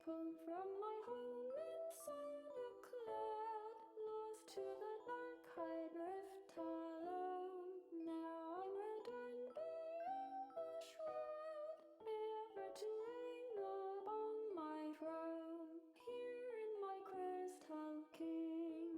Home from my home inside a cloud, lost to the dark, I drift alone. Now I'm returned bearing the shroud, ever to reign upon my throne, here in my crystal kingdom.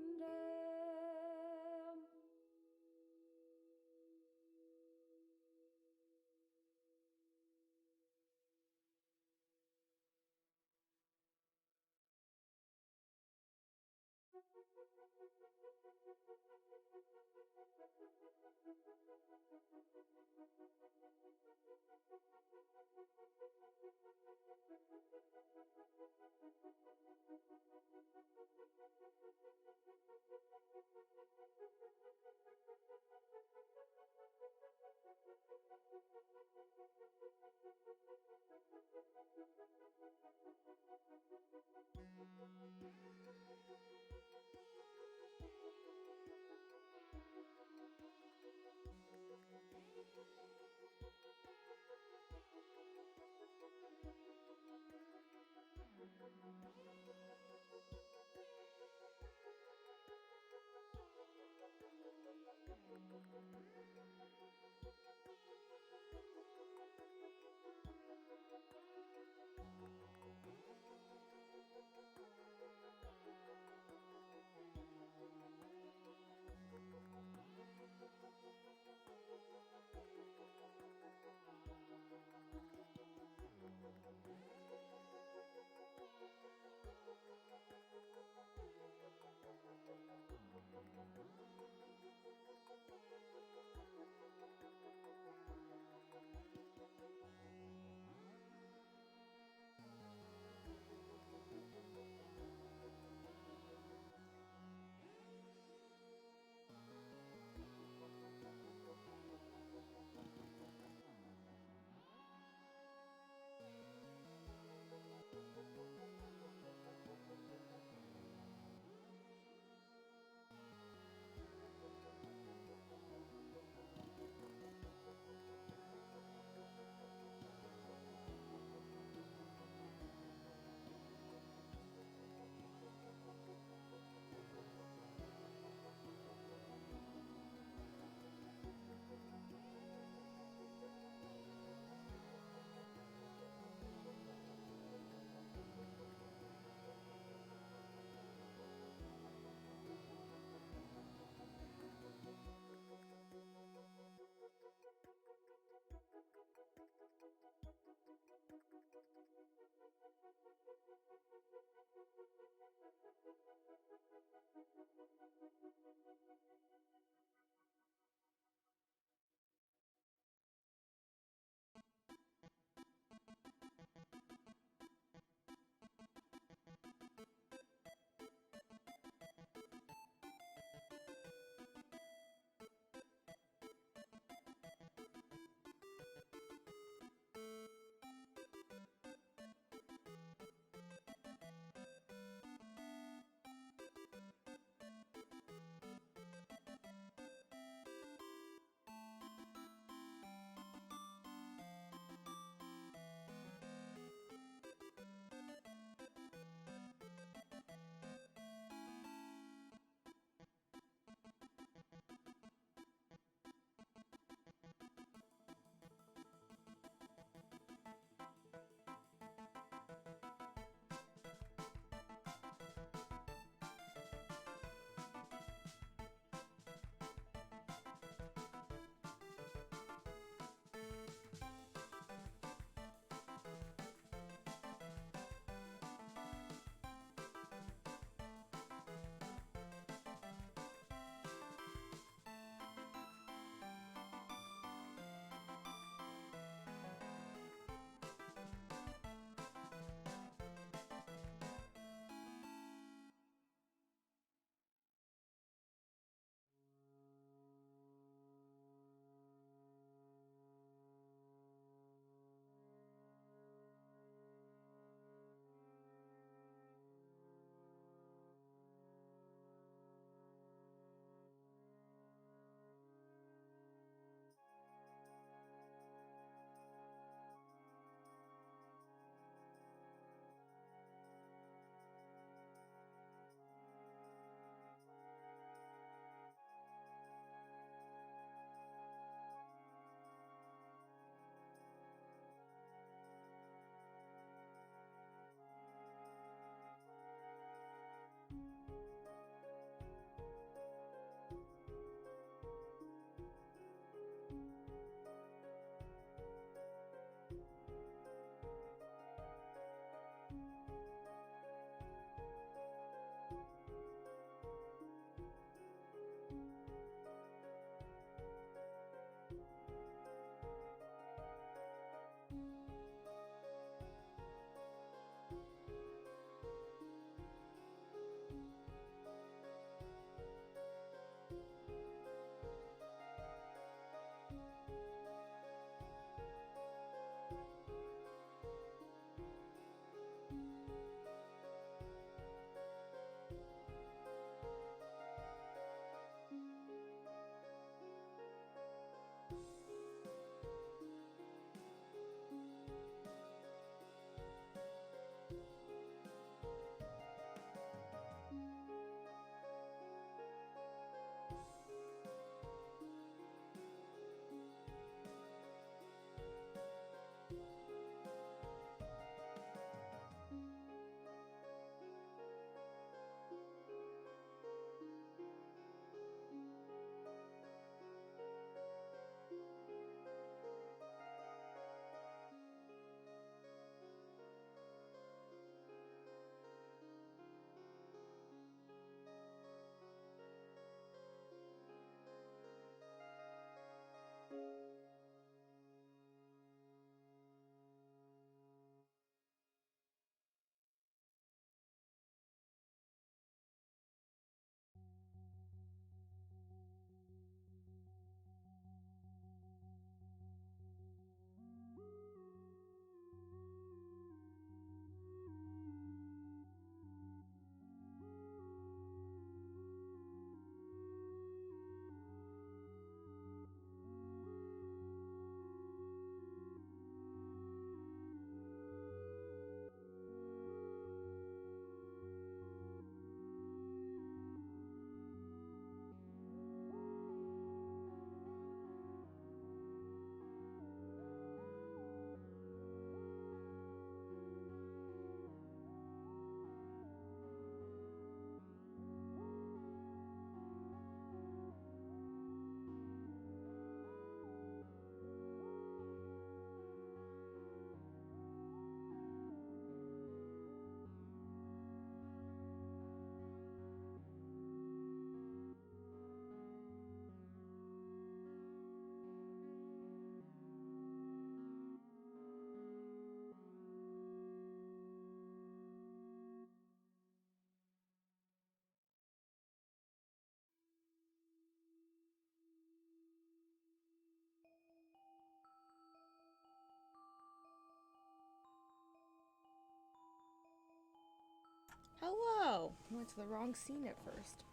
Hello! I went to the wrong scene at first.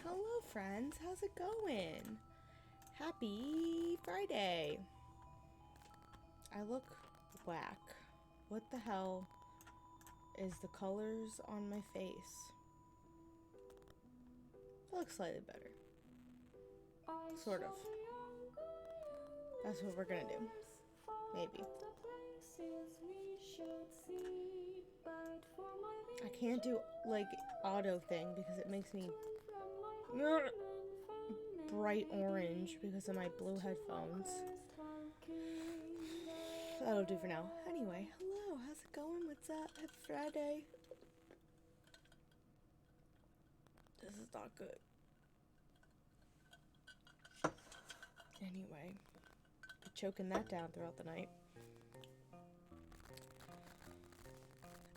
Hello, friends. How's it going? Happy Friday. I look whack. What the hell is the colors on my face? It looks slightly better. Sort of. That's what we're gonna do. Maybe. I can't do like auto thing because it makes me bright orange because of my blue headphones. That'll do for now. Anyway, hello, how's it going? What's up? Happy Friday. This is not good. Anyway, be choking that down throughout the night.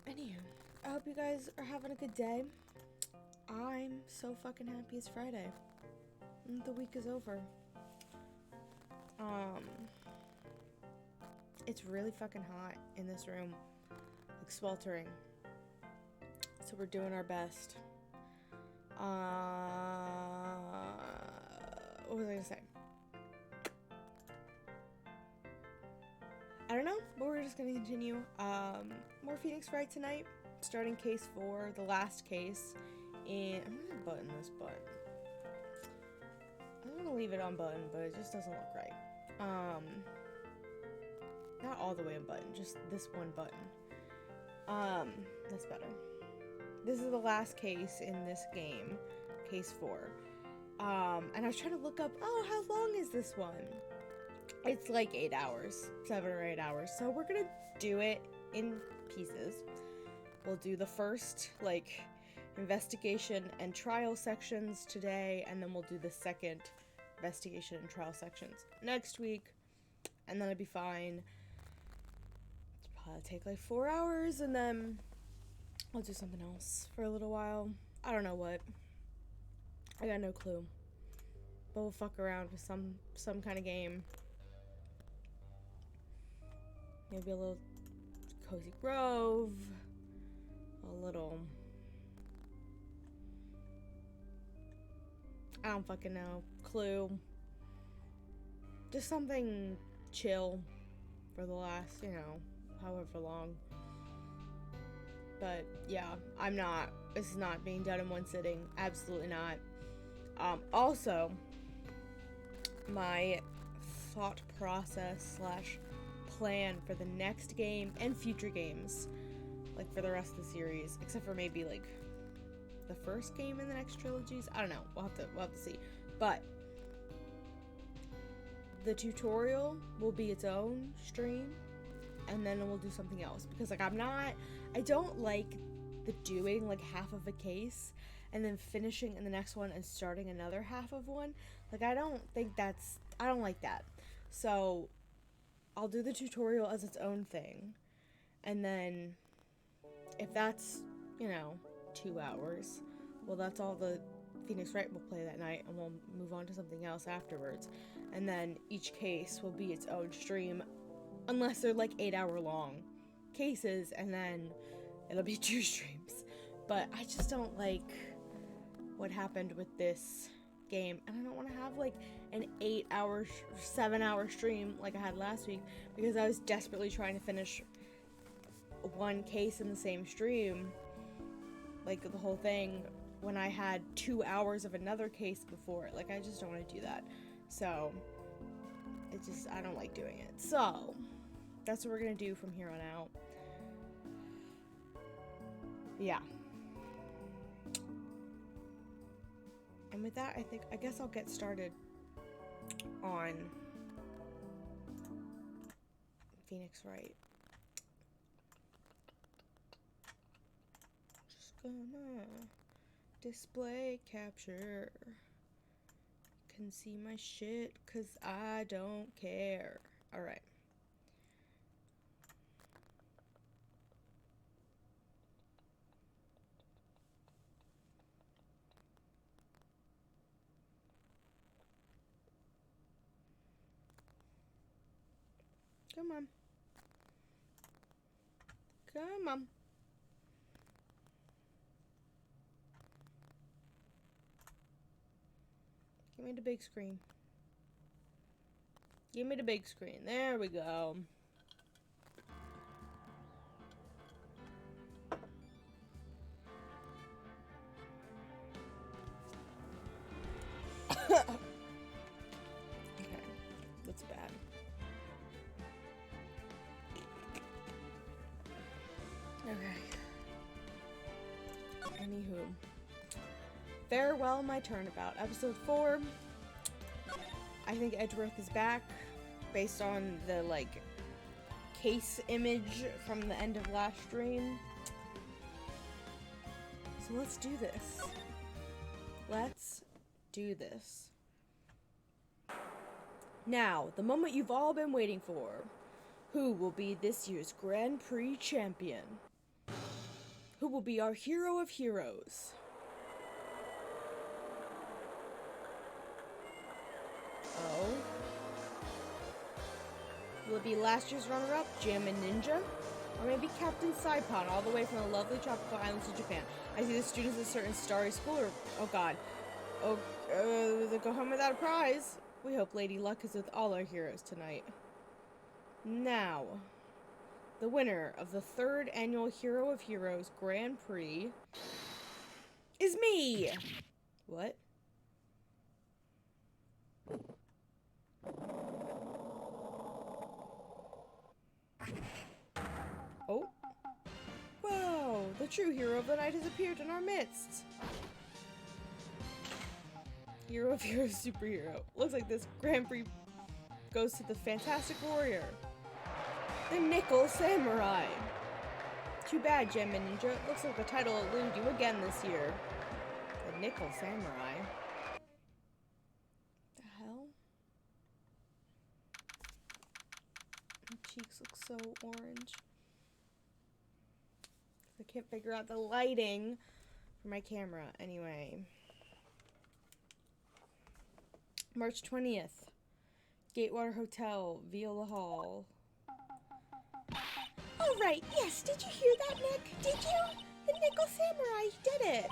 Anywho, I hope you guys are having a good day. I'm so fucking happy it's Friday. The week is over. It's really fucking hot in this room. Like sweltering. So we're doing our best. What was I gonna say? I don't know, but we're just gonna continue. More Phoenix Wright tonight. Starting case 4, the last case. And I'm gonna button this button. I'm gonna leave it unbuttoned, but it just doesn't look right. Not all the way unbuttoned, just this one button. That's better. This is the last case in this game, case 4. And I was trying to look up, oh, how long is this one? It's like 8 hours, 7 or 8 hours. So we're gonna do it in pieces. We'll do the first, like, investigation and trial sections today, and then we'll do the second investigation and trial sections next week, and then it'll be fine. It'll probably take like 4 hours, and then I'll do something else for a little while. I don't know what. I got no clue. But we'll fuck around with some kind of game. Maybe a little Cozy Grove. A little... I don't fucking know. Clue. Just something chill for the last, however long. But yeah, this is not being done in one sitting. Absolutely not. Also, my thought process / plan for the next game and future games, like for the rest of the series, except for maybe like the first game in the next trilogies. I don't know. We'll have to see. But the tutorial will be its own stream, and then we'll do something else, because like I don't like the doing like half of a case and then finishing in the next one and starting another half of one. Like I don't like that. So I'll do the tutorial as its own thing, and then if that's 2 hours, well, that's all the Phoenix Wright will play that night, and we'll move on to something else afterwards. And then each case will be its own stream, unless they're like 8-hour long cases, and then it'll be 2 streams. But I just don't like what happened with this game, and I don't want to have like an 8-hour, 7-hour stream like I had last week, because I was desperately trying to finish one case in the same stream, like the whole thing, when I had 2 hours of another case before. Like I just don't want to do that. So I don't like doing it. So that's what we're gonna do from here on out. Yeah. And with that, I guess I'll get started on Phoenix Wright. Just gonna display capture. Can see my shit, 'cause I don't care. Alright. Come on. Come on. Give me the big screen. Give me the big screen. There we go. Okay, that's bad. Okay. Anywho. Farewell, My Turnabout. Episode 4. I think Edgeworth is back, based on the, like, case image from the end of last stream. So let's do this. Let's do this. Now, the moment you've all been waiting for. Who will be this year's Grand Prix champion? Who will be our hero of heroes? Oh. Will it be last year's runner-up, Jammin' Ninja? Or maybe Captain Saipon, all the way from the lovely tropical islands of Japan? I see the students at a certain starry school, or... Oh god. Oh, they go home without a prize. We hope Lady Luck is with all our heroes tonight. Now, the winner of the 3rd annual Hero of Heroes Grand Prix is me! What? Oh. Whoa! The true hero of the night has appeared in our midst! Hero of Heroes superhero. Looks like this Grand Prix goes to the Fantastic Warrior. The Nickel Samurai. Too bad, Jammin' Ninja. Looks like the title will elude you again this year. The Nickel Samurai. The hell? My cheeks look so orange. I can't figure out the lighting for my camera. Anyway. March 20th. Gatewater Hotel, Viola Hall. Oh, right. Yes, did you hear that, Nick? Did you? The Nickel Samurai did it.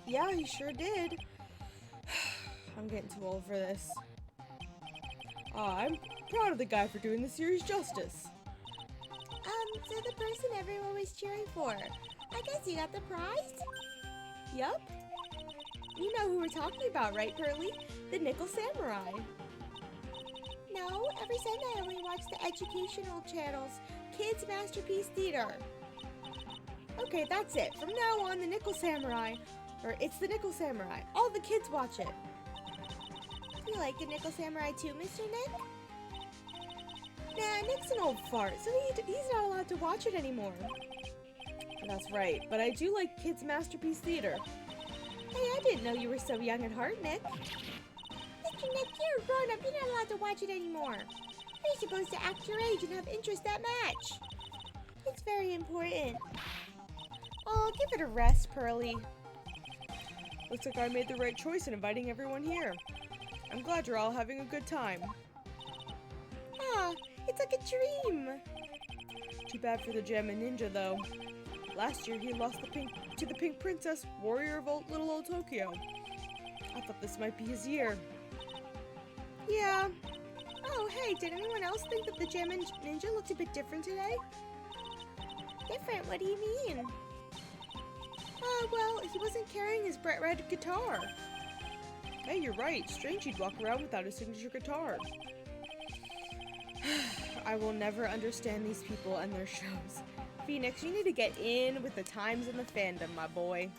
Yeah, he sure did. I'm getting too old for this. I'm proud of the guy for doing the series justice. So the person everyone was cheering for. I guess you got the prize? Yup. You know who we're talking about, right, Pearly? The Nickel Samurai. No, every Sunday I only watch the educational channels, Kids Masterpiece Theater. Okay, that's it. From now on, the Nickel Samurai, or it's the Nickel Samurai. All the kids watch it. You like the Nickel Samurai too, Mr. Nick? Nah, Nick's an old fart, so he's not allowed to watch it anymore. That's right, but I do like Kids Masterpiece Theater. Hey, I didn't know you were so young at heart, Nick. Mr. Nick, you're a grown-up. You're not allowed to watch it anymore. You're supposed to act your age and have interests that match. It's very important. Oh, give it a rest, Pearly. Looks like I made the right choice in inviting everyone here. I'm glad you're all having a good time. Ah, it's like a dream. Too bad for the Jammin' Ninja, though. Last year, he lost to the Pink Princess, warrior of little old Tokyo. I thought this might be his year. Yeah. Oh, hey, did anyone else think that the Jammin' Ninja looked a bit different today? Different? What do you mean? Well, he wasn't carrying his bright red guitar. Hey, you're right. Strange he'd walk around without his signature guitar. I will never understand these people and their shows. Phoenix, you need to get in with the times and the fandom, my boy.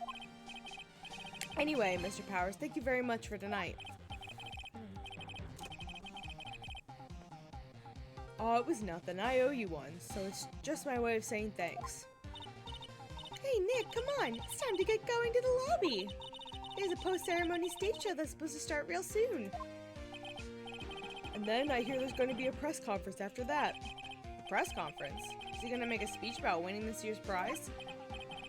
Anyway, Mr. Powers, thank you very much for tonight. Oh, it was nothing. I owe you one, so it's just my way of saying thanks. Hey, Nick, come on. It's time to get going to the lobby. There's a post-ceremony stage show that's supposed to start real soon. And then I hear there's going to be a press conference after that. A press conference? Is he going to make a speech about winning this year's prize?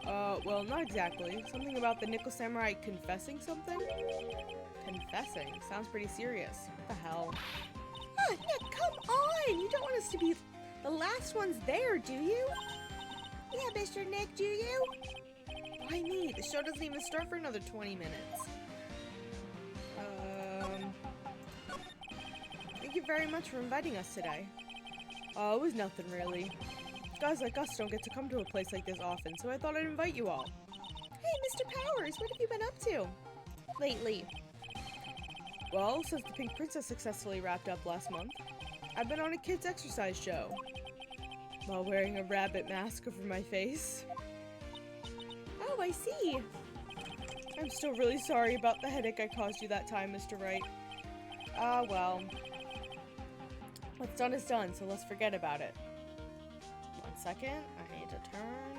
Well, not exactly. Something about the Nickel Samurai confessing something? Confessing? Sounds pretty serious. What the hell? Ah, Nick, come on! You don't want us to be the last ones there, do you? Yeah, Mr. Nick, do you? Why me? The show doesn't even start for another 20 minutes. very much for inviting us today. Oh, it was nothing really. Guys like us don't get to come to a place like this often, so I thought I'd invite you all. Hey, Mr. Powers, what have you been up to lately? Well, since the Pink Princess successfully wrapped up last month, I've been on a kids' exercise show while wearing a rabbit mask over my face. Oh, I see. I'm still really sorry about the headache I caused you that time, Mr. Wright. Ah, well. What's done is done, so let's forget about it. 1 second. I need to turn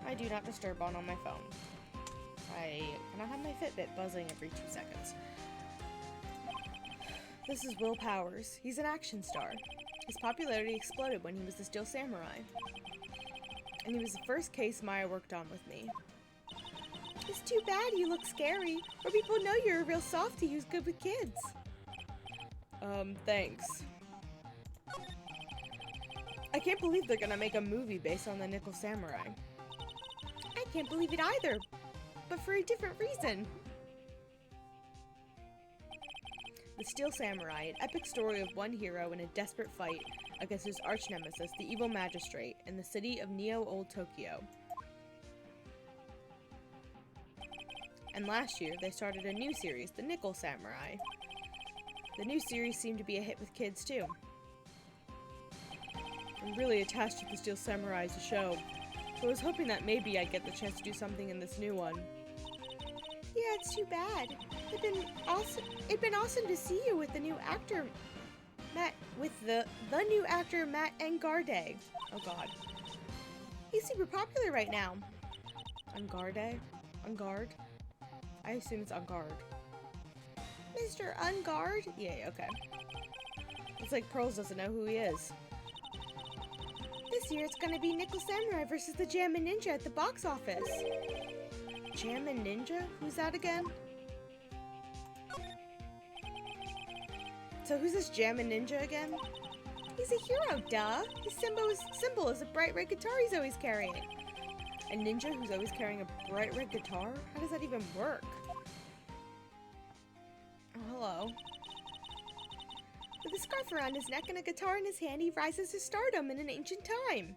my Do Not Disturb on my phone. I cannot have my Fitbit buzzing every 2 seconds. This is Will Powers. He's an action star. His popularity exploded when he was the Steel Samurai. And he was the first case Maya worked on with me. It's too bad you look scary, or people know you're a real softie who's good with kids. Thanks. I can't believe they're gonna make a movie based on the Nickel Samurai. I can't believe it either, but for a different reason. The Steel Samurai, an epic story of one hero in a desperate fight against his arch-nemesis, the evil magistrate, in the city of Neo-Old Tokyo. And last year, they started a new series, The Nickel Samurai. The new series seemed to be a hit with kids, too. I'm really attached to the Steel Samurai as a show, so I was hoping that maybe I'd get the chance to do something in this new one. Yeah, it's too bad. It'd been awesome to see you with the new actor, Matt, with the new actor, Matt Engarde. Oh god. He's super popular right now. Engarde? Engard? I assume it's Engard. Mr. Engard? Yeah, okay. It's like Pearls doesn't know who he is. This year it's gonna be Nickel Samurai versus the Jammin' Ninja at the box office. Jammin' Ninja? Who's that again? So who's this Jammin' Ninja again? He's a hero, duh! His symbol is a bright red guitar he's always carrying. A ninja who's always carrying a bright red guitar? How does that even work? Oh, hello. With a scarf around his neck and a guitar in his hand, he rises to stardom in an ancient time.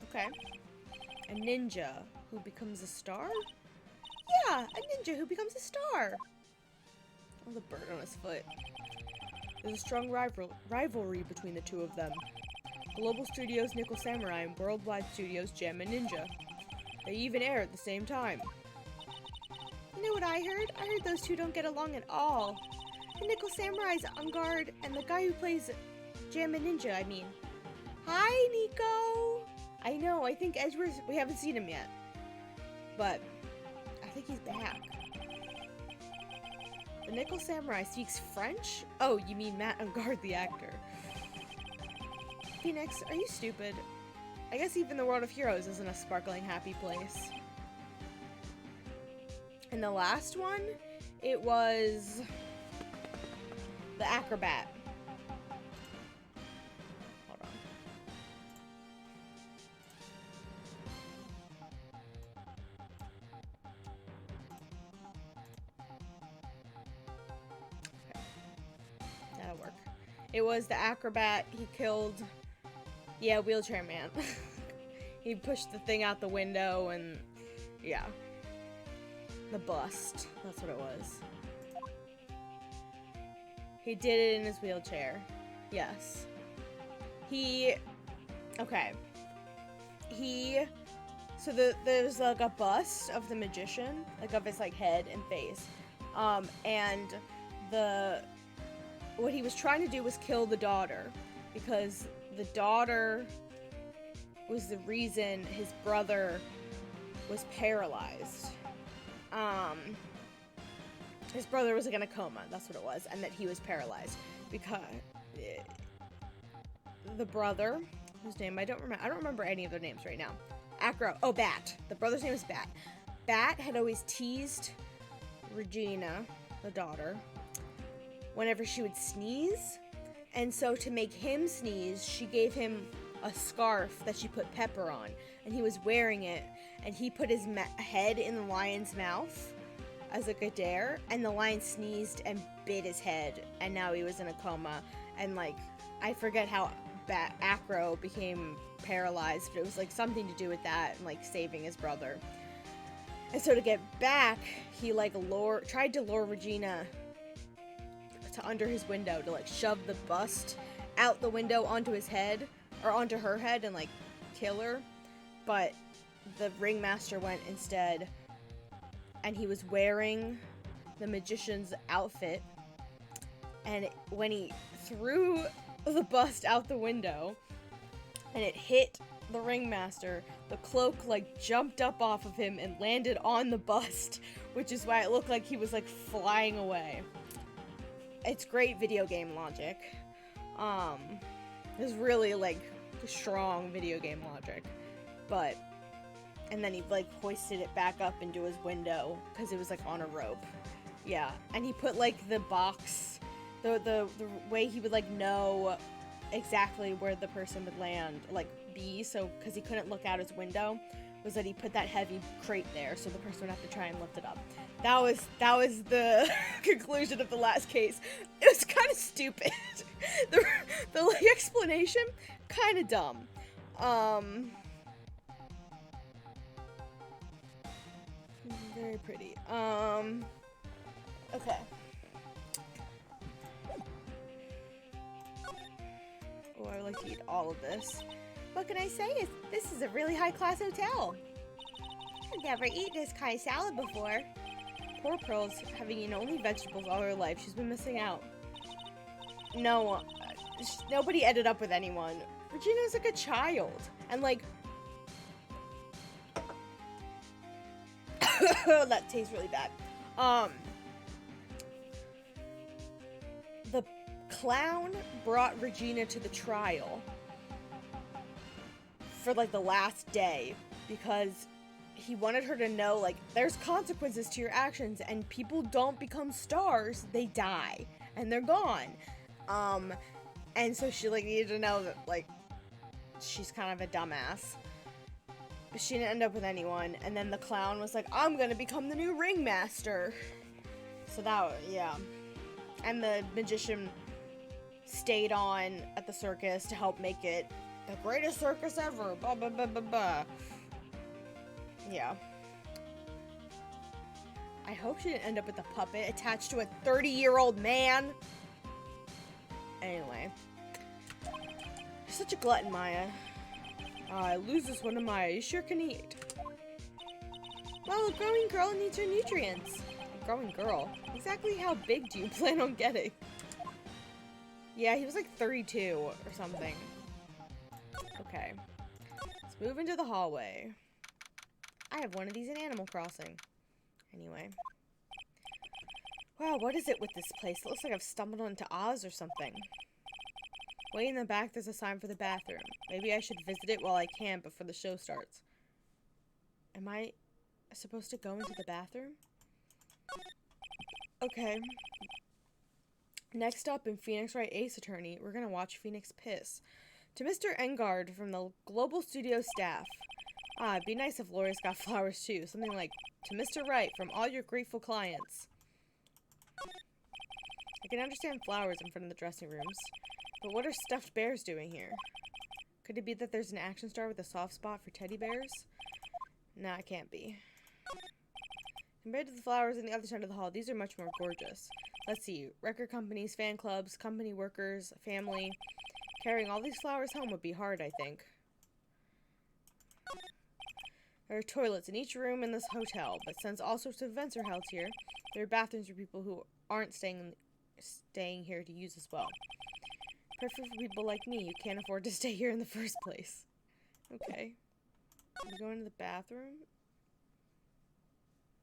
Okay. A ninja who becomes a star? Yeah, a ninja who becomes a star. Oh, the bird on his foot. There's a strong rivalry between the two of them. Global Studios Nickel Samurai and Worldwide Studios Jammin' Ninja. They even air at the same time. You know what I heard? I heard those two don't get along at all. The Nickel Samurai's on guard, and the guy who plays Jammin' Ninja, I mean. Hi, Nico! I know, I think we haven't seen him yet. But, I think he's back. The Nickel Samurai speaks French? Oh, you mean Matt Engard, the actor. Phoenix, are you stupid? I guess even the world of heroes isn't a sparkling happy place. And the last one, it was the acrobat. Hold on. Okay. That'll work. It was the acrobat. He killed, yeah, Wheelchair Man. He pushed the thing out the window and, yeah. The bust. That's what it was. He did it in his wheelchair. Yes. Okay. So there's like a bust of the magician, like of his like head and face. And what he was trying to do was kill the daughter, because the daughter was the reason his brother was paralyzed. His brother was like in a coma, that's what it was, and that he was paralyzed because the brother, whose name I don't remember any of their names right now. Bat. The brother's name is Bat. Bat had always teased Regina, the daughter, whenever she would sneeze, and so to make him sneeze, she gave him a scarf that she put pepper on, and he was wearing it, and he put his head in the lion's mouth, as like a dare, and the lion sneezed and bit his head, and now he was in a coma. And like, I forget how Acro became paralyzed, but it was like something to do with that and like saving his brother. And so to get back, he like tried to lure Regina to under his window to like shove the bust out the window onto his head, or onto her head, and like kill her. But the ringmaster went instead, and he was wearing the magician's outfit, and when he threw the bust out the window and it hit the ringmaster, the cloak like jumped up off of him and landed on the bust, which is why it looked like he was like flying away. It's great video game logic. It's really like strong video game logic. But and then he like hoisted it back up into his window because it was like on a rope. Yeah, and he put like the box, the way he would like know exactly where the person would land, like be, so because he couldn't look out his window, was that he put that heavy crate there so the person would have to try and lift it up. That was the conclusion of the last case. It was kind of stupid. the like explanation kind of dumb. Very pretty. Okay. Oh, I would like to eat all of this. What can I say? This is a really high-class hotel. I've never eaten this kind of salad before. Poor Pearl's having eaten only vegetables all her life. She's been missing out. No, nobody ended up with anyone. Regina's like a child. And like... that tastes really bad. The clown brought Regina to the trial for like the last day because he wanted her to know like there's consequences to your actions, and people don't become stars, they die and they're gone. And so she like needed to know that like she's kind of a dumbass. She didn't end up with anyone, and then the clown was like, I'm gonna become the new ringmaster. So that, yeah. And the magician stayed on at the circus to help make it the greatest circus ever. Blah, blah, blah, blah, blah. Yeah. I hope she didn't end up with a puppet attached to a 30-year-old man. Anyway. You're such a glutton, Maya. I lose this one to Maya. You sure can eat. Well, a growing girl needs her nutrients. A growing girl? Exactly how big do you plan on getting? Yeah, he was like 32 or something. Okay. Let's move into the hallway. I have one of these in Animal Crossing. Anyway. Wow, what is it with this place? It looks like I've stumbled onto Oz or something. Way in the back, there's a sign for the bathroom. Maybe I should visit it while I can before the show starts. Am I supposed to go into the bathroom? Okay. Next up in Phoenix Wright Ace Attorney, we're gonna watch Phoenix piss. To Mr. Engard from the Global Studio staff. It'd be nice if lawyers got flowers too. Something like, to Mr. Wright from all your grateful clients. I can understand flowers in front of the dressing rooms. But what are stuffed bears doing here? Could it be that there's an action star with a soft spot for teddy bears? Nah, it can't be. Compared to the flowers in the other side of the hall, these are much more gorgeous. Let's see. Record companies, fan clubs, company workers, family. Carrying all these flowers home would be hard, I think. There are toilets in each room in this hotel, but since all sorts of events are held here, there are bathrooms for people who aren't staying here to use as well. Perfect for people like me who can't afford to stay here in the first place. Okay. Are we going to the bathroom?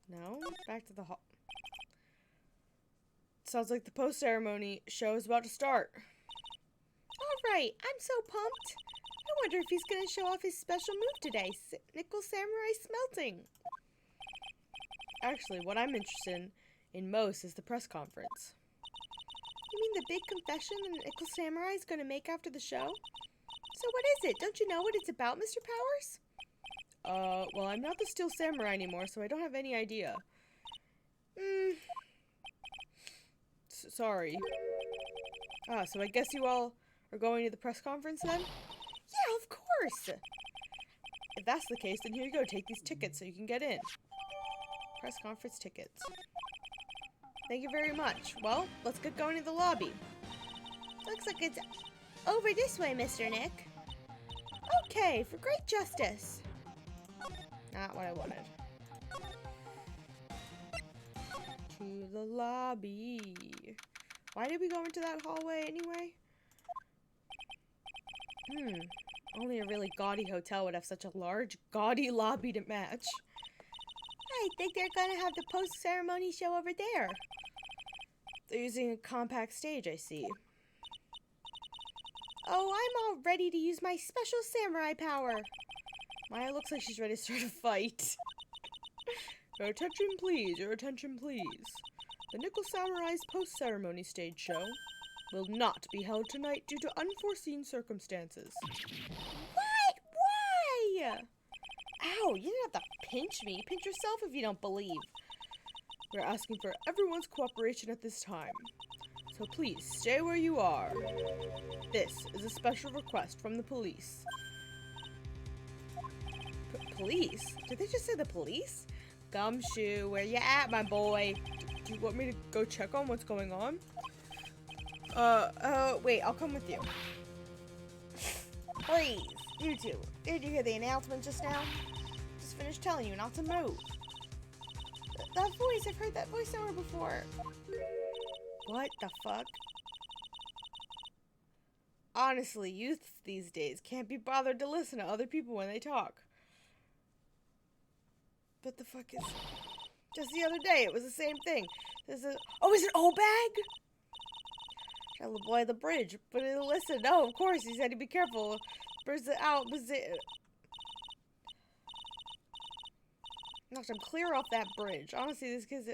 No? Back to the hall. Sounds like the post-ceremony show is about to start. Alright, I'm so pumped. I wonder if he's going to show off his special move today. Nickel Samurai Smelting. Actually, what I'm interested in most is the press conference. You mean the big confession that Nickel Samurai is going to make after the show? So what is it? Don't you know what it's about, Mr. Powers? Well, I'm not the Steel Samurai anymore, so I don't have any idea. Sorry. So I guess you all are going to the press conference then? Yeah, of course! If that's the case, then here you go. Take these tickets so you can get in. Press conference tickets. Thank you very much. Well, let's get going to the lobby. Looks like it's over this way, Mr. Nick. Okay, for great justice. Not what I wanted. To the lobby. Why did we go into that hallway anyway? Only a really gaudy hotel would have such a large, gaudy lobby to match. I think they're gonna have the post-ceremony show over there. They're using a compact stage, I see. Oh, I'm all ready to use my special samurai power. Maya looks like she's ready to start a fight. Your attention, please. Your attention, please. The Nickel Samurai's post-ceremony stage show will not be held tonight due to unforeseen circumstances. What? Why? Ow, you didn't have to pinch me. Pinch yourself if you don't believe. We're asking for everyone's cooperation at this time. So please, stay where you are. This is a special request from the police. Police? Did they just say the police? Gumshoe, where you at, my boy? Do you want me to go check on what's going on? Wait, I'll come with you. Please, you two. Did you hear the announcement just now? Just finished telling you not to move. That voice, I've heard that voice somewhere before. What the fuck? Honestly, youth these days can't be bothered to listen to other people when they talk. What the fuck is... Just the other day, it was the same thing. Oh, is it O-Bag? Tell the boy the bridge, but he'll listen. No, of course, he said to be careful. Bridge out, Knocked him clear off that bridge. Honestly, this kid's...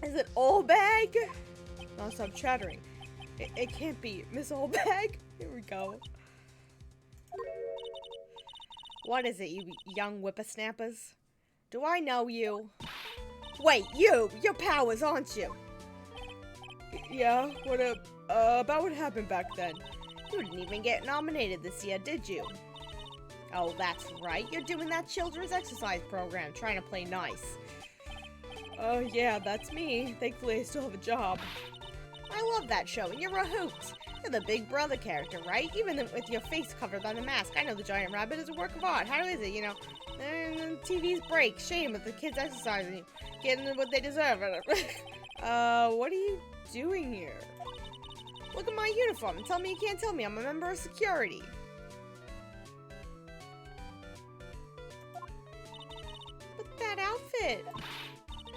Is it O-Bag? No, stop chattering. It can't be Miss O-Bag. Here we go. What is it, you young whippersnappers? Do I know you? Wait, you're Powers, aren't you? Yeah, about what happened back then? You didn't even get nominated this year, did you? Oh, that's right. You're doing that children's exercise program, trying to play nice. Oh, yeah, that's me. Thankfully, I still have a job. I love that show, and you're a hoot. You're the Big Brother character, right? Even with your face covered by the mask. I know the giant rabbit is a work of art. How is it, you know? And TV's break. Shame with the kids exercising. Getting what they deserve. What are you doing here? Look at my uniform and tell me you can't tell me I'm a member of security. But that outfit.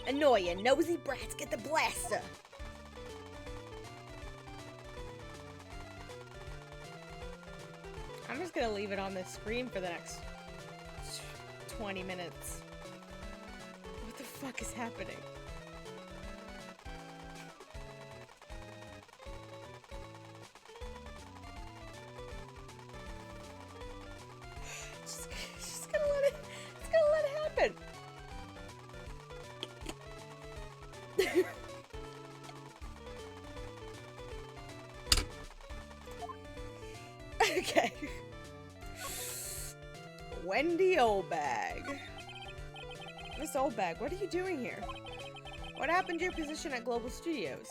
Annoying, nosy brats, get the blaster. I'm just gonna leave it on this screen for the next 20 minutes. What the fuck is happening? Just gonna let it happen. Okay. Wendy O-Bag. Miss O-Bag, what are you doing here? What happened to your position at Global Studios?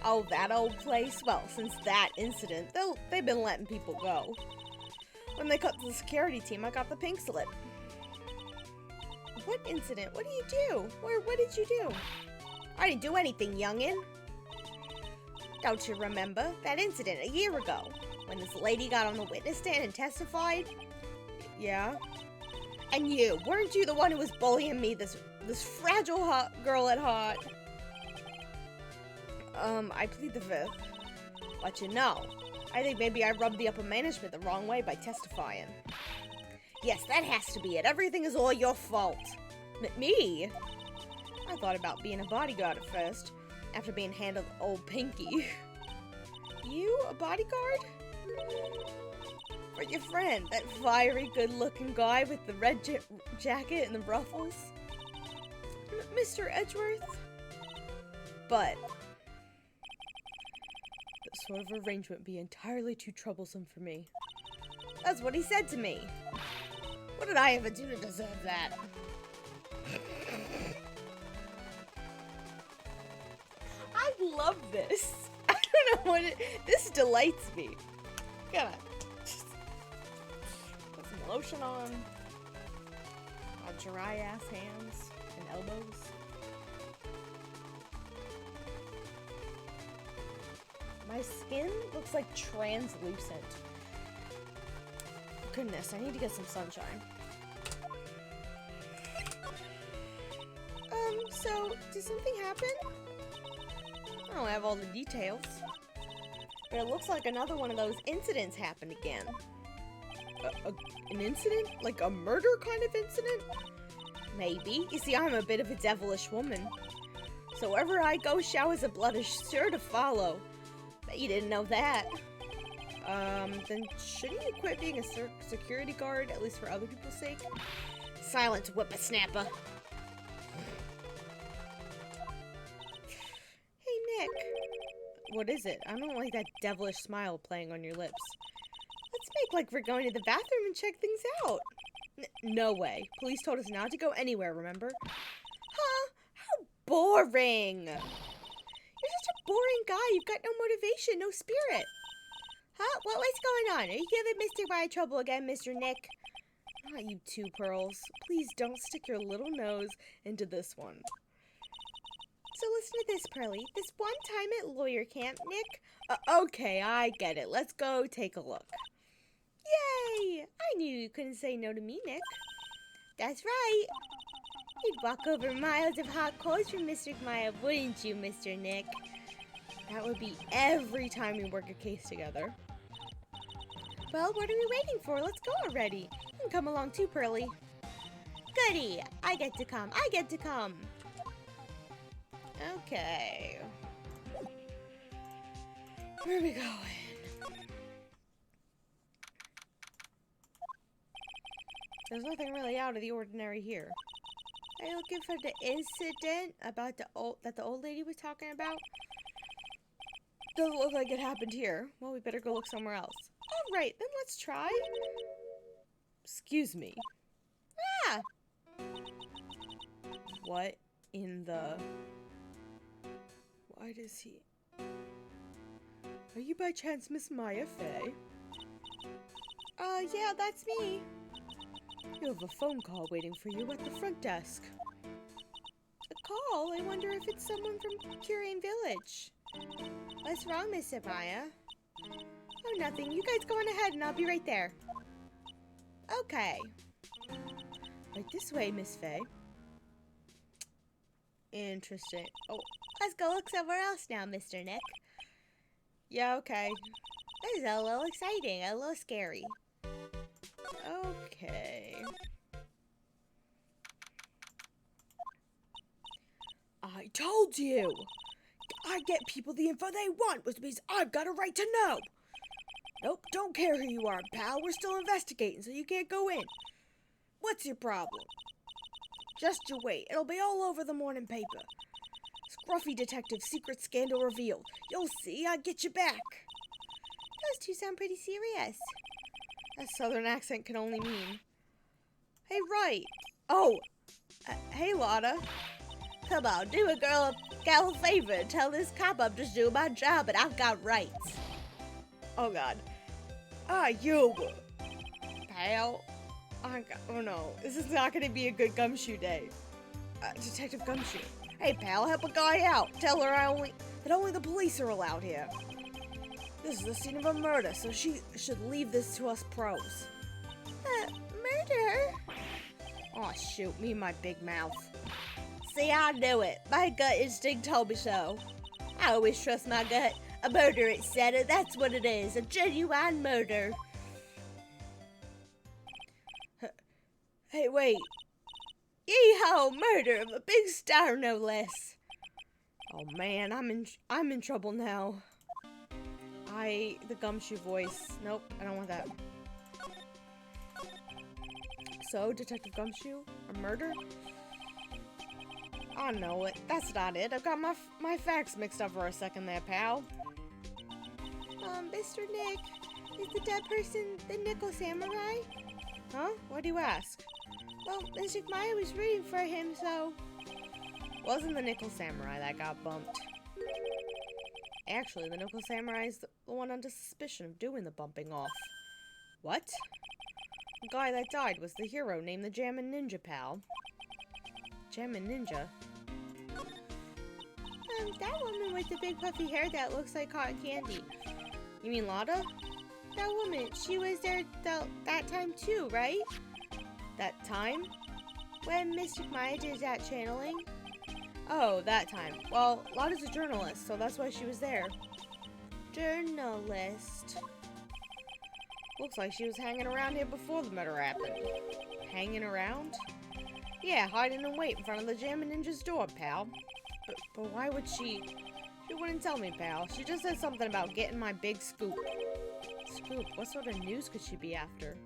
Oh, that old place? Well, since that incident, they've been letting people go. When they cut the security team, I got the pink slip. What incident? What did you do? What did you do? I didn't do anything, youngin'. Don't you remember that incident a year ago? When this lady got on the witness stand and testified? Yeah. And weren't you the one who was bullying me, this fragile girl at heart? I plead the fifth. But you know, I think maybe I rubbed the upper management the wrong way by testifying. Yes, that has to be it. Everything is all your fault. Me? I thought about being a bodyguard at first, after being handed old Pinky. You, a bodyguard? For your friend, that fiery, good-looking guy with the red jacket and the ruffles? Mr. Edgeworth? But this sort of arrangement would be entirely too troublesome for me. That's what he said to me. What did I ever do to deserve that? I love this. I don't know what this delights me. Gotta just put some lotion on. My dry ass hands and elbows. My skin looks like translucent. Goodness, I need to get some sunshine. So, did something happen? I don't have all the details. But it looks like another one of those incidents happened again. An incident? Like a murder kind of incident? Maybe. You see, I'm a bit of a devilish woman. So wherever I go, showers of blood is sure to follow. Bet you didn't know that. Then shouldn't you quit being a security guard, at least for other people's sake? Silence, whippersnapper. Hey, Nick. What is it? I don't like that devilish smile playing on your lips. Let's make like we're going to the bathroom and check things out. No way. Police told us not to go anywhere, remember? Huh? How boring. You're such a boring guy. You've got no motivation, no spirit. Huh? What's going on? Are you giving Mr. Wright trouble again, Mr. Nick? Not you two, Pearls. Please don't stick your little nose into this one. So listen to this, Pearly. This one time at lawyer camp, Nick... okay, I get it. Let's go take a look. Yay! I knew you couldn't say no to me, Nick. That's right. You'd walk over miles of hot coals for Mr. Maya, wouldn't you, Mr. Nick? That would be every time we work a case together. Well, what are we waiting for? Let's go already. You can come along too, Pearly. Goody! I get to come. I get to come. Okay. Where are we going? There's nothing really out of the ordinary here. Are you looking for the incident about that the old lady was talking about? Doesn't look like it happened here. Well, we better go look somewhere else. All right, then let's try. Excuse me. Ah! What in the... Why does he... Are you by chance Miss Maya Fey? Yeah, that's me. You have a phone call waiting for you at the front desk. A call? I wonder if it's someone from Curian Village. What's wrong, Miss Maya? Oh, nothing. You guys go on ahead and I'll be right there. Okay. Right this way, Miss Fey. Interesting. Oh, let's go look somewhere else now, Mr. Nick. Yeah, okay. This is a little exciting, a little scary. Okay. I told you! I get people the info they want, which means I've got a right to know! Nope, don't care who you are, pal. We're still investigating, so you can't go in. What's your problem? Just you wait. It'll be all over the morning paper. Scruffy detective secret scandal revealed. You'll see, I'll get you back. Those two sound pretty serious. A southern accent can only mean. Hey, Wright. Oh, hey, Lotta. Come on, do a gal a favor and tell this cop I'm just doing my job and I've got rights. Oh, God. You. Pal. Oh, no. This is not going to be a good gumshoe day. Detective Gumshoe. Hey, pal, help a guy out. Tell her that only the police are allowed here. This is the scene of a murder, so she should leave this to us pros. Murder? Oh, shoot, me and my big mouth. See, I knew it. My gut instinct told me so. I always trust my gut. A murder, it said it. That's what it is. A genuine murder. Hey, wait. Yee-haw, murder of a big star, no less. Oh, man, I'm in trouble now. The gumshoe voice. Nope, I don't want that. So, Detective Gumshoe? A murder? I know it. That's not it. I've got my facts mixed up for a second there, pal. Mr. Nick, is the dead person the Nickel Samurai? Huh? Why do you ask? Well, Mr. Maya was rooting for him, so... Wasn't the Nickel Samurai that got bumped. Actually, the Nickel Samurai is the one under suspicion of doing the bumping off. What? The guy that died was the hero named the Jammin' Ninja, pal. Jammin' Ninja? That woman with the big puffy hair that looks like cotton candy. You mean Lada? That woman, she was there that time too, right? That time? When Mr. Maya did that channeling? Oh, that time. Well, Lada's a journalist, so that's why she was there. Journalist. Looks like she was hanging around here before the murder happened. Hanging around? Yeah, hiding in wait in front of the Jammin' Ninja's door, pal. But why would she... She wouldn't tell me, pal. She just said something about getting my big scoop. Scoop? What sort of news could she be after?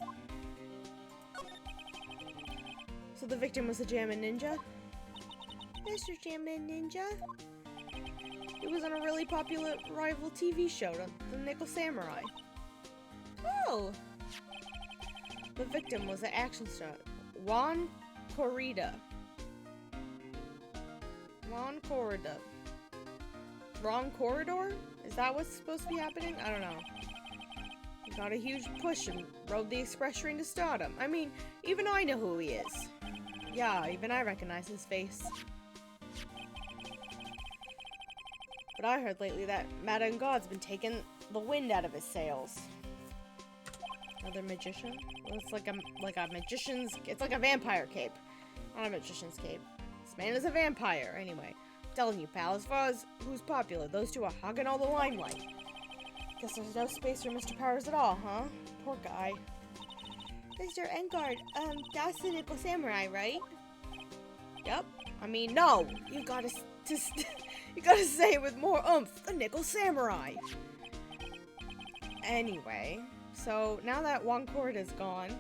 So the victim was a Jammin' Ninja? Mr. Jammin' Ninja? He was on a really popular rival TV show, The Nickel Samurai. Oh! The victim was an action star, Juan Corrida. Juan Corrida. Wrong corridor? Is that what's supposed to be happening? I don't know. He got a huge push and rode the express train to stardom. I mean, even I know who he is. Yeah, even I recognize his face. But I heard lately that Madame God's been taking the wind out of his sails. Another magician? Well, it's like a magician's... It's like a vampire cape. Not a magician's cape. This man is a vampire, anyway. I'm telling you, pal, as far as who's popular, those two are hogging all the limelight. Guess there's no space for Mr. Powers at all, huh? Poor guy. Mr. Engard, that's the Nickel Samurai, right? Yep. I mean, no! You gotta you gotta say it with more oomph. The Nickel Samurai! Anyway, so now that one cord is gone...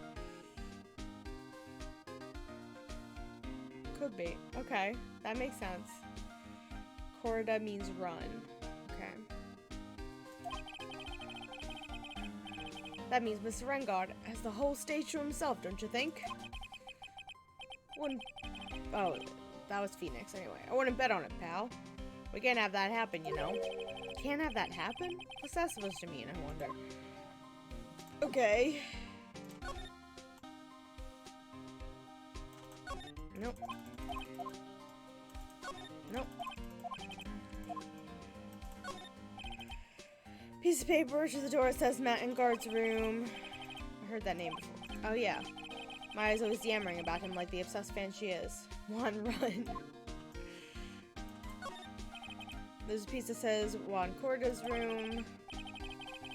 Could be. Okay, that makes sense. Corrida means run. Okay. That means Mr. Engard has the whole stage to himself, don't you think? Wouldn't... Oh, that was Phoenix anyway. I wouldn't bet on it, pal. We can't have that happen, you know. Can't have that happen? What's that supposed to mean, I wonder? Okay. Nope. Nope. Piece of paper to the door says Matt and Guard's room. I heard that name before. Oh yeah. Maya's always yammering about him like the obsessed fan she is. Juan, run. There's a piece that says Juan Corda's room.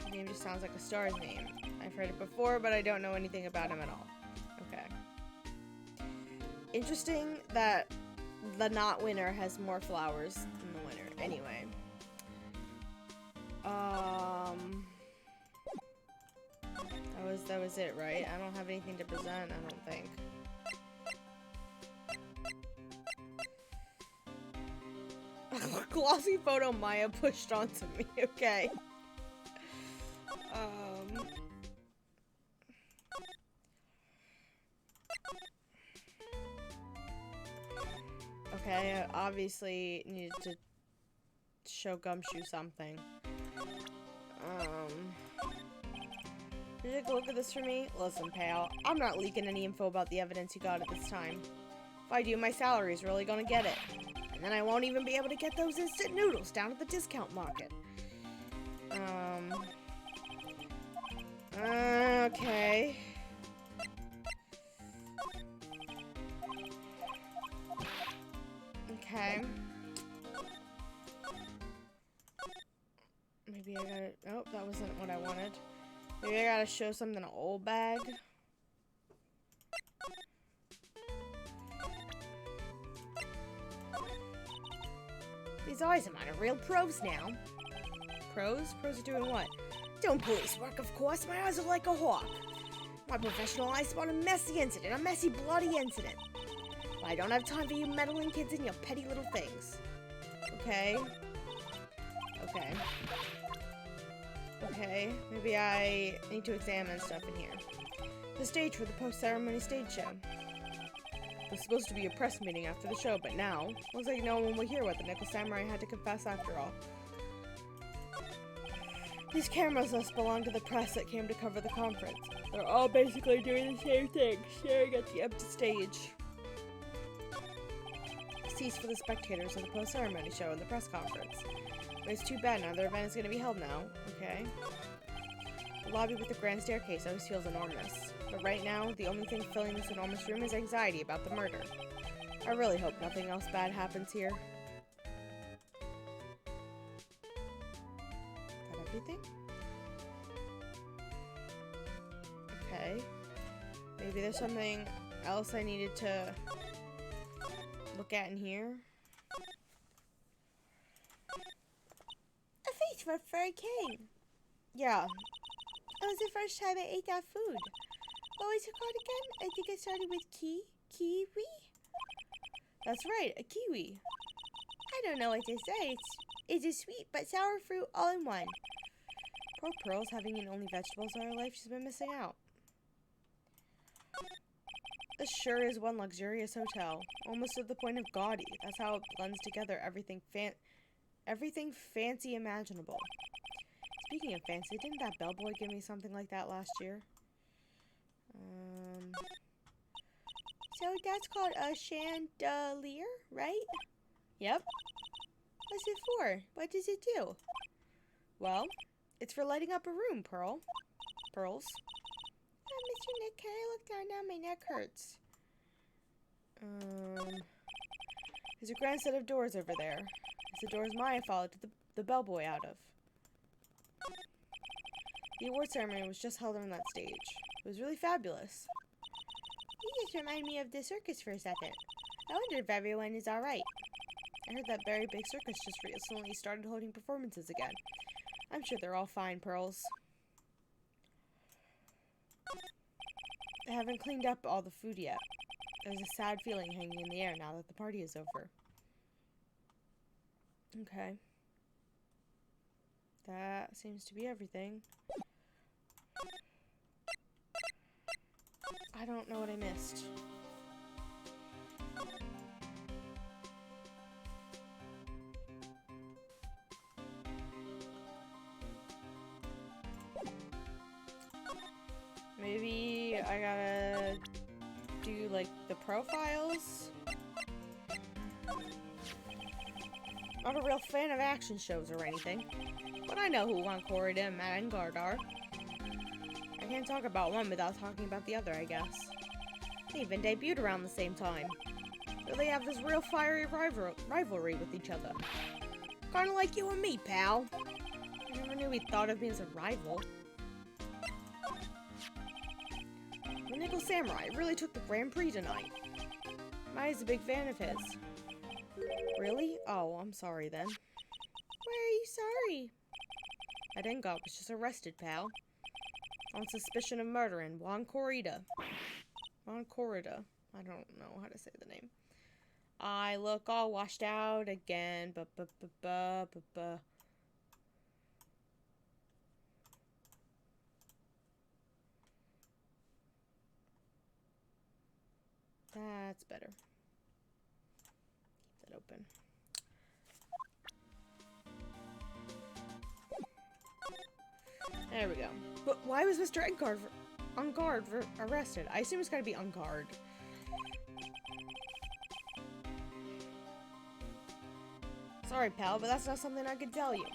The name just sounds like a star's name. I've heard it before, but I don't know anything about him at all. Okay. Interesting that the not winner has more flowers than the winner. Anyway. That was it, right? I don't have anything to present, I don't think. Glossy photo Maya pushed onto me, okay. Okay, I obviously needed to show Gumshoe something. Did you take a look at this for me? Listen, pal, I'm not leaking any info about the evidence you got at this time. If I do, my salary's really gonna get it. And then I won't even be able to get those instant noodles down at the discount market. Okay. Okay. Maybe I gotta... Oh, that wasn't what I wanted. Maybe I gotta show something in an old bag. These eyes of mine are real pros now. Pros? Pros are doing what? Doing police work, of course. My eyes are like a hawk. My professional eyes spot a messy incident. A messy, bloody incident. If I I don't have time for you meddling kids and your petty little things. Okay. Okay. Okay, maybe I need to examine stuff in here. The stage for the post-ceremony stage show. It was supposed to be a press meeting after the show, but now, looks like no one will hear what the Nickel Samurai had to confess after all. These cameras must belong to the press that came to cover the conference. They're all basically doing the same thing, staring at the empty stage. Cease for the spectators of the post-ceremony show and the press conference. But it's too bad now their event is going to be held now. Okay. The lobby with the grand staircase always feels enormous. But right now, the only thing filling this enormous room is anxiety about the murder. I really hope nothing else bad happens here. Is that everything? Okay. Maybe there's something else I needed to look at in here. A feast for a king. Yeah. It was the first time I ate that food. What was it called again? I think it started with kiwi? That's right, a kiwi. I don't know what to say. It's a sweet but sour fruit all in one. Poor Pearl's having eaten only vegetables all her life. She's been missing out. This sure is one luxurious hotel. Almost to the point of gaudy. That's how it blends together everything fancy imaginable. Speaking of fancy, didn't that bellboy give me something like that last year? So that's called a chandelier, right? Yep. What's it for? What does it do? Well, it's for lighting up a room, Pearls. Mr. Nick, can I look down now? My neck hurts. There's a grand set of doors over there. It's the doors Maya followed the bellboy out of. The award ceremony was just held on that stage. It was really fabulous. You just remind me of the circus for a second. I wonder if everyone is alright. I heard that very big circus just recently started holding performances again. I'm sure they're all fine, Pearls. They haven't cleaned up all the food yet. There's a sad feeling hanging in the air now that the party is over. Okay. That seems to be everything. I don't know what I missed. Maybe I gotta do, like, the profiles? Not a real fan of action shows or anything, but I know who Corida and Madangard are. I can't talk about one without talking about the other, I guess. They even debuted around the same time, so they have this real fiery rivalry with each other. Kinda like you and me, pal. I never knew we thought of me as a rival. The Nickel Samurai really took the Grand Prix tonight. Maya's a big fan of his. Really? Oh, I'm sorry then. Why are you sorry? Madangard was just arrested, pal. On suspicion of murdering Juan Corida. Juan Corida. I don't know how to say the name. I look all washed out again. That's better. Keep that open. There we go. But why was Mr. Ungard arrested? I assume it's gotta be Ungard. Sorry, pal, but that's not something I could tell you.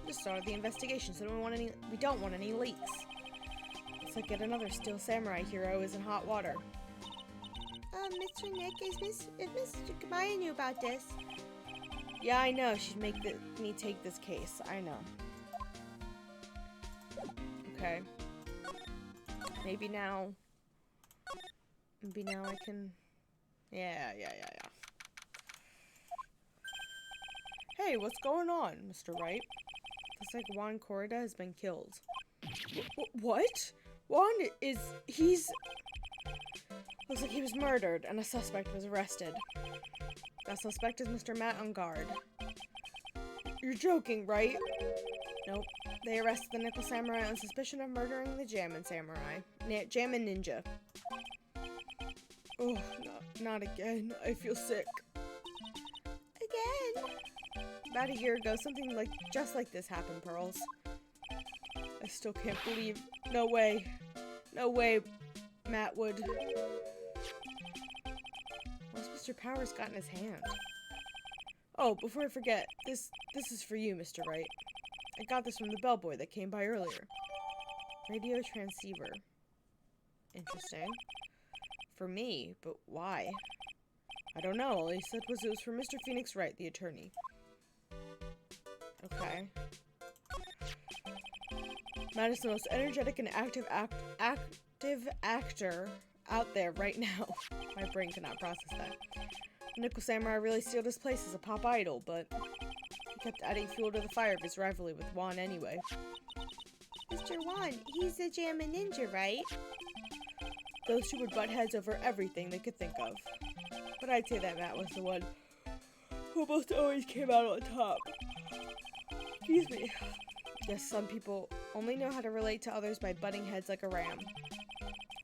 Just started the investigation, so we don't want any leaks. Looks like yet another Steel Samurai hero is in hot water. Mr. Nick, if Mr. Kamaya knew about this. Yeah, I know. She'd make me take this case. I know. Okay. Maybe now I can... Yeah. Hey, what's going on, Mr. Wright? Looks like Juan Corida has been killed. What? Juan is... Looks like he was murdered, and a suspect was arrested. That suspect is Mr. Matt on guard. You're joking, right? Nope. They arrested the Nickel Samurai on suspicion of murdering the Jammin' Samurai. Jammin' Ninja. Oh, not again. I feel sick. Again? About a year ago, something just like this happened, Pearls. I still can't believe. No way. No way, Matt would. What's Mr. Powers got in his hand? Oh, before I forget, this is for you, Mr. Wright. I got this from the bellboy that came by earlier. Radio transceiver. Interesting. For me, but why? I don't know. All he said was it was for Mr. Phoenix Wright, the attorney. Okay. Matt is the most energetic and active actor out there right now. My brain cannot process that. Nickel Samurai really sealed his place as a pop idol, but he kept adding fuel to the fire of his rivalry with Juan anyway. Mr. Juan, he's the Jammin' Ninja, right? Those two would butt heads over everything they could think of. But I'd say that Matt was the one who almost always came out on top. Excuse me. Guess some people only know how to relate to others by butting heads like a ram.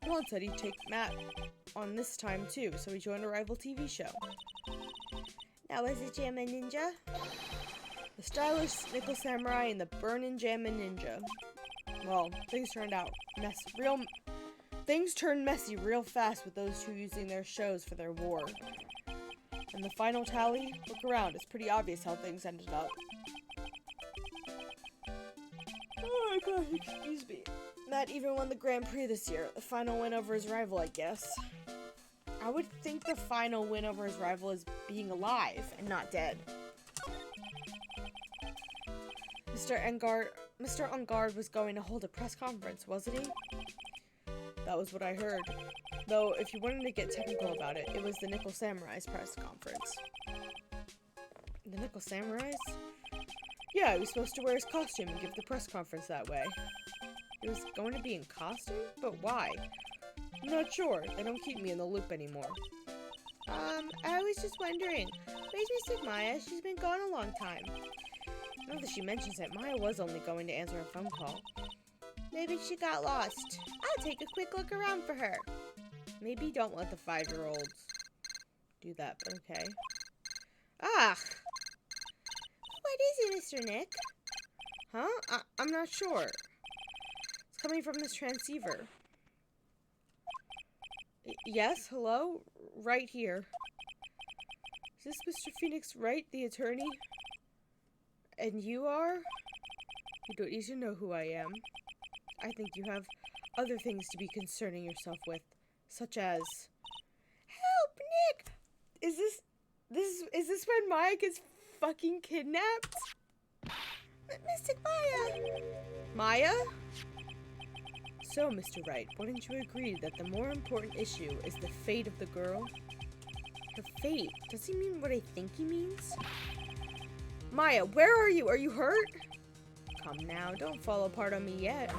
Juan said he'd take Matt on this time too, so he joined a rival TV show. That was the Jammin' Ninja? The stylish Nickel Samurai and the burnin' Jammin' Ninja. Well, things turned messy real fast with those two using their shows for their war. And the final tally, look around, it's pretty obvious how things ended up. Oh my god, excuse me. Matt even won the Grand Prix this year, the final win over his rival, I guess. I would think the final win over his rival is being alive and not dead. Mr. Engard was going to hold a press conference, wasn't he? That was what I heard. Though, if you wanted to get technical about it, it was the Nickel Samurai's press conference. The Nickel Samurai's? Yeah, he was supposed to wear his costume and give the press conference that way. He was going to be in costume? But why? I'm not sure. They don't keep me in the loop anymore. I was just wondering. Where's Miss Maya? She's been gone a long time. Now that she mentions it, Maya was only going to answer a phone call. Maybe she got lost. I'll take a quick look around for her. Maybe don't let the 5-year-olds do that, but okay. Ah! What is it, Mr. Nick? Huh? I'm not sure. It's coming from this transceiver. Yes, hello? Right here. Is this Mr. Phoenix Wright, the attorney? And you are? You don't need to know who I am. I think you have other things to be concerning yourself with, such as... Help, Nick! Is this when Maya gets fucking kidnapped? Mystic Maya! Maya? So, Mr. Wright, wouldn't you agree that the more important issue is the fate of the girl? Her fate? Does he mean what I think he means? Maya, where are you? Are you hurt? Come now, don't fall apart on me yet.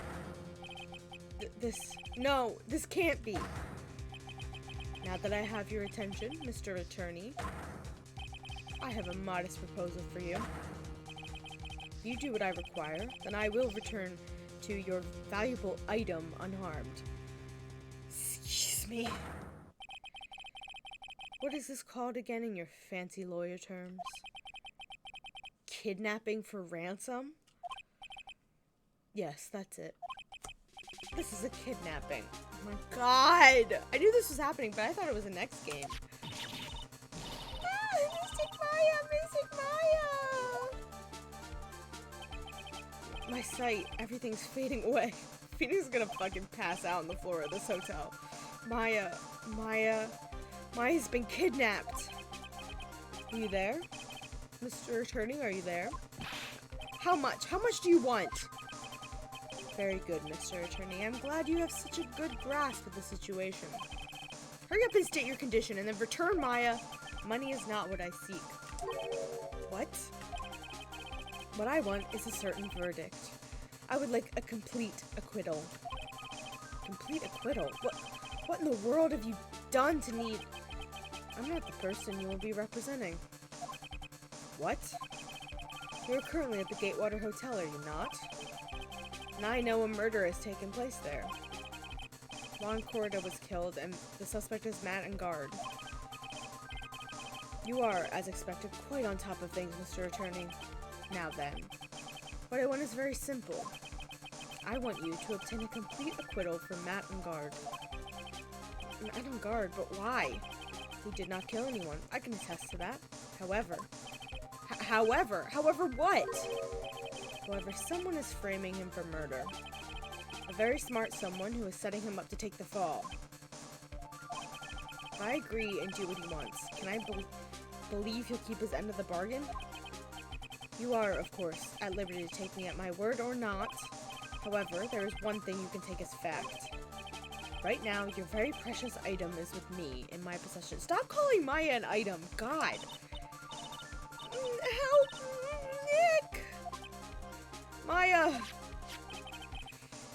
No, this can't be. Now that I have your attention, Mr. Attorney, I have a modest proposal for you. If you do what I require, then I will return to your valuable item unharmed. Excuse me. What is this called again in your fancy lawyer terms? Kidnapping for ransom? Yes, that's it. This is a kidnapping. Oh my god! I knew this was happening, but I thought it was the next game. Ah, Mystic Maya! Mystic Maya! My sight, everything's fading away. Phoenix is gonna fucking pass out on the floor of this hotel. Maya's been kidnapped. Are you there? Mr. Attorney, are you there? How much? How much do you want? Very good, Mr. Attorney. I'm glad you have such a good grasp of the situation. Hurry up and state your condition and then return Maya. Money is not what I seek. What? What I want is a certain verdict. I would like a complete acquittal. Complete acquittal? What in the world have you done to need... I'm not the person you will be representing. What? You're currently at the Gatewater Hotel, are you not? And I know a murder has taken place there. Juan Corda was killed, and the suspect is Matt and Guard. You are, as expected, quite on top of things, Mr. Attorney. Now then, what I want is very simple. I want you to obtain a complete acquittal for Matt and Guard. Matt and Guard, but why? He did not kill anyone. I can attest to that. However, however what? However, someone is framing him for murder. A very smart someone who is setting him up to take the fall. If I agree and do what he wants, can I believe he'll keep his end of the bargain? You are, of course, at liberty to take me at my word or not. However, there is one thing you can take as fact. Right now, your very precious item is with me, in my possession. Stop calling Maya an item! God! Help! Nick! Maya!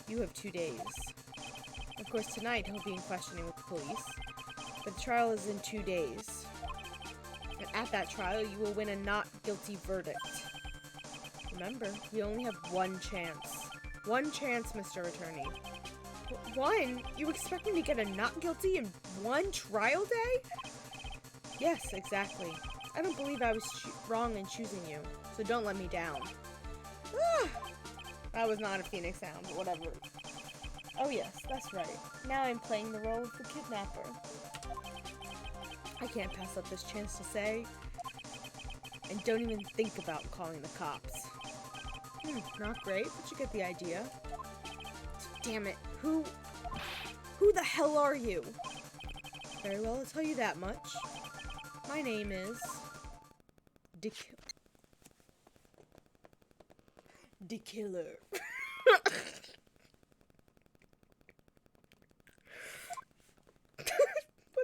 You have 2 days. Of course, tonight he'll be in questioning with the police, but the trial is in 2 days. And at that trial, you will win a not guilty verdict. Remember, we only have one chance. One chance, Mr. Attorney. One? You expect me to get a not guilty in one trial day? Yes, exactly. I don't believe I was wrong in choosing you, so don't let me down. Ah! That was not a phoenix sound, but whatever. Oh yes, that's right. Now I'm playing the role of the kidnapper. I can't pass up this chance to say, and don't even think about calling the cops. Not great, but you get the idea. Damn it, who the hell are you? Very well, I'll tell you that much. My name is... The Killer. What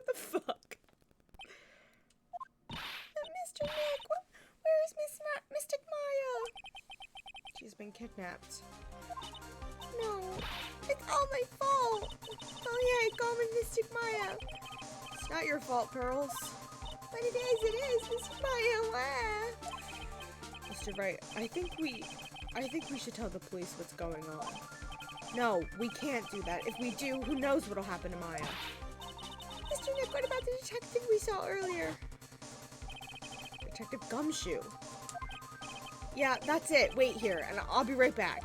the fuck? Mr. Nick, where is Mystic Maya? She's been kidnapped. No, it's all my fault. Oh yeah, call me Mystic Maya. It's not your fault, Pearls. But it is, Mystic Maya. Wah. Mr. Wright, I think we should tell the police what's going on. No, we can't do that. If we do, who knows what'll happen to Maya? Mr. Nick, what about the detective we saw earlier? Detective Gumshoe. Yeah, that's it. Wait here, and I'll be right back.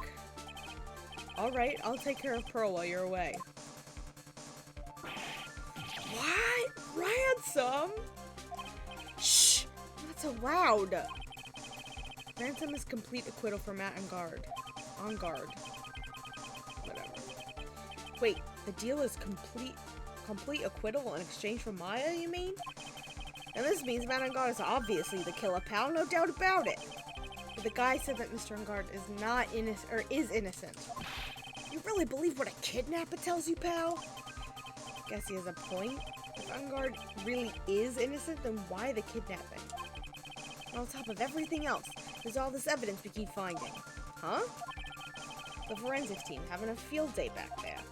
Alright, I'll take care of Pearl while you're away. What? Ransom? Shh! Not so loud! Ransom is complete acquittal for Matt and Guard. On guard. Whatever. Wait, the deal is complete acquittal in exchange for Maya, you mean? And this means Matt and Guard is obviously the killer, pal, no doubt about it. But the guy said that Mr. Ungard is not innocent, or is innocent. You really believe what a kidnapper tells you, pal? Guess he has a point. If Ungard really is innocent, then why the kidnapping? And on top of everything else, there's all this evidence we keep finding. Huh? The forensics team having a field day back there.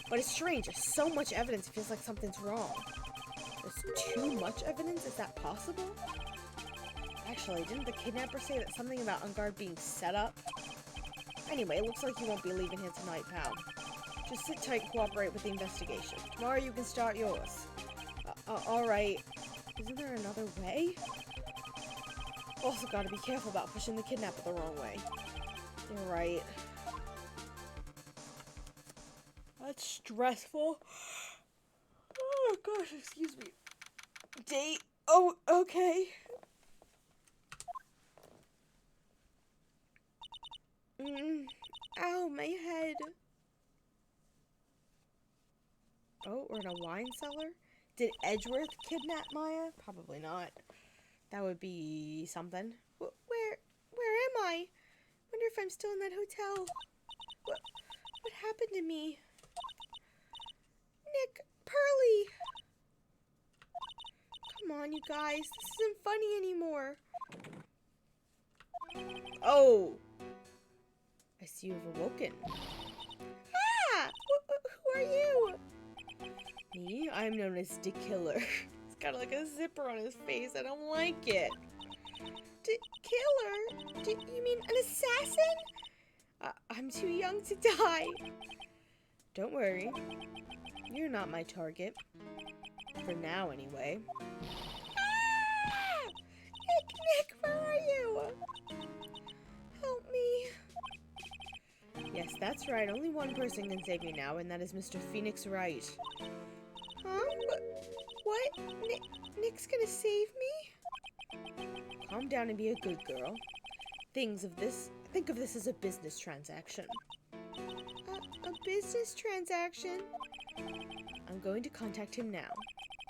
But it's strange, there's so much evidence, it feels like something's wrong. There's too much evidence? Is that possible? Actually, didn't the kidnapper say that something about Ungard being set up? Anyway, looks like you won't be leaving here tonight, pal. Just sit tight and cooperate with the investigation. Tomorrow you can start yours. Alright. Isn't there another way? Also gotta be careful about pushing the kidnapper the wrong way. You're right. That's stressful. Oh gosh, excuse me. Date. Oh, okay. Ow, my head. Oh, we're in a wine cellar? Did Edgeworth kidnap Maya? Probably not. That would be something. Where am I? Wonder if I'm still in that hotel. What happened to me? Nick, Pearly! Come on, you guys. This isn't funny anymore. Oh! I see you've awoken. Ah! Me? I'm known as the Killer. He's got like a zipper on his face. I don't like it. Killer? You mean an assassin? I'm too young to die. Don't worry. You're not my target. For now, anyway. Ah! Nick, where are you? Help me. Yes, that's right. Only one person can save you now, and that is Mr. Phoenix Wright. Huh? What? Nick's gonna save me? Calm down and be a good girl. Think of this as a business transaction. A business transaction? I'm going to contact him now.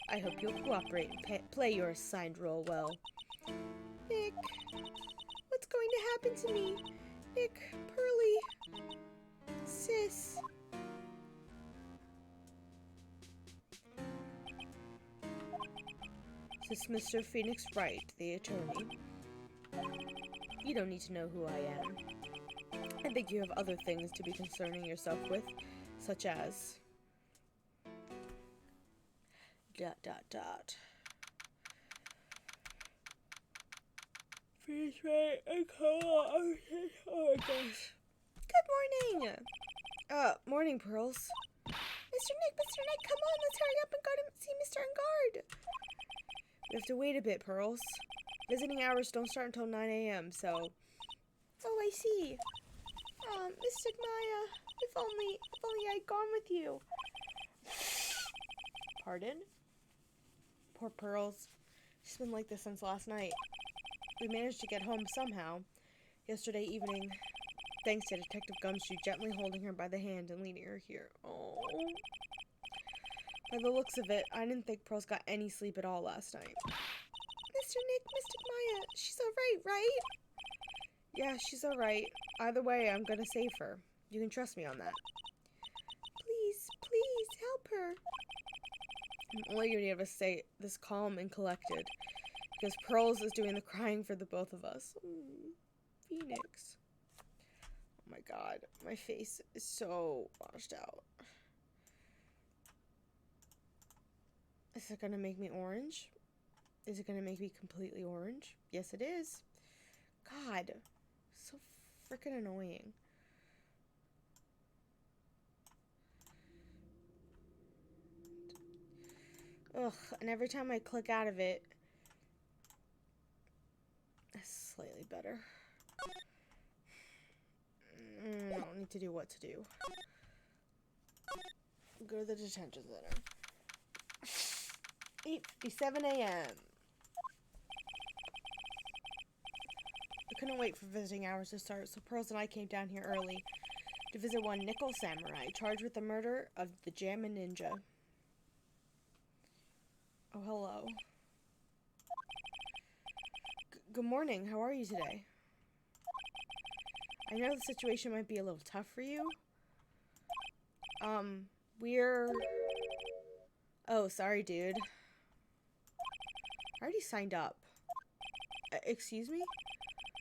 I hope you'll cooperate and play your assigned role well. Nick, what's going to happen to me? Nick, Pearly, Sis. This is Mr. Phoenix Wright, the attorney. You don't need to know who I am. I think you have other things to be concerning yourself with, such as... ... Phoenix Wright, oh my gosh. Good morning. Morning, Pearls. Mr. Nick, come on, let's hurry up and go to see Mr. Engard. We have to wait a bit, Pearls. Visiting hours don't start until 9 a.m., so... Oh, I see. Mr. Maya, if only I'd gone with you. Pardon? Poor Pearls. She's been like this since last night. We managed to get home somehow, yesterday evening, thanks to Detective Gumshoe gently holding her by the hand and leading her here. Oh. By the looks of it, I didn't think Pearls got any sleep at all last night. Mr. Nick, Mr. Maya, she's alright, right? Yeah, she's alright. Either way, I'm gonna save her. You can trust me on that. Please, help her. I'm only gonna be able to stay this calm and collected, because Pearls is doing the crying for the both of us. Phoenix. Oh my god, my face is so washed out. Is it gonna make me orange? Is it gonna make me completely orange? Yes, it is. God, so freaking annoying. Ugh, and every time I click out of it, it's slightly better. I don't need to do what to do. Go to the detention center. 8:57 a.m. I couldn't wait for visiting hours to start, so Pearls and I came down here early to visit one Nickel Samurai, charged with the murder of the Jammin Ninja. Oh, hello. Good morning. How are you today? I know the situation might be a little tough for you. We're... Oh, sorry, dude. I already signed up. Excuse me?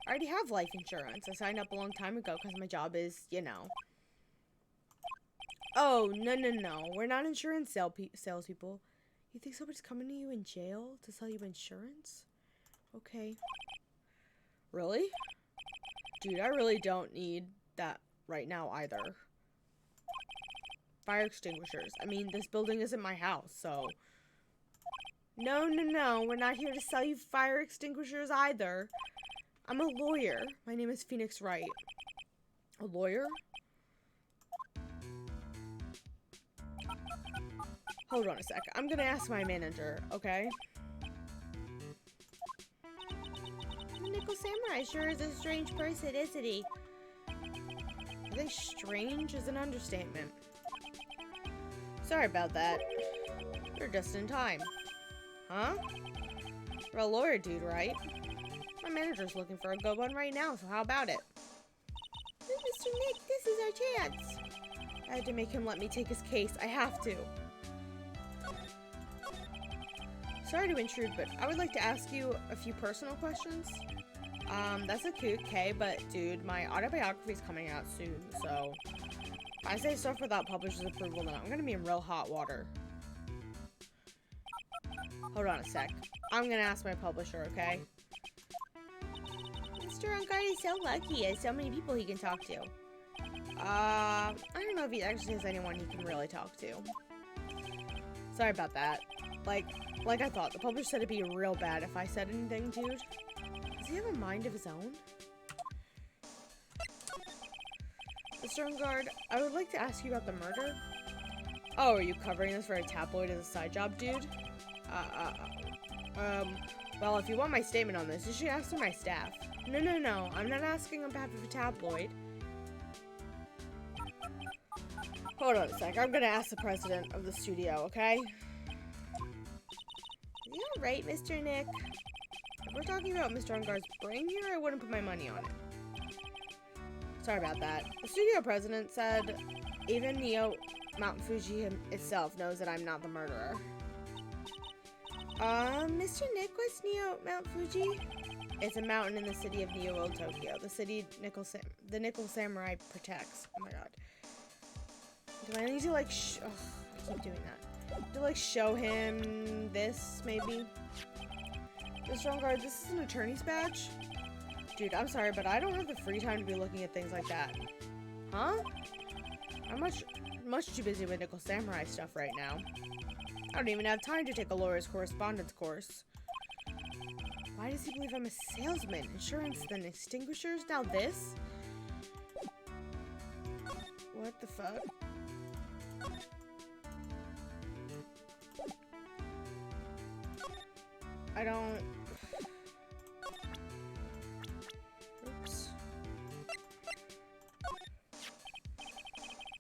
I already have life insurance. I signed up a long time ago because my job is, you know. Oh, no. We're not insurance salespeople. You think somebody's coming to you in jail to sell you insurance? Okay. Really? Dude, I really don't need that right now either. Fire extinguishers. I mean, this building isn't my house, so... No. We're not here to sell you fire extinguishers either. I'm a lawyer. My name is Phoenix Wright. A lawyer? Hold on a sec. I'm gonna ask my manager, okay? Nickel Samurai sure is a strange person, isn't he? I think strange is an understatement. Sorry about that. You're just in time. Huh? You're a lawyer, dude, right? My manager's looking for a good one right now, so how about it? Mr. Nick, this is our chance. I had to make him let me take his case. I have to. Sorry to intrude, but I would like to ask you a few personal questions. That's okay, but dude, my autobiography is coming out soon, so if I say stuff without publisher's approval, then I'm gonna be in real hot water. Hold on a sec. I'm gonna ask my publisher, okay? Mr. Unguard is so lucky. He has so many people he can talk to. I don't know if he actually has anyone he can really talk to. Sorry about that. Like I thought, the publisher said it'd be real bad if I said anything, dude. Does he have a mind of his own? Mr. Unguard, I would like to ask you about the murder. Oh, are you covering this for a tabloid as a side job, dude? Well, if you want my statement on this, you should ask to my staff. No, I'm not asking on behalf of a tabloid. Hold on a sec, I'm gonna ask the president of the studio, okay? Is he alright, Mr. Nick? If we're talking about Mr. Unguard's brain here, I wouldn't put my money on it. Sorry about that. The studio president said even Neo Mount Fuji itself knows that I'm not the murderer. Mr. Nick, what's Neo Mount Fuji? It's a mountain in the city of Neo Old Tokyo. The city the Nickel Samurai protects. Oh my god. Do I need to like I keep doing that. To like show him this, maybe? Mr. Unguard, this is an attorney's badge? Dude, I'm sorry, but I don't have the free time to be looking at things like that. Huh? I'm much too busy with Nickel Samurai stuff right now. I don't even have time to take a lawyer's correspondence course. Why does he believe I'm a salesman? Insurance, then extinguishers, now this? What the fuck? I don't... Oops.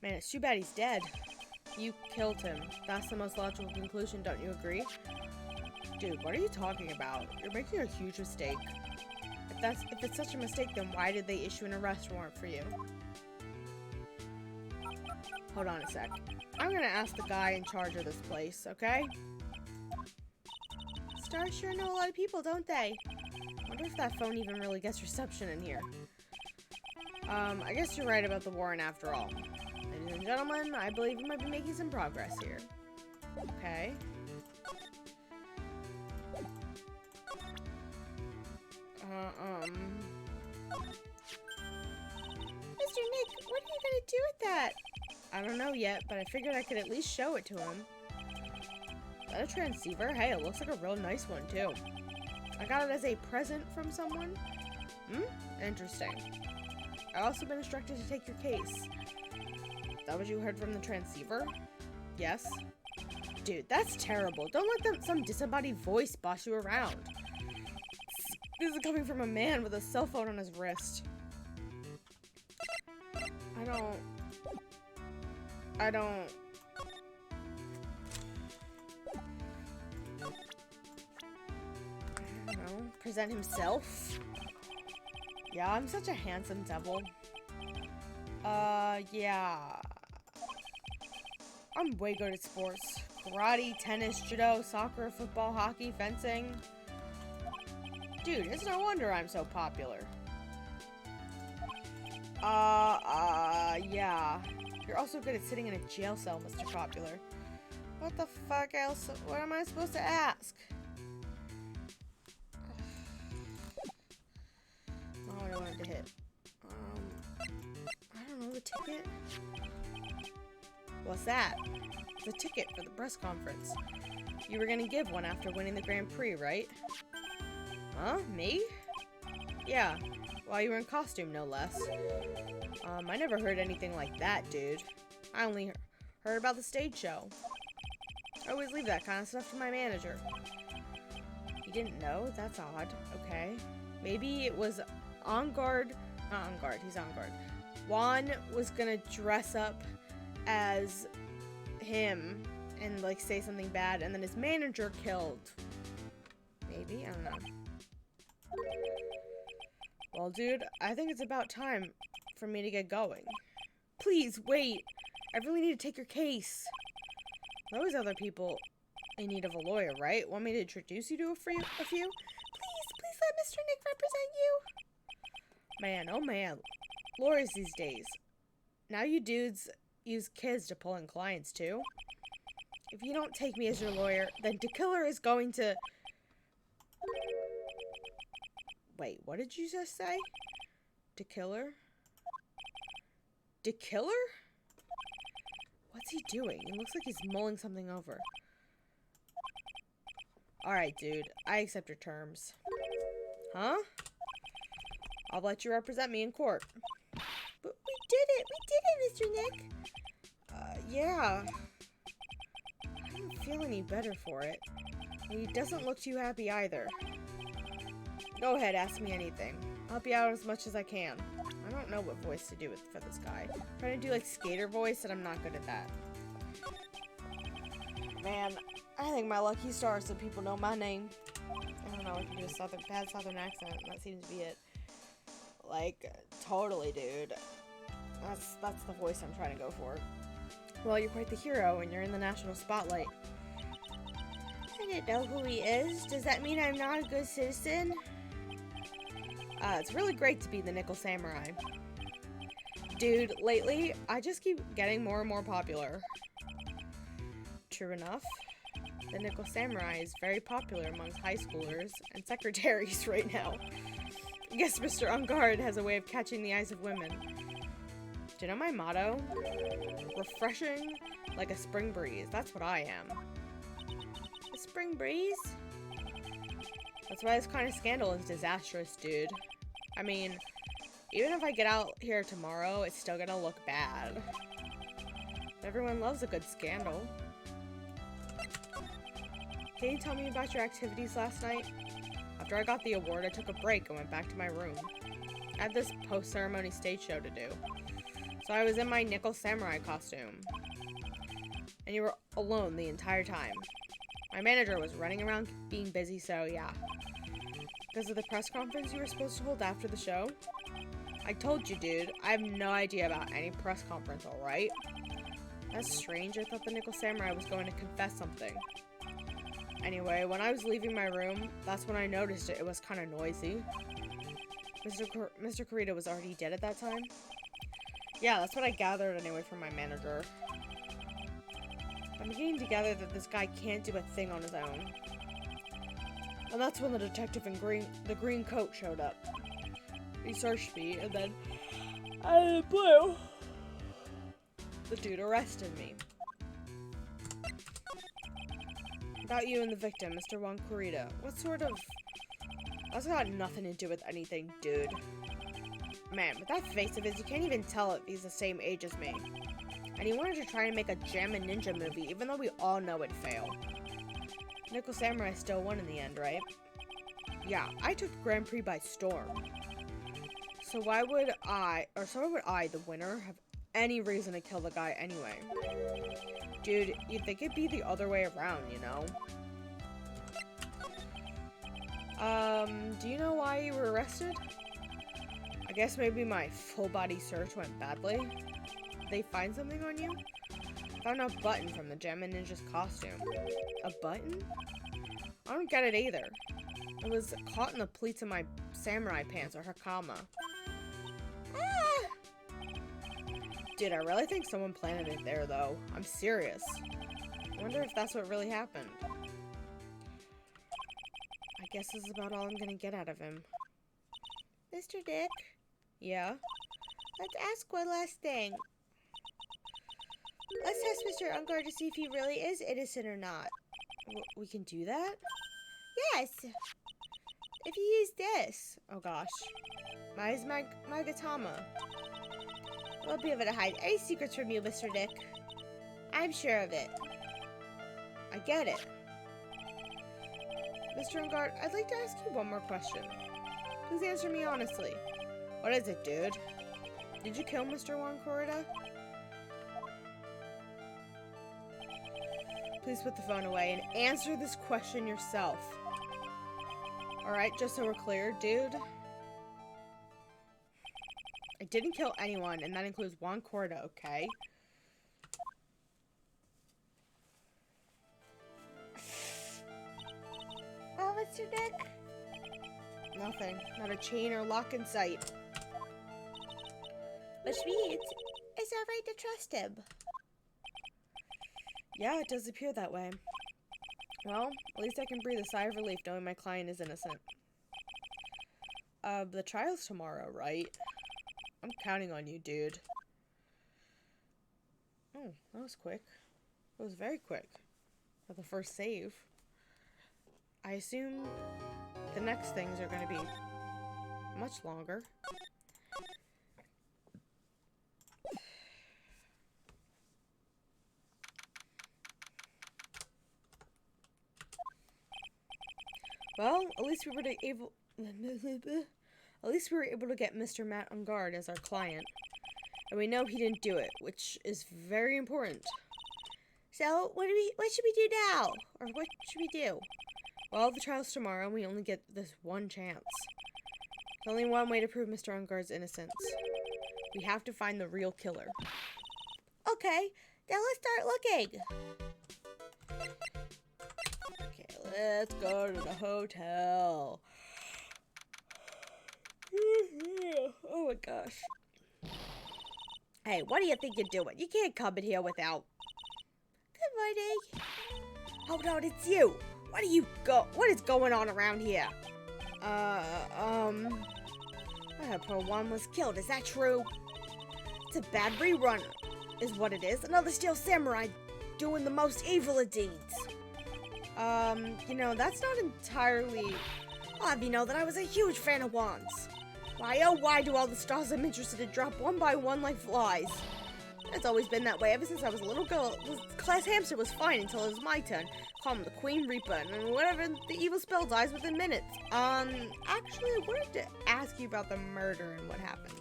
Man, it's too bad he's dead. You killed him. That's the most logical conclusion, don't you agree? Dude, what are you talking about? You're making a huge mistake. If it's such a mistake, then why did they issue an arrest warrant for you? Hold on a sec. I'm gonna ask the guy in charge of this place, okay? Stars sure know a lot of people, don't they? Wonder if that phone even really gets reception in here. I guess you're right about the warrant after all. Ladies and gentlemen, I believe we might be making some progress here. Okay. Mr. Nick, what are you gonna do with that? I don't know yet, but I figured I could at least show it to him. Is that a transceiver? Hey, it looks like a real nice one, too. I got it as a present from someone. Interesting. I've also been instructed to take your case. Is that what you heard from the transceiver? Yes. Dude, that's terrible. Don't let some disembodied voice boss you around. This is coming from a man with a cell phone on his wrist. I don't know. Present himself? Yeah, I'm such a handsome devil. Yeah. I'm way good at sports. Karate, tennis, judo, soccer, football, hockey, fencing. Dude, it's no wonder I'm so popular. Yeah. You're also good at sitting in a jail cell, Mr. Popular. What the fuck else? What am I supposed to ask? Oh, I wanted to hit. I don't know, the ticket? What's that? The ticket for the press conference. You were gonna give one after winning the Grand Prix, right? Huh? Me? Yeah. While you were in costume, no less. I never heard anything like that, dude. I only heard about the stage show. I always leave that kind of stuff to my manager. You didn't know? That's odd. Okay. Maybe it was On Guard. Not On Guard. He's On Guard. Juan was gonna dress up as him and, like, say something bad, and then his manager killed. Maybe? I don't know. Well, dude, I think it's about time for me to get going. Please, wait. I really need to take your case. There's always other people in need of a lawyer, right? Want me to introduce you to a few? Please let Mr. Nick represent you. Man, oh man. Lawyers these days. Now you dudes use kids to pull in clients, too? If you don't take me as your lawyer, then DeKiller is going to... Wait, what did you just say? DeKiller? DeKiller? What's he doing? It looks like he's mulling something over. Alright, dude. I accept your terms. Huh? I'll let you represent me in court. But we did it! We did it, Mr. Nick! Yeah. I don't feel any better for it. He doesn't look too happy either. Go ahead, ask me anything. I'll help you out as much as I can. I don't know what voice to do for this guy. I'm trying to do like skater voice and I'm not good at that. Man, I think my lucky stars that people know my name. I don't know, I can do a bad southern accent. That seems to be it. Like, totally, dude. That's the voice I'm trying to go for. Well, you're quite the hero and you're in the national spotlight. I didn't know who he is. Does that mean I'm not a good citizen? It's really great to be the Nickel Samurai. Dude, lately, I just keep getting more and more popular. True enough, the Nickel Samurai is very popular amongst high schoolers and secretaries right now. I guess Mr. Ungard has a way of catching the eyes of women. Do you know my motto? Refreshing like a spring breeze. That's what I am. A spring breeze? That's why this kind of scandal is disastrous, dude. I mean, even if I get out here tomorrow, it's still gonna look bad. Everyone loves a good scandal. Can you tell me about your activities last night? After I got the award, I took a break and went back to my room. I had this post-ceremony stage show to do. So I was in my Nickel Samurai costume. And you were alone the entire time. My manager was running around being busy, so yeah. Because of the press conference you were supposed to hold after the show? I told you, dude. I have no idea about any press conference, alright? That's strange. I thought the Nickel Samurai was going to confess something. Anyway, when I was leaving my room, that's when I noticed it. It was kind of noisy. Mr. Kurita was already dead at that time? Yeah, that's what I gathered anyway from my manager. I'm beginning to gather that this guy can't do a thing on his own. And that's when the detective in the green coat showed up. He searched me, and then, out of the blue, the dude arrested me. About you and the victim, Mr. Juan Kurita. What sort of... That's got nothing to do with anything, dude. Man, with that face of his, you can't even tell if he's the same age as me. And he wanted to try and make a Jammin' Ninja movie, even though we all know it'd fail. Nickel Samurai still won in the end, right? Yeah, I took the Grand Prix by storm. So why would I, the winner, have any reason to kill the guy anyway? Dude, you'd think it'd be the other way around, you know? Do you know why you were arrested? I guess maybe my full body search went badly. Did they find something on you? Found a button from the Jammin' Ninja's costume. A button? I don't get it either. It was caught in the pleats of my samurai pants or hakama. Ah! Dude, I really think someone planted it there, though. I'm serious. I wonder if that's what really happened. I guess this is about all I'm gonna get out of him. Mr. Dick? Yeah? Let's ask one last thing. Let's test Mr. Ungard to see if he really is innocent or not. We can do that? Yes! If you use this. Oh gosh. Mine's my Gatama. We'll be able to hide any secrets from you, Mr. Dick. I'm sure of it. I get it. Mr. Ungard, I'd like to ask you one more question. Please answer me honestly. What is it, dude? Did you kill Mr. Juan Kurita? Please put the phone away and answer this question yourself. Alright, just so we're clear, dude. I didn't kill anyone, and that includes Juan Kurita, okay? Oh, Mr. Dick? Nothing. Not a chain or lock in sight. Which means it's alright to trust him. Yeah, it does appear that way. Well, at least I can breathe a sigh of relief knowing my client is innocent. The trial's tomorrow, right? I'm counting on you, dude. Oh, that was quick. It was very quick. For the first save. I assume the next things are going to be much longer. Well, at least we were able to get Mr. Matt on guard as our client. And we know he didn't do it, which is very important. So, what should we do now? Or what should we do? Well, the trial's tomorrow and we only get this one chance. There's only one way to prove Mr. Unguard's innocence. We have to find the real killer. Okay, then let's start looking. Okay, let's go to the hotel. Oh my gosh. Hey, what do you think you're doing? You can't come in here without... Good morning. Hold on, it's you. What is going on around here? Poor one was killed, is that true? It's a bad rerun, is what it is. Another steel samurai doing the most evil of deeds. That's not entirely... I'll have you know that I was a huge fan of wands. Why, oh, why do all the stars I'm interested in drop one by one like flies? It's always been that way ever since I was a little girl. The class hamster was fine until it was my turn. Call him the Queen Reaper, and whatever the evil spell dies within minutes. Actually, I wanted to ask you about the murder and what happened.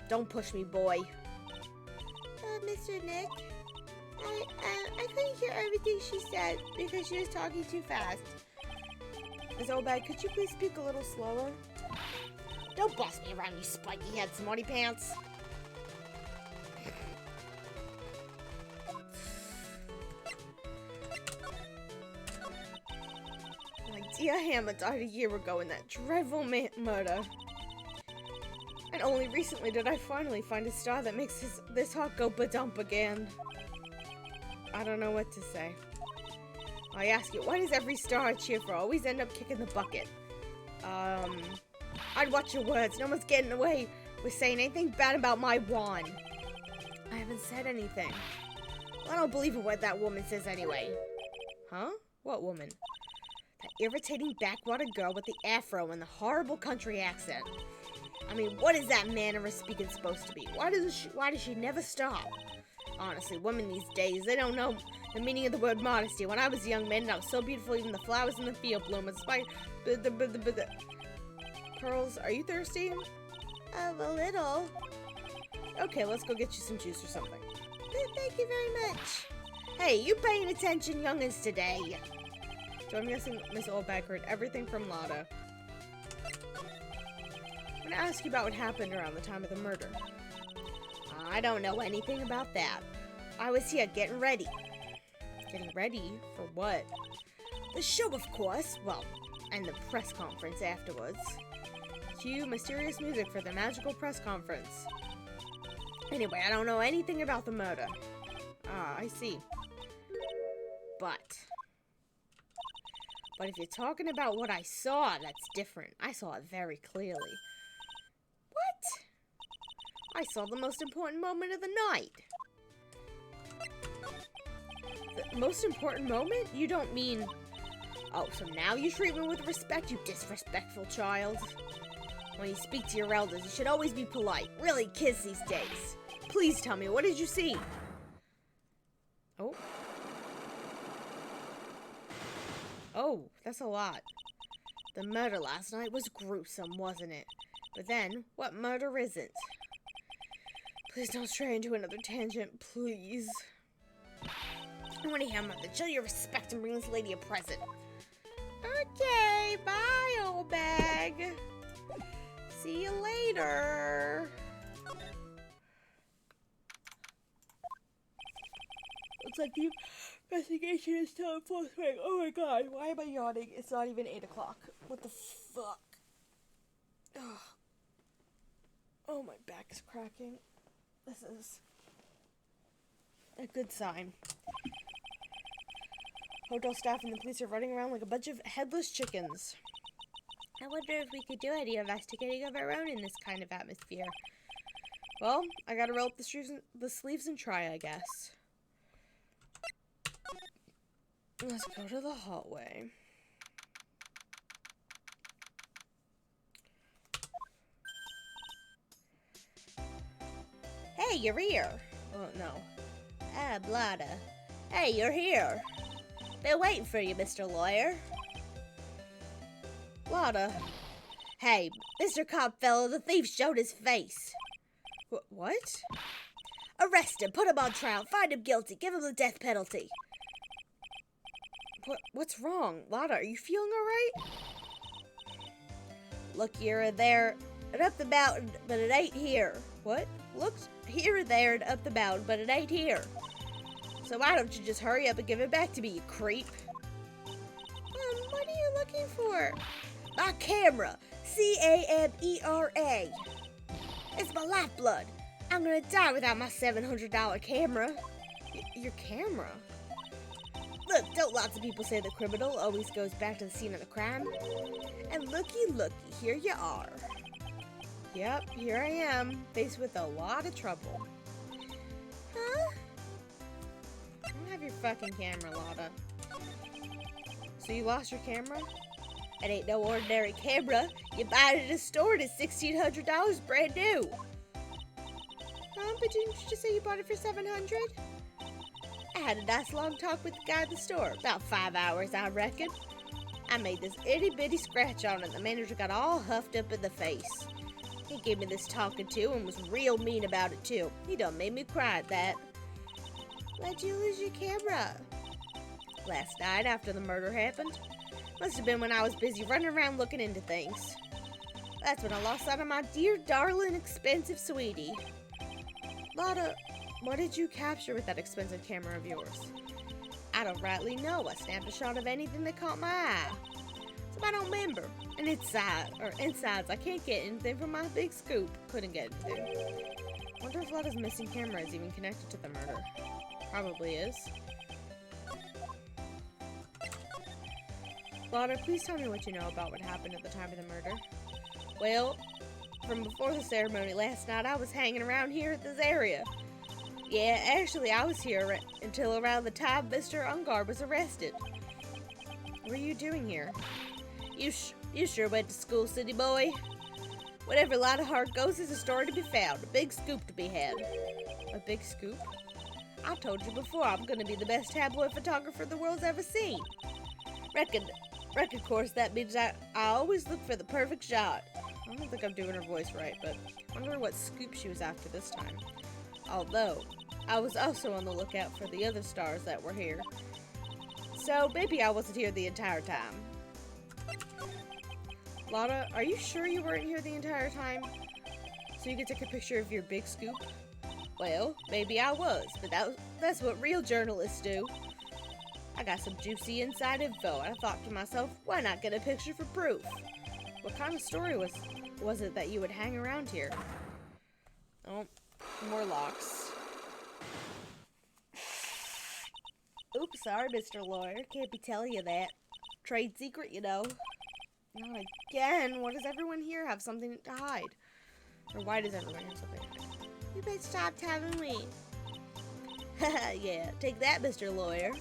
Don't push me, boy. Mr. Nick, I couldn't hear everything she said because she was talking too fast. Ms. Obag, could you please speak a little slower? Don't boss me around, you spiky head smarty pants. My dear Hammer died a year ago in that dreadful murder. And only recently did I finally find a star that makes this heart go ba-dump again. I don't know what to say. I ask you, why does every star I cheer for always end up kicking the bucket? I'd watch your words. No one's getting away with saying anything bad about my wand. I haven't said anything. Well, I don't believe a word that woman says anyway. Huh? What woman? That irritating backwater girl with the afro and the horrible country accent. I mean, what is that manner of speaking supposed to be? Why does she never stop? Honestly, women these days, they don't know the meaning of the word modesty. When I was a young man and I was so beautiful, even the flowers in the field bloom. Despite Pearls, are you thirsty? A little. Okay, let's go get you some juice or something. Thank you very much. Hey, you paying attention, youngins, today? So I'm guessing Miss Oldback heard everything from Lada. I'm gonna ask you about what happened around the time of the murder. I don't know anything about that. I was here getting ready. Getting ready? For what? The show, of course. Well, and the press conference afterwards. Cue mysterious music for the magical press conference. Anyway, I don't know anything about the murder. Ah, I see. But if you're talking about what I saw, that's different. I saw it very clearly. What? I saw the most important moment of the night. The most important moment? You don't mean... Oh, so now you treat me with respect, you disrespectful child? When you speak to your elders, you should always be polite. Really, kids these days. Please tell me, what did you see? Oh. Oh, that's a lot. The murder last night was gruesome, wasn't it? But then, what murder isn't? Please don't stray into another tangent, please. I want to hear Mother. Show your respect and bring this lady a present. Okay, bye, old bag. See you later. Looks like the investigation is still in full swing. Oh my god, why am I yawning? It's not even 8 o'clock. What the fuck? Ugh. Oh, my back's cracking. This is... A good sign. Hotel staff and the police are running around like a bunch of headless chickens. I wonder if we could do any investigating of our own in this kind of atmosphere. Well, I gotta roll up the sleeves and try, I guess. Let's go to the hallway. Hey, you're here. Oh, no. Ah, Blada. Hey, you're here. Been waiting for you, Mr. Lawyer. Lada. Hey, Mr. Cop fellow, the thief showed his face. What? Arrest him, put him on trial, find him guilty, give him the death penalty. What's wrong? Lada, are you feeling alright? Look here and there and up the mountain, but it ain't here. What? Looks here and there and up the mountain, but it ain't here. So why don't you just hurry up and give it back to me, you creep? What are you looking for? My camera. C-A-M-E-R-A. It's my lifeblood. I'm gonna die without my $700 camera. Your camera? Look, don't lots of people say the criminal always goes back to the scene of the crime? And looky, here you are. Yep, here I am, faced with a lot of trouble. Huh? I don't have your fucking camera, Lada. So you lost your camera? It ain't no ordinary camera. You buy it at a store and it's $1,600 brand new. But didn't you just say you bought it for $700? I had a nice long talk with the guy at the store. About 5 hours, I reckon. I made this itty-bitty scratch on it. The manager got all huffed up in the face. He gave me this talking to and was real mean about it, too. He done made me cry at that. Why'd you lose your camera? Last night, after the murder happened. Must have been when I was busy running around looking into things. That's when I lost sight of my dear, darling, expensive sweetie. Lada, what did you capture with that expensive camera of yours? I don't rightly know. I snapped a shot of anything that caught my eye. So I don't remember. And insides, I can't get anything from my big scoop. Couldn't get anything. Wonder if Lada's missing camera is even connected to the murder. Probably is. Lada, please tell me what you know about what happened at the time of the murder. Well, from before the ceremony last night, I was hanging around here at this area. Yeah, actually, I was here until around the time Mr. Ungar was arrested. What are you doing here? You sure went to school, city boy. Whatever line of heart goes, there's a story to be found, a big scoop to be had. A big scoop? I told you before, I'm gonna be the best tabloid photographer the world's ever seen. Reckon, of course, that means I always look for the perfect shot. I don't think I'm doing her voice right, but I wonder what scoop she was after this time. Although, I was also on the lookout for the other stars that were here. So, maybe I wasn't here the entire time. Lada, are you sure you weren't here the entire time? So you could take a picture of your big scoop? Well, maybe I was, but that's what real journalists do. I got some juicy inside info, and I thought to myself, why not get a picture for proof? What kind of story was it that you would hang around here? Oh, more locks. Oops, sorry, Mr. Lawyer. Can't be telling you that. Trade secret, you know. Not again. Why does everyone here have something to hide? Or why does everyone have something to hide? You better stop telling me. Yeah, take that, Mr. Lawyer.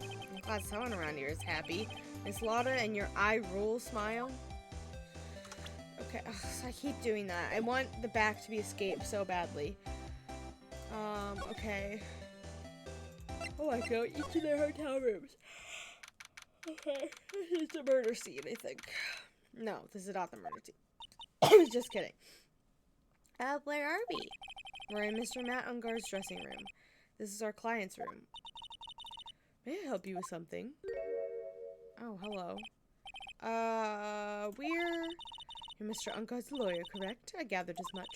I'm glad someone around here is happy. Miss Lada and your I rule smile. Okay, so I keep doing that. I want the back to be escaped so badly. Okay. Oh, I go each of their hotel rooms. Okay, this is the murder scene, I think. No, this is not the murder scene. Just kidding. Where are we? We're in Mr. Matt Ungar's dressing room. This is our client's room. May I help you with something? Oh, hello. You're Mr. Ungar's lawyer, correct? I gathered as much.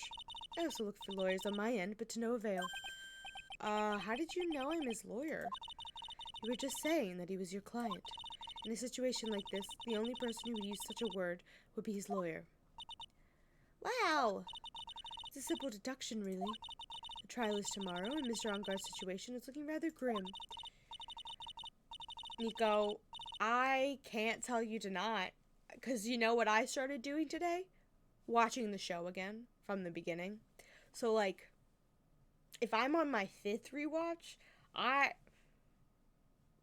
I also looked for lawyers on my end, but to no avail. How did you know I'm his lawyer? You were just saying that he was your client. In a situation like this, the only person who would use such a word would be his lawyer. Wow! It's a simple deduction, really. The trial is tomorrow, and Mr. Ongar's situation is looking rather grim. Nico, I can't tell you to not, because you know what I started doing today? Watching the show again from the beginning. So, like, if I'm on my 5th rewatch,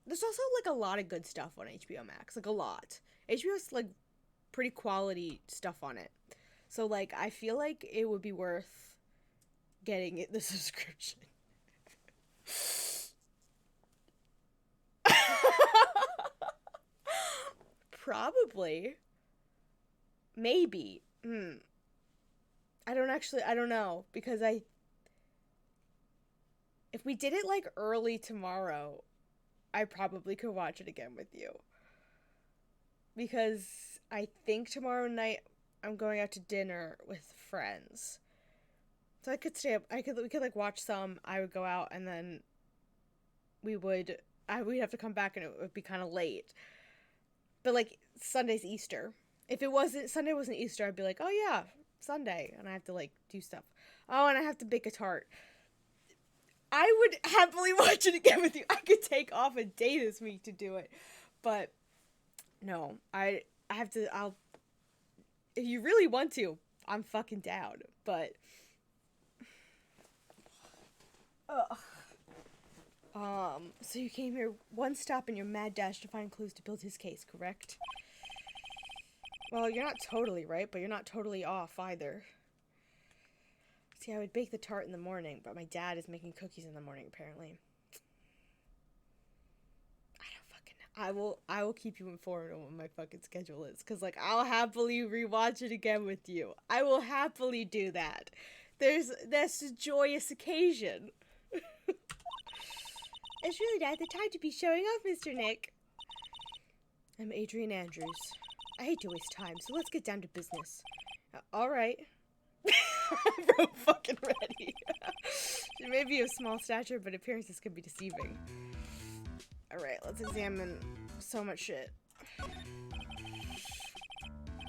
there's also, like, a lot of good stuff on HBO Max. Like, a lot. HBO's, like, pretty quality stuff on it. So, like, I feel like it would be worth getting the subscription. Probably. Maybe. I don't know. Because if we did it, like, early tomorrow, I probably could watch it again with you. Because I think tomorrow night I'm going out to dinner with friends. So I could stay up. We could like watch some. I would go out and then we'd have to come back and it would be kind of late. But like Sunday's Easter. If Sunday wasn't Easter, I'd be like, oh yeah, Sunday, and I have to like do stuff. Oh, and I have to bake a tart. I would happily watch it again with you. I could take off a day this week to do it, but no, I have to. If you really want to, I'm fucking down. But so you came here one stop in your mad dash to find clues to build his case, correct? Well, you're not totally right, but you're not totally off either. See, I would bake the tart in the morning, but my dad is making cookies in the morning, apparently. I don't fucking know. I will keep you informed on what my fucking schedule is, because, like, I'll happily rewatch it again with you. I will happily do that. That's a joyous occasion. It's really not the time to be showing off, Mr. Nick. I'm Adrian Andrews. I hate to waste time, so let's get down to business. All right. I'm fucking ready. She may be of small stature, but appearances can be deceiving. Alright, let's examine so much shit.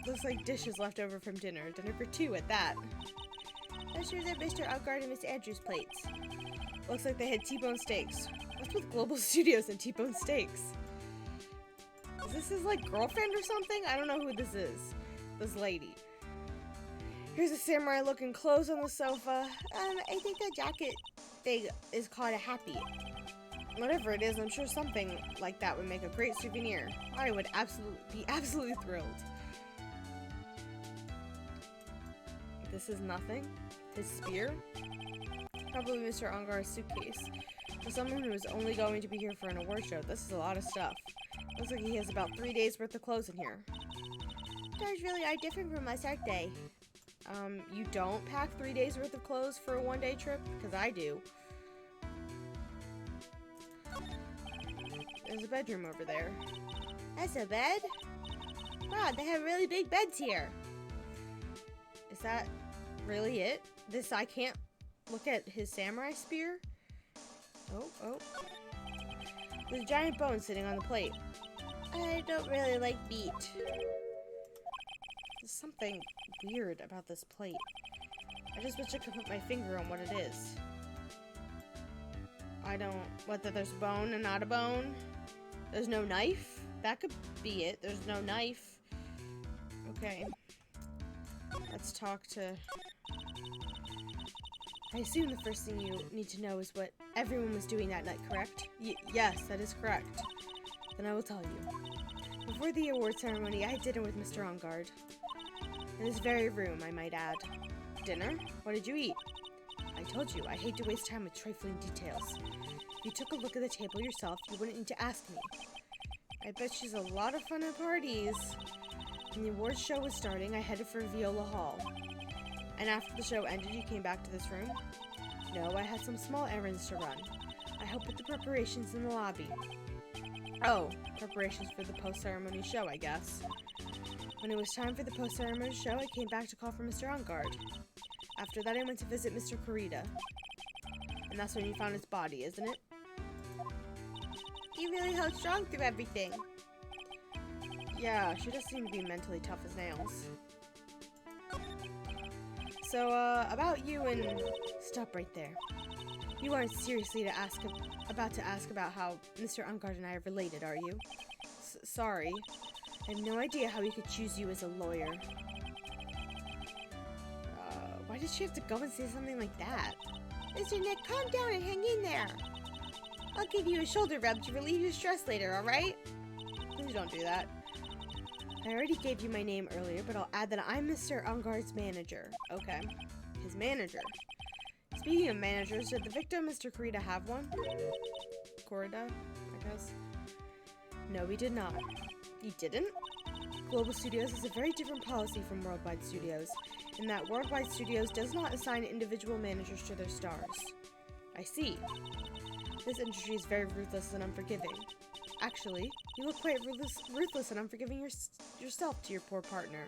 Looks like dishes left over from dinner. Dinner for 2 at that. That sure that Mr. Outguard and Miss Andrews' plates. Looks like they had T-bone steaks. What's with Global Studios and T-bone steaks? Is this his, like, girlfriend or something? I don't know who this is. This lady. Here's a samurai-looking clothes on the sofa. I think that jacket thing is called a happy. Whatever it is, I'm sure something like that would make a great souvenir. I would be absolutely thrilled. This is nothing? His spear? Probably Mr. Ongar's suitcase. For someone who is only going to be here for an award show, this is a lot of stuff. Looks like he has about 3 days worth of clothes in here. Cars really are different from my start day. You don't pack 3 days worth of clothes for a one-day trip? Because I do. There's a bedroom over there. That's a bed? Wow, they have really big beds here. Is that really it? I can't look at his samurai spear? Oh. There's a giant bone sitting on the plate. I don't really like meat. There's something weird about this plate. I just wish I could put my finger on what it is. Whether there's a bone and not a bone? There's no knife? That could be it. There's no knife. Okay. Let's talk to... I assume the first thing you need to know is what everyone was doing that night, correct? Yes, that is correct. Then I will tell you. Before the award ceremony, I had dinner with Mr. Onguard. In this very room, I might add. Dinner? What did you eat? I told you, I hate to waste time with trifling details. If you took a look at the table yourself, you wouldn't need to ask me. I bet she's a lot of fun at parties. When the awards show was starting, I headed for Viola Hall. And after the show ended, you came back to this room? No, I had some small errands to run. I helped with the preparations in the lobby. Oh, preparations for the post-ceremony show, I guess. When it was time for the post-ceremony show, I came back to call for Mr. Onguard. After that, I went to visit Mr. Kurita. And that's when you found his body, isn't it? He really held strong through everything. Yeah, she does seem to be mentally tough as nails. So, about you and... Stop right there. You aren't seriously about to ask about how Mr. Ungard and I are related, are you? Sorry. I have no idea how we could choose you as a lawyer. Why did she have to go and say something like that? Mr. Nick, calm down and hang in there. I'll give you a shoulder rub to relieve your stress later, alright? Please don't do that. I already gave you my name earlier, but I'll add that I'm Mr. Ungard's manager. Okay. His manager. Speaking of managers, did the victim, Mr. Corrida, have one? Corrida, I guess? No, he did not. He didn't? Global Studios has a very different policy from Worldwide Studios, in that Worldwide Studios does not assign individual managers to their stars. I see. This industry is very ruthless and unforgiving. Actually, you look quite ruthless and unforgiving yourself to your poor partner.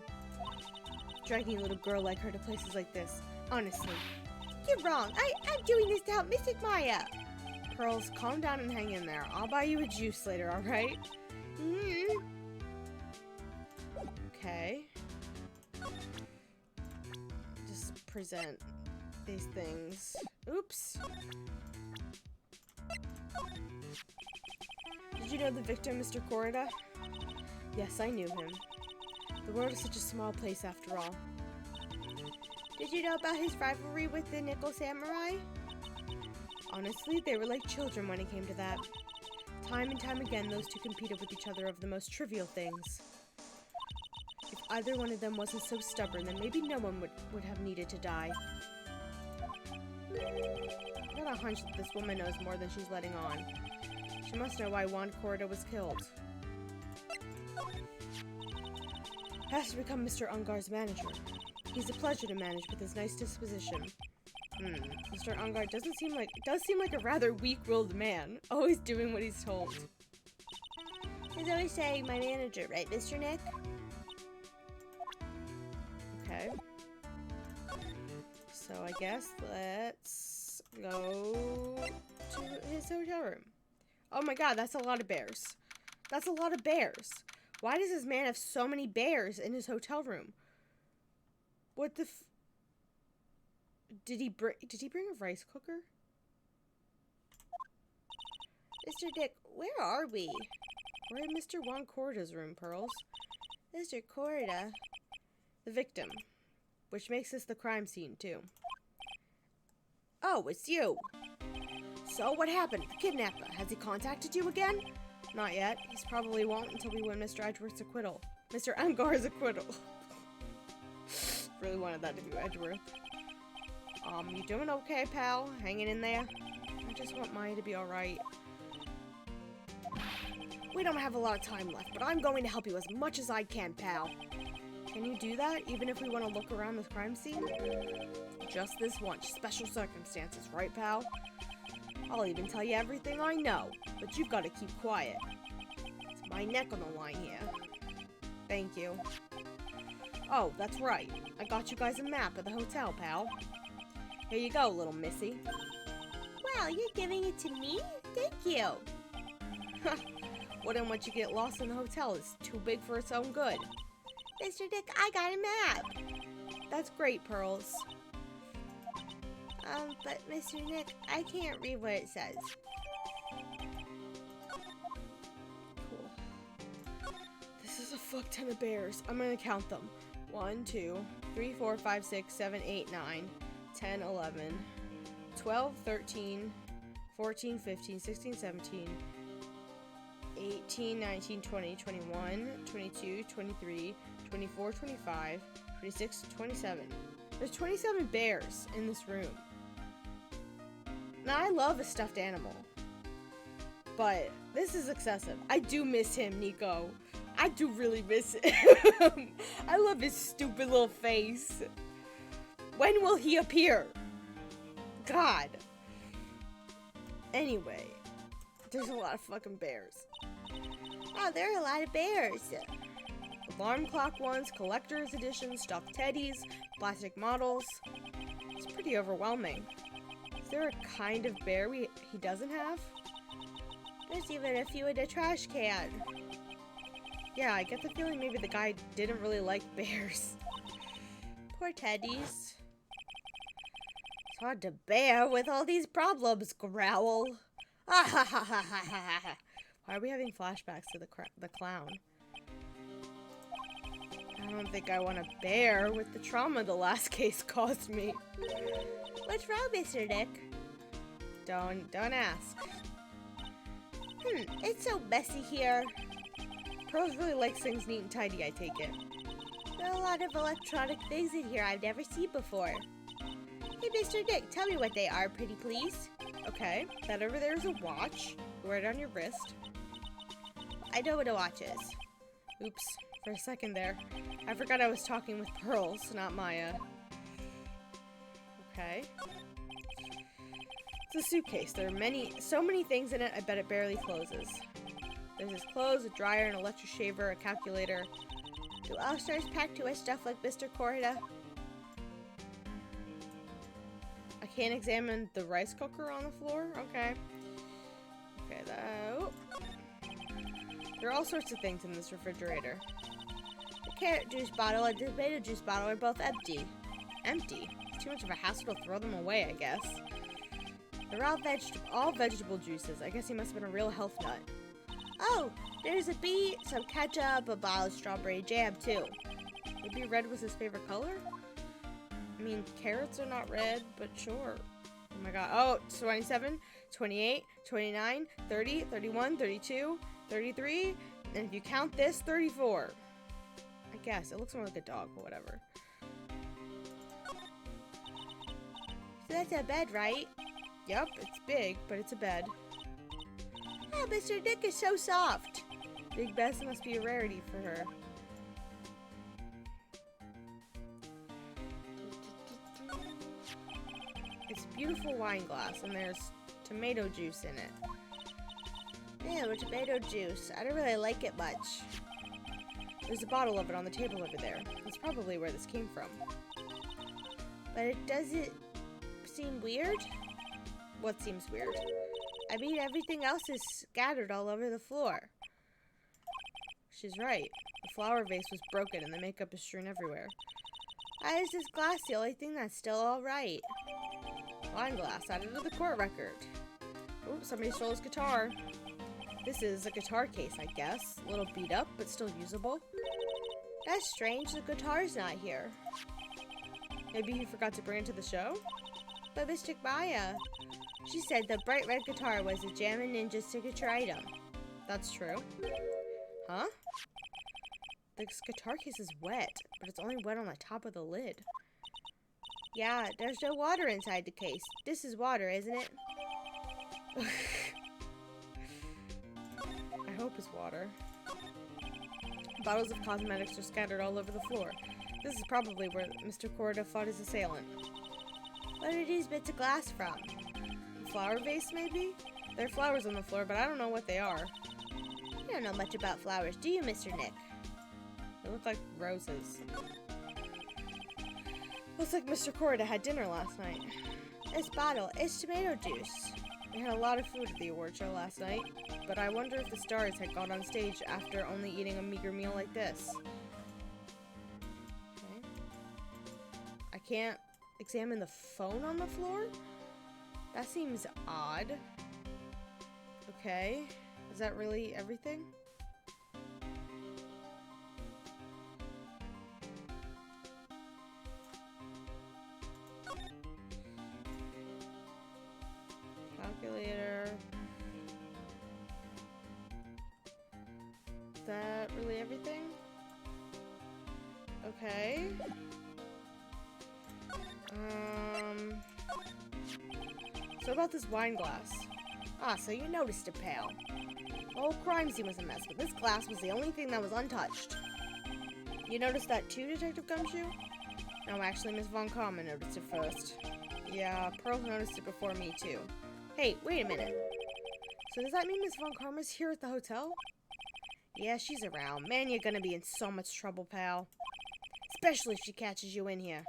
Dragging a little girl like her to places like this. Honestly. You're wrong. I'm doing this to help Mystic Maya. Pearls, calm down and hang in there. I'll buy you a juice later, alright? Okay. Just present these things. Oops. Did you know the victim, Mr. Corrida? Yes, I knew him. The world is such a small place after all. Did you know about his rivalry with the Nickel Samurai? Honestly, they were like children when it came to that. Time and time again, those two competed with each other over the most trivial things. If either one of them wasn't so stubborn, then maybe no one would have needed to die. I got a hunch that this woman knows more than she's letting on. She must know why Juan Corrida was killed. Has to become Mr. Ungard's manager. He's a pleasure to manage with his nice disposition. Mr. Ungard does seem like a rather weak-willed man, always doing what he's told. He's always saying my manager, right, Mr. Nick? Okay. So I guess let's go to his hotel room. Oh my god, that's a lot of bears. That's a lot of bears. Why does this man have so many bears in his hotel room? What the Did he bring a rice cooker? Mr. Dick, where are we? We're in Mr. Juan Corrida's room, Pearls. Mr. Corrida. The victim. Which makes this the crime scene, too. Oh, it's you. So, what happened? The kidnapper. Has he contacted you again? Not yet. He probably won't until we win Mr. Edgeworth's acquittal. Mr. Ungard's acquittal. Really wanted that to be Edgeworth. You doing okay, pal? Hanging in there? I just want Maya to be alright. We don't have a lot of time left, but I'm going to help you as much as I can, pal. Can you do that, even if we want to look around this crime scene? Just this once. Special circumstances, right, pal? I'll even tell you everything I know, but you've got to keep quiet. It's my neck on the line here. Thank you. Oh, that's right. I got you guys a map of the hotel, pal. Here you go, little missy. Wow, you're giving it to me? Thank you. Wouldn't want you to get lost in the hotel. It's too big for its own good. Mr. Dick, I got a map. That's great, Pearls. But Mr. Nick, I can't read what it says. Cool. This is a fuck ton of bears. I'm gonna count them. 1, 2, 3, 4, 5, 6, 7, 8, 9, 10, 11, 12, 13, 14, 15, 16, 17, 18, 19, 20, 21, 22, 23, 24, 25, 26, 27. There's 27 bears in this room. Now, I love a stuffed animal, but this is excessive. I do miss him, Nico. I do really miss him. I love his stupid little face. When will he appear? God. Anyway, there's a lot of fucking bears. Oh, there are a lot of bears. Alarm clock ones, collector's editions, stuffed teddies, plastic models. It's pretty overwhelming. Is there a kind of bear he doesn't have? There's even a few in the trash can. Yeah, I get the feeling maybe the guy didn't really like bears. Poor teddies. It's hard to bear with all these problems, Growl. Ah ha ha ha ha ha ha. Why are we having flashbacks to the clown? I don't think I want to bear with the trauma the last case caused me. What's wrong, Mr. Nick? Don't ask. It's so messy here. Pearls really likes things neat and tidy, I take it. There are a lot of electronic things in here I've never seen before. Hey, Mr. Nick, tell me what they are, pretty please. Okay, that over there is a watch. You wear it on your wrist. I know what a watch is. Oops, for a second there. I forgot I was talking with Pearls, not Maya. Okay. It's a suitcase. There are so many things in it, I bet it barely closes. There's his clothes, a dryer, an electric shaver, a calculator. Do all stars pack too much stuff like Mr. Corda? I can't examine the rice cooker on the floor? Okay. Okay, oh. There are all sorts of things in this refrigerator. The carrot juice bottle and the tomato juice bottle are both empty. Empty? It's too much of a hassle to throw them away, I guess. They're all vegetable juices. I guess he must have been a real health nut. Oh, there's a beet, some ketchup, a bottle of strawberry jam, too. Maybe red was his favorite color? I mean, carrots are not red, but sure. Oh my god. Oh, 27, 28, 29, 30, 31, 32, 33, and if you count this, 34. I guess. It looks more like a dog, but whatever. So that's a bed, right? Yep, it's big, but it's a bed. Oh, Mr. Nick is so soft. Big beds must be a rarity for her. It's a beautiful wine glass, and there's tomato juice in it. Ew, tomato juice. I don't really like it much. There's a bottle of it on the table over there. That's probably where this came from. But it doesn't seem weird? What seems weird? I mean, everything else is scattered all over the floor. She's right. The flower vase was broken and the makeup is strewn everywhere. Why is this glass the only thing that's still alright? Wine glass added to the court record. Oops, somebody stole his guitar. This is a guitar case, I guess. A little beat up, but still usable. That's strange, the guitar's not here. Maybe he forgot to bring it to the show? But Miss Maya, she said the bright red guitar was a Jammin' Ninja's signature item. That's true. Huh? This guitar case is wet, but it's only wet on the top of the lid. Yeah, there's no water inside the case. This is water, isn't it? I hope it's water. Bottles of cosmetics are scattered all over the floor. This is probably where Mr. Corda fought his assailant. What are these bits of glass from? Flower vase, maybe? There are flowers on the floor, but I don't know what they are. You don't know much about flowers, do you, Mr. Nick? They look like roses. Looks like Mr. Corda had dinner last night. This bottle is tomato juice. We had a lot of food at the award show last night, but I wonder if the stars had gone on stage after only eating a meager meal like this. Okay. I can't examine the phone on the floor? That seems odd. Okay. Is that really everything? Calculator. Is that really everything? Okay. So about this wine glass. Ah, so you noticed it, pal. The whole crime scene was a mess, but this glass was the only thing that was untouched. You noticed that too, Detective Gumshoe? No, actually, Miss Von Karma noticed it first. Yeah, Pearl noticed it before me, too. Hey, wait a minute. So does that mean Miss Von Karma's here at the hotel? Yeah, she's around. Man, you're gonna be in so much trouble, pal. Especially if she catches you in here.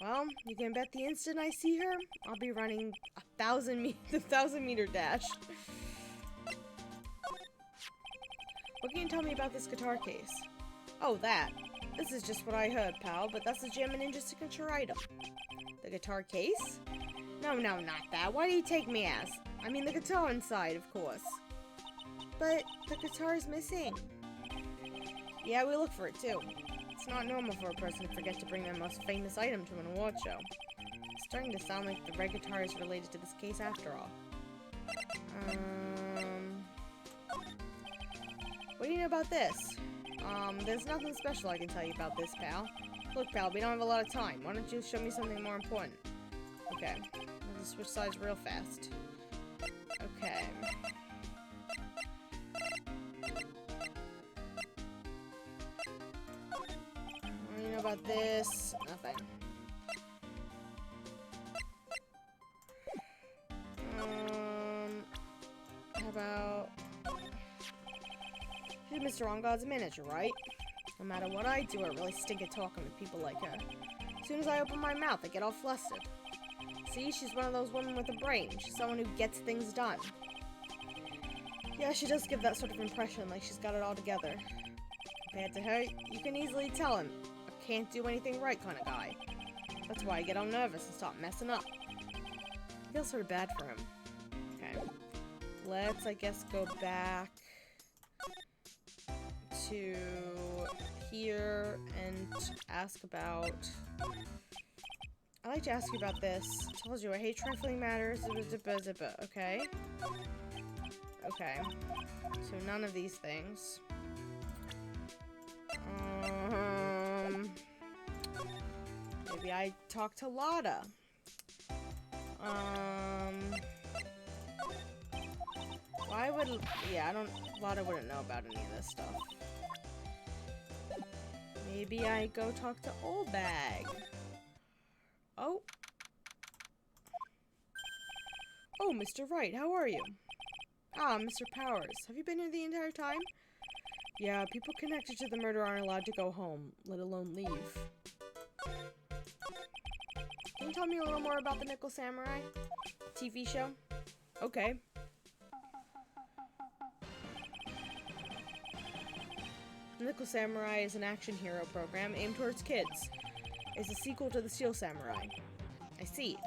Well, you can bet the instant I see her, I'll be running the 1,000-meter dash. What can you tell me about this guitar case? Oh, that. This is just what I heard, pal, but that's the Jammin' Ninja's signature item. The guitar case? No, not that. Why do you take me as? I mean the guitar inside, of course. But the guitar is missing. Yeah, we look for it too. It's not normal for a person to forget to bring their most famous item to an award show. It's starting to sound like the red guitar is related to this case after all. What do you know about this? There's nothing special I can tell you about this, pal. Look, pal, we don't have a lot of time. Why don't you show me something more important? Okay. I'll just switch sides real fast. Okay. What do you know about this? Nothing. How about... She's Mr. On God's manager, right? No matter what I do, I really stink at talking with people like her. As soon as I open my mouth, I get all flustered. See, she's one of those women with a brain. She's someone who gets things done. Yeah, she does give that sort of impression, like she's got it all together. Compared to her, you can easily tell him a can't do anything right kind of guy. That's why I get all nervous and start messing up. I feel sort of bad for him. Okay. Let's, I guess, go back to here and ask about... I'd like to ask you about this. I told you I hate trifling matters. Okay. Okay. So none of these things. Maybe I talk to Lotta. Why would... Yeah, Lotta wouldn't know about any of this stuff. Maybe I go talk to Old Bag. Oh. Oh, Mr. Wright, how are you? Ah, Mr. Powers. Have you been here the entire time? Yeah, people connected to the murder aren't allowed to go home, let alone leave. Can you tell me a little more about the Nickel Samurai TV show? Okay. The Nickel Samurai is an action hero program aimed towards kids. It's a sequel to the Steel Samurai. I see.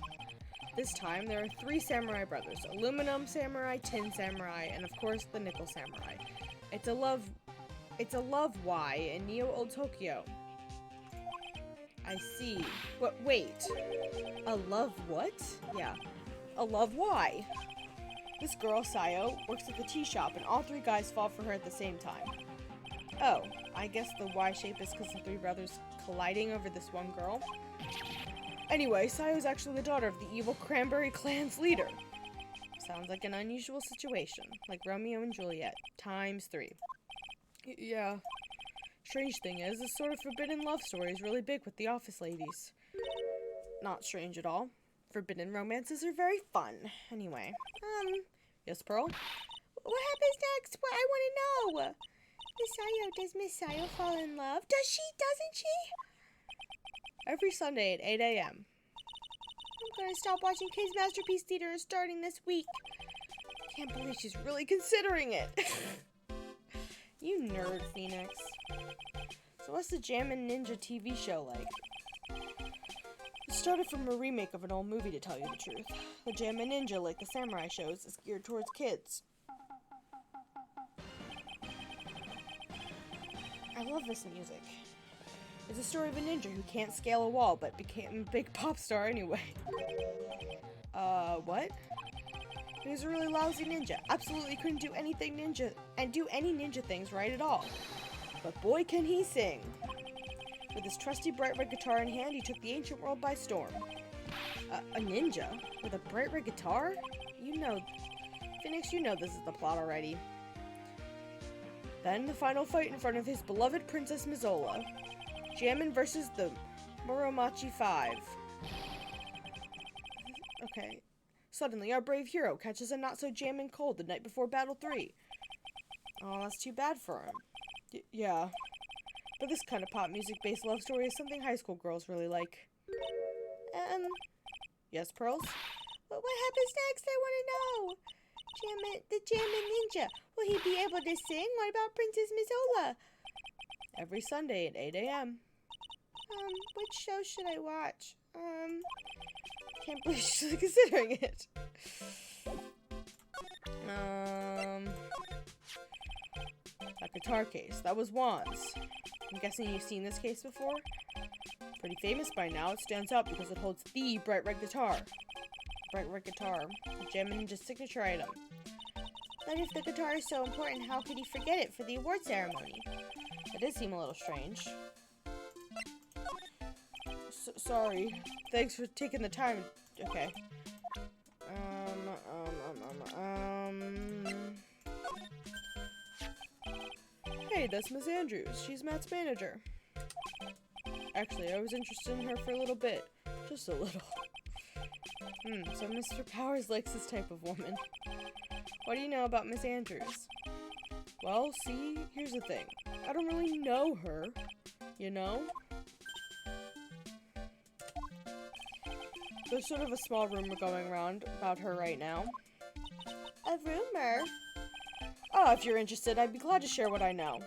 This time, there are 3 samurai brothers. Aluminum Samurai, Tin Samurai, and of course, the Nickel Samurai. It's a love Y in Neo Old Tokyo. I see. Wait. A love what? Yeah. A love Y. This girl, Sayo, works at the tea shop, and all 3 guys fall for her at the same time. Oh, I guess the Y shape is because the 3 brothers colliding over this one girl. Anyway, Sayo's actually the daughter of the evil Cranberry Clan's leader. Sounds like an unusual situation, like Romeo and Juliet, ×3. Yeah. Strange thing is, this sort of forbidden love story is really big with the office ladies. Not strange at all. Forbidden romances are very fun. Anyway. Yes, Pearl? What happens next? What I want to know. Miss Sayo, does Miss Sayo fall in love? Doesn't she? Every Sunday at 8 a.m. I'm gonna stop watching Kids Masterpiece Theater starting this week. Can't believe she's really considering it. You nerd, Phoenix. So what's the Jammin' Ninja TV show like? It started from a remake of an old movie, to tell you the truth. The Jammin' Ninja, like the samurai shows, is geared towards kids. I love this music. It's a story of a ninja who can't scale a wall, but became a big pop star anyway. What? He was a really lousy ninja. Absolutely couldn't do anything ninja, and do any ninja things right at all. But boy can he sing. With his trusty bright red guitar in hand, he took the ancient world by storm. A ninja? With a bright red guitar? You know, Phoenix, you know this is the plot already. Then the final fight in front of his beloved Princess Mizola. Jammin' versus the Muromachi 5. Okay. Suddenly, our brave hero catches a not-so-jammin' cold the night before Battle 3. Oh, that's too bad for him. Yeah. But this kind of pop music-based love story is something high school girls really like. Yes, Pearls? Well, what happens next? I want to know. The Jammin' Ninja. Will he be able to sing? What about Princess Mizola? Every Sunday at 8 a.m. Which show should I watch? Can't believe she's considering it. That guitar case. That was Juan's. I'm guessing you've seen this case before? Pretty famous by now. It stands out because it holds the bright red guitar. Bright red guitar. Gem Ninja's signature item. But if the guitar is so important, how could he forget it for the award ceremony? That does seem a little strange. Sorry. Thanks for taking the time. Okay. Hey, that's Miss Andrews. She's Matt's manager. Actually, I was interested in her for a little bit. Just a little. So Mr. Powers likes this type of woman. What do you know about Miss Andrews? Well, see, here's the thing. I don't really know her, you know? There's sort of a small rumor going around about her right now. A rumor? Oh, if you're interested, I'd be glad to share what I know.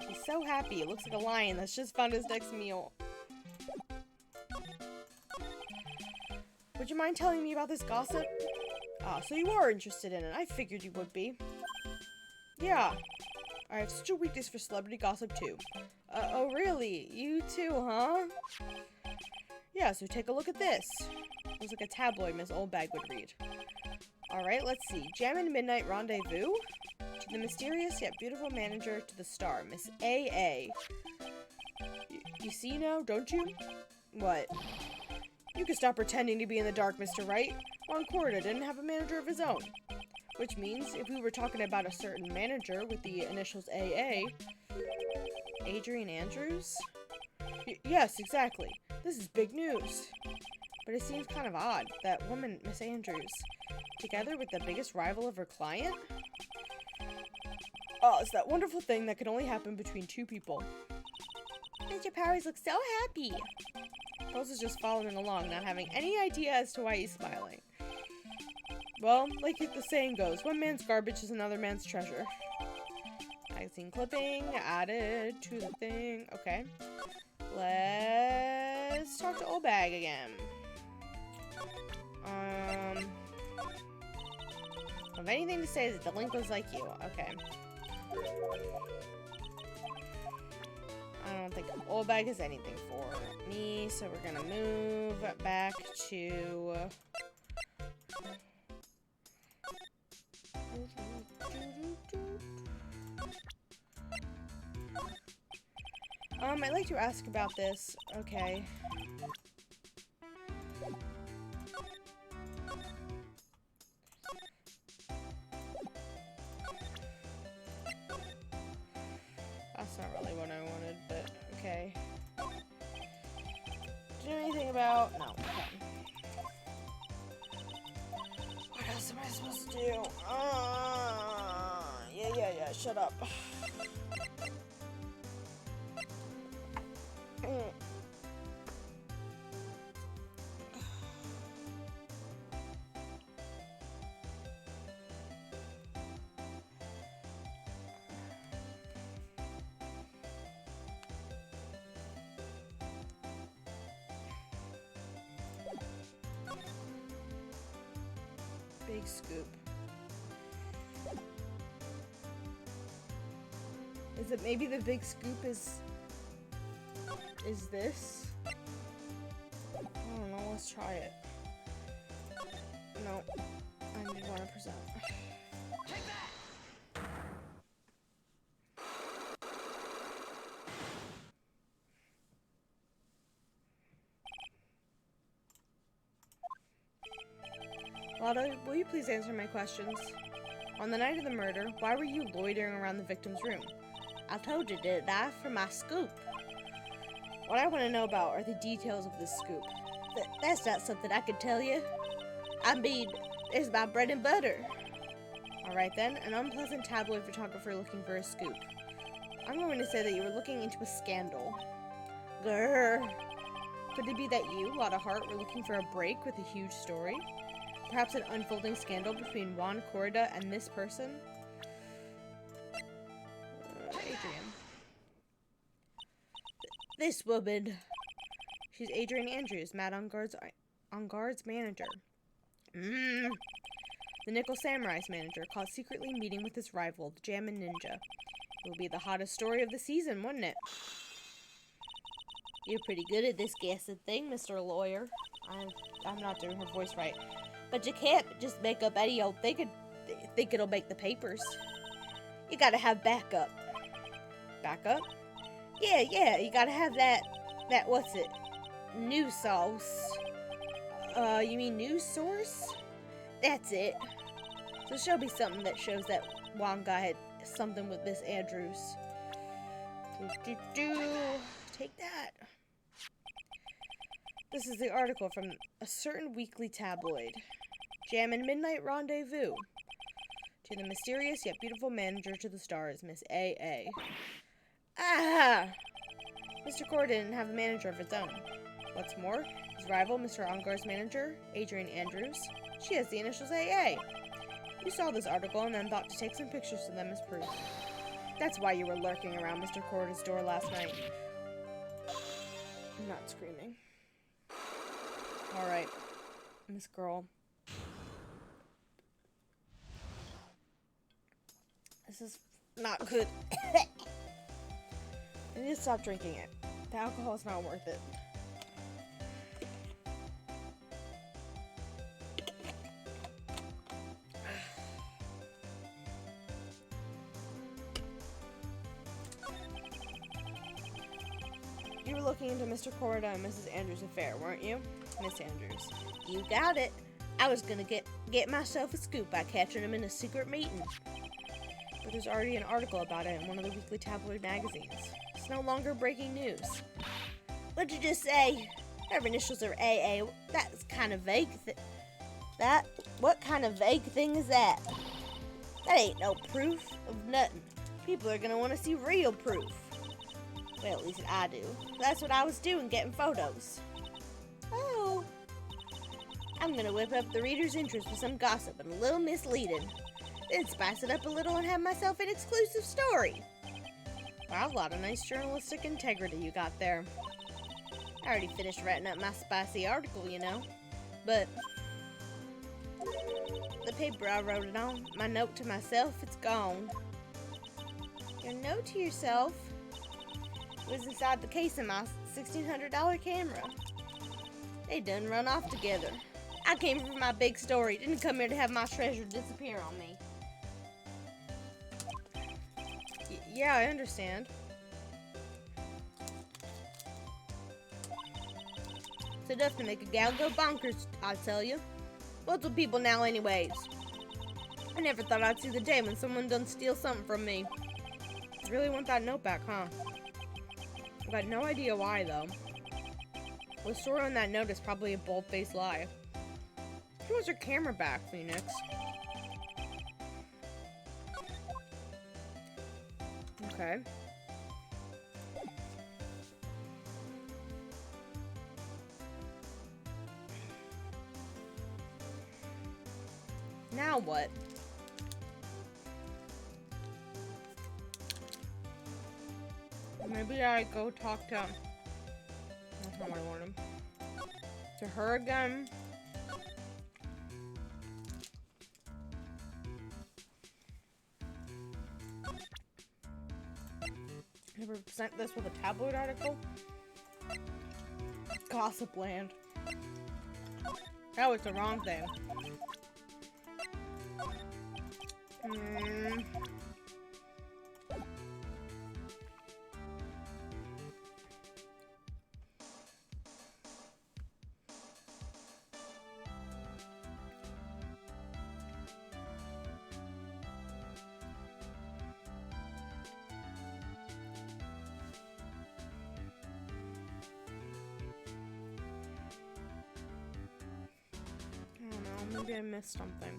He's so happy. It looks like a lion that's just found his next meal. Would you mind telling me about this gossip? Ah, so you are interested in it. I figured you would be. Yeah. I have such a weakness for celebrity gossip, too. Oh, really? You too, huh? Yeah, so take a look at this. Looks like a tabloid Miss Oldbag would read. Alright, let's see. Jam and Midnight Rendezvous? To the mysterious yet beautiful manager to the star, Miss A.A. You see now, don't you? What? You can stop pretending to be in the dark, Mr. Wright. Ron Corda didn't have a manager of his own. Which means, if we were talking about a certain manager with the initials A.A. Adrian Andrews? Yes, exactly. This is big news. But it seems kind of odd, that woman, Miss Andrews, together with the biggest rival of her client? Oh, it's that wonderful thing that can only happen between two people. Mr. Powers looks so happy. Rose is just following along, not having any idea as to why he's smiling. Well, like the saying goes, one man's garbage is another man's treasure. Magazine clipping added to the thing. Okay. Let's talk to Oldbag again. Have anything to say that delinquents like you. Okay. I don't think Oldbag has anything for me, so we're gonna move back to... I'd like to ask about this. Okay. That's not really what I wanted, but okay. Do you know anything about... No, okay. What else am I supposed to do? Yeah, shut up. Big scoop. Is it maybe the big scoop is this? I don't know, let's try it. No, I need 100%. Take that! Lotta, will you please answer my questions? On the night of the murder, why were you loitering around the victim's room? I told you, didn't I, for my scoop. What I want to know about are the details of this scoop. That's not something I can tell you. I mean, it's my bread and butter. Alright then, an unpleasant tabloid photographer looking for a scoop. I'm going to say that you were looking into a scandal. Grrr. Could it be that you, Lotta Hart, were looking for a break with a huge story? Perhaps an unfolding scandal between Juan Corda and this person? Adrian. this woman? She's Adrian Andrews, Matt on guard's manager. The Nickel Samurai's manager, caught secretly meeting with his rival, the Jammin' Ninja. It will be the hottest story of the season, wouldn't it? You're pretty good at this guessing thing, Mr. Lawyer. I'm not doing her voice right. But you can't just make up any old thing and think it'll make the papers. You gotta have backup. Backup? Yeah, you gotta have that, what's it? News sauce. You mean news source? That's it. So show me something that shows that Wong guy had something with Miss Andrews. Take that. This is the article from a certain weekly tabloid. Jammin' Midnight Rendezvous. To the mysterious yet beautiful manager to the stars, Miss A.A. Ah! Mr. Core didn't have a manager of its own. What's more, his rival, Mr. Ongar's manager, Adrian Andrews, she has the initials AA. You saw this article and then thought to take some pictures of them as proof. That's why you were lurking around Mr. Corda's door last night. I'm not screaming. Alright, Miss Girl. This is not good. I need to stop drinking it. The alcohol is not worth it. You were looking into Mr. Corda and Mrs. Andrews' affair, weren't you? Miss Andrews. You got it. I was gonna get myself a scoop by catching him in a secret meeting. But there's already an article about it in one of the weekly tabloid magazines. It's no longer breaking news. What'd you just say? Her initials are AA. That's kind of vague. What kind of vague thing is that? That ain't no proof of nothing. People are gonna want to see real proof. Well, at least I do. That's what I was doing, getting photos. Oh. I'm gonna whip up the reader's interest with some gossip and a little misleading. Then spice it up a little and have myself an exclusive story. Wow, a lot of nice journalistic integrity you got there. I already finished writing up my spicy article, you know. But the paper I wrote it on, my note to myself, it's gone. Your note to yourself? It was inside the case of my $1,600 camera. They done run off together. I came for my big story. Didn't come here to have my treasure disappear on me. Yeah, I understand. It's enough to make a gal go bonkers, I tell you. What's with people now anyways? I never thought I'd see the day when someone done steal something from me. You really want that note back, huh? I've got no idea why, though. The story on that note is probably a bold-faced lie. She wants her camera back, Phoenix. Okay. Now what? Maybe I go talk to... That's not what I want him. To her again. Never sent this with a tabloid article. Gossip land. That was the wrong thing. I don't know, maybe I missed something.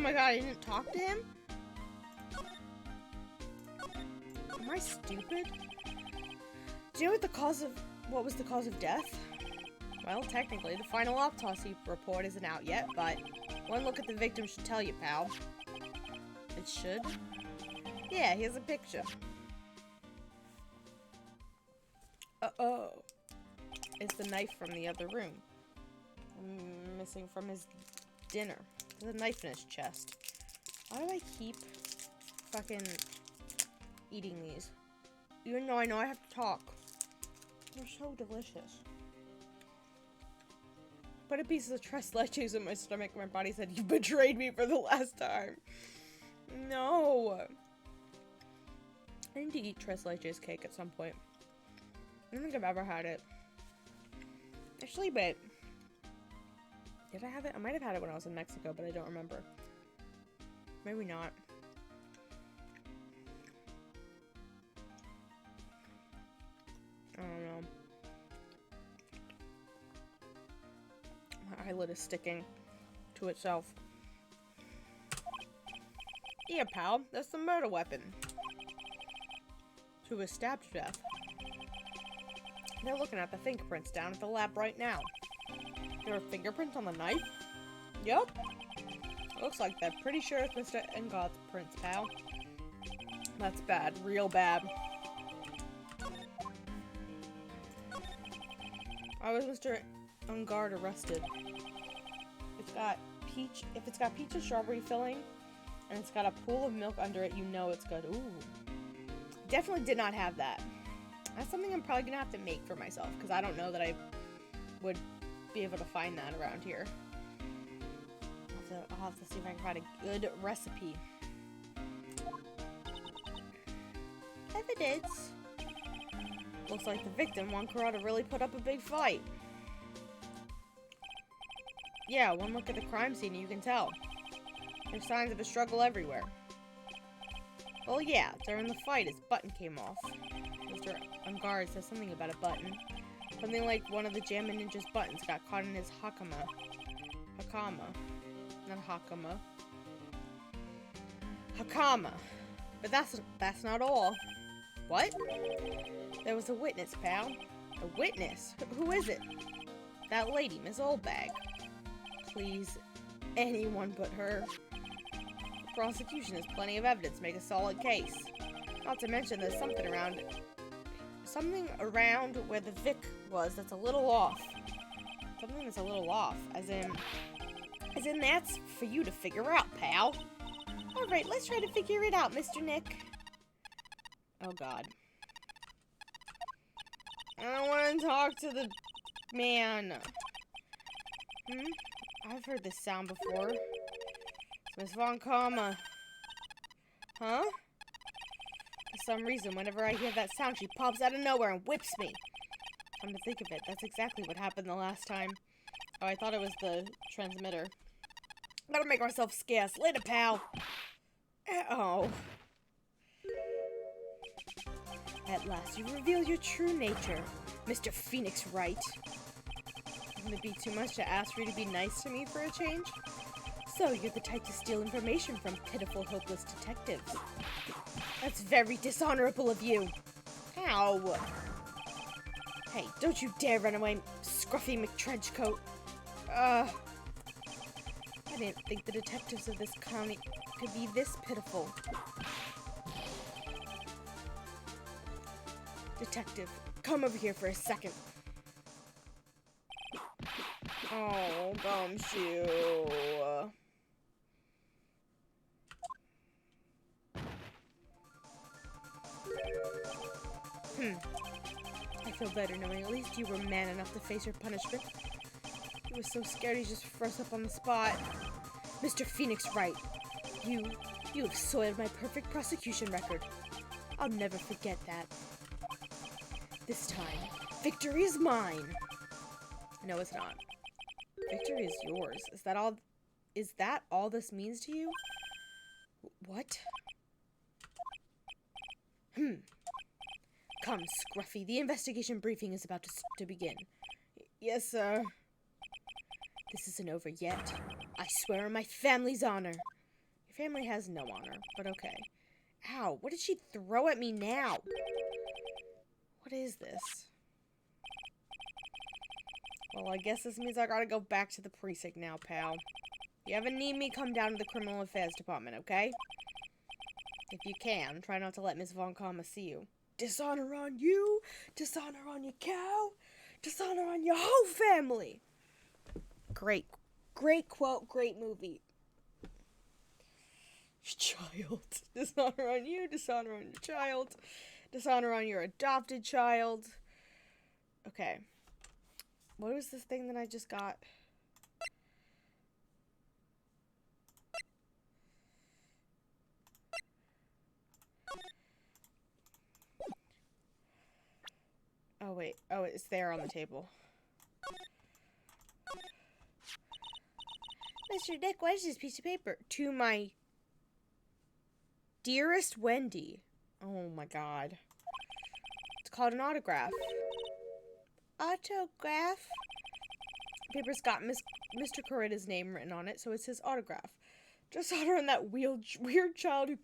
my god, I didn't talk to him? Am I stupid? Do you know what was the cause of death? Well, technically, the final autopsy report isn't out yet, but one look at the victim should tell you, pal. It should? Yeah, here's a picture. Uh-oh. It's the knife from the other room. Missing from his dinner. There's a knife in his chest. Why do I keep fucking eating these? Even though I know I have to talk. They're so delicious. Put a piece of tres leches in my stomach and my body said, you betrayed me for the last time. No. I need to eat tres leches cake at some point. I don't think I've ever had it. Actually, but did I have it? I might have had it when I was in Mexico, but I don't remember. Maybe not. I don't know. My eyelid is sticking to itself. Yeah, pal. That's the murder weapon. Who was stabbed to death. They're looking at the fingerprints down at the lab right now. There are fingerprints on the knife? Yup. Looks like they're pretty sure it's Mr. Engod's prints, pal. That's bad. Real bad. Why was Mr. Engard arrested? If it's got peach and strawberry filling, and it's got a pool of milk under it, you know it's good. Ooh. Definitely did not have that. That's something I'm probably gonna have to make for myself, because I don't know that I would be able to find that around here. I'll have to see if I can find a good recipe. Evidence. Looks like the victim, Juan Corrado, really put up a big fight. Yeah, one look at the crime scene and you can tell. There's signs of a struggle everywhere. Well, yeah, during the fight, his button came off. Mr. Engard says something about a button. Something like one of the Jamma Ninja's buttons got caught in his hakama. Not hakama. Hakama. But that's not all. What? There was a witness, pal. A witness? Who is it? That lady, Miss Oldbag. Please, anyone but her. The prosecution has plenty of evidence to make a solid case. Not to mention there's something around where the Vic was that's a little off. Something that's a little off, as in that's for you to figure out, pal. Alright, let's try to figure it out, Mr. Nick. Oh god. I don't want to talk to the man. I've heard this sound before. It's Miss Von Karma. Huh? For some reason, whenever I hear that sound, she pops out of nowhere and whips me. Come to think of it, that's exactly what happened the last time. Oh, I thought it was the transmitter. Gotta make myself scarce. Later, pal. Oh. At last, you reveal your true nature, Mr. Phoenix Wright. Wouldn't it be too much to ask for you to be nice to me for a change? So, you're the type to steal information from pitiful, hopeless detectives. That's very dishonorable of you. How? Hey, don't you dare run away, scruffy McTrenchcoat. I didn't think the detectives of this county could be this pitiful. Detective, come over here for a second. Oh, Gumshoe. I feel better knowing at least you were man enough to face your punishment. He was so scared he just froze up on the spot. Mr. Phoenix Wright, you have soiled my perfect prosecution record. I'll never forget that. This time, victory is mine. No, it's not. Victory is yours. Is that all this means to you? What? Come, Scruffy. The investigation briefing is about to begin. Yes, sir. This isn't over yet. I swear on my family's honor. Your family has no honor, but okay. Ow, what did she throw at me now? What is this? Well, I guess this means I gotta go back to the precinct now, pal. You ever need me, come down to the Criminal Affairs Department, okay? If you can, try not to let Miss Von Karma see you. Dishonor on you, dishonor on your cow, dishonor on your whole family. Great quote, great movie. Child. Dishonor on you, dishonor on your child, dishonor on your adopted child. Okay. What was this thing that I just got? Oh, wait. Oh, it's there on the table. Mr. Dick, what is this piece of paper? To my dearest Wendy. Oh, my God. It's called an autograph. Autograph? Paper's got Mr. Corrida's name written on it, so it's his autograph. Just honoring that weird child who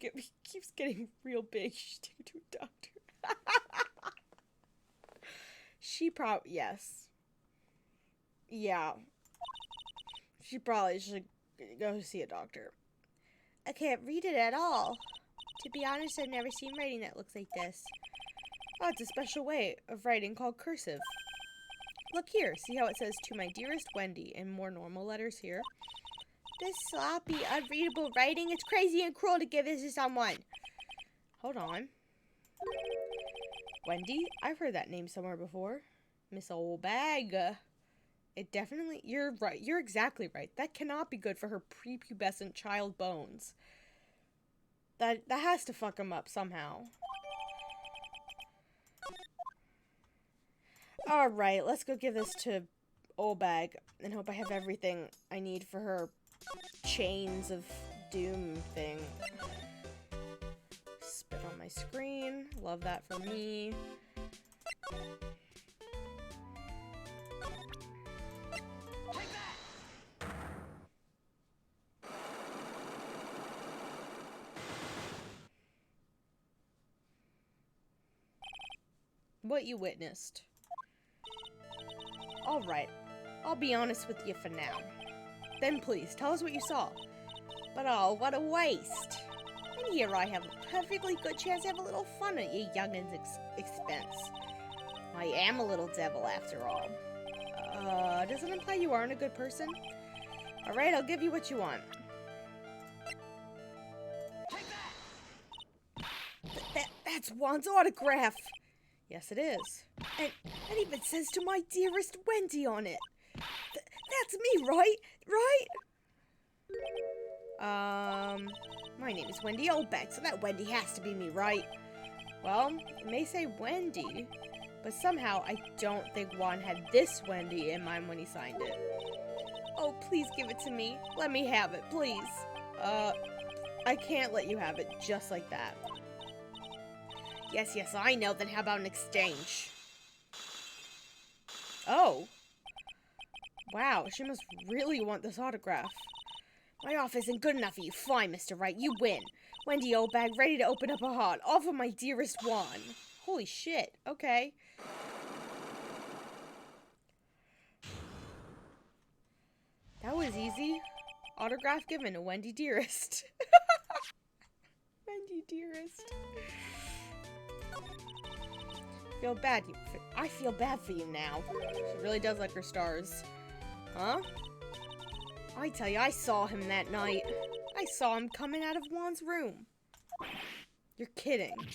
keeps getting real big. She should take her to a doctor. Yes. Yeah. She probably should go see a doctor. I can't read it at all. To be honest, I've never seen writing that looks like this. Oh, it's a special way of writing called cursive. Look here, see how it says, to my dearest Wendy, in more normal letters here. This sloppy, unreadable writing, it's crazy and cruel to give this to someone. Hold on. Wendy? I've heard that name somewhere before. Miss Old Bag. It definitely, you're right, you're exactly right. That cannot be good for her prepubescent child bones. That has to fuck him up somehow. Alright, let's go give this to Old Bag and hope I have everything I need for her chains of doom thing. Spit on my screen. Love that for me. Take that! What you witnessed. Alright, I'll be honest with you for now. Then please, tell us what you saw. But oh, what a waste. And here I have a perfectly good chance to have a little fun at your youngin's expense. I am a little devil after all. Does it imply you aren't a good person? Alright, I'll give you what you want. Take that! That's Juan's autograph! Yes, it is. And it even says to my dearest Wendy on it. That's me, right? Right? My name is Wendy Oldbeck, so that Wendy has to be me, right? Well, it may say Wendy, but somehow I don't think Juan had this Wendy in mind when he signed it. Oh, please give it to me. Let me have it, please. I can't let you have it just like that. Yes, I know. Then how about an exchange? Oh. Wow, she must really want this autograph. My offer isn't good enough for you. Fine, Mr. Wright, you win. Wendy Oldbag, ready to open up her heart. All for my dearest Juan. Holy shit. Okay. That was easy. Autograph given to Wendy Dearest. Wendy Dearest. I feel bad for you now. She really does like her stars. Huh? I tell you, I saw him that night. I saw him coming out of Juan's room. You're kidding. No!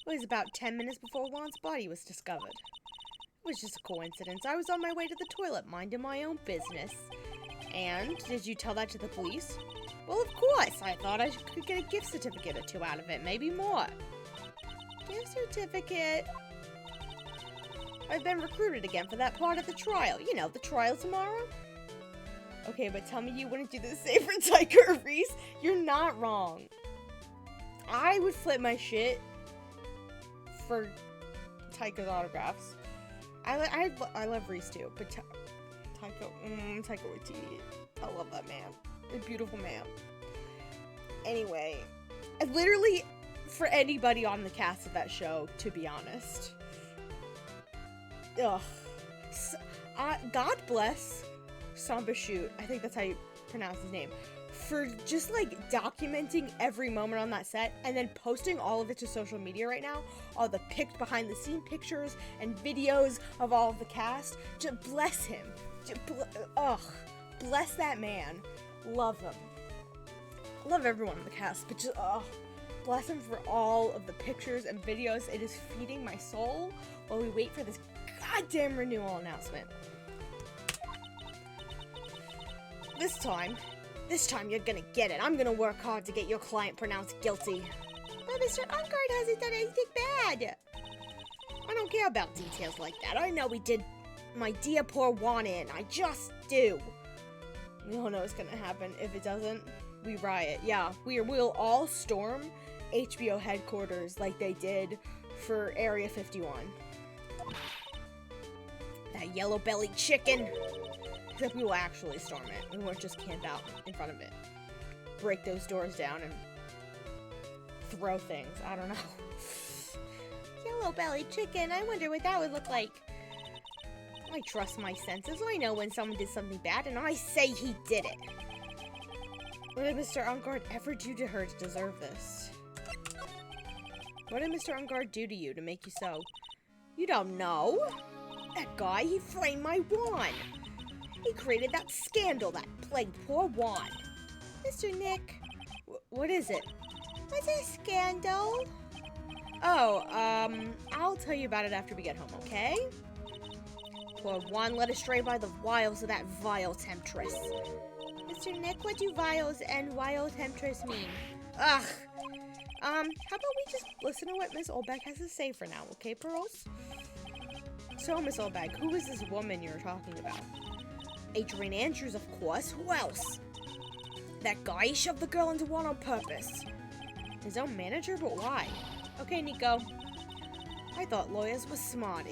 It was about 10 minutes before Juan's body was discovered. It was just a coincidence. I was on my way to the toilet, minding my own business. And, did you tell that to the police? Well, of course. I thought I could get a gift certificate or two out of it, maybe more. Gift certificate? I've been recruited again for that part of the trial. You know, the trial tomorrow. Okay, but tell me you wouldn't do the same for Tyker or Reese. You're not wrong. I would flip my shit for Tyker's autographs. I love Reese too, but Tyker with T. I love that man. A beautiful man. Anyway, I literally, for anybody on the cast of that show, to be honest. Ugh. God bless Samba Shoot. I think that's how you pronounce his name. For just like documenting every moment on that set and then posting all of it to social media right now. All the behind the scene pictures and videos of all of the cast. Just bless him. Bless that man. Love him. Love everyone in the cast, but just bless him for all of the pictures and videos. It is feeding my soul while we wait for this goddamn renewal announcement. This time you're gonna get it. I'm gonna work hard to get your client pronounced guilty. But Mr. Ungard hasn't done anything bad. I don't care about details like that. I know we did my dear poor Juan in. I just do. We all know what's gonna happen. If it doesn't, we riot. Yeah, we'll all storm HBO headquarters like they did for Area 51. That yellow-bellied chicken. Except we will actually storm it. We won't just camp out in front of it. Break those doors down and throw things. I don't know. Yellow-bellied chicken. I wonder what that would look like. I trust my senses. I know when someone did something bad, and I say he did it. What did Mr. Ungard ever do to her to deserve this? What did Mr. Ungard do to you to make you so? You don't know. That guy, he framed my Juan. He created that scandal that plagued poor Juan. Mr. Nick. What is it? What's a scandal? Oh, I'll tell you about it after we get home, okay? Poor Juan led astray by the wiles of that vile temptress. Mr. Nick, what do vials and vile temptress mean? Ugh. How about we just listen to what Miss Olbeck has to say for now, okay, Pearls? So, Miss Olbeck, who is this woman you're talking about? Adrian Andrews, of course. Who else? That guy shoved the girl into Juan on purpose. His own manager? But why? Okay, Nico. I thought lawyers were smart.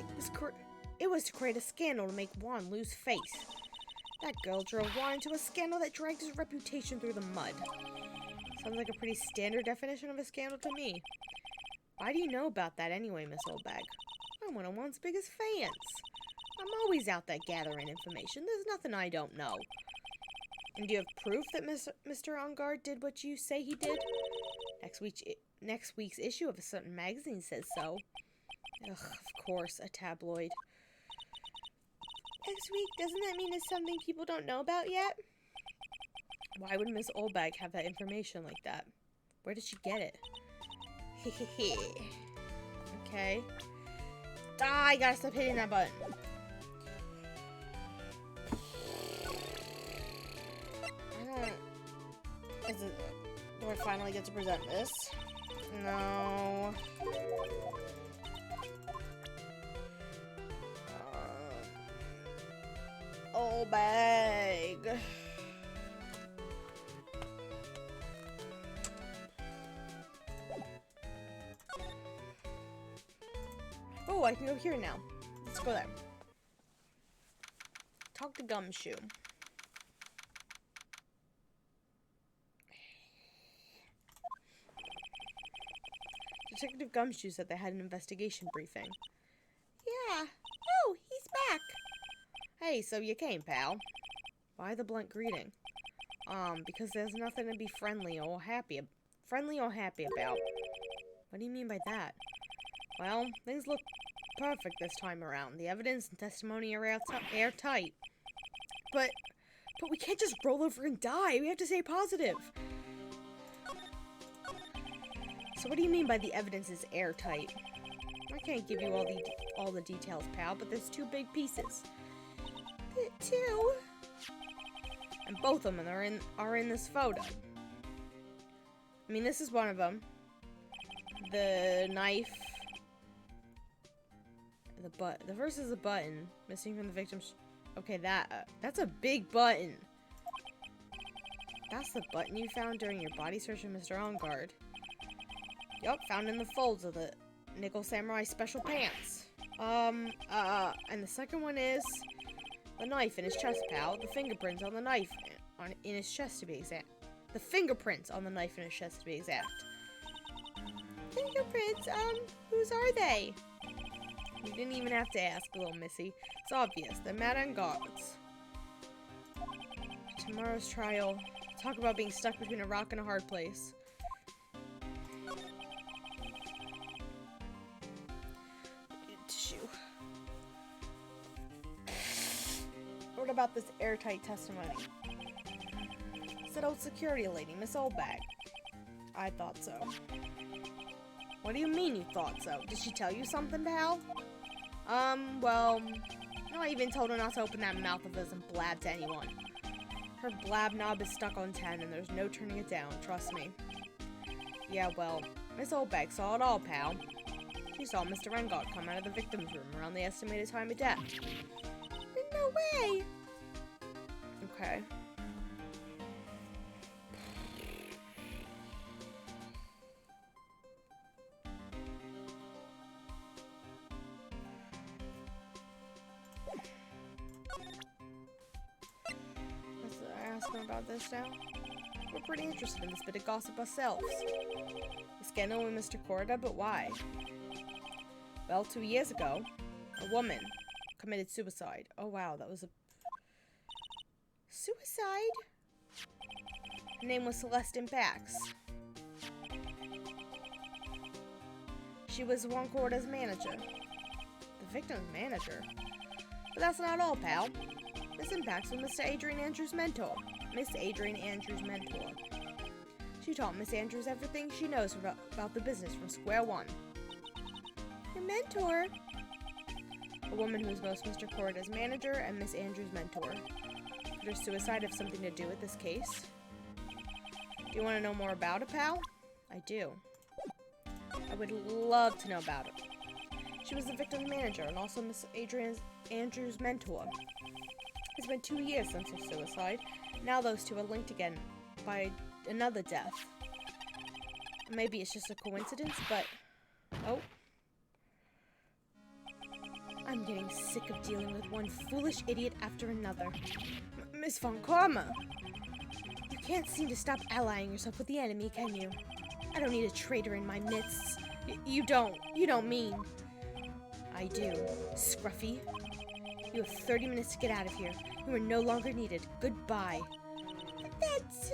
It was to create a scandal to make Juan lose face. That girl drove Juan into a scandal that dragged his reputation through the mud. Sounds like a pretty standard definition of a scandal to me. Why do you know about that anyway, Miss Oldbag? I'm one of Juan's biggest fans. I'm always out there gathering information. There's nothing I don't know. And do you have proof that Mr. Ungard did what you say he did? Next week's issue of a certain magazine says so. Ugh, of course, a tabloid. Next week, doesn't that mean it's something people don't know about yet? Why would Miss Oldbag have that information like that? Where did she get it? Hehehe. Okay. Ah, I gotta stop hitting that button. Do I finally get to present this? No. Oh, bag. Oh, I can go here now. Let's go there. Talk to Gumshoe. Detective Gumshoe said they had an investigation briefing. Yeah. Oh, he's back. Hey, so you came, pal. Why the blunt greeting? Because there's nothing to be friendly or happy about. What do you mean by that? Well, things look perfect this time around. The evidence and testimony are airtight. But we can't just roll over and die. We have to stay positive. So what do you mean by the evidence is airtight? I can't give you all the details, pal, but there's two big pieces. Two? And both of them are in this photo. I mean, this is one of them. The knife. The first is a button missing from the victim's. Okay, that's a big button. That's the button you found during your body search of Mr. Ongard. Yup, found in the folds of the Nickel Samurai special pants. And the second one is the knife in his chest, pal. The fingerprints on the knife in his chest to be exact. The fingerprints on the knife in his chest to be exact. Fingerprints, whose are they? You didn't even have to ask, little missy. It's obvious. They're Madame Guards. Tomorrow's trial. Talk about being stuck between a rock and a hard place. Tissue. What about this airtight testimony? Said old security lady, Miss Oldbag. I thought so. What do you mean you thought so? Did she tell you something, pal? Well, I even told her not to open that mouth of hers and blab to anyone. Her blab knob is stuck on 10 and there's no turning it down, trust me. Yeah, well, Miss Oldbag saw it all, pal. She saw Mr. Rengard come out of the victim's room around the estimated time of death. No way! Okay. Let's ask them about this now. We're pretty interested in this bit of gossip ourselves. The scandal with Mr. Corda, but why? Well, 2 years ago, a woman committed suicide. Oh wow, that was a... Suicide? Her name was Celestine Pax. She was Juan Corda's manager. The victim's manager? But that's not all, pal. Miss Impax was Mr. Adrian Andrews' mentor. Miss Adrian Andrews' mentor. She taught Miss Andrews everything she knows about the business from square one. Your mentor? A woman who was both Mr. Corda's manager and Miss Andrews' mentor. Could her suicide have something to do with this case? Do you want to know more about it, pal? I do. I would love to know about it. She was the victim's manager and also Miss Adrian Andrews' mentor. It's been 2 years since her suicide. Now those two are linked again by another death. Maybe it's just a coincidence, but... Oh. I'm getting sick of dealing with one foolish idiot after another. Miss Von Karma! You can't seem to stop allying yourself with the enemy, can you? I don't need a traitor in my midst. You don't mean... I do, Scruffy. You have 30 minutes to get out of here. You are no longer needed. Goodbye. That's...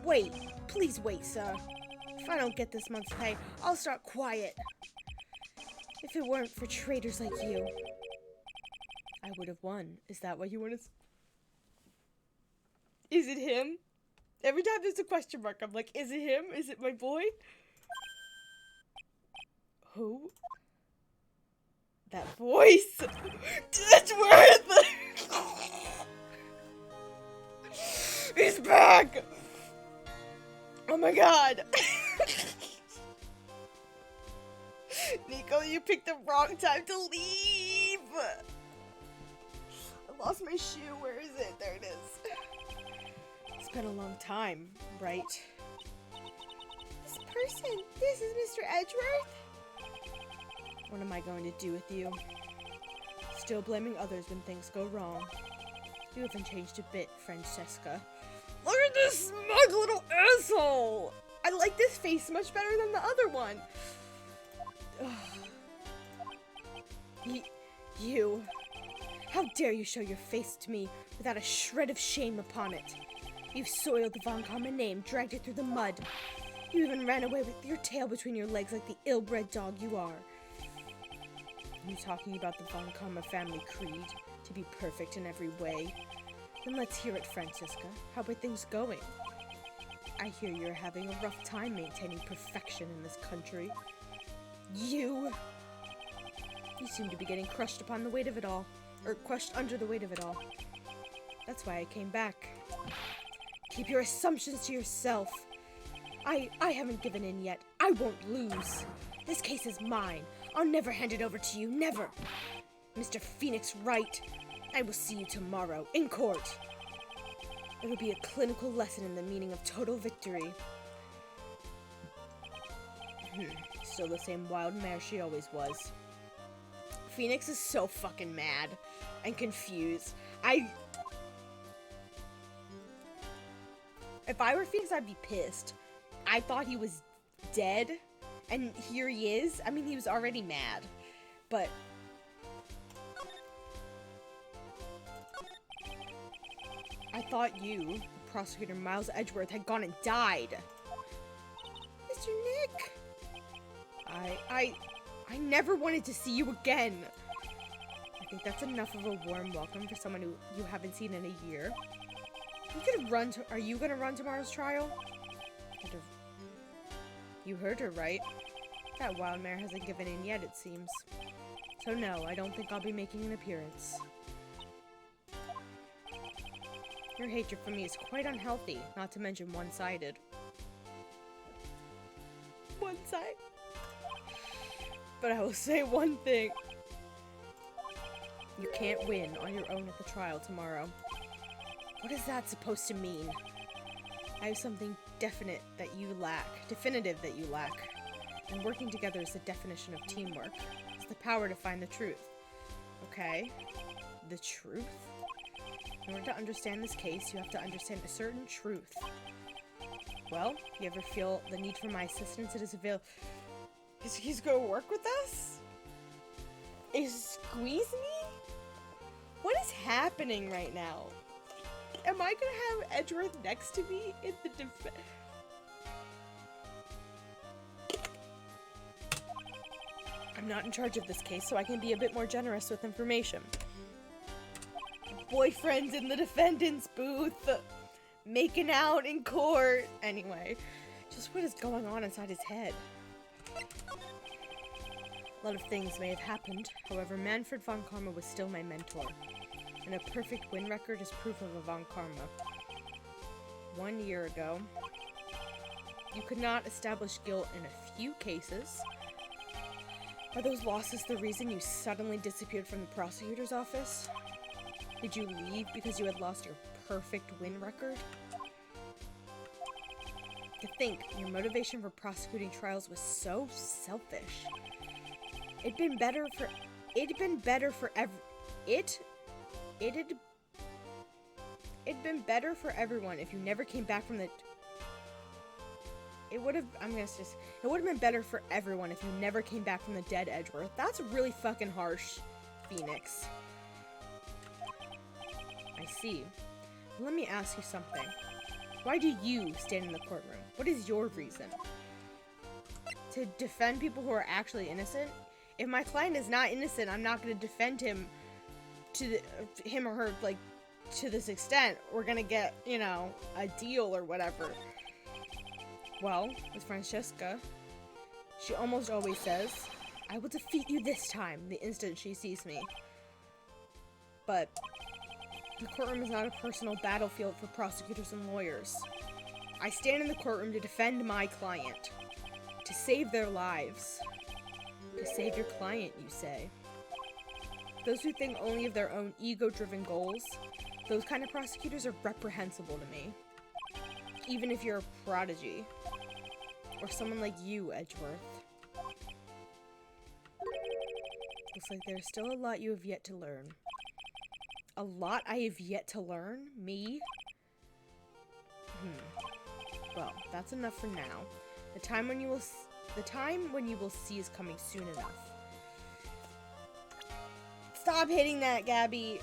Wait. Please wait, sir. If I don't get this month's pay, I'll start quiet. If it weren't for traitors like you, I would have won. Is that what you want to... Is it him? Every time there's a question mark, I'm like, is it him? Is it my boy? Who? That voice! That's worth it! He's back! Oh my god! Nico, you picked the wrong time to leave! I lost my shoe. Where is it? There it is. It's been a long time, right? This person, this is Mr. Edgeworth? What am I going to do with you? Still blaming others when things go wrong. You haven't changed a bit, Francesca. Look at this smug little asshole! I like this face much better than the other one. You. How dare you show your face to me without a shred of shame upon it? You've soiled the Von Karma name, dragged it through the mud. You even ran away with your tail between your legs like the ill-bred dog you are. You talking about the Von Karma family creed, to be perfect in every way? Then let's hear it, Francisca. How are things going? I hear you're having a rough time maintaining perfection in this country. You seem to be getting crushed upon the weight of it all. Or crushed under the weight of it all. That's why I came back. Keep your assumptions to yourself. I haven't given in yet. I won't lose. This case is mine. I'll never hand it over to you, never. Mr. Phoenix Wright, I will see you tomorrow, in court. It will be a clinical lesson in the meaning of total victory. Still the same wild mare she always was. Phoenix is so fucking mad and confused. If I were Phoenix, I'd be pissed. I thought he was dead, and here he is. I mean, he was already mad, but... I thought you, the prosecutor Miles Edgeworth, had gone and died. Mr. Nick! I never wanted to see you again. I think that's enough of a warm welcome for someone who you haven't seen in a year. Are you gonna run tomorrow's trial? You heard her, right? That wild mare hasn't given in yet, it seems. So no, I don't think I'll be making an appearance. Your hatred for me is quite unhealthy, not to mention one-sided. One-sided? But I will say one thing. You can't win on your own at the trial tomorrow. What is that supposed to mean? I have something definitive that you lack. And working together is the definition of teamwork. It's the power to find the truth. Okay? The truth? In order to understand this case, you have to understand a certain truth. Well, if you ever feel the need for my assistance, it is available. He's gonna work with us? Squeeze me? What is happening right now? Am I gonna have Edgeworth next to me in the defense? I'm not in charge of this case, so I can be a bit more generous with information. Boyfriends in the defendant's booth, making out in court. Anyway, just what is going on inside his head? A lot of things may have happened. However, Manfred von Karma was still my mentor. And a perfect win record is proof of a von Karma. 1 year ago, you could not establish guilt in a few cases. Are those losses the reason you suddenly disappeared from the prosecutor's office? Did you leave because you had lost your perfect win record? To think your motivation for prosecuting trials was so selfish. It'd been better for everyone if you never came back from the... It would have been better for everyone if you never came back from the dead, Edgeworth. That's really fucking harsh, Phoenix. I see. Let me ask you something. Why do you stand in the courtroom? What is your reason? To defend people who are actually innocent? If my client is not innocent, I'm not going to defend him to him or her, like, to this extent. We're going to get, you know, a deal or whatever. Well, with Francesca, she almost always says, I will defeat you this time, the instant she sees me. But the courtroom is not a personal battlefield for prosecutors and lawyers. I stand in the courtroom to defend my client. To save their lives. To save your client, you say. Those who think only of their own ego-driven goals, those kind of prosecutors are reprehensible to me. Even if you're a prodigy. Or someone like you, Edgeworth. Looks like there's still a lot you have yet to learn. A lot I have yet to learn? Me? Well, that's enough for now. The time when you will see is coming soon enough. Stop hitting that, Gabby!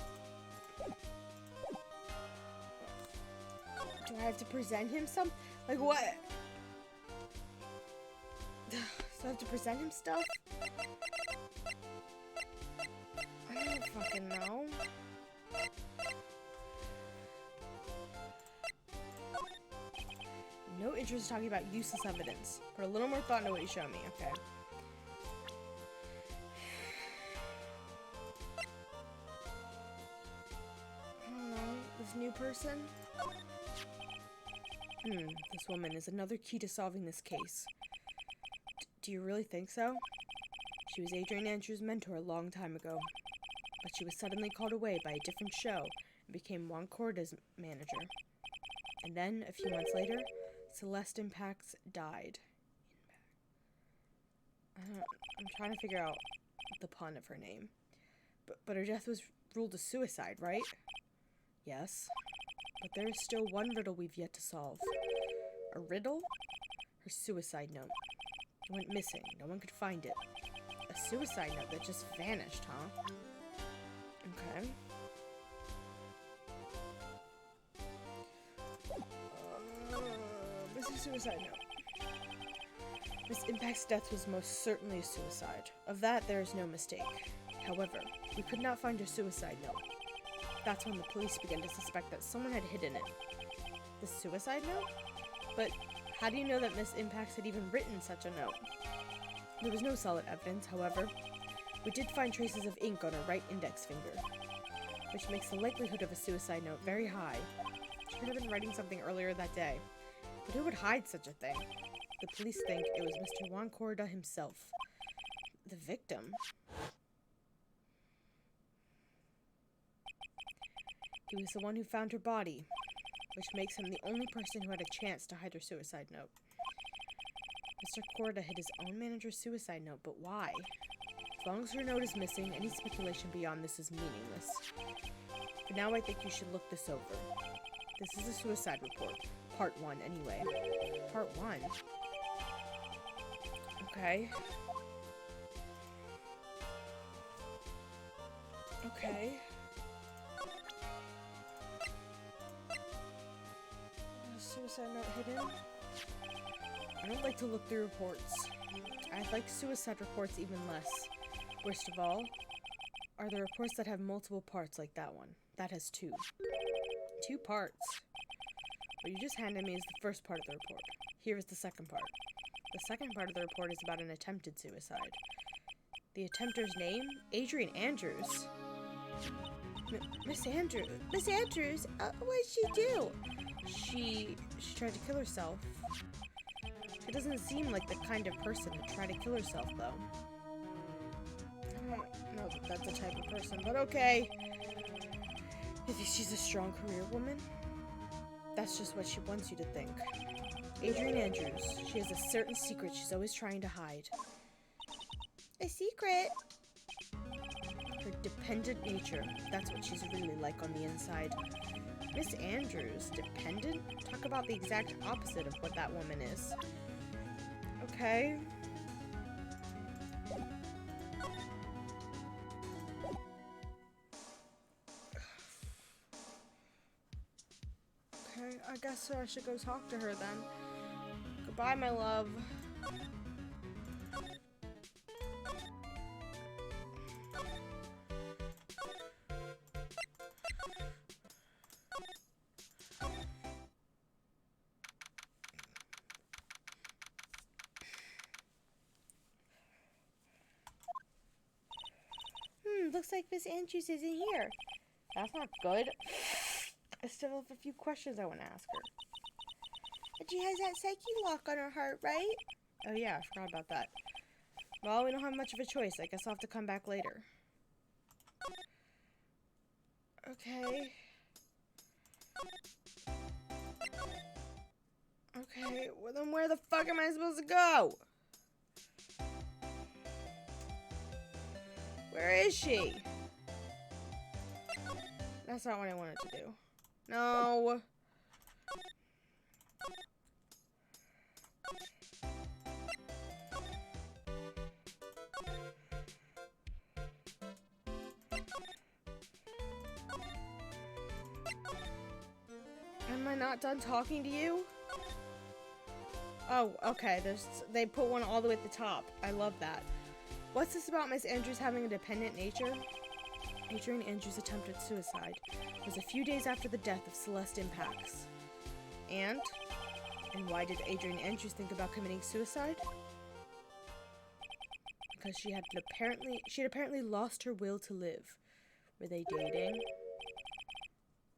Do I have to present him some? Like, what? Do I have to present him stuff? I don't fucking know. No interest talking about useless evidence. Put a little more thought into what you show me, okay? I don't know, this new person? This woman is another key to solving this case. Do you really think so? She was Adrian Andrews' mentor a long time ago, but she was suddenly called away by a different show and became Juan Corda's manager. And then, a few months later, Celeste Impacts died. I'm trying to figure out the pun of her name. But her death was ruled a suicide, right? Yes. But there is still one riddle we've yet to solve. A riddle? Her suicide note. It went missing. No one could find it. A suicide note that just vanished, huh? Okay. Missing suicide note. Miss Impact's death was most certainly a suicide. Of that, there is no mistake. However, we could not find her suicide note. That's when the police began to suspect that someone had hidden it. The suicide note? But how do you know that Miss Impacts had even written such a note? There was no solid evidence, however. We did find traces of ink on her right index finger, which makes the likelihood of a suicide note very high. She could have been writing something earlier that day. But who would hide such a thing? The police think it was Mr. Juan Corda himself. The victim? He was the one who found her body, which makes him the only person who had a chance to hide her suicide note. Mr. Corda hid his own manager's suicide note, but why? As long as her note is missing, any speculation beyond this is meaningless. But now I think you should look this over. This is a suicide report. Part 1, anyway. Part 1? Okay. Okay. Suicide note hidden? I don't like to look through reports. I like suicide reports even less. Worst of all, are the reports that have multiple parts like that one. That has 2. 2 parts. What you just handed me is the first part of the report. Here is the second part. The second part of the report is about an attempted suicide. The attempter's name? Adrian Andrews. Miss Andrews? Miss Andrews? What did she do? She tried to kill herself. She doesn't seem like the kind of person to try to kill herself, though. I don't know that that's the type of person, but okay. You think she's a strong career woman? That's just what she wants you to think. Adrian Andrews, she has a certain secret she's always trying to hide. A secret? Her dependent nature. That's what she's really like on the inside. Miss Andrews, dependent? Talk about the exact opposite of what that woman is. Okay. Okay, I guess I should go talk to her then. Goodbye, my love. Looks like Miss Andrews isn't here. That's not good. I still have a few questions I want to ask her. But she has that psyche lock on her heart, right? Oh yeah, I forgot about that. Well, we don't have much of a choice. I guess I'll have to come back later. Okay. Okay, well then where the fuck am I supposed to go? Where is she? That's not what I wanted to do. No. Am I not done talking to you? Oh, okay. They put one all the way at the top. I love that. What's this about Miss Andrews having a dependent nature? Adrian Andrews' attempted suicide was a few days after the death of Celeste Impacts. And why did Adrian Andrews think about committing suicide? Because she had apparently lost her will to live. Were they dating?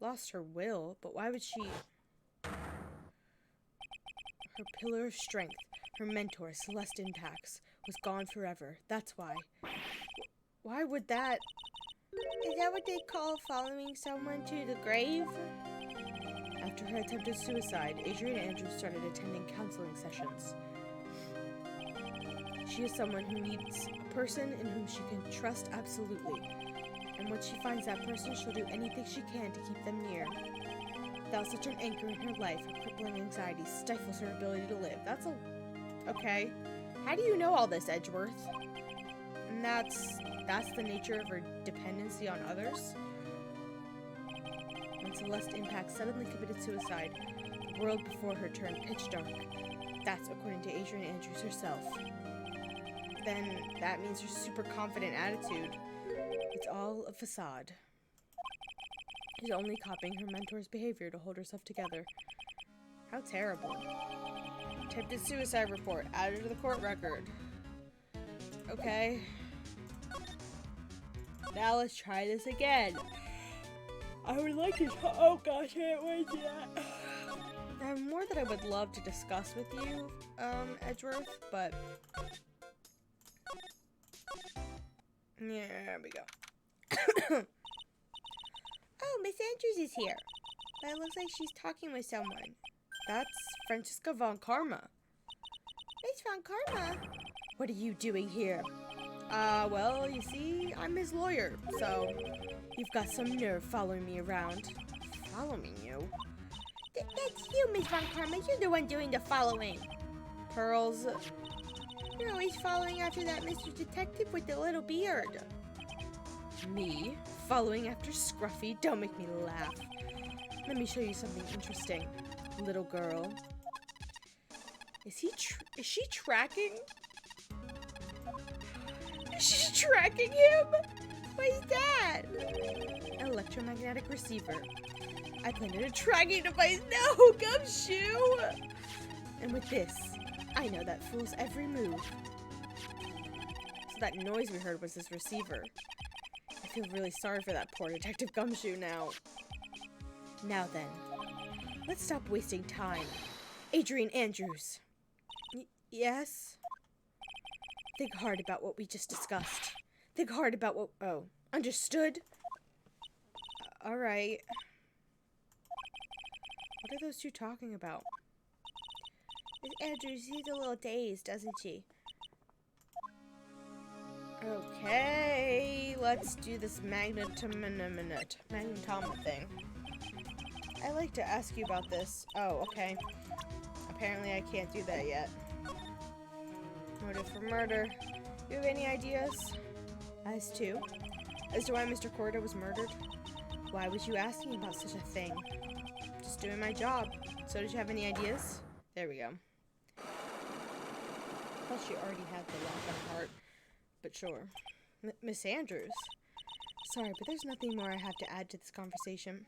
Lost her will? But why would she... Her pillar of strength, her mentor, Celeste Impacts, was gone forever. That's why. Why would that... Is that what they call following someone to the grave? After her attempted suicide, Adrian Andrews started attending counseling sessions. She is someone who needs a person in whom she can trust absolutely. And once she finds that person, she'll do anything she can to keep them near. Without such an anchor in her life, her crippling anxiety stifles her ability to live. That's okay. How do you know all this, Edgeworth? And that's the nature of her dependency on others? When Celeste Impact suddenly committed suicide, the world before her turned pitch dark. That's according to Adrian Andrews herself. Then that means her super confident attitude. It's all a facade. She's only copying her mentor's behavior to hold herself together. How terrible. Attempted suicide report added to the court record. Okay. Now let's try this again. I would like to. Oh gosh, I can't wait to that. I have more that I would love to discuss with you, Edgeworth, but yeah, there we go. Oh, Miss Andrews is here. But it looks like she's talking with someone. That's Francisca von Karma. Miss von Karma? What are you doing here? Well, you see, I'm his lawyer, so you've got some nerve following me around. Following you? That's you, Miss von Karma. You're the one doing the following. Pearls. You're always following after that Mr. Detective with the little beard. Me? Following after Scruffy? Don't make me laugh. Let me show you something interesting, little girl. Is she tracking? Is she tracking him? What is that? An electromagnetic receiver. I planted a tracking device. No, Gumshoe! And with this, I know that fool's every move. So that noise we heard was his receiver. I feel really sorry for that poor Detective Gumshoe now. Now then, let's stop wasting time. Adrian Andrews. Yes? Think hard about what we just discussed. Think hard about what... Oh, understood? Alright. What are those two talking about? Miss Andrews, she's a little dazed, doesn't she? Okay, let's do this magnetoma thing. I'd like to ask you about this. Oh, okay. Apparently I can't do that yet. Motive for murder. You have any ideas? As to why Mr. Corda was murdered? Why was you asking about such a thing? Just doing my job. So did you have any ideas? There we go. Thought she already had the lock on heart. But sure. Miss Andrews? Sorry, but there's nothing more I have to add to this conversation.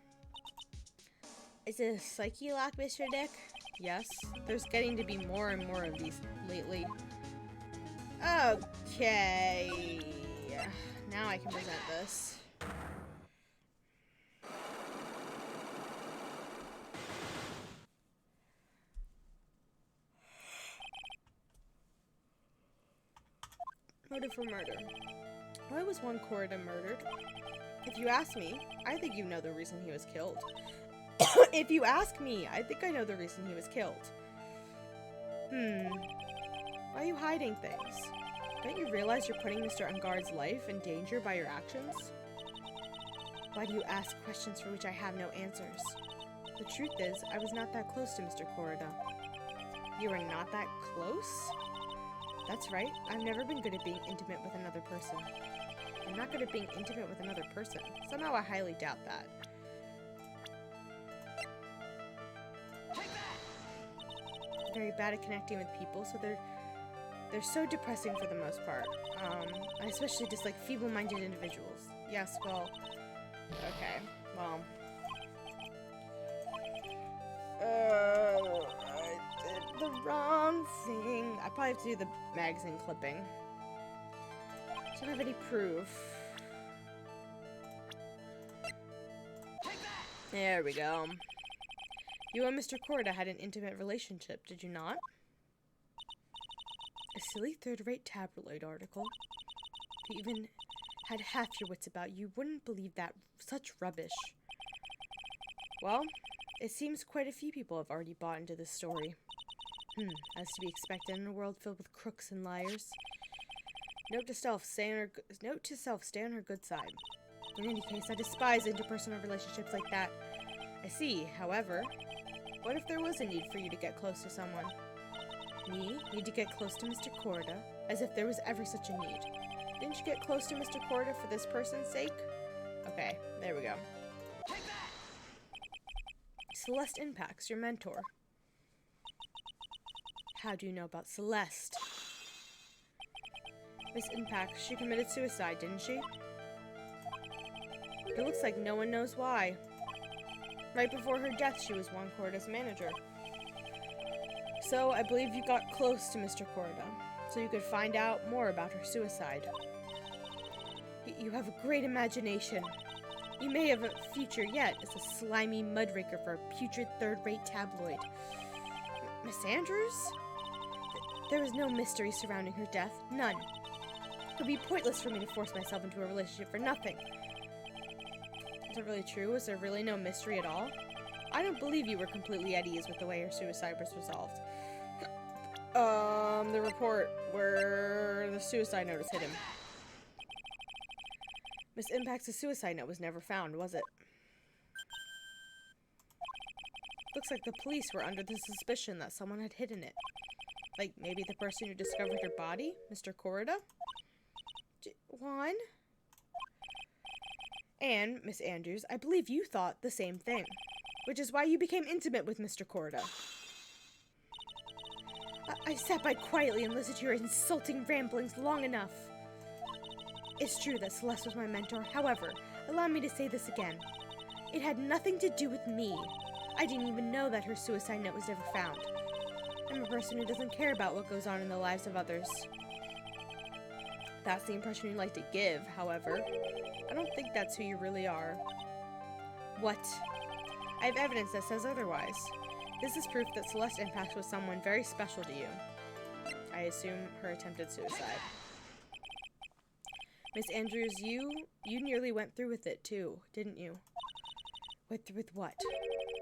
Is it a psyche lock, Mr. Dick? Yes. There's getting to be more and more of these lately. Okay. Now I can present this. Motive for murder. Why was one Corda murdered? If you ask me, I think you know the reason he was killed. If you ask me, I think I know the reason he was killed. Why are you hiding things? Don't you realize you're putting Mr. Ungard's life in danger by your actions? Why do you ask questions for which I have no answers? The truth is, I was not that close to Mr. Corda. You were not that close? That's right. I've never been good at being intimate with another person. I'm not good at being intimate with another person. Somehow I highly doubt that. Very bad at connecting with people, so they're so depressing for the most part. I especially dislike feeble-minded individuals. Yes, well, okay, well. I did the wrong thing. I probably have to do the magazine clipping. Don't have any proof. There we go. You and Mr. Corda had an intimate relationship, did you not? A silly third-rate tabloid article. If you even had half your wits about you, wouldn't believe that such rubbish. Well, it seems quite a few people have already bought into this story. As to be expected in a world filled with crooks and liars. Note to self, stay on her good side. In any case, I despise interpersonal relationships like that. I see. However, what if there was a need for you to get close to someone? Me? Need to get close to Mr. Corda? As if there was ever such a need. Didn't you get close to Mr. Corda for this person's sake? Okay, there we go. Take that! Celeste Impacts, your mentor. How do you know about Celeste? Miss Impacts, she committed suicide, didn't she? It looks like no one knows why. Right before her death, she was Juan Corda's manager. So, I believe you got close to Mr. Corda, so you could find out more about her suicide. You have a great imagination. You may have a future yet as a slimy mudraker for a putrid third-rate tabloid. Miss Andrews? There was no mystery surrounding her death. None. It would be pointless for me to force myself into a relationship for nothing. Is that really true? Was there really no mystery at all? I don't believe you were completely at ease with the way her suicide was resolved. The report where the suicide notice hit him. Miss Impact's suicide note was never found, was it? Looks like the police were under the suspicion that someone had hidden it. Like, maybe the person who discovered her body? Mr. Corda? Juan? And, Miss Andrews, I believe you thought the same thing. Which is why you became intimate with Mr. Corda. I sat by quietly and listened to your insulting ramblings long enough. It's true that Celeste was my mentor. However, allow me to say this again. It had nothing to do with me. I didn't even know that her suicide note was never found. I'm a person who doesn't care about what goes on in the lives of others. That's the impression you like to give, however. I don't think that's who you really are. What? I have evidence that says otherwise. This is proof that Celeste Impact was someone very special to you. I assume her attempted suicide. Miss Andrews, you nearly went through with it too, didn't you? Went through with what?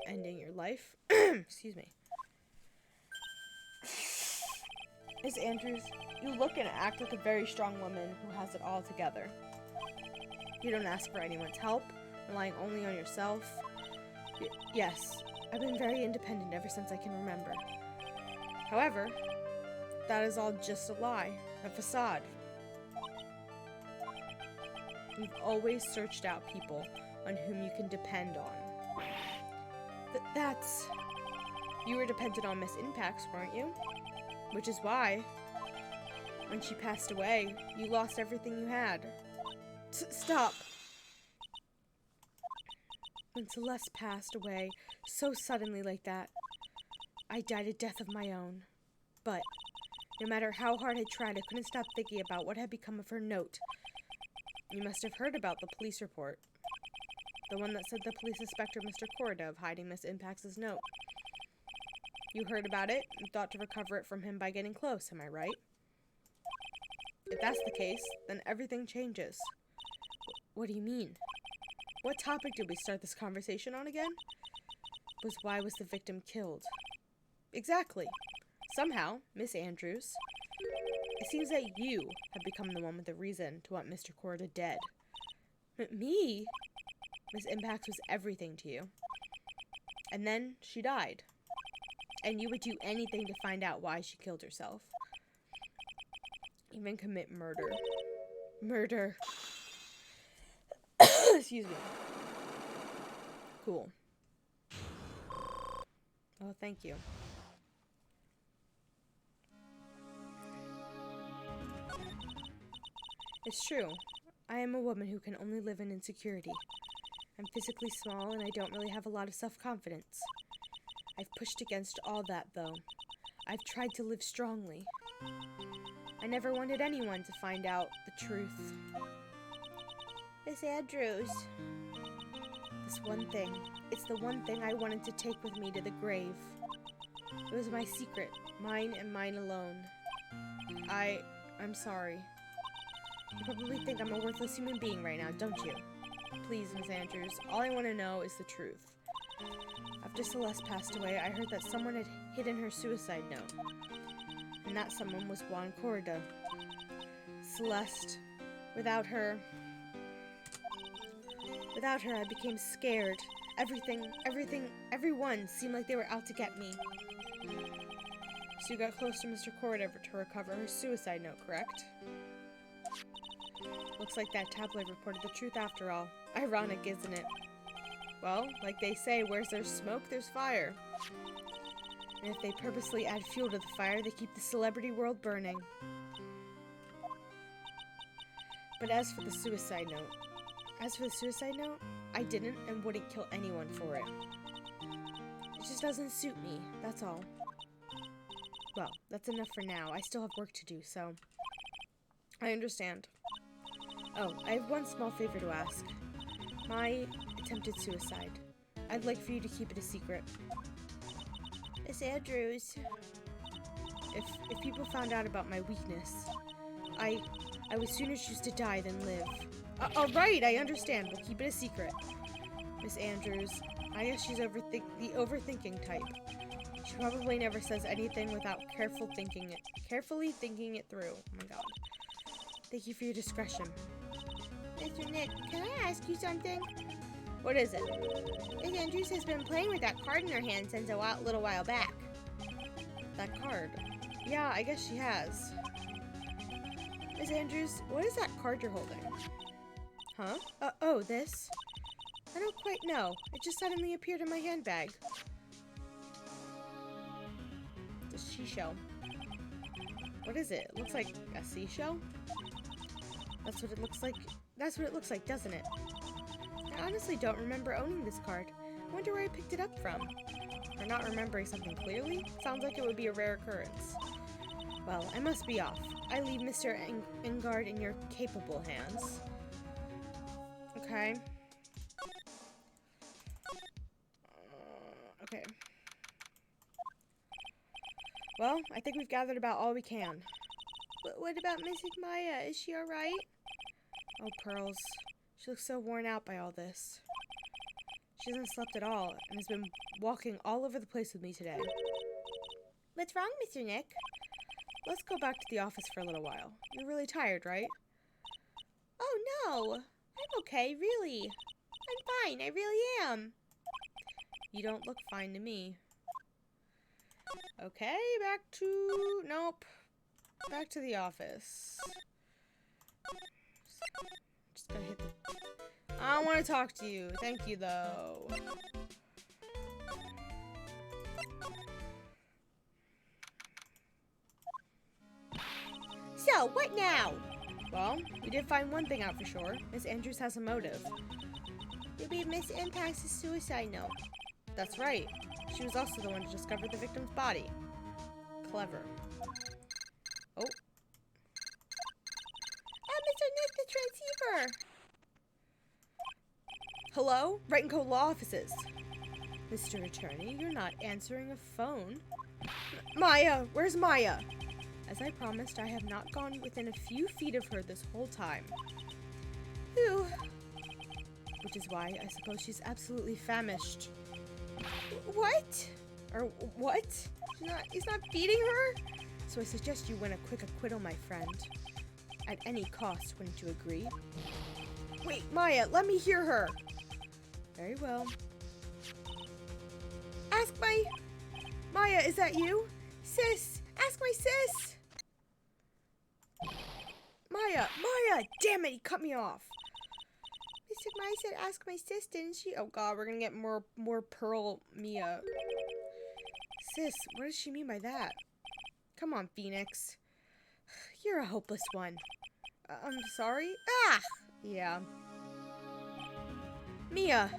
Ending your life? Excuse me. Miss Andrews, you look and act like a very strong woman who has it all together. You don't ask for anyone's help, relying only on yourself. Yes, I've been very independent ever since I can remember. However, that is all just a lie, a facade. You've always searched out people on whom you can depend on. That's... You were dependent on Miss Impacts, weren't you? Which is why, when she passed away, you lost everything you had. Stop! When Celeste passed away so suddenly like that, I died a death of my own. But, no matter how hard I tried, I couldn't stop thinking about what had become of her note. You must have heard about the police report. The one that said the police suspected Mr. Corda of hiding Miss Impacts' note. You heard about it and thought to recover it from him by getting close, am I right? If that's the case, then everything changes. What do you mean? What topic did we start this conversation on again? Why was the victim killed? Exactly. Somehow, Miss Andrews, it seems that you have become the one with the reason to want Mr. Corda dead. Me? Miss Impacts was everything to you. And then she died. And you would do anything to find out why she killed herself. Even commit murder. Murder. Excuse me. Cool. Oh, thank you. It's true. I am a woman who can only live in insecurity. I'm physically small and I don't really have a lot of self-confidence. I've pushed against all that, though. I've tried to live strongly. I never wanted anyone to find out the truth. Miss Andrews. This one thing. It's the one thing I wanted to take with me to the grave. It was my secret. Mine and mine alone. I'm sorry. You probably think I'm a worthless human being right now, don't you? Please, Miss Andrews, all I want to know is the truth. After Celeste passed away, I heard that someone had hidden her suicide note. And that someone was Juan Corda. Celeste, without her, I became scared Everyone seemed like they were out to get me. So you got close to Mr. Cordover to recover her suicide note, correct? Looks like that tabloid reported the truth after all. Ironic, isn't it? Well, like they say, where's there's smoke, there's fire. And if they purposely add fuel to the fire, they keep the celebrity world burning. But as for the suicide note, I didn't and wouldn't kill anyone for it. It just doesn't suit me, that's all. Well, that's enough for now. I still have work to do, so... I understand. Oh, I have one small favor to ask. My attempted suicide. I'd like for you to keep it a secret. Miss Andrews. If people found out about my weakness, I would sooner choose to die than live. All right, I understand. We'll keep it a secret. Miss Andrews, I guess she's the overthinking type. She probably never says anything without carefully thinking it through. Oh my god. Thank you for your discretion. Mr. Nick, can I ask you something? What is it? Miss Andrews has been playing with that card in her hand since a little while back. That card? Yeah, I guess she has. Miss Andrews, what is that card you're holding? Huh? Oh, this? I don't quite know. It just suddenly appeared in my handbag. It's a seashell. What is it? It looks like a seashell? That's what it looks like. That's what it looks like, doesn't it? I honestly don't remember owning this card. I wonder where I picked it up from. Or not remembering something clearly? Sounds like it would be a rare occurrence. Well, I must be off. I leave Mr. Engard in your capable hands. Okay. Okay. Well, I think we've gathered about all we can. What about missing Maya? Is she alright? Oh, Pearls. She looks so worn out by all this. She hasn't slept at all and has been walking all over the place with me today. What's wrong, Mr. Nick? Let's go back to the office for a little while. You're really tired, right? Oh, no. I'm okay, really. I'm fine. I really am. You don't look fine to me. Okay, back to... Nope. Back to the office. Just gotta hit the... I don't want to talk to you. Thank you, though. So, what now? Well, we did find one thing out for sure. Miss Andrews has a motive. Maybe Miss Impact's suicide note. That's right. She was also the one to discover the victim's body. Clever. Oh. Mr. Nick, the transceiver! Hello? Wright & Co. Law Offices. Mr. Attorney, you're not answering a phone. Maya! Where's Maya? As I promised, I have not gone within a few feet of her this whole time. Whew. Which is why I suppose she's absolutely famished. What? Or what? He's not feeding her? So I suggest you win a quick acquittal, my friend. At any cost, wouldn't you agree? Wait, Maya, let me hear her. Very well. Ask my... Maya, is that you? Sis! Ask my sis! Maya! Damn it, he cut me off. Mr. Maya said ask my sis, didn't she? Oh god, we're gonna get more Pearl Mia. Sis, what does she mean by that? Come on, Phoenix. You're a hopeless one. I'm sorry? Ah! Yeah. Mia!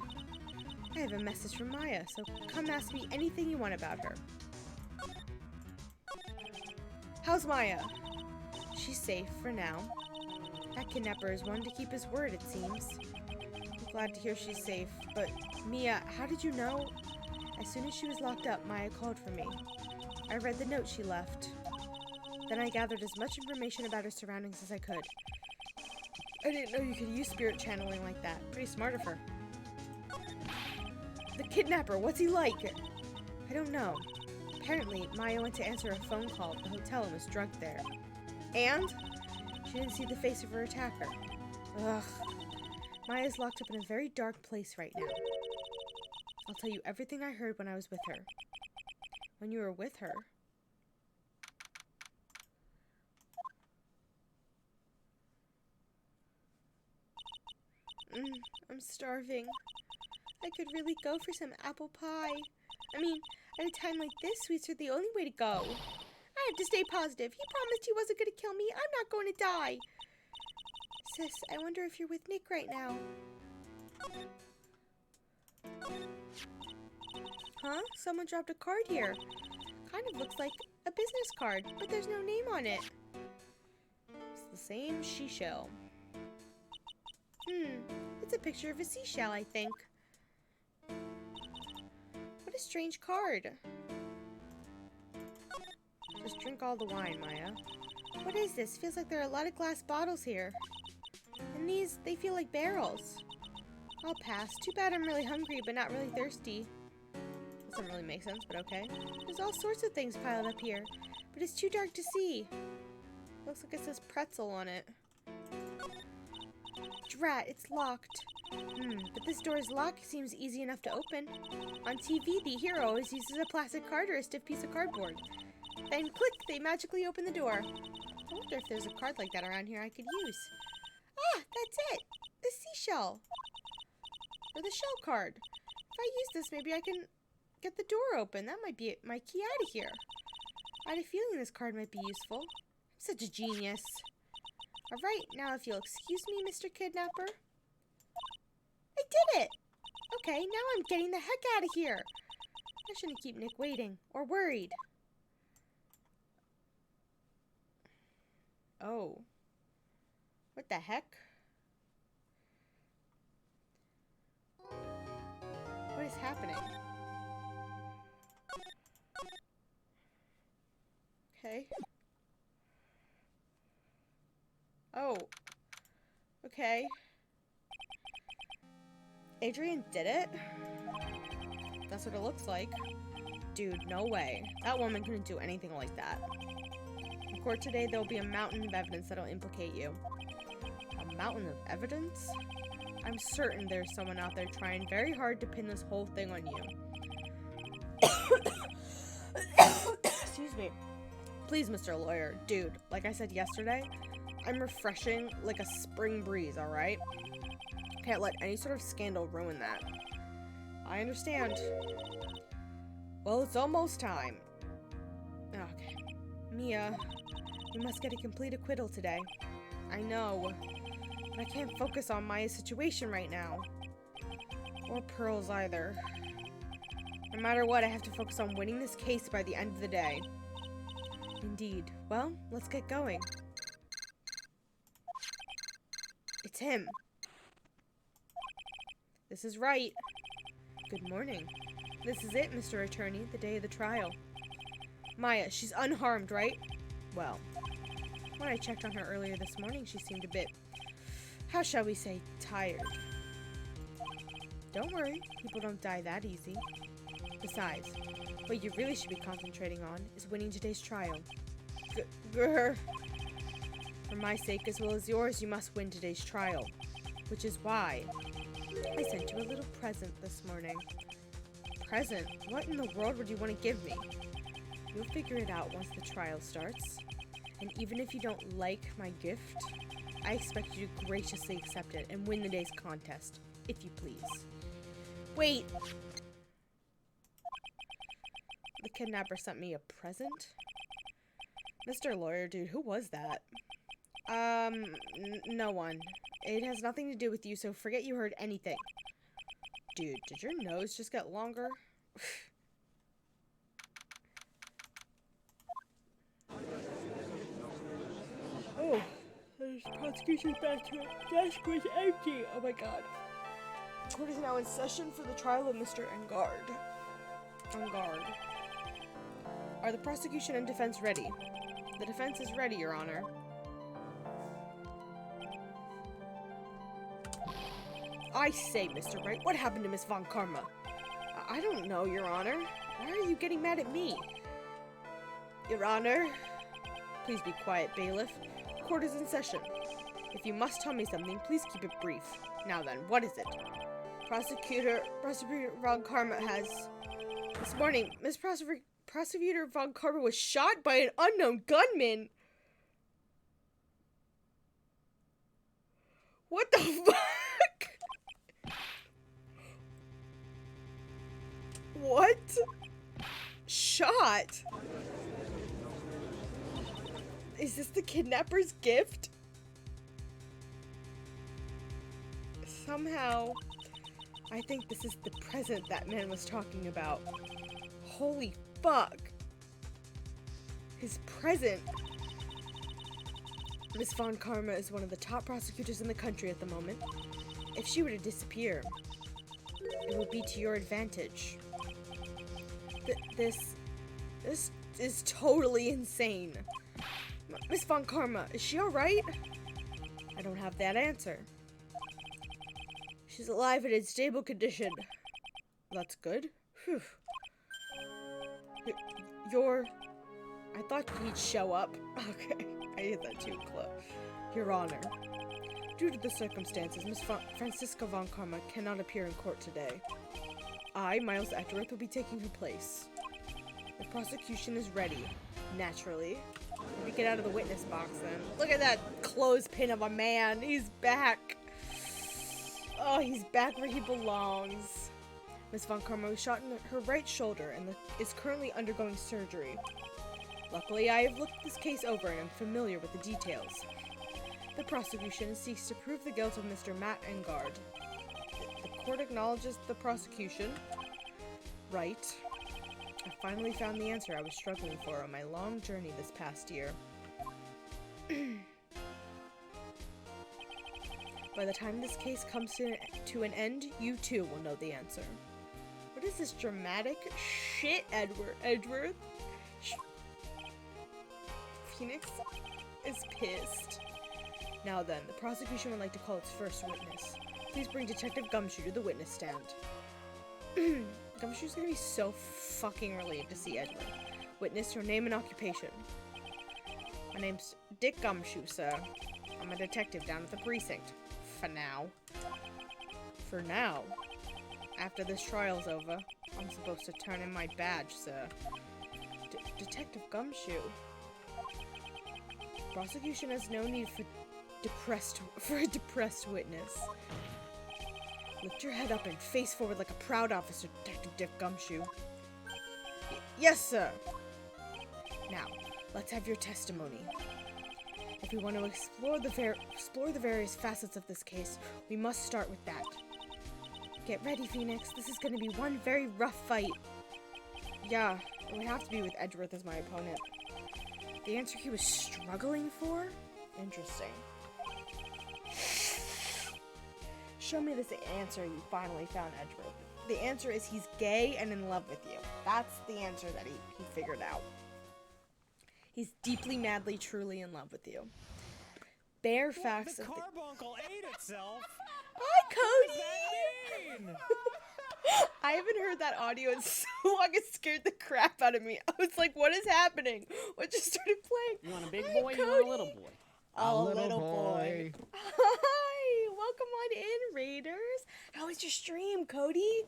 I have a message from Maya, so come ask me anything you want about her. How's Maya? She's safe for now. That kidnapper is one to keep his word, it seems. I'm glad to hear she's safe, but Mia, how did you know? As soon as she was locked up, Maya called for me. I read the note she left. Then I gathered as much information about her surroundings as I could. I didn't know you could use spirit channeling like that. Pretty smart of her. The kidnapper, what's he like? I don't know. Apparently, Maya went to answer a phone call at the hotel and was drugged there. And? She didn't see the face of her attacker. Ugh. Maya's locked up in a very dark place right now. I'll tell you everything I heard when I was with her. When you were with her? I'm starving. I could really go for some apple pie. I mean, at a time like this, sweets are the only way to go. I have to stay positive. He promised he wasn't going to kill me. I'm not going to die. Sis, I wonder if you're with Nick right now. Huh? Someone dropped a card here. Kind of looks like a business card, but there's no name on it. It's the same seashell. It's a picture of a seashell, I think. What a strange card. Just drink all the wine, Maya. What is this? Feels like there are a lot of glass bottles here. And these, they feel like barrels. I'll pass. Too bad I'm really hungry, but not really thirsty. Doesn't really make sense, but okay. There's all sorts of things piled up here, but it's too dark to see. Looks like it says pretzel on it. Drat, it's locked. But this door's lock seems easy enough to open. On TV, the hero always uses a plastic card or a stiff piece of cardboard. Then click, they magically open the door. I wonder if there's a card like that around here I could use. Ah, that's it! The seashell. Or the shell card. If I use this, maybe I can get the door open. That might be my key out of here. I had a feeling this card might be useful. I'm such a genius. Alright, now if you'll excuse me, Mr. Kidnapper. I did it! Okay, now I'm getting the heck out of here. I shouldn't keep Nick waiting, or worried. Oh. What the heck? What is happening? Okay. Oh. Okay. Adrian did it? That's what it looks like. Dude, no way. That woman couldn't do anything like that. In court today, there will be a mountain of evidence that'll implicate you. A mountain of evidence? I'm certain there's someone out there trying very hard to pin this whole thing on you. Excuse me. Please, Mr. Lawyer. Dude, like I said yesterday, I'm refreshing like a spring breeze, alright? Can't let any sort of scandal ruin that. I understand. Well, it's almost time. Okay. Mia, we must get a complete acquittal today. I know, but I can't focus on Maya's situation right now. Or Pearl's either. No matter what, I have to focus on winning this case by the end of the day. Indeed. Well, let's get going. It's him. This is Wright. Good morning. This is it, Mr. Attorney, the day of the trial. Maya, she's unharmed, right? Well, when I checked on her earlier this morning, she seemed a bit, how shall we say, tired. Don't worry, people don't die that easy. Besides, what you really should be concentrating on is winning today's trial. Grr. For my sake as well as yours, you must win today's trial. Which is why I sent you a little present this morning. Present? What in the world would you want to give me? You'll figure it out once the trial starts. And even if you don't like my gift, I expect you to graciously accept it and win the day's contest, if you please. Wait! The kidnapper sent me a present? Mr. Lawyer, dude, who was that? No one. It has nothing to do with you, so forget you heard anything. Dude, did your nose just get longer? Oh, there's prosecution's back to it. Desk was empty. Oh my god. Court is now in session for the trial of Mr. Engard. Are the prosecution and defense ready? The defense is ready, Your Honor. I say, Mr. Wright, what happened to Miss Von Karma? I don't know, Your Honor. Why are you getting mad at me? Your Honor. Please be quiet, bailiff. Court is in session. If you must tell me something, please keep it brief. Now then, what is it? Prosecutor Von Karma has... This morning, Prosecutor Von Karma was shot by an unknown gunman. What the fuck? What? Shot? Is this the kidnapper's gift? Somehow, I think this is the present that man was talking about. Holy fuck. His present. Miss Von Karma is one of the top prosecutors in the country at the moment. If she were to disappear, it would be to your advantage. This is totally insane. Miss Von Karma, is she alright? I don't have that answer. She's alive and in stable condition. That's good. Phew. I thought he'd show up. Okay, I hit that too close. Your Honor. Due to the circumstances, Miss Franziska Von Karma cannot appear in court today. I, Miles Edgeworth, will be taking her place. The prosecution is ready. Naturally. Let me get out of the witness box then. Look at that clothespin of a man. He's back. Oh, he's back where he belongs. Miss Von Karma was shot in her right shoulder and is currently undergoing surgery. Luckily, I have looked this case over and am familiar with the details. The prosecution seeks to prove the guilt of Mr. Matt Engard. The court acknowledges the prosecution. Right. I finally found the answer I was struggling for on my long journey this past year. By the time this case comes to an end, you too will know the answer. What is this dramatic shit, Edgeworth? Phoenix is pissed. Now then, the prosecution would like to call its first witness. Please bring Detective Gumshoe to the witness stand. Gumshoe's gonna be so fucking relieved to see Edward. Witness, your name and occupation. My name's Dick Gumshoe, sir. I'm a detective down at the precinct. For now. For now? After this trial's over, I'm supposed to turn in my badge, sir. Detective Gumshoe? Prosecution has no need for a depressed witness. Lift your head up and face forward like a proud officer, Detective Dick Gumshoe. Yes, sir. Now, let's have your testimony. If we want to explore the various facets of this case, we must start with that. Get ready, Phoenix. This is going to be one very rough fight. Yeah, it would have to be with Edgeworth as my opponent. The answer he was struggling for? Interesting. Show me this answer you finally found, Edgeworth. The answer is he's gay and in love with you. That's the answer that he figured out. He's deeply, madly, truly in love with you. Bare facts The of the... carbuncle ate itself. Hi, Cody! What does that mean? I haven't heard that audio in so long. It scared the crap out of me. I was like, what is happening? What just started playing? You want a big Hi, boy? Cody. You want a little boy? A little boy. Hi! Welcome on in, Raiders. How was your stream, Cody?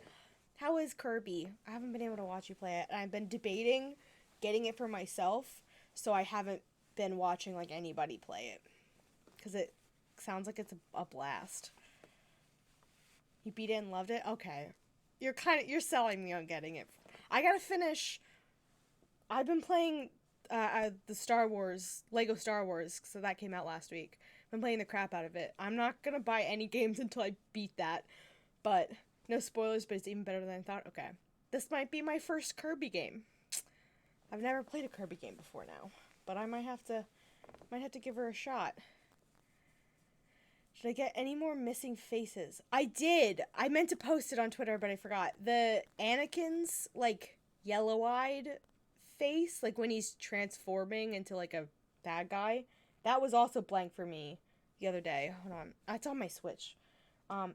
How is Kirby? I haven't been able to watch you play it. I've been debating getting it for myself, so I haven't been watching like anybody play it. Because it sounds like it's a blast. You beat it and loved it? Okay. You're selling me on getting it. I gotta finish. I've been playing the Star Wars, Lego Star Wars, so that came out last week. I've been playing the crap out of it. I'm not gonna buy any games until I beat that. But, no spoilers, but it's even better than I thought. Okay. This might be my first Kirby game. I've never played a Kirby game before now. But I might have to give her a shot. Should I get any more missing faces? I did! I meant to post it on Twitter, but I forgot. The Anakin's, like, yellow-eyed face, like, when he's transforming into, like, a bad guy, that was also blank for me the other day. Hold on. It's on my Switch.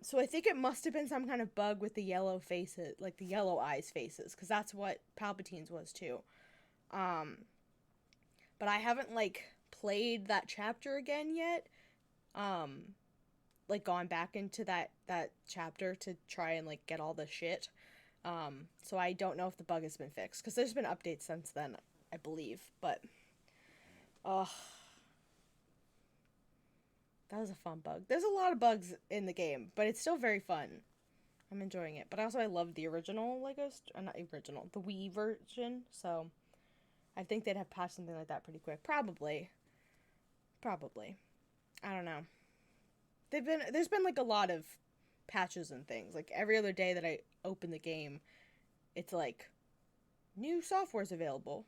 So I think it must have been some kind of bug with the yellow faces, like, the yellow eyes faces, because that's what Palpatine's was, too. But I haven't, like, played that chapter again yet. like gone back into that chapter to try and like get all the shit. So I don't know if the bug has been fixed because there's been updates since then, I believe. But, that was a fun bug. There's a lot of bugs in the game, but it's still very fun. I'm enjoying it. But also I love the original not original, the Wii version. So I think they'd have patched something like that pretty quick. Probably. I don't know. There's been like a lot of patches and things. Like every other day that I open the game, it's like new software's available.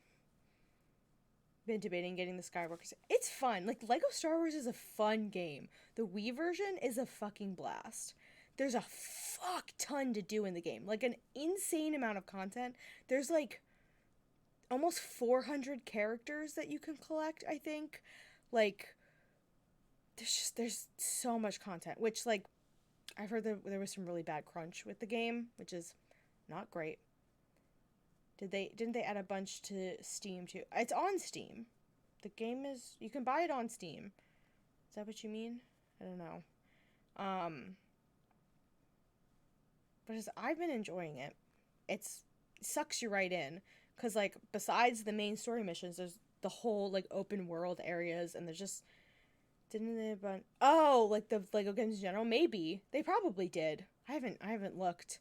Been debating getting the Skywalker. It's fun. Like Lego Star Wars is a fun game. The Wii version is a fucking blast. There's a fuck ton to do in the game. Like an insane amount of content. There's like almost 400 characters that you can collect, I think. Like there's so much content, which like I've heard there was some really bad crunch with the game, which is not great. Didn't they add a bunch to Steam too? It's on Steam. The game is, you can buy it on Steam. Is that what you mean? I don't know. But I've been enjoying it. It sucks you right in, cuz like besides the main story missions, there's the whole like open world areas, and there's just like the Lego games in general. Maybe they probably did. I haven't looked.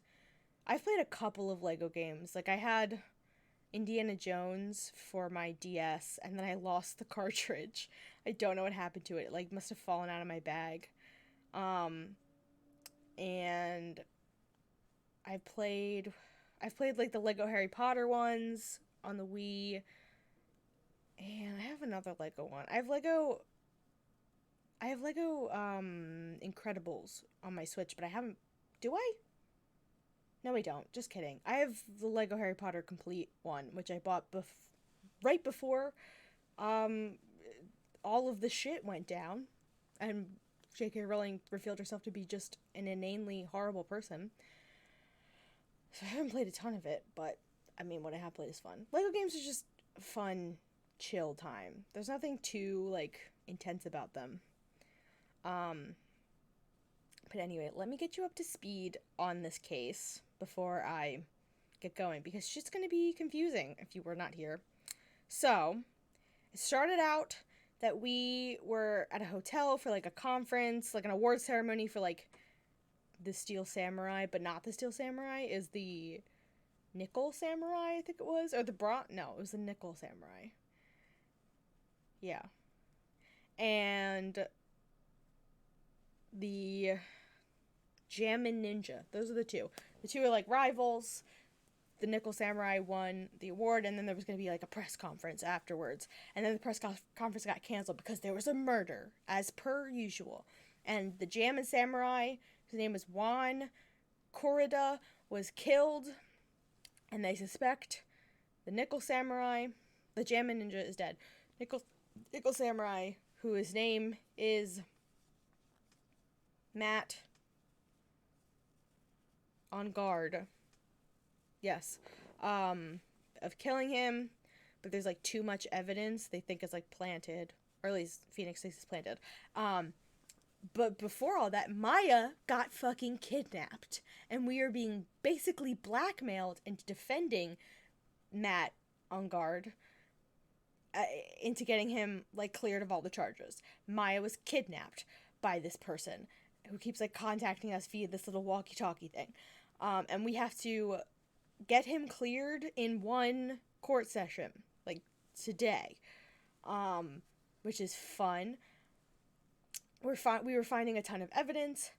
I've played a couple of Lego games. Like I had Indiana Jones for my DS, and then I lost the cartridge. I don't know what happened to it. It like must have fallen out of my bag. And I've played like the Lego Harry Potter ones on the Wii. And I have another Lego one. I have Lego Incredibles on my Switch, but I haven't. Do I? No, I don't. Just kidding. I have the Lego Harry Potter Complete one, which I bought right before all of the shit went down, and J.K. Rowling revealed herself to be just an inanely horrible person. So I haven't played a ton of it, but I mean, what I have played is fun. Lego games are just fun, chill time. There's nothing too like intense about them. But anyway, let me get you up to speed on this case before I get going, because it's just going to be confusing if you were not here. So, it started out that we were at a hotel for like a conference, like an award ceremony for like the Steel Samurai, but not the Steel Samurai, is the Nickel Samurai, I think it was, or the no, it was the Nickel Samurai. Yeah. And the Jammin' Ninja. Those are the two. The two are like rivals. The Nickel Samurai won the award, and then there was going to be like a press conference afterwards. And then the press conference got canceled because there was a murder, as per usual. And the Jammin' Samurai, whose name was Juan Corrida, was killed. And they suspect the Nickel Samurai, the Jammin' Ninja, is dead. Nickel Samurai, whose name is Matt on guard. Yes. Of killing him, but there's like too much evidence they think is like planted, or at least Phoenix thinks it's planted. But before all that, Maya got fucking kidnapped, and we are being basically blackmailed into defending Matt on guard into getting him like cleared of all the charges. Maya was kidnapped by this person who keeps like contacting us via this little walkie-talkie thing. And we have to get him cleared in one court session, like today, which is fun. We were finding a ton of evidence,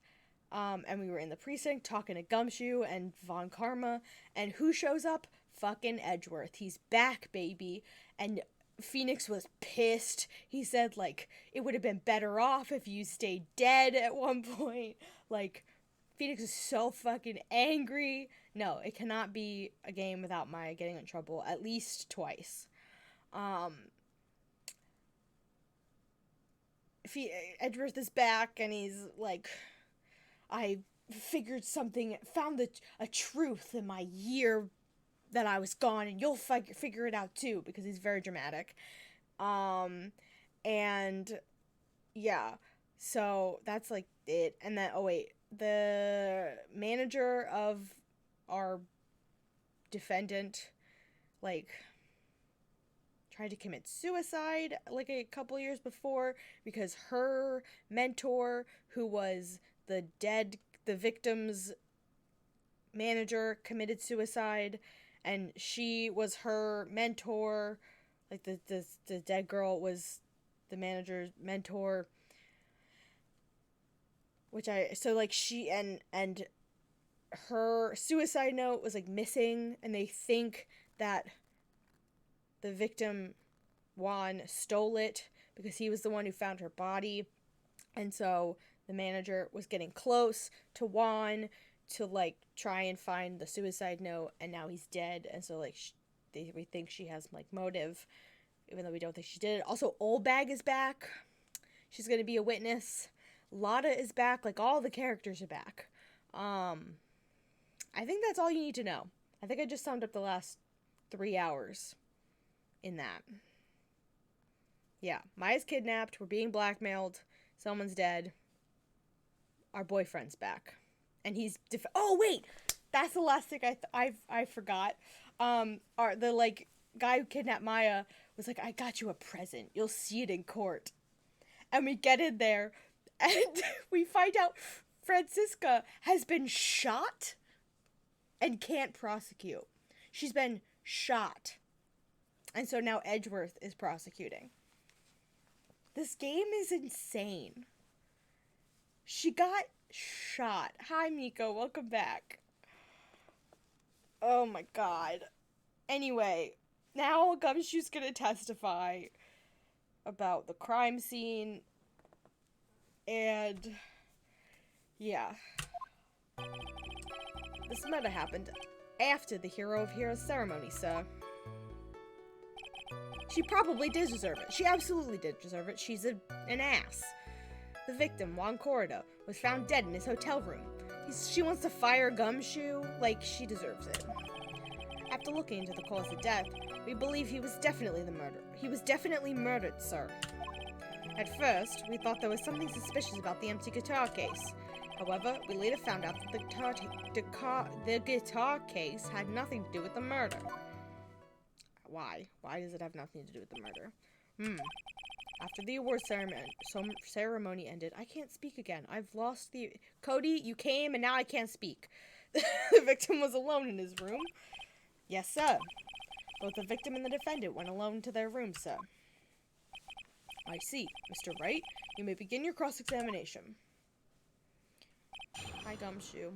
and we were in the precinct talking to Gumshoe and Von Karma, and who shows up? Fucking Edgeworth. He's back, baby. And Phoenix was pissed. He said, like, it would have been better off if you stayed dead at one point. Like, Phoenix is so fucking angry. No, it cannot be a game without Maya getting in trouble at least twice. Edgeworth is back, and he's like, I figured something, found a truth in my year that I was gone, and you'll figure it out too, because he's very dramatic. And yeah, So that's like it. And then, oh wait, the manager of our defendant, like, tried to commit suicide like a couple years before because her mentor, who was the victim's manager, committed suicide, and she was her mentor. Like the dead girl was the manager's mentor. She and her suicide note was like missing, and they think that the victim Juan stole it because he was the one who found her body. And so the manager was getting close to Juan to like try and find the suicide note, and now he's dead, and so like we think she has like motive, even though we don't think she did it. Also, Oldbag is back. She's gonna be a witness. Lotta is back. Like, all the characters are back. I think that's all you need to know. I think I just summed up the last 3 hours in that. Yeah, Maya's kidnapped. We're being blackmailed. Someone's dead. Our boyfriend's back, and he's oh wait, that's the last thing I forgot. The like guy who kidnapped Maya was like, I got you a present. You'll see it in court. And we get in there, and we find out Francisca has been shot and can't prosecute. She's been shot. And so now Edgeworth is prosecuting. This game is insane. She got shot. Hi, Miko. Welcome back. Oh my god. Anyway, now Gumshoe's gonna testify about the crime scene. And yeah. This might have happened after the Hero of Heroes ceremony, sir. She probably did deserve it. She absolutely did deserve it. She's an ass. The victim, Juan Corrida, was found dead in his hotel room. She wants to fire Gumshoe like she deserves it. After looking into the cause of death, we believe he was definitely the murderer. He was definitely murdered, sir. At first, we thought there was something suspicious about the empty guitar case. However, we later found out that the guitar case had nothing to do with the murder. Why? Why does it have nothing to do with the murder? After the award ceremony ended, I can't speak again. I've lost the... Cody, you came and now I can't speak. The victim was alone in his room. Yes, sir. Both the victim and the defendant went alone to their room, sir. I see. Mr. Wright, you may begin your cross-examination. Hi, Gumshoe.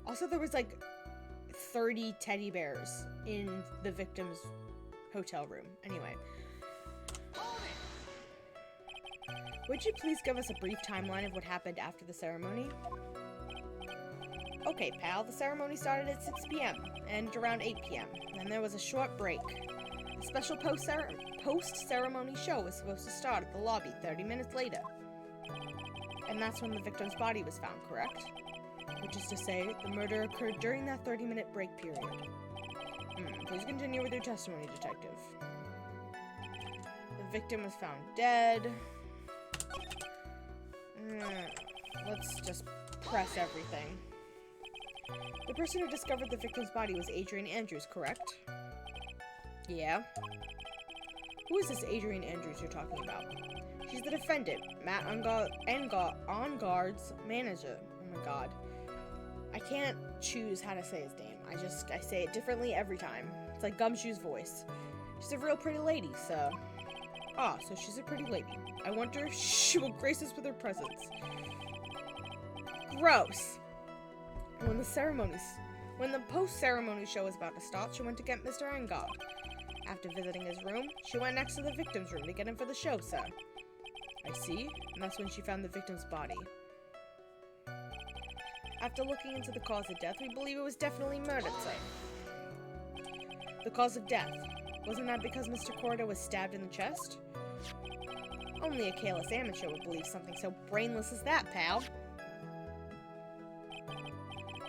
Also, there was like 30 teddy bears in the victim's hotel room. Anyway. Would you please give us a brief timeline of what happened after the ceremony? Okay, pal. The ceremony started at 6 p.m. and around 8 p.m. Then there was a short break. A special post-ceremony show was supposed to start at the lobby 30 minutes later. And that's when the victim's body was found, correct? Which is to say, the murder occurred during that 30-minute break period. Please continue with your testimony, detective. The victim was found dead. Let's just press everything. The person who discovered the victim's body was Adrian Andrews, correct? Yeah. Who is this Adrian Andrews you're talking about? She's the defendant, Matt Onguard's manager. Oh my god. I can't choose how to say his name. I say it differently every time. It's like Gumshoe's voice. She's a real pretty lady, so... Ah, so she's a pretty lady. I wonder if she will grace us with her presence. Gross! When the post-ceremony show was about to start, she went to get Mr. Angard. After visiting his room, she went next to the victim's room to get him for the show, sir. I see, and that's when she found the victim's body. After looking into the cause of death, we believe it was definitely murder, sir. The cause of death. Wasn't that because Mr. Corrida was stabbed in the chest? Only a careless amateur would believe something so brainless as that, pal.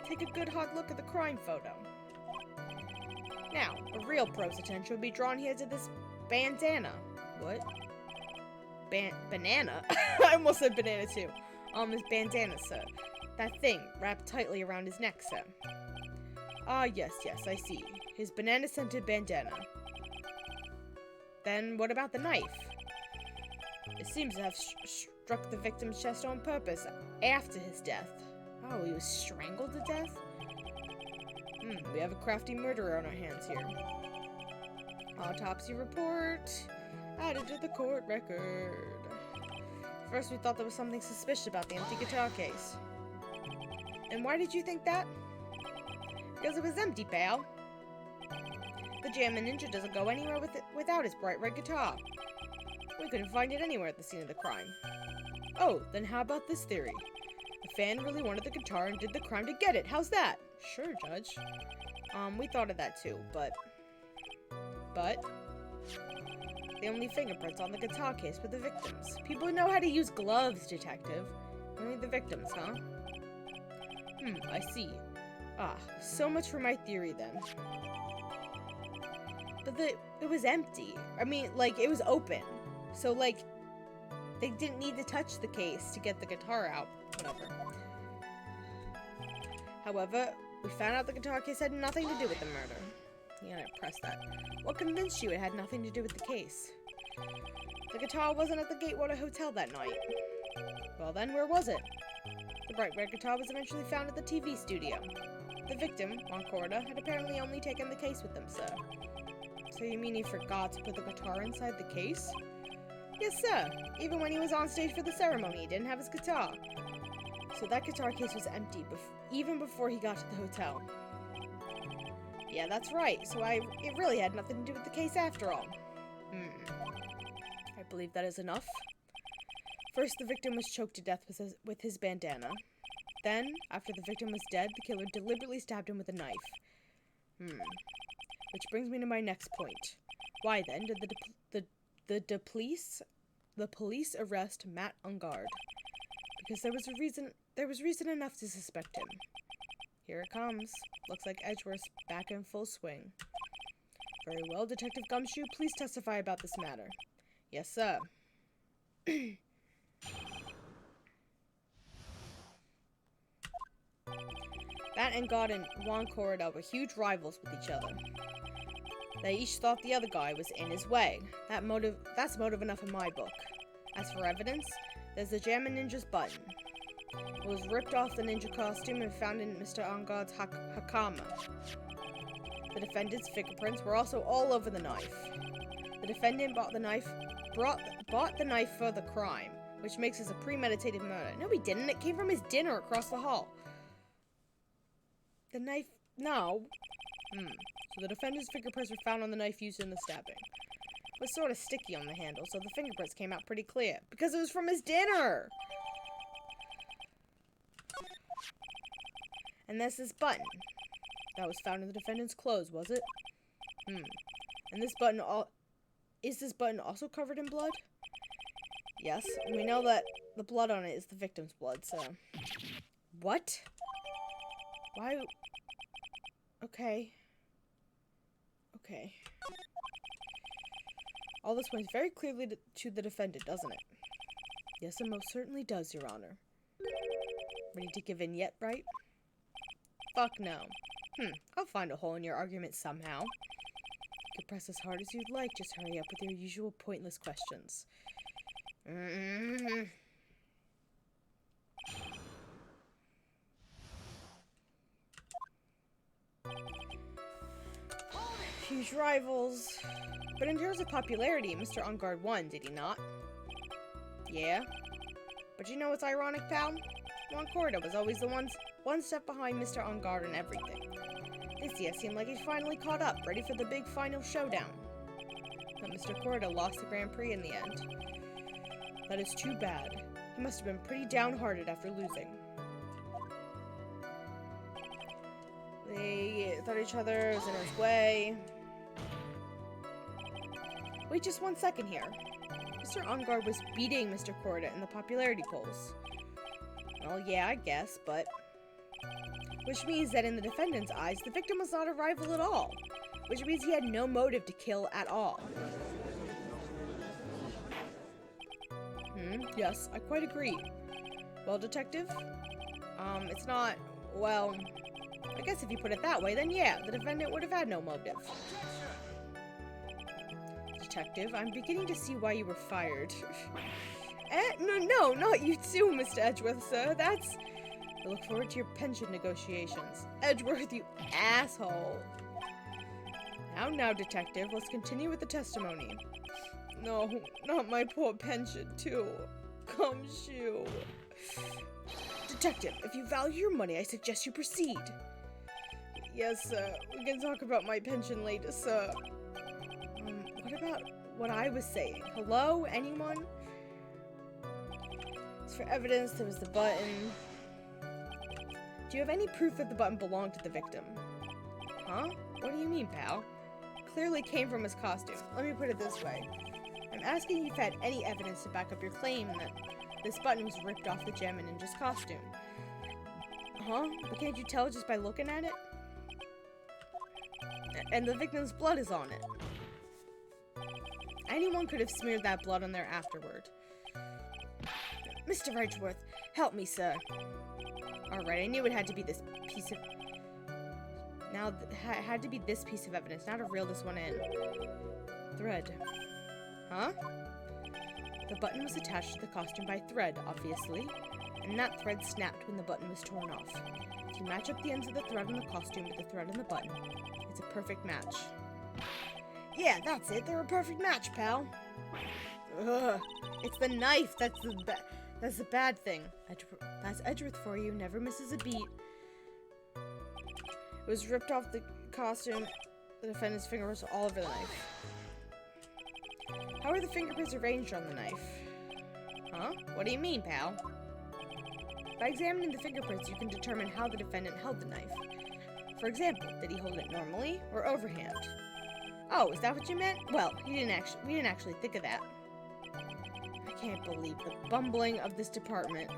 Take a good hard look at the crime photo. Now, a real pro's attention would be drawn here to this bandana. What? banana. I almost said banana too. His bandana, sir. That thing wrapped tightly around his neck, sir. Ah, yes, I see. His banana-scented bandana. Then what about the knife? It seems to have struck the victim's chest on purpose after his death. Oh, he was strangled to death? We have a crafty murderer on our hands here. Autopsy report added to the court record. First, we thought there was something suspicious about the empty guitar case. And why did you think that? Because it was empty, pal. The Jammin' Ninja doesn't go anywhere without his bright red guitar. We couldn't find it anywhere at the scene of the crime. Oh, then how about this theory? The fan really wanted the guitar and did the crime to get it. How's that? Sure, Judge. We thought of that too, but... The only fingerprints on the guitar case were the victims. People know how to use gloves, detective. Only the victims, huh? I see. Ah, so much for my theory then. But it was empty. I mean, like, it was open. So, like, they didn't need to touch the case to get the guitar out. Whatever. However, we found out the guitar case had nothing to do with the murder. Yeah, I pressed that. What convinced you it had nothing to do with the case? The guitar wasn't at the Gatewater Hotel that night. Well then, where was it? The bright red guitar was eventually found at the TV studio. The victim, Juan Corda, had apparently only taken the case with him, sir. So you mean he forgot to put the guitar inside the case? Yes, sir. Even when he was on stage for the ceremony, he didn't have his guitar. So that guitar case was empty, even before he got to the hotel. Yeah, that's right. So it really had nothing to do with the case after all. I believe that is enough. First, the victim was choked to death with his bandana. Then, after the victim was dead, the killer deliberately stabbed him with a knife. Which brings me to my next point. Why then did the police arrest Matt Ungard? Because there was reason enough to suspect him. Here it comes. Looks like Edgeworth's back in full swing. Very well, Detective Gumshoe, please testify about this matter. Yes, sir. Matt Ungard and Juan Corda were huge rivals with each other. They each thought the other guy was in his way. That's motive enough in my book. As for evidence, there's the Jammin' Ninja's button. It was ripped off the ninja costume and found in Mr. Ungard's hakama. The defendant's fingerprints were also all over the knife. The defendant bought the knife for the crime, which makes this a premeditated murder. No, he didn't. It came from his dinner across the hall. The knife... No. So the defendant's fingerprints were found on the knife used in the stabbing. It was sort of sticky on the handle, so the fingerprints came out pretty clear. Because it was from his dinner! And there's this button. That was found in the defendant's clothes, was it? And this button is this button also covered in blood? Yes, and we know that the blood on it is the victim's blood, so... What? Why... Okay. All this points very clearly to the defendant, doesn't it? Yes, it most certainly does, Your Honor. Ready to give in yet, Wright? Fuck no. I'll find a hole in your argument somehow. You can press as hard as you'd like, just hurry up with your usual pointless questions. Huge rivals. But in terms of popularity, Mr. Ungard won, did he not? Yeah. But you know what's ironic, pal? Juan Corda was always the one step behind Mr. Ungard and everything. This year seemed like he's finally caught up, ready for the big final showdown. But Mr. Corda lost the Grand Prix in the end. That is too bad. He must have been pretty downhearted after losing. They thought each other was in his way. Wait just 1 second here. Mr. Ungard was beating Mr. Corda in the popularity polls. Well, yeah, I guess, but... Which means that in the defendant's eyes, the victim was not a rival at all. Which means he had no motive to kill at all. Yes, I quite agree. Well, Detective? It's not, well, I guess if you put it that way, then yeah, the defendant would have had no motive. Detective, I'm beginning to see why you were fired. No, not you too, Mr. Edgeworth, sir. I look forward to your pension negotiations. Edgeworth, you asshole. Now, Detective, let's continue with the testimony. No, not my poor pension, too. Come, shoo. Detective, if you value your money, I suggest you proceed. Yes, sir. We can talk about my pension later, sir. What about what I was saying? Hello? Anyone? As for evidence, there was the button. Do you have any proof that the button belonged to the victim? Huh? What do you mean, pal? Clearly came from his costume. Let me put it this way. I'm asking if you've had any evidence to back up your claim that this button was ripped off the gem in Ninja's costume. Huh? But can't you tell just by looking at it? And the victim's blood is on it. Anyone could have smeared that blood on there afterward. Mr. Edgeworth, help me, sir. Alright, I knew it had to be this piece of... it had to be this piece of evidence. Now to reel this one in. Thread. Huh? The button was attached to the costume by thread, obviously. And that thread snapped when the button was torn off. If you match up the ends of the thread on the costume with the thread on the button, it's a perfect match. Yeah, that's it. They're a perfect match, pal. Ugh. It's the knife. That's the bad thing. That's Edgeworth for you. Never misses a beat. It was ripped off the costume. The defendant's finger was all over the knife. How are the fingerprints arranged on the knife? Huh? What do you mean, pal? By examining the fingerprints, you can determine how the defendant held the knife. For example, did he hold it normally or overhand? Oh, is that what you meant? Well, we didn't actually think of that. I can't believe the bumbling of this department.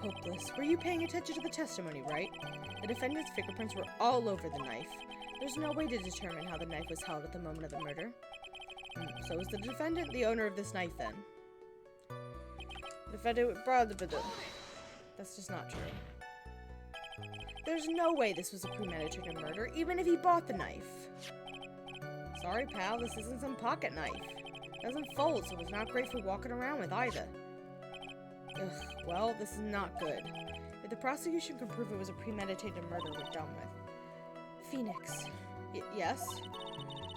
Hopeless. Were you paying attention to the testimony, right? The defendant's fingerprints were all over the knife. There's no way to determine how the knife was held at the moment of the murder. So is the defendant the owner of this knife, then? The defendant... That's just not true. There's no way this was a premeditated murder, even if he bought the knife. Sorry, pal, this isn't some pocket knife. It doesn't fold, so it's not great for walking around with either. Ugh, well, this is not good. If the prosecution can prove it was a premeditated murder, we're done with. Phoenix. Yes?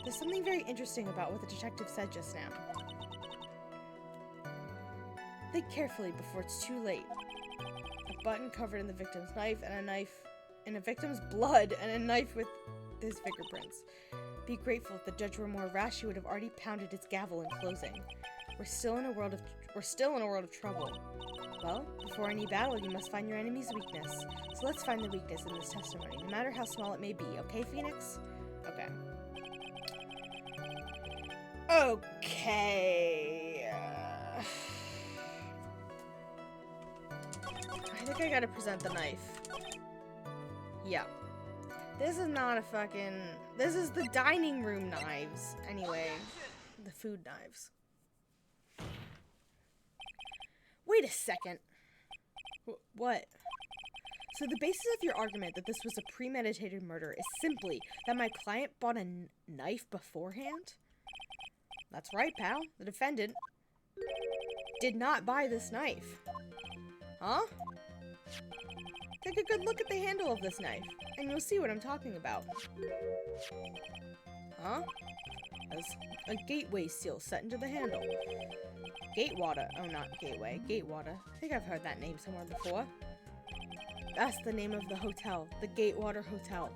There's something very interesting about what the detective said just now. Think carefully before it's too late. A button covered in the victim's knife and a knife in a victim's blood and a knife with his fingerprints. Be grateful if the judge were more rash, he would have already pounded his gavel in closing. We're still in a world of trouble. Well, before any battle, you must find your enemy's weakness. So let's find the weakness in this testimony, no matter how small it may be. Okay, Phoenix? Okay. Okay. I think I gotta present the knife. Yeah. This is not a fucking... This is the dining room knives. Anyway. The food knives. Wait a second. What? So the basis of your argument that this was a premeditated murder is simply that my client bought a knife beforehand? That's right, pal. The defendant did not buy this knife. Huh? Take a good look at the handle of this knife, and you'll see what I'm talking about. Huh? There's a gateway seal set into the handle. Gatewater. Oh, not gateway. Gatewater. I think I've heard that name somewhere before. That's the name of the hotel. The Gatewater Hotel.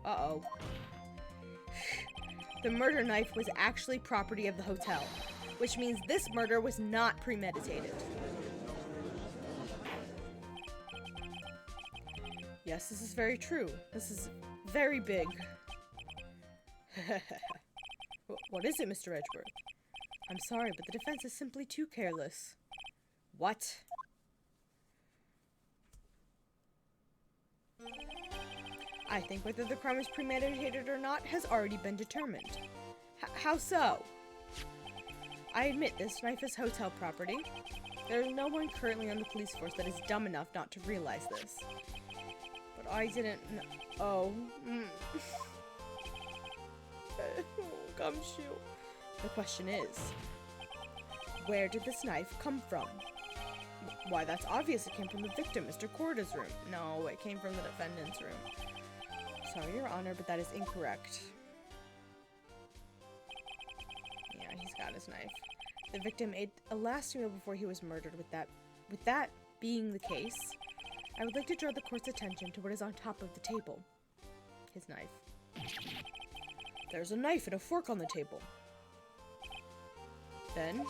Uh-oh. The murder knife was actually property of the hotel, which means this murder was not premeditated. Yes, this is very true. This is very big. What is it, Mr. Edgeworth? I'm sorry, but the defense is simply too careless. What? I think whether the crime is premeditated or not has already been determined. How so? I admit this knife is hotel property. There is no one currently on the police force that is dumb enough not to realize this. But I didn't know. Oh. Gumshoe. The question is, where did this knife come from? Why, that's obvious. It came from the victim, Mr. Corda's room. No, it came from the defendant's room. Sorry, Your Honor, but that is incorrect. Yeah, he's got his knife. The victim ate a last meal before he was murdered. With that being the case, I would like to draw the court's attention to what is on top of the table. His knife. There's a knife and a fork on the table. Then,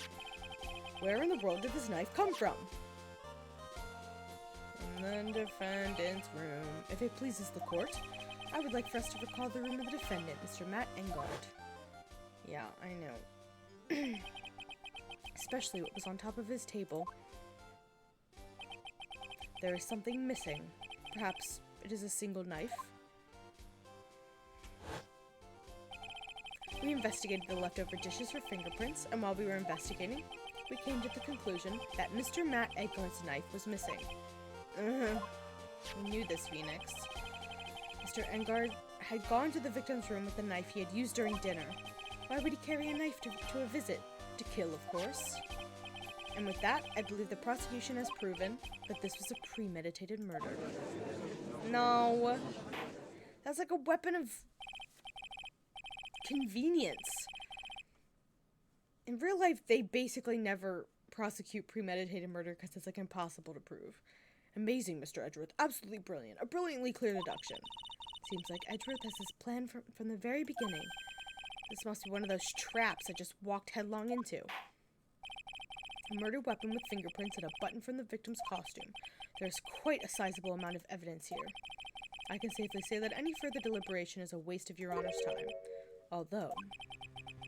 where in the world did this knife come from? From the defendant's room. If it pleases the court, I would like for us to recall the room of the defendant, Mr. Matt Engard. Yeah, I know. Especially what was on top of his table. There is something missing. Perhaps it is a single knife. We investigated the leftover dishes for fingerprints, and while we were investigating, we came to the conclusion that Mr. Matt Engard's knife was missing. We knew this, Phoenix. Mr. Engard had gone to the victim's room with the knife he had used during dinner. Why would he carry a knife to a visit? To kill, of course. And with that, I believe the prosecution has proven that this was a premeditated murder. No. That's like a weapon of convenience. In real life, they basically never prosecute premeditated murder because it's like impossible to prove. Amazing, Mr. Edgeworth. Absolutely brilliant. A brilliantly clear deduction. Seems like Edgeworth has this plan from the very beginning. This must be one of those traps I just walked headlong into. A murder weapon with fingerprints and a button from the victim's costume. There's quite a sizable amount of evidence here. I can safely say that any further deliberation is a waste of Your Honor's time. Although,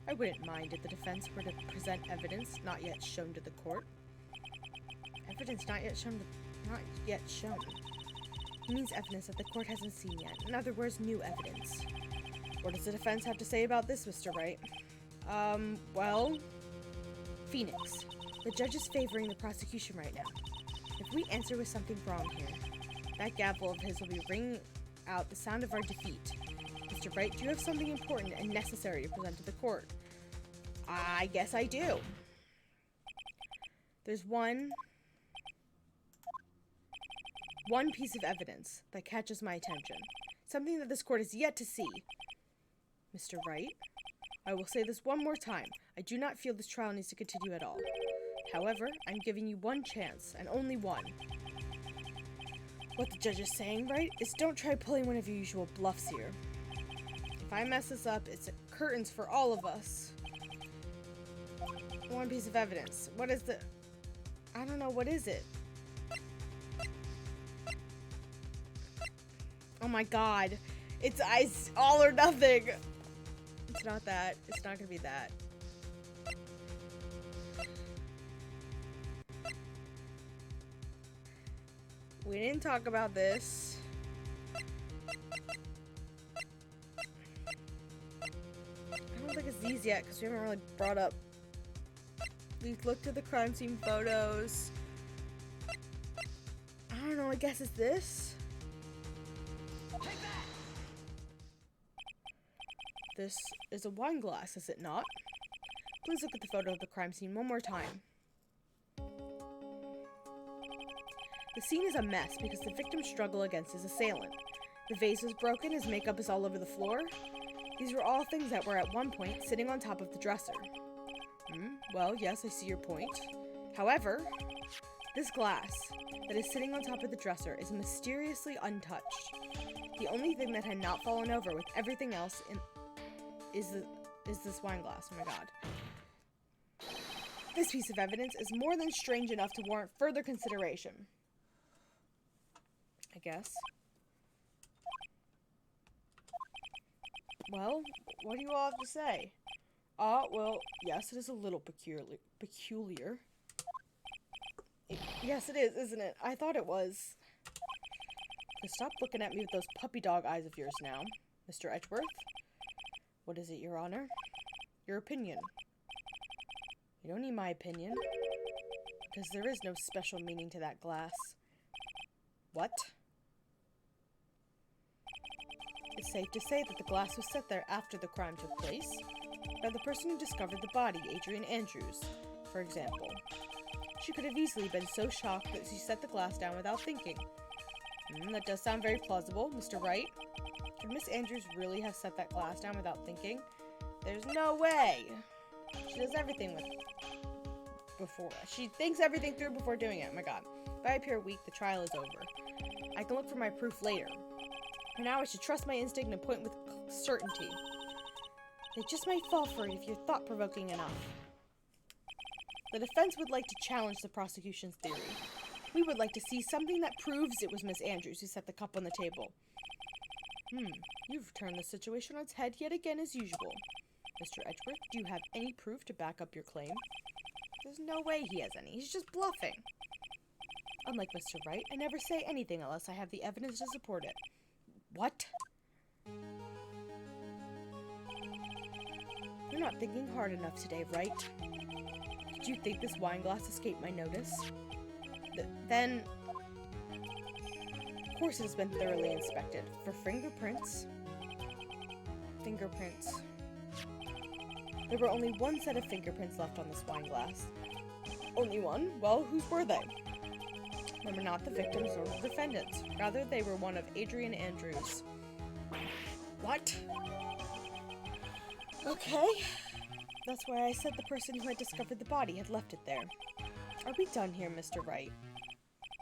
I wouldn't mind if the defense were to present evidence not yet shown to the court. Evidence not yet shown. It means evidence that the court hasn't seen yet. In other words, new evidence. What does the defense have to say about this, Mr. Wright? Well, Phoenix. The judge is favoring the prosecution right now. If we answer with something wrong here, that gavel of his will be ringing out the sound of our defeat. Mr. Wright, do you have something important and necessary to present to the court? I guess I do. There's one piece of evidence that catches my attention. Something that this court has yet to see. Mr. Wright, I will say this one more time. I do not feel this trial needs to continue at all. However, I'm giving you one chance, and only one. What the judge is saying, Wright, is don't try pulling one of your usual bluffs here. If I mess this up, it's curtains for all of us. One piece of evidence. What is the... I don't know, what is it? Oh my god. It's all or nothing. It's not that. It's not gonna be that. We didn't talk about this. I don't think it's these yet because we haven't really brought up. We've looked at the crime scene photos. I don't know, I guess it's this. Take that! This is a wine glass, is it not? Please look at the photo of the crime scene one more time. The scene is a mess because the victim struggled against his assailant. The vase was broken, his makeup is all over the floor. These were all things that were at one point sitting on top of the dresser. Well, yes, I see your point. However, this glass that is sitting on top of the dresser is mysteriously untouched. The only thing that had not fallen over with everything else is this wine glass. Oh my god. This piece of evidence is more than strange enough to warrant further consideration. I guess. Well, what do you all have to say? Well, yes, it is a little peculiar. Yes, it is, isn't it? I thought it was. Stop looking at me with those puppy dog eyes of yours now, Mr. Edgeworth. What is it, Your Honor? Your opinion. You don't need my opinion. Because there is no special meaning to that glass. What? It's safe to say that the glass was set there after the crime took place by the person who discovered the body, Adrian Andrews, for example. She could have easily been so shocked that she set the glass down without thinking. That does sound very plausible, Mr. Wright. Could Miss Andrews really have set that glass down without thinking? There's no way! She does everything before. She thinks everything through before doing it. Oh my god. If I appear weak, the trial is over. I can look for my proof later. For now, I should trust my instinct and point with certainty. They just might fall for it if you're thought-provoking enough. The defense would like to challenge the prosecution's theory. We would like to see something that proves it was Miss Andrews who set the cup on the table. You've turned the situation on its head yet again as usual. Mr. Edgeworth, do you have any proof to back up your claim? There's no way he has any. He's just bluffing. Unlike Mr. Wright, I never say anything unless I have the evidence to support it. What? You're not thinking hard enough today, Wright. Did you think this wine glass escaped my notice? Then... Of course it has been thoroughly inspected. For fingerprints... There were only one set of fingerprints left on this wine glass. Only one? Well, whose were they? They were not the victims or the defendants. Rather, they were one of Adrian Andrews. What? Okay. That's why I said the person who had discovered the body had left it there. Are we done here, Mr. Wright?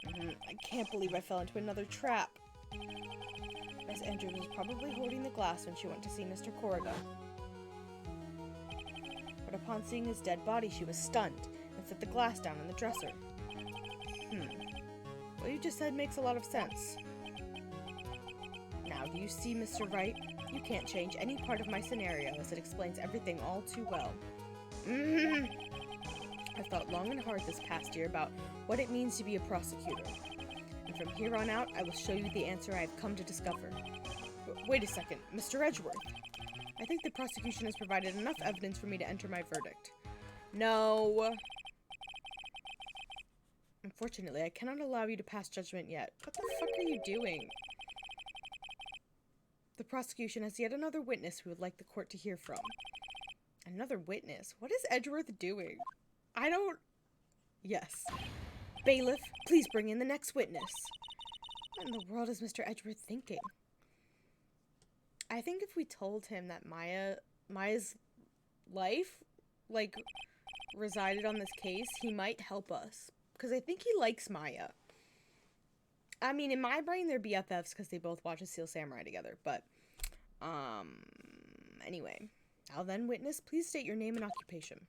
I can't believe I fell into another trap. Miss Andrews was probably holding the glass when she went to see Mr. Corrigan. But upon seeing his dead body, she was stunned and set the glass down in the dresser. What you just said makes a lot of sense. Now, do you see, Mr. Wright? You can't change any part of my scenario, as it explains everything all too well. I've thought long and hard this past year about what it means to be a prosecutor. And from here on out, I will show you the answer I have come to discover. Wait a second, Mr. Edgeworth. I think the prosecution has provided enough evidence for me to enter my verdict. No. Unfortunately, I cannot allow you to pass judgment yet. What the fuck are you doing? The prosecution has yet another witness we would like the court to hear from. Another witness? What is Edgeworth doing? I don't... Yes. Bailiff, please bring in the next witness. What in the world is Mr. Edgeworth thinking? I think if we told him that Maya's life, like, resided on this case, he might help us. Because I think he likes Maya. I mean, in my brain, they're BFFs because they both watch A Seal Samurai together. But, anyway. Now then, witness, please state your name and occupation.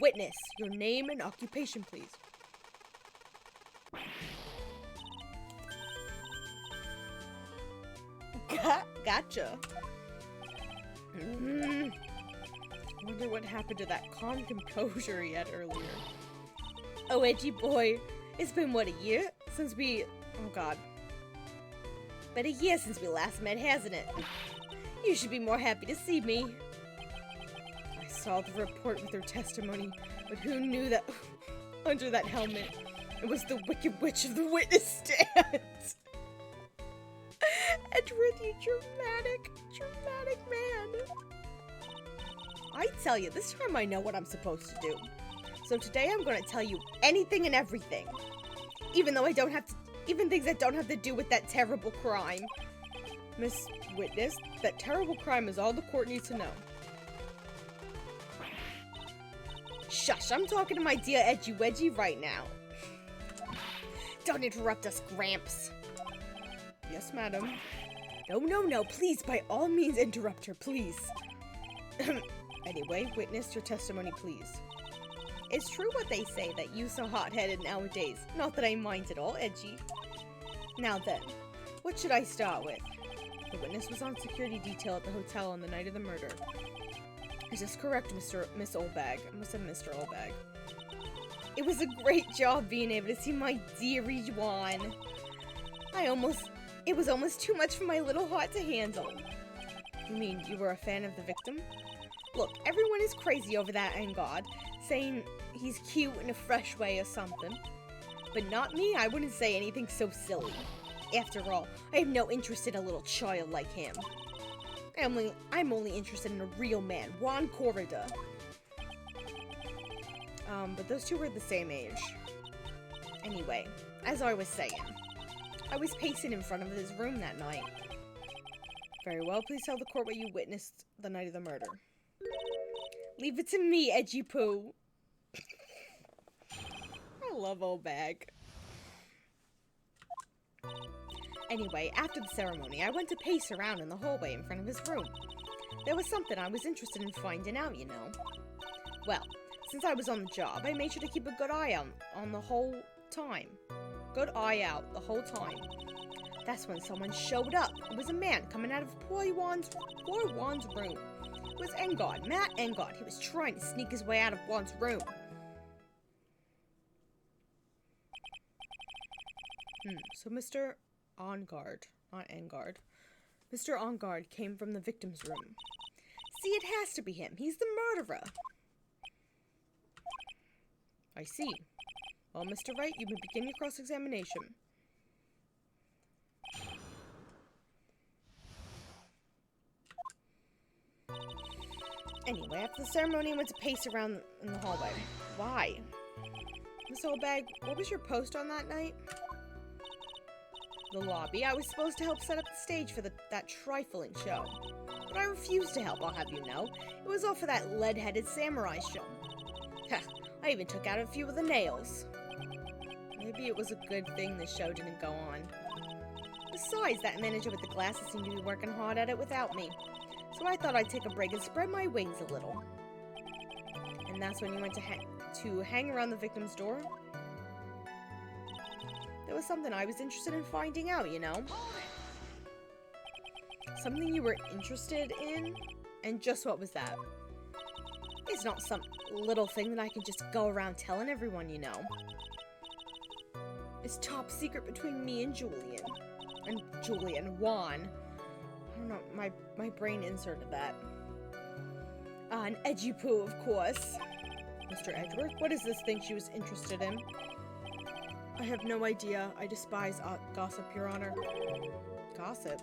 Witness, your name and occupation, please. Gotcha. Wonder what happened to that calm composure he had earlier. Oh, edgy boy. It's been, what, a year since we... Oh, God. But a year since we last met, hasn't it? You should be more happy to see me. I saw the report with her testimony, but who knew that under that helmet it was the Wicked Witch of the witness stand? Edgeworth, you dramatic man. I tell you, this time I know what I'm supposed to do. So today I'm going to tell you anything and everything. Even things that don't have to do with that terrible crime. Miss Witness, that terrible crime is all the court needs to know. Shush, I'm talking to my dear Edgy Wedgie right now. Don't interrupt us, Gramps. Yes, madam. No, please, by all means interrupt her, please. Anyway, witness, your testimony, please. It's true what they say, that you so hot-headed nowadays. Not that I mind at all, Edgy. Now then, what should I start with? The witness was on security detail at the hotel on the night of the murder. Is this correct, Miss Olbag? I must have Mr. Olbag. It was a great job being able to see my dearie Juan. It was almost too much for my little heart to handle. You mean you were a fan of the victim? Look, everyone is crazy over that Engard, saying he's cute in a fresh way or something. But not me, I wouldn't say anything so silly. After all, I have no interest in a little child like him. I'm only interested in a real man, Juan Corrida. But those two were the same age. Anyway, as I was saying, I was pacing in front of his room that night. Very well, please tell the court what you witnessed the night of the murder. Leave it to me, Edgy Poo. I love old bag. Anyway, after the ceremony, I went to pace around in the hallway in front of his room. There was something I was interested in finding out, you know. Well, since I was on the job, I made sure to keep a good eye out on the whole time. Good eye out the whole time. That's when someone showed up. It was a man coming out of poor Juan's room. It was Engard, Matt Engard. He was trying to sneak his way out of Juan's room. So Mr. Engard, not Engard. Mr. Engard came from the victim's room. See, it has to be him. He's the murderer. I see. Well, Mr. Wright, you may begin your cross-examination. Anyway, after the ceremony, I went to pace around in the hallway. Why? Miss Oldbag, what was your post on that night? The lobby. I was supposed to help set up the stage for that trifling show. But I refused to help, I'll have you know. It was all for that lead-headed samurai show. Heh, I even took out a few of the nails. Maybe it was a good thing the show didn't go on. Besides, that manager with the glasses seemed to be working hard at it without me. So I thought I'd take a break and spread my wings a little. And that's when you went to hang around the victim's door? There was something I was interested in finding out, you know? Something you were interested in? And just what was that? It's not some little thing that I can just go around telling everyone, you know. It's top secret between me and Julian. And Juan. I don't know, my brain inserted that. An edgy poo, of course. Mr. Edgeworth, what is this thing she was interested in? I have no idea. I despise gossip, Your Honor. Gossip?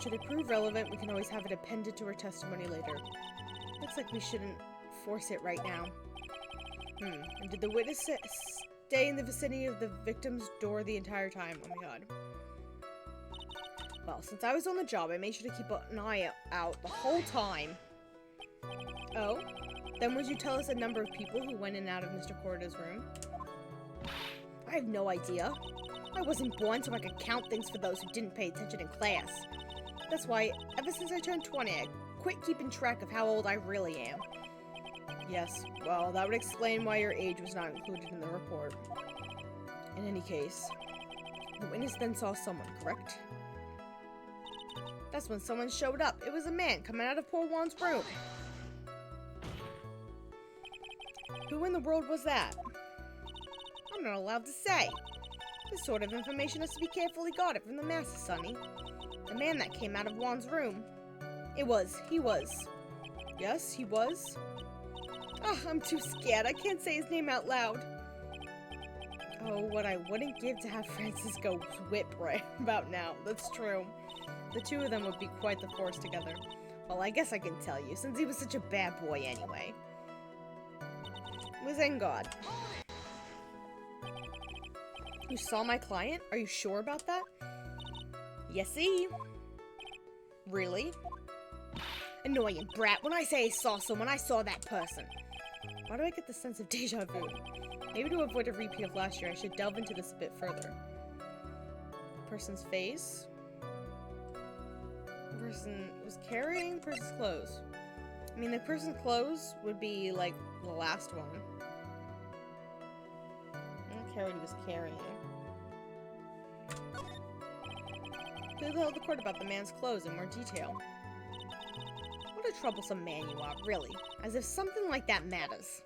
Should it prove relevant, we can always have it appended to her testimony later. Looks like we shouldn't force it right now. And did the witness stay in the vicinity of the victim's door the entire time? Oh my god. Well, since I was on the job, I made sure to keep an eye out the whole time. Oh? Then would you tell us a number of people who went in and out of Mr. Corrida's room? I have no idea. I wasn't born so I could count things for those who didn't pay attention in class. That's why, ever since I turned 20, I quit keeping track of how old I really am. Yes, well, that would explain why your age was not included in the report. In any case, the witness then saw someone, correct? That's when someone showed up. It was a man coming out of poor Juan's room. Who in the world was that? I'm not allowed to say. This sort of information has to be carefully guarded from the masses, Sonny. The man that came out of Juan's room. He was. Yes, he was. Oh, I'm too scared. I can't say his name out loud. Oh, what I wouldn't give to have Francisco whip right about now. That's true. The two of them would be quite the force together. Well, I guess I can tell you, since he was such a bad boy anyway. It was Engard. You saw my client? Are you sure about that? Yes-y. Really? Annoying brat. When I say I saw someone, I saw that person. Why do I get the sense of deja vu? Maybe to avoid a repeat of last year, I should delve into this a bit further. Person's face. Person was carrying person's clothes. I mean, the person's clothes would be like the last one. I don't care what he was carrying. Please tell the court about the man's clothes in more detail. What a troublesome man you are, really. As if something like that matters.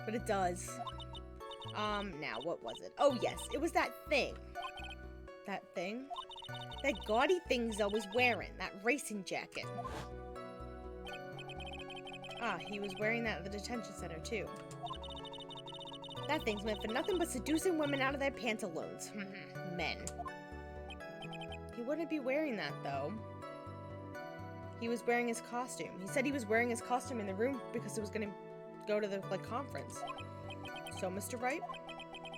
But it does. Now, what was it? Oh, yes, it was that thing. That thing? That gaudy thing's always wearing, that racing jacket. Ah, he was wearing that at the detention center, too. That thing's meant for nothing but seducing women out of their pantaloons. Men. He wouldn't be wearing that, though. He was wearing his costume. He said he was wearing his costume in the room because it was going to go to the, conference. So, Mr. Wright,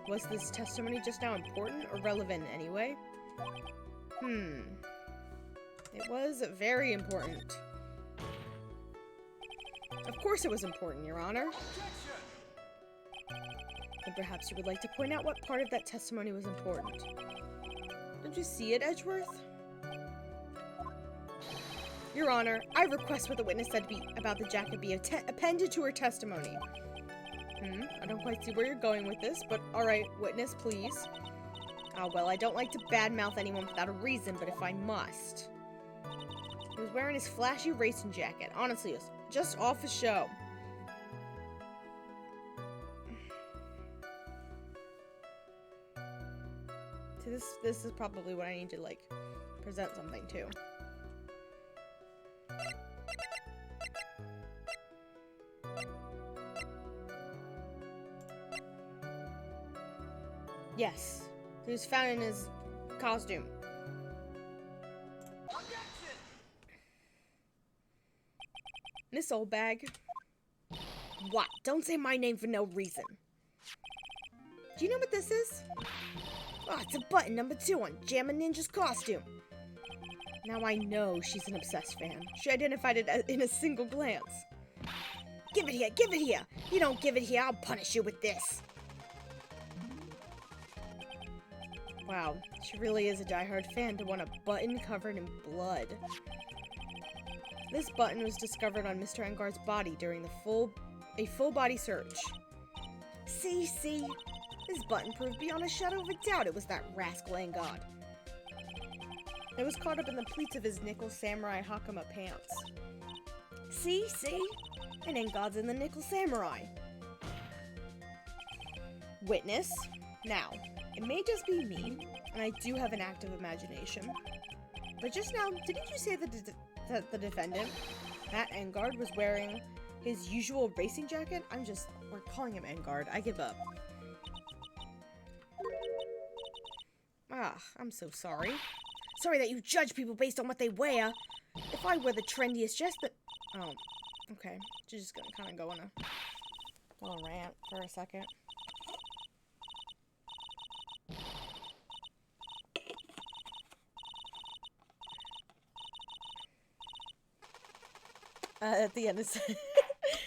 was this testimony just now important or relevant anyway? It was very important. Of course it was important, Your Honor. And perhaps you would like to point out what part of that testimony was important. Don't you see it, Edgeworth? Your Honor, I request what the witness said about the jacket be appended to her testimony. I don't quite see where you're going with this, but alright, witness, please. Well, I don't like to badmouth anyone without a reason, but if I must. He was wearing his flashy racing jacket. Honestly, it was just off his show. See, this is probably what I need to, present something to. Yes. He was found in his costume. Miss Oldbag. What? Don't say my name for no reason. Do you know what this is? Oh, it's a button number 2 on Jammin' Ninja's costume. Now I know she's an obsessed fan. She identified it in a single glance. Give it here, give it here! You don't give it here, I'll punish you with this. Wow, she really is a diehard fan to want a button covered in blood. This button was discovered on Mr. Engard's body during a full body search. See? This button proved beyond a shadow of a doubt it was that rascal Engard. It was caught up in the pleats of his nickel samurai hakama pants. See? And Engard's in the nickel samurai. Witness. Now, it may just be me, and I do have an active imagination, but just now, didn't you say that the defendant, Matt Engard, was wearing his usual racing jacket? We're calling him Engard. I give up. I'm so sorry. Sorry that you judge people based on what they wear. If I were the trendiest, oh, okay. Just gonna kind of go on a little rant for a second. At the end,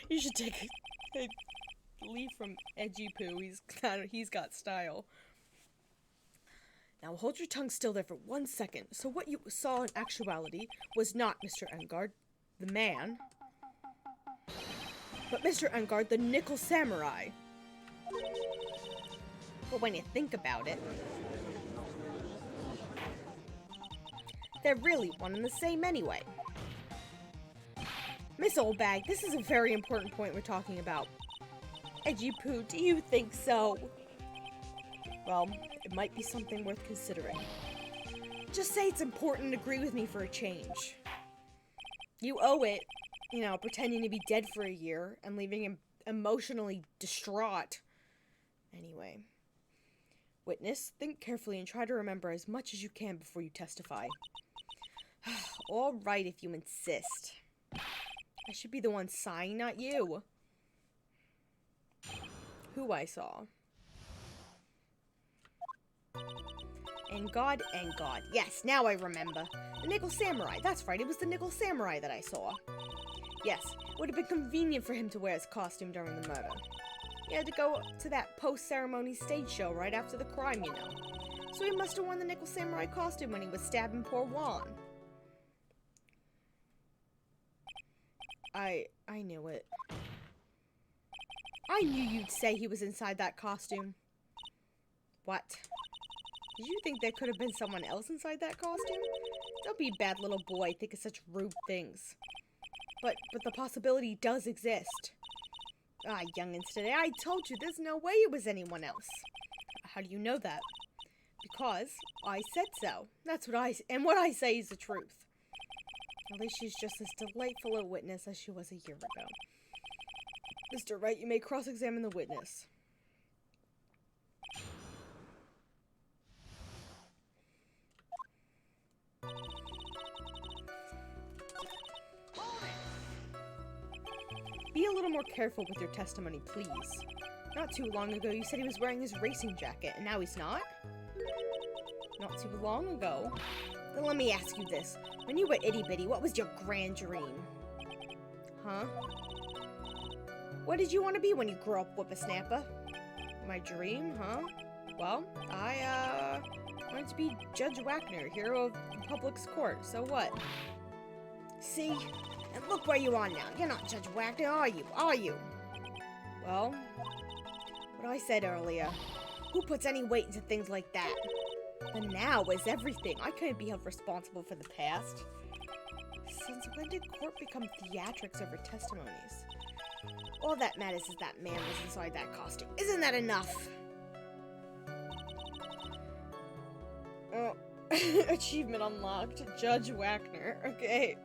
you should take a leaf from Edgy Poo. He's got style. Now hold your tongue still there for 1 second. So what you saw in actuality was not Mr. Engard, the man, but Mr. Engard, the nickel samurai. But when you think about it, they're really one and the same anyway. Miss Oldbag, this is a very important point we're talking about. Edgy Poo, do you think so? Well, it might be something worth considering. Just say it's important and agree with me for a change. You owe it, pretending to be dead for a year and leaving him emotionally distraught. Anyway. Witness, think carefully and try to remember as much as you can before you testify. All right, if you insist. I should be the one sighing, not you. Who I saw. Engard. Yes, now I remember. The Nickel Samurai. That's right, it was the Nickel Samurai that I saw. Yes, it would have been convenient for him to wear his costume during the murder. He had to go to that post-ceremony stage show right after the crime, So he must have worn the Nickel Samurai costume when he was stabbing poor Juan. I knew it. I knew you'd say he was inside that costume. What? Did you think there could have been someone else inside that costume? Don't be a bad little boy, think of such rude things. But the possibility does exist. Youngins today, I told you there's no way it was anyone else. How do you know that? Because I said so. That's what what I say is the truth. At least she's just as delightful a witness as she was a year ago. Mr. Wright, you may cross-examine the witness. Be a little more careful with your testimony, please. Not too long ago, you said he was wearing his racing jacket, and now he's not? Not too long ago. Then let me ask you this. When you were itty-bitty, what was your grand dream? Huh? What did you want to be when you grew up, whippersnapper? My dream, huh? Well, I wanted to be Judge Wagner, hero of the public's court. So what? See? And look where you are now. You're not Judge Wagner, are you? Are you? Well, what I said earlier. Who puts any weight into things like that? The now is everything. I couldn't be held responsible for the past. Since when did court become theatrics over testimonies? All that matters is that man was inside that costume. Isn't that enough? Oh, achievement unlocked. Judge Wagner. Okay.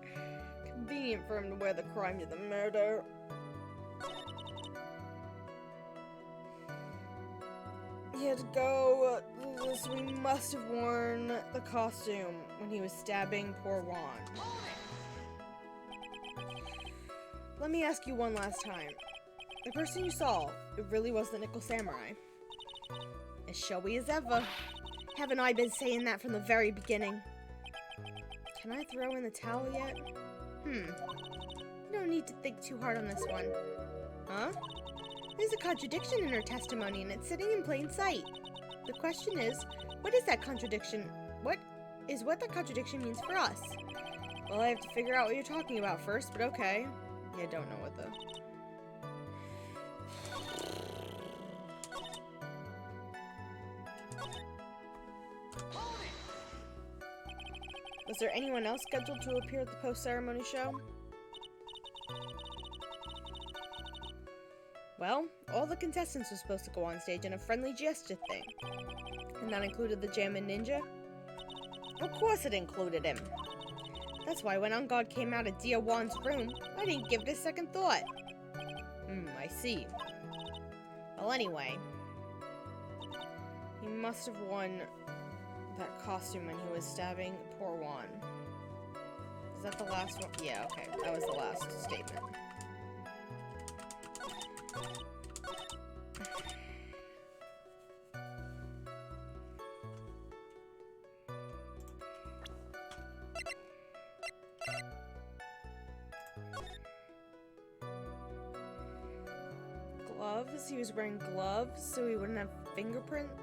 Convenient for him to wear the crime to the murder. He had to go, so he must have worn the costume when he was stabbing poor Juan. Let me ask you one last time. The person you saw, it really was the Nickel Samurai. As showy as ever. Haven't I been saying that from the very beginning? Can I throw in the towel yet? You don't need to think too hard on this one. Huh? There's a contradiction in her testimony, and it's sitting in plain sight. The question is, what is that contradiction? What that contradiction means for us? Well, I have to figure out what you're talking about first, but okay. Yeah, don't know what the... Was there anyone else scheduled to appear at the post-ceremony show? Well, all the contestants were supposed to go on stage in a friendly gesture thing. And that included the Jammin' Ninja? Of course it included him. That's why when On Guard came out of Dear Juan's room, I didn't give it a second thought. I see. Well, anyway. He must have worn that costume when he was stabbing poor Juan. Is that the last one? Yeah, okay. That was the last statement. Gloves? He was wearing gloves so he wouldn't have fingerprints?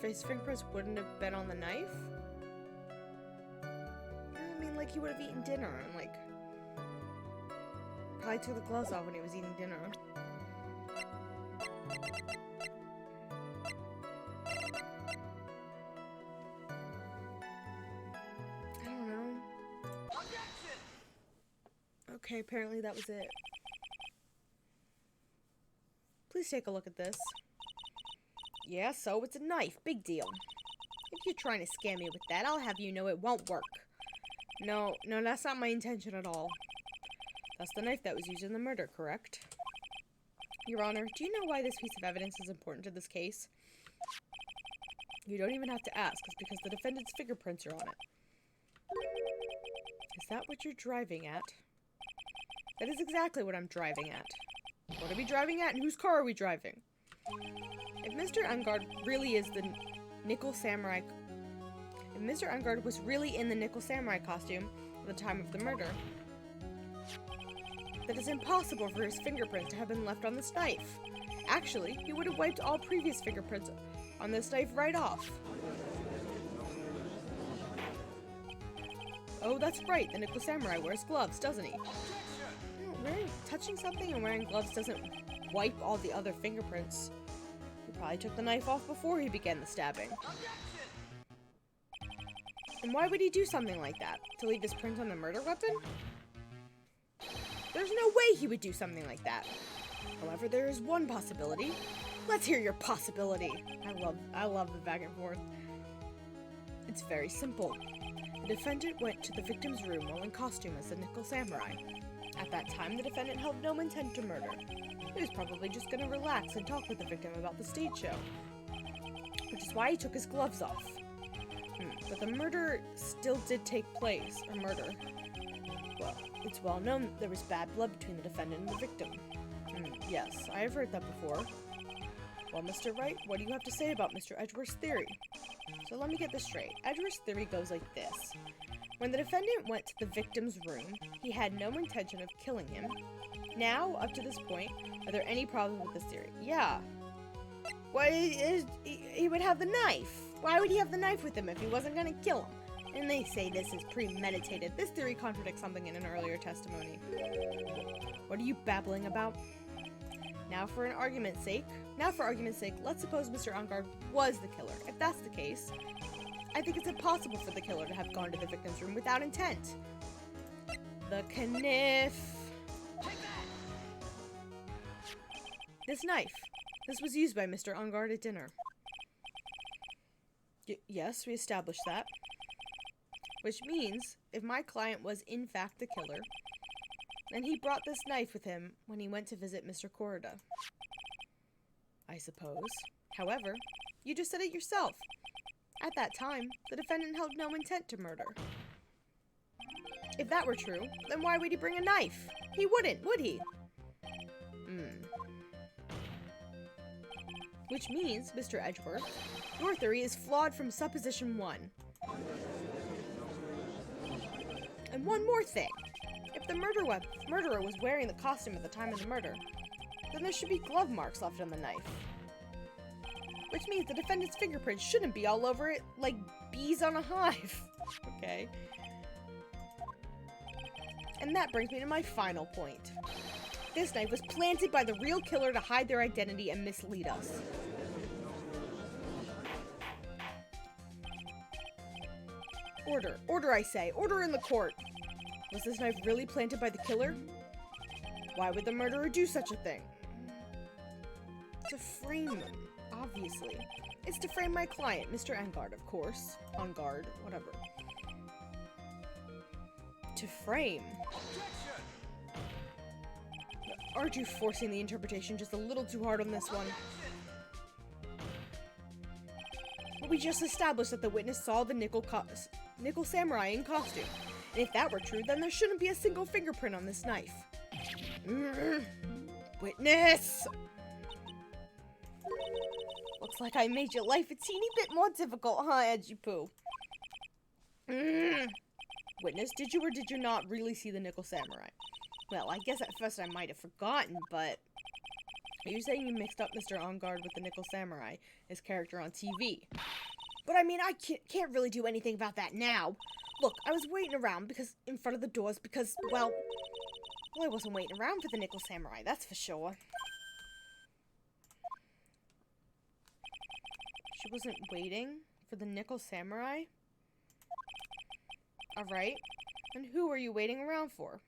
His fingerprints wouldn't have been on the knife? I mean, like, he would have eaten dinner and, like, probably took the gloves off when he was eating dinner. I don't know. Okay, apparently that was it. Please take a look at this. Yeah, so it's a knife. Big deal. If you're trying to scam me with that, I'll have you know it won't work. No, that's not my intention at all. That's the knife that was used in the murder, correct? Your Honor, do you know why this piece of evidence is important to this case? You don't even have to ask. It's because the defendant's fingerprints are on it. Is that what you're driving at? That is exactly what I'm driving at. What are we driving at, and whose car are we driving? If Mr. Ungard really is the Nickel Samurai... If Mr. Ungard was really in the Nickel Samurai costume at the time of the murder, then it's impossible for his fingerprints to have been left on this knife. Actually, he would have wiped all previous fingerprints on this knife right off. Oh, that's right, the Nickel Samurai wears gloves, doesn't he? Touching something and wearing gloves doesn't wipe all the other fingerprints. He probably took the knife off before he began the stabbing. And why would he do something like that? To leave his print on the murder weapon? There's no way he would do something like that. However, there is one possibility. Let's hear your possibility. I love the back and forth. It's very simple. The defendant went to the victim's room while in costume as the Nickel Samurai. At that time, the defendant held no intent to murder. He was probably just going to relax and talk with the victim about the stage show, which is why he took his gloves off. But the murder still did take place, or murder. Well, it's well known that there was bad blood between the defendant and the victim. Yes, I have heard that before. Well, Mr. Wright, what do you have to say about Mr. Edgeworth's theory? So let me get this straight. Edgeworth's theory goes like this. When the defendant went to the victim's room, he had no intention of killing him. Now, up to this point, are there any problems with this theory? Yeah. He would have the knife. Why would he have the knife with him if he wasn't going to kill him? And they say this is premeditated. This theory contradicts something in an earlier testimony. What are you babbling about? Now for argument's sake, let's suppose Mr. Angard was the killer. If that's the case, I think it's impossible for the killer to have gone to the victim's room without intent. The kniff. This knife. This was used by Mr. Angard at dinner. Yes, we established that. Which means, if my client was in fact the killer, then he brought this knife with him when he went to visit Mr. Corrida. I suppose. However, you just said it yourself. At that time, the defendant held no intent to murder. If that were true, then why would he bring a knife? He wouldn't, would he? Which means, Mr. Edgeworth, your theory is flawed from supposition 1. And one more thing. If the murderer was wearing the costume at the time of the murder, then there should be glove marks left on the knife. Which means the defendant's fingerprints shouldn't be all over it like bees on a hive. Okay? And that brings me to my final point. This knife was planted by the real killer to hide their identity and mislead us. Order. Order, I say. Order in the court. Was this knife really planted by the killer? Why would the murderer do such a thing? To frame him, obviously. It's to frame my client, Mr. Angard, of course. Angard, whatever. To frame. Aren't you forcing the interpretation just a little too hard on this one? But we just established that the witness saw the Nickel Samurai in costume. And if that were true, then there shouldn't be a single fingerprint on this knife. Witness! Looks like I made your life a teeny bit more difficult, huh, Edgy Poo? Witness, did you or did you not really see the Nickel Samurai? Well, I guess at first I might have forgotten, but... Are you saying you mixed up Mr. Angard with the Nickel Samurai, his character on TV? But I mean, I can't really do anything about that now. Look, I was waiting around in front of the doors because, well, I wasn't waiting around for the Nickel Samurai, that's for sure. She wasn't waiting for the Nickel Samurai? Alright. And who are you waiting around for?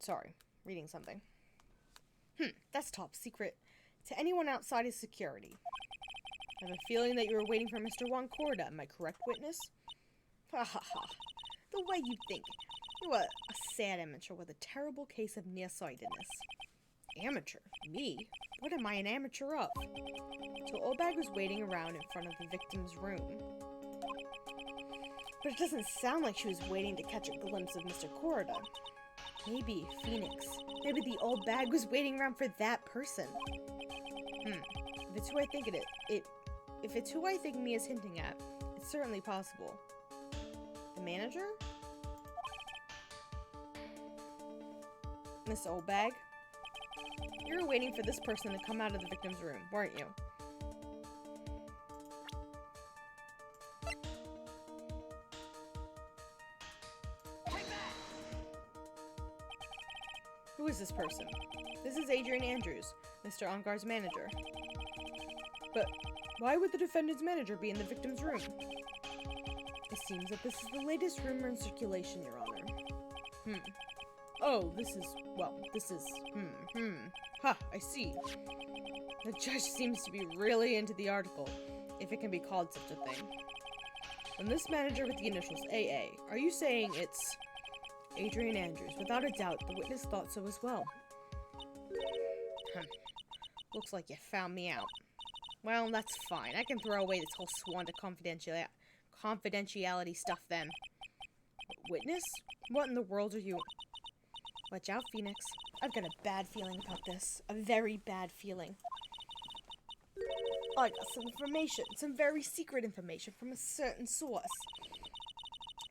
Sorry, reading something. That's top secret. To anyone outside is security. I have a feeling that you were waiting for Mr. Juan Corda. Am I correct, witness? Ha ha ha. The way you think. You are a sad amateur with a terrible case of nearsightedness. Amateur? Me? What am I an amateur of? So Olbag was waiting around in front of the victim's room. But it doesn't sound like she was waiting to catch a glimpse of Mr. Corda. Maybe Phoenix. Maybe the old bag was waiting around for that person. If it's who I think if it's who I think Mia's hinting at, it's certainly possible. The manager? Miss Oldbag? You were waiting for this person to come out of the victim's room, weren't you? Who is this person? This is Adrian Andrews, Mr. Angard's manager. But why would the defendant's manager be in the victim's room? It seems that this is the latest rumor in circulation, Your Honor. Oh, this is, Ha, I see. The judge seems to be really into the article, if it can be called such a thing. And this manager with the initials AA, are you saying it's Adrian Andrews? Without a doubt, the witness thought so as well. Looks like you found me out. Well, that's fine. I can throw away this whole swan to confidentiality stuff then. Witness? What in the world are you... Watch out, Phoenix. I've got a bad feeling about this. A very bad feeling. I got some information. Some very secret information from a certain source.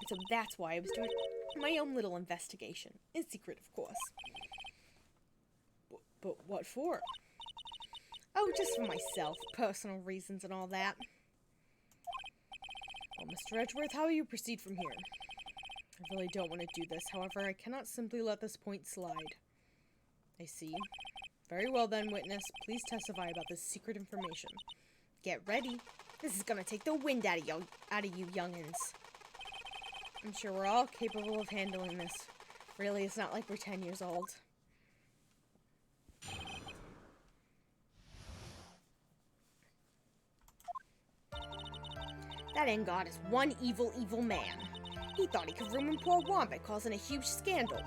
So that's why I was doing my own little investigation. In secret, of course. But what for? Oh, just for myself. Personal reasons and all that. Well, Mr. Edgeworth, how will you proceed from here? I really don't want to do this. However, I cannot simply let this point slide. I see. Very well then, witness. Please testify about this secret information. Get ready. This is gonna take the wind out of you youngins. I'm sure we're all capable of handling this. Really, it's not like we're 10 years old. That Engard is one evil, evil man. He thought he could ruin poor Juan by causing a huge scandal.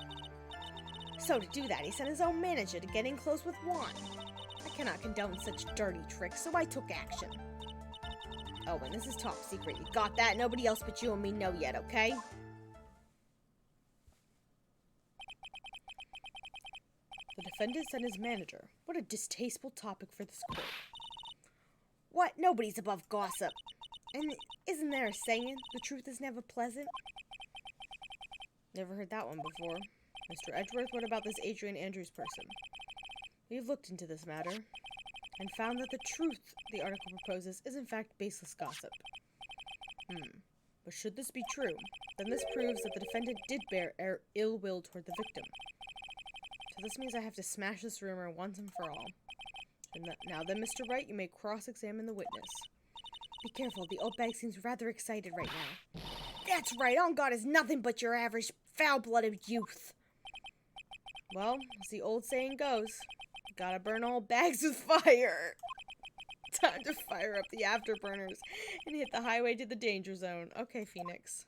So to do that, he sent his own manager to get in close with Juan. I cannot condone such dirty tricks, so I took action. Oh, and this is top secret. You got that? Nobody else but you and me know yet, okay? The defendant sent his manager. What a distasteful topic for this court. What? Nobody's above gossip. And isn't there a saying, the truth is never pleasant? Never heard that one before. Mr. Edgeworth, what about this Adrian Andrews person? We've looked into this matter, and found that the truth the article proposes is in fact baseless gossip. But should this be true, then this proves that the defendant did bear ill will toward the victim. So this means I have to smash this rumor once and for all. And now then, Mr. Wright, you may cross-examine the witness. Be careful, the old bag seems rather excited right now. That's right, On God is nothing but your average foul-blooded youth. Well, as the old saying goes, gotta burn old bags with fire. Time to fire up the afterburners and hit the highway to the danger zone. Okay, Phoenix.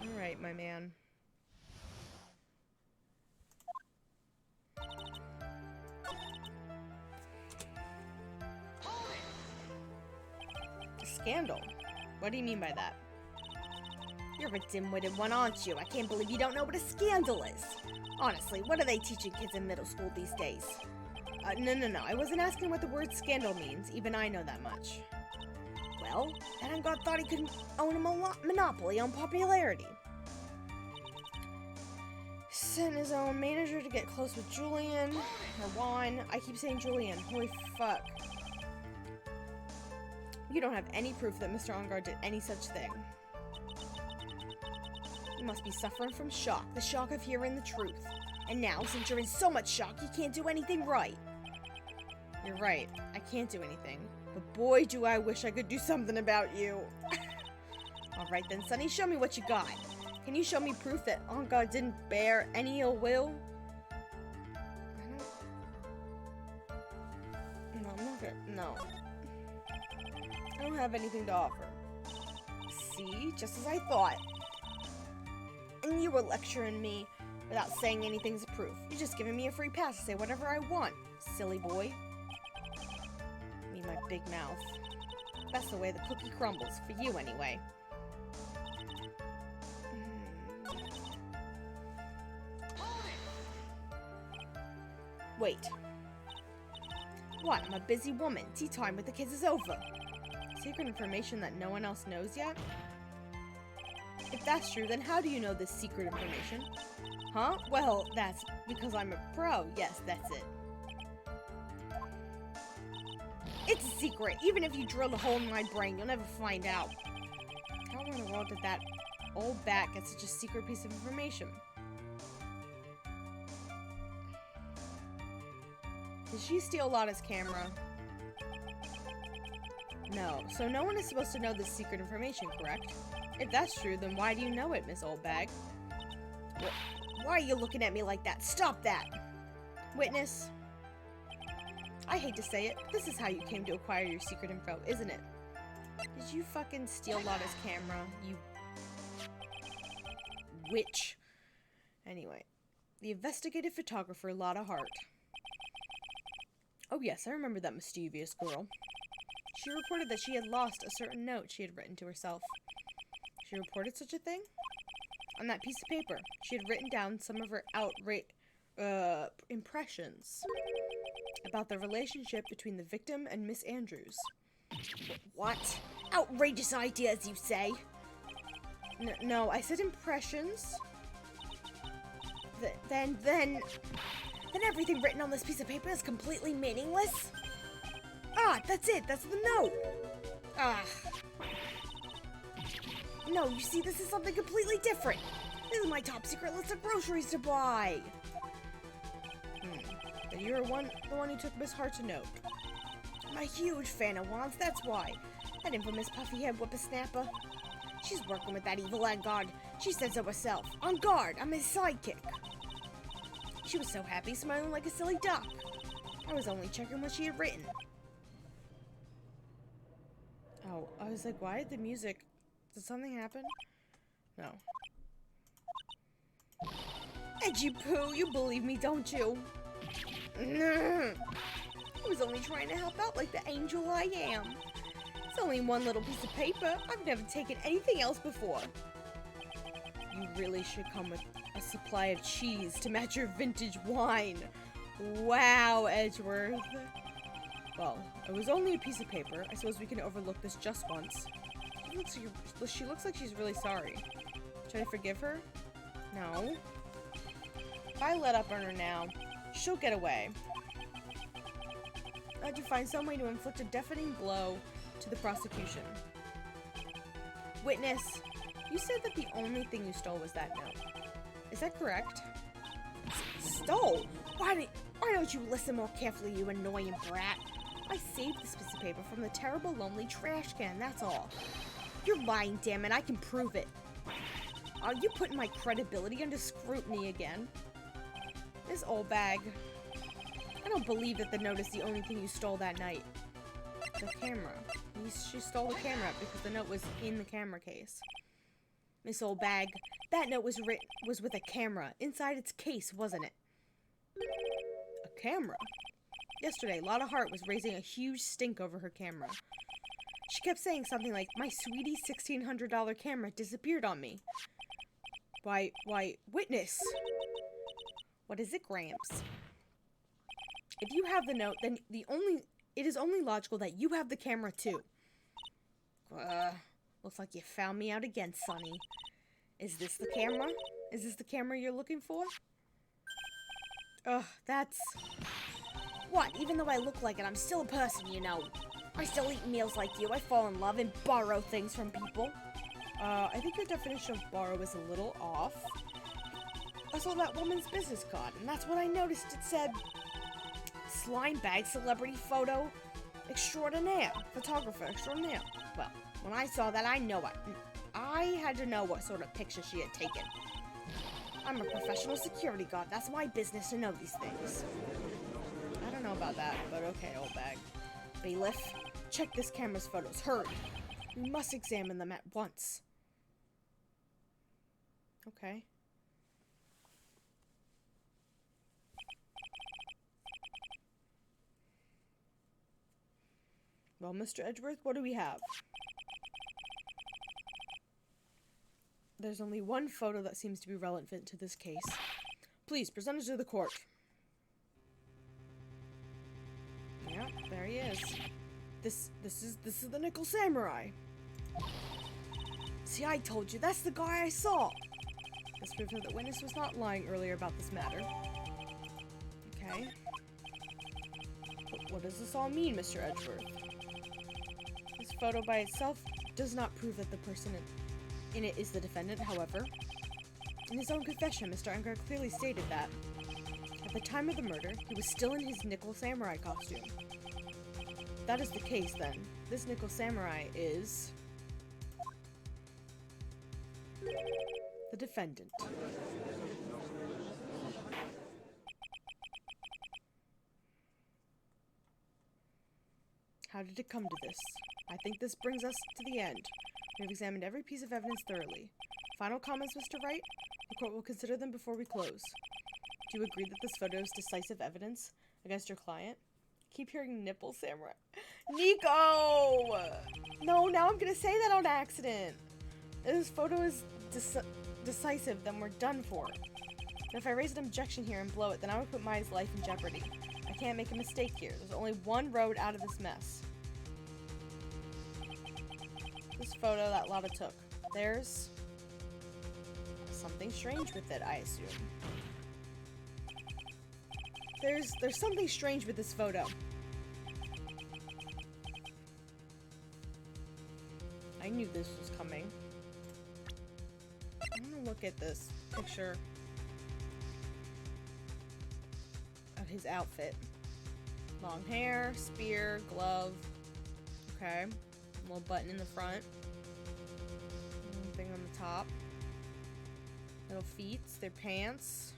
Alright, my man. Scandal? What do you mean by that? You're a dim-witted one, aren't you? I can't believe you don't know what a scandal is. Honestly, what are they teaching kids in middle school these days? No. I wasn't asking what the word scandal means. Even I know that much. Well, then God thought he could own a monopoly on popularity. Sent his own manager to get close with Julian. Or Juan. I keep saying Julian. Holy fuck. You don't have any proof that Mr. Engard did any such thing. You must be suffering from shock. The shock of hearing the truth. And now, since you're in so much shock, you can't do anything right. You're right. I can't do anything. But boy, do I wish I could do something about you. Alright then, Sonny, show me what you got. Can you show me proof that Engard didn't bear any ill will? No, I'm not gonna... No. I don't have anything to offer. See? Just as I thought. And you were lecturing me without saying anything's a proof. You're just giving me a free pass to say whatever I want, silly boy. Me, my big mouth. That's the way the cookie crumbles, for you anyway. Wait. What? I'm a busy woman. Tea time with the kids is over. Secret information that no one else knows yet? If that's true, then how do you know this secret information? Huh? Well, that's because I'm a pro. Yes, that's it. It's a secret. Even if you drill a hole in my brain, you'll never find out. How in the world did that old bat get such a secret piece of information? Did she steal Lotta's camera? No. So no one is supposed to know this secret information, correct? If that's true, then why do you know it, Miss Oldbag? Why are you looking at me like that? Stop that! Witness. I hate to say it, this is how you came to acquire your secret info, isn't it? Did you fucking steal Lotta's camera, you witch? Anyway, the investigative photographer Lotta Hart. Oh yes, I remember that mischievous girl. She reported that she had lost a certain note she had written to herself. She reported such a thing? On that piece of paper, she had written down some of her impressions about the relationship between the victim and Miss Andrews. What? Outrageous ideas, you say? No, I said impressions. Then everything written on this piece of paper is completely meaningless? Ah, that's it, that's the note! Ah. No, you see, this is something completely different. This is my top secret list of groceries to buy. Then you're the one who took Miss Hart's note. I'm a huge fan of Juan's, that's why. That infamous puffy-head whippersnapper. She's working with that evil on guard. She said so herself. On guard, I'm his sidekick. She was so happy, smiling like a silly duck. I was only checking what she had written. Oh, I was like, why did the music... Did something happen? No. Edgy Poo, you believe me, don't you? I was only trying to help out like the angel I am. It's only one little piece of paper. I've never taken anything else before. You really should come with a supply of cheese to match your vintage wine. Wow, Edgeworth. Well, it was only a piece of paper. I suppose we can overlook this just once. She looks like she's really sorry. Should I forgive her? No. If I let up on her now, she'll get away. How'd you find some way to inflict a deafening blow to the prosecution? Witness, you said that the only thing you stole was that note. Is that correct? Stole? Why don't you listen more carefully, you annoying brat? I saved this piece of paper from the terrible, lonely trash can, that's all. You're lying, damn it, I can prove it. Are you putting my credibility under scrutiny again? This old bag. I don't believe that the note is the only thing you stole that night. The camera. She stole the camera because the note was in the camera case. Miss Old Bag, that note was with a camera inside its case, wasn't it? A camera? Yesterday, Lotta Hart was raising a huge stink over her camera. She kept saying something like, my sweetie $1,600 camera disappeared on me. Why, witness! What is it, Gramps? If you have the note, then it is only logical that you have the camera too. Looks like you found me out again, Sonny. Is this the camera? Is this the camera you're looking for? Ugh, that's... What? Even though I look like it, I'm still a person, you know. I still eat meals like you. I fall in love and borrow things from people. I think your definition of borrow is a little off. I saw that woman's business card, and that's when I noticed it said... Slime bag celebrity photo extraordinaire. Photographer extraordinaire. Well, when I saw that, I had to know what sort of picture she had taken. I'm a professional security guard. That's my business to know these things. I don't know about that, but okay, old bag. Bailiff, check this camera's photos. Hurry. We must examine them at once. Okay. Well, Mr. Edgeworth, what do we have? There's only one photo that seems to be relevant to this case. Please, present it to the court. Yeah, there he is. This is the Nickel Samurai. See, I told you, that's the guy I saw. This proves that the witness was not lying earlier about this matter. Okay. But what does this all mean, Mr. Edgeworth? This photo by itself does not prove that the person in it is the defendant, however. In his own confession, Mr. Unger clearly stated that, at the time of the murder, he was still in his Nickel Samurai costume. If that is the case, then, this Nickel Samurai is... the defendant. How did it come to this? I think this brings us to the end. We have examined every piece of evidence thoroughly. Final comments, Mr. Wright? The court will consider them before we close. Do you agree that this photo is decisive evidence against your client? Keep hearing nipple samurai. Nico! No, now I'm gonna say that on accident. If this photo is decisive, then we're done for. But if I raise an objection here and blow it, then I would put Maya's life in jeopardy. I can't make a mistake here. There's only one road out of this mess. This photo that Lada took. There's something strange with it, I assume. There's something strange with this photo. I knew this was coming. I'm gonna look at this picture of his outfit. Long hair, spear, glove. Okay. Little button in the front. One thing on the top. Little feet, their pants.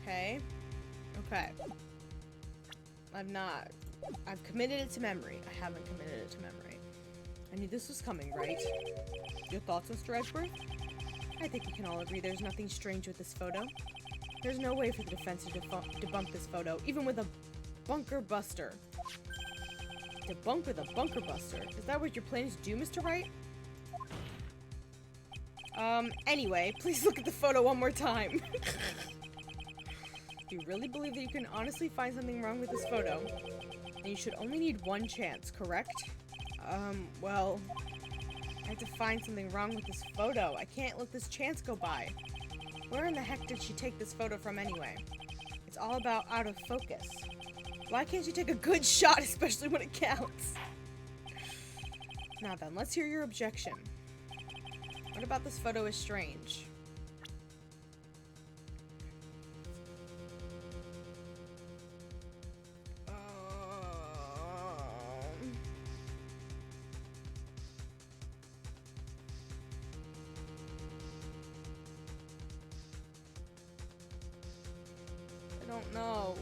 Okay. Okay. I've committed it to memory. I haven't committed it to memory. I knew this was coming, right? Your thoughts, Mr. Edgeworth? I think we can all agree there's nothing strange with this photo. There's no way for the defense to debunk this photo, even with a bunker buster. Debunk with a bunker buster? Is that what you're planning to do, Mr. Wright? Anyway, please look at the photo one more time. Do you really believe that you can honestly find something wrong with this photo? And you should only need one chance, correct? Well, I have to find something wrong with this photo. I can't let this chance go by. Where in the heck did she take this photo from anyway? It's all about out of focus. Why can't you take a good shot, especially when it counts? Now then, let's hear your objection. What about this photo is strange? I don't know.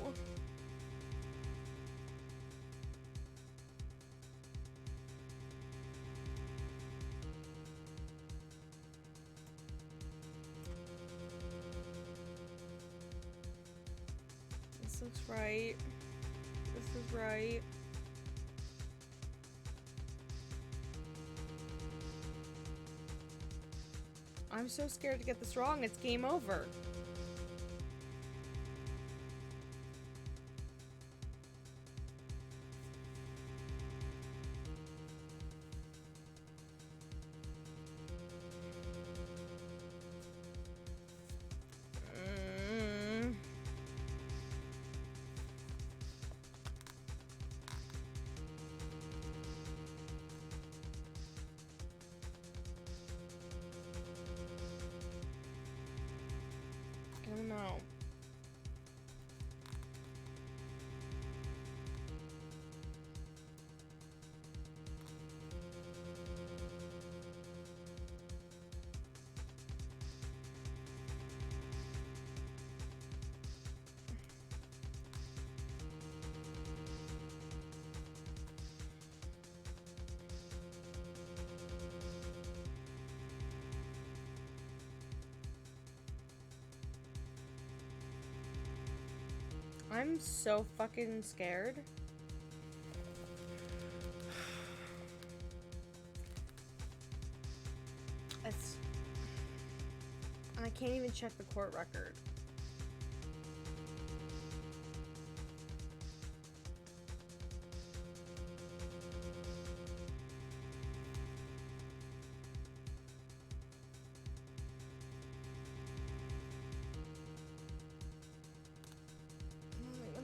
This looks right. This is right. I'm so scared to get this wrong. It's game over. I don't know. I'm so fucking scared. And I can't even check the court record.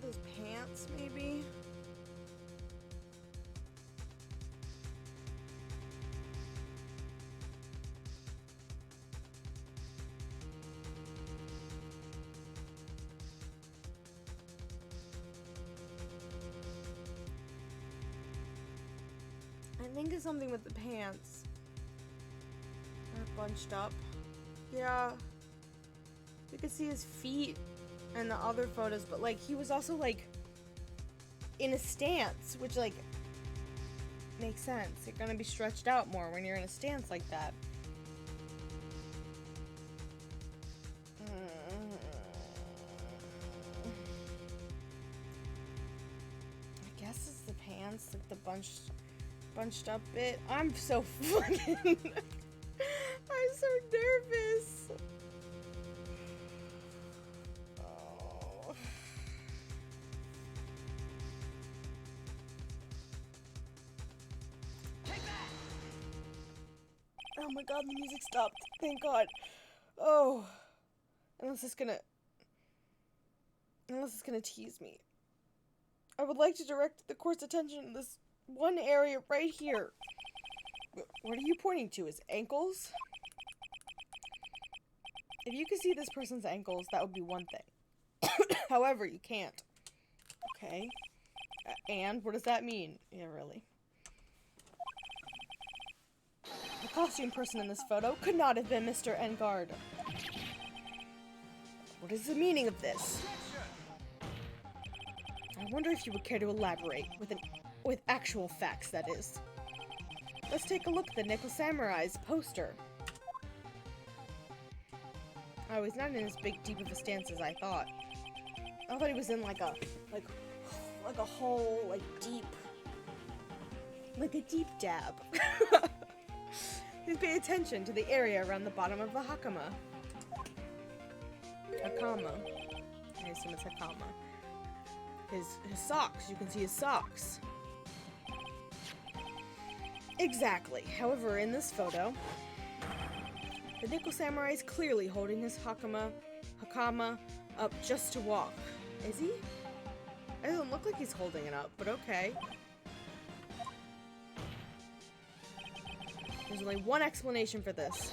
Those pants, maybe? I think it's something with the pants. They're bunched up. Yeah. You could see his feet and the other photos, but like he was also like in a stance, which like makes sense. You're gonna be stretched out more when you're in a stance like that. I guess it's the pants, like the bunched up bit. I'm so fucking... I'm so nervous. Oh. Oh my god, the music stopped. Thank god. Oh. Unless it's gonna tease me. I would like to direct the court's attention to this one area right here. What are you pointing to? His ankles? If you could see this person's ankles, that would be one thing. However, you can't. Okay. And what does that mean? Yeah, really. The costume person in this photo could not have been Mr. Engard. What is the meaning of this? I wonder if you would care to elaborate with actual facts, that is. Let's take a look at the Nickel Samurai's poster. Oh, he's not in as big deep of a stance as I thought. I thought he was in like a whole deep dab. He's paying attention to the area around the bottom of the hakama. Hakama. I assume it's hakama. His socks. You can see his socks. Exactly. However, in this photo, the Nickel Samurai is clearly holding his hakama up just to walk. Is he? It doesn't look like he's holding it up, but okay. There's only one explanation for this.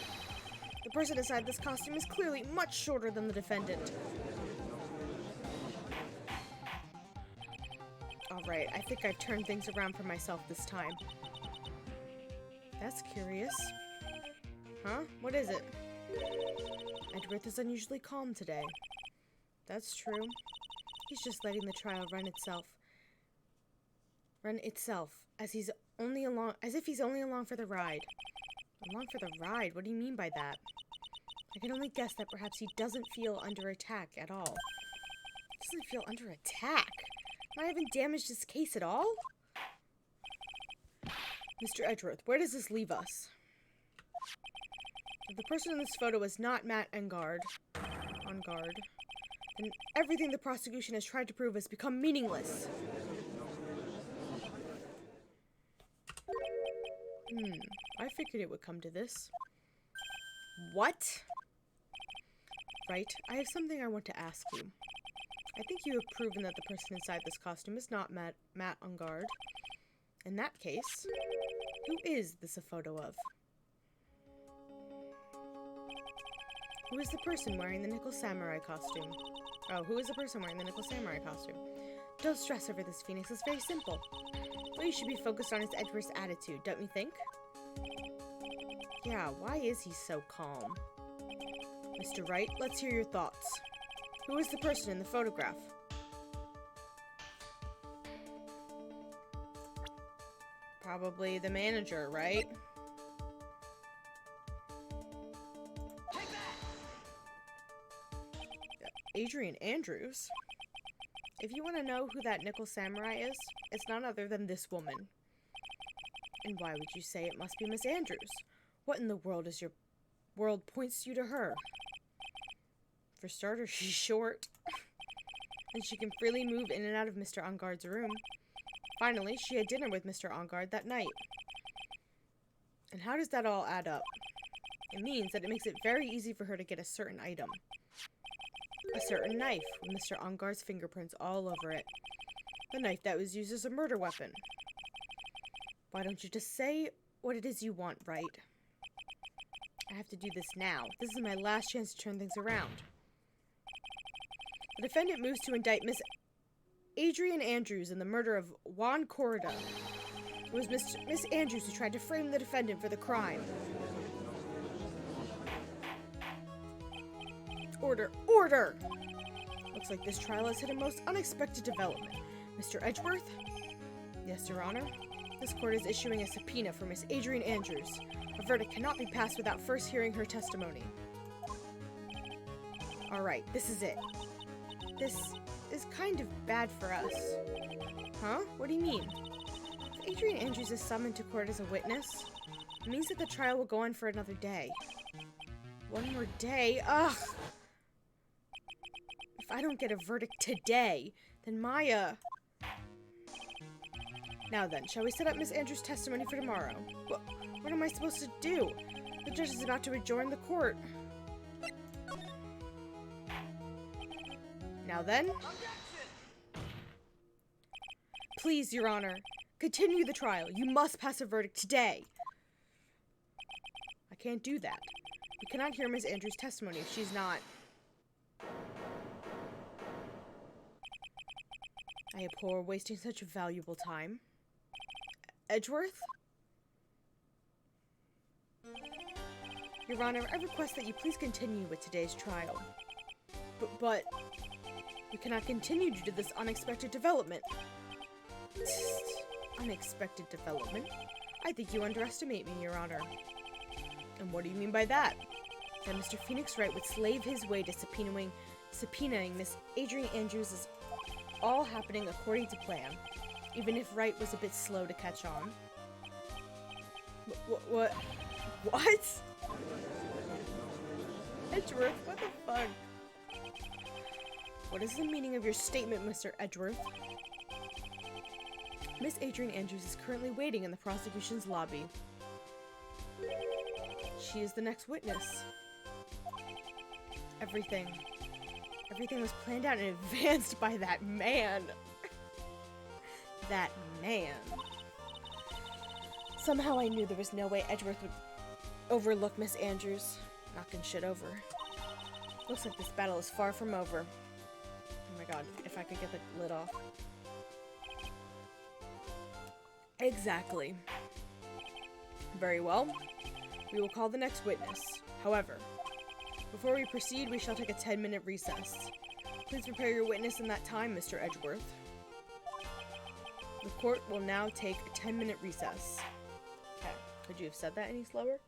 The person inside this costume is clearly much shorter than the defendant. Alright, I think I've turned things around for myself this time. That's curious. Huh? What is it? Edgeworth is unusually calm today. That's true. He's just letting the trial run itself, as if he's only along for the ride. Along for the ride? What do you mean by that? I can only guess that perhaps he doesn't feel under attack at all. Doesn't feel under attack? I haven't damaged his case at all? Mr. Edgeworth, where does this leave us? If the person in this photo is not Matt Engard, then everything the prosecution has tried to prove has become meaningless. I figured it would come to this. What? Right, I have something I want to ask you. I think you have proven that the person inside this costume is not Matt Engard. In that case, who is this a photo of? Who is the person wearing the Nickel Samurai costume? Oh, who is the person wearing the Nickel Samurai costume? Don't stress over this, Phoenix. It's very simple. What you should be focused on is Edgeworth's attitude, don't you think? Yeah, why is he so calm? Mr. Wright, let's hear your thoughts. Who is the person in the photograph? Probably the manager, right? Take that! Adrian Andrews? If you want to know who that Nickel Samurai is, it's none other than this woman. And why would you say it must be Miss Andrews? What in the world is your world points you to her? For starters, she's short. And she can freely move in and out of Mr. Engard's room. Finally, she had dinner with Mr. Engard that night. And how does that all add up? It means that it makes it very easy for her to get a certain item. A certain knife, with Mr. Engard's fingerprints all over it. The knife that was used as a murder weapon. Why don't you just say what it is you want, Wright? I have to do this now. This is my last chance to turn things around. The defendant moves to indict Miss Adrian Andrews in the murder of Juan Corrida. It was Miss Andrews who tried to frame the defendant for the crime. Order! Order! Looks like this trial has hit a most unexpected development. Mr. Edgeworth? Yes, Your Honor? This court is issuing a subpoena for Miss Adrian Andrews. A verdict cannot be passed without first hearing her testimony. Alright, this is it. This is kind of bad for us. Huh? What do you mean? If Adrian Andrews is summoned to court as a witness, it means that the trial will go on for another day. One more day? Ugh! If I don't get a verdict today, then Maya... Now then, shall we set up Miss Andrews' testimony for tomorrow? What am I supposed to do? The judge is about to adjourn the court. Now then... Please, Your Honor, continue the trial. You must pass a verdict today. I can't do that. We cannot hear Miss Andrews' testimony if she's not... I abhor wasting such valuable time. Edgeworth? Your Honor, I request that you please continue with today's trial. But we cannot continue due to this unexpected development. Unexpected development? I think you underestimate me, Your Honor. And what do you mean by that? That Mr. Phoenix Wright would slave his way to subpoenaing Miss Adrian Andrews is all happening according to plan, even if Wright was a bit slow to catch on. What? Edgeworth, what the fuck? What is the meaning of your statement, Mr. Edgeworth? Miss Adrian Andrews is currently waiting in the prosecution's lobby. She is the next witness. Everything was planned out in advance by that man. That man. Somehow I knew there was no way Edgeworth would overlook Miss Andrews. Knocking shit over. Looks like this battle is far from over. Oh my god, if I could get the lid off. Exactly. Very well. We will call the next witness. However, before we proceed, we shall take a 10-minute recess. Please prepare your witness in that time, Mr. Edgeworth. The court will now take a 10-minute recess. Okay, could you have said that any slower?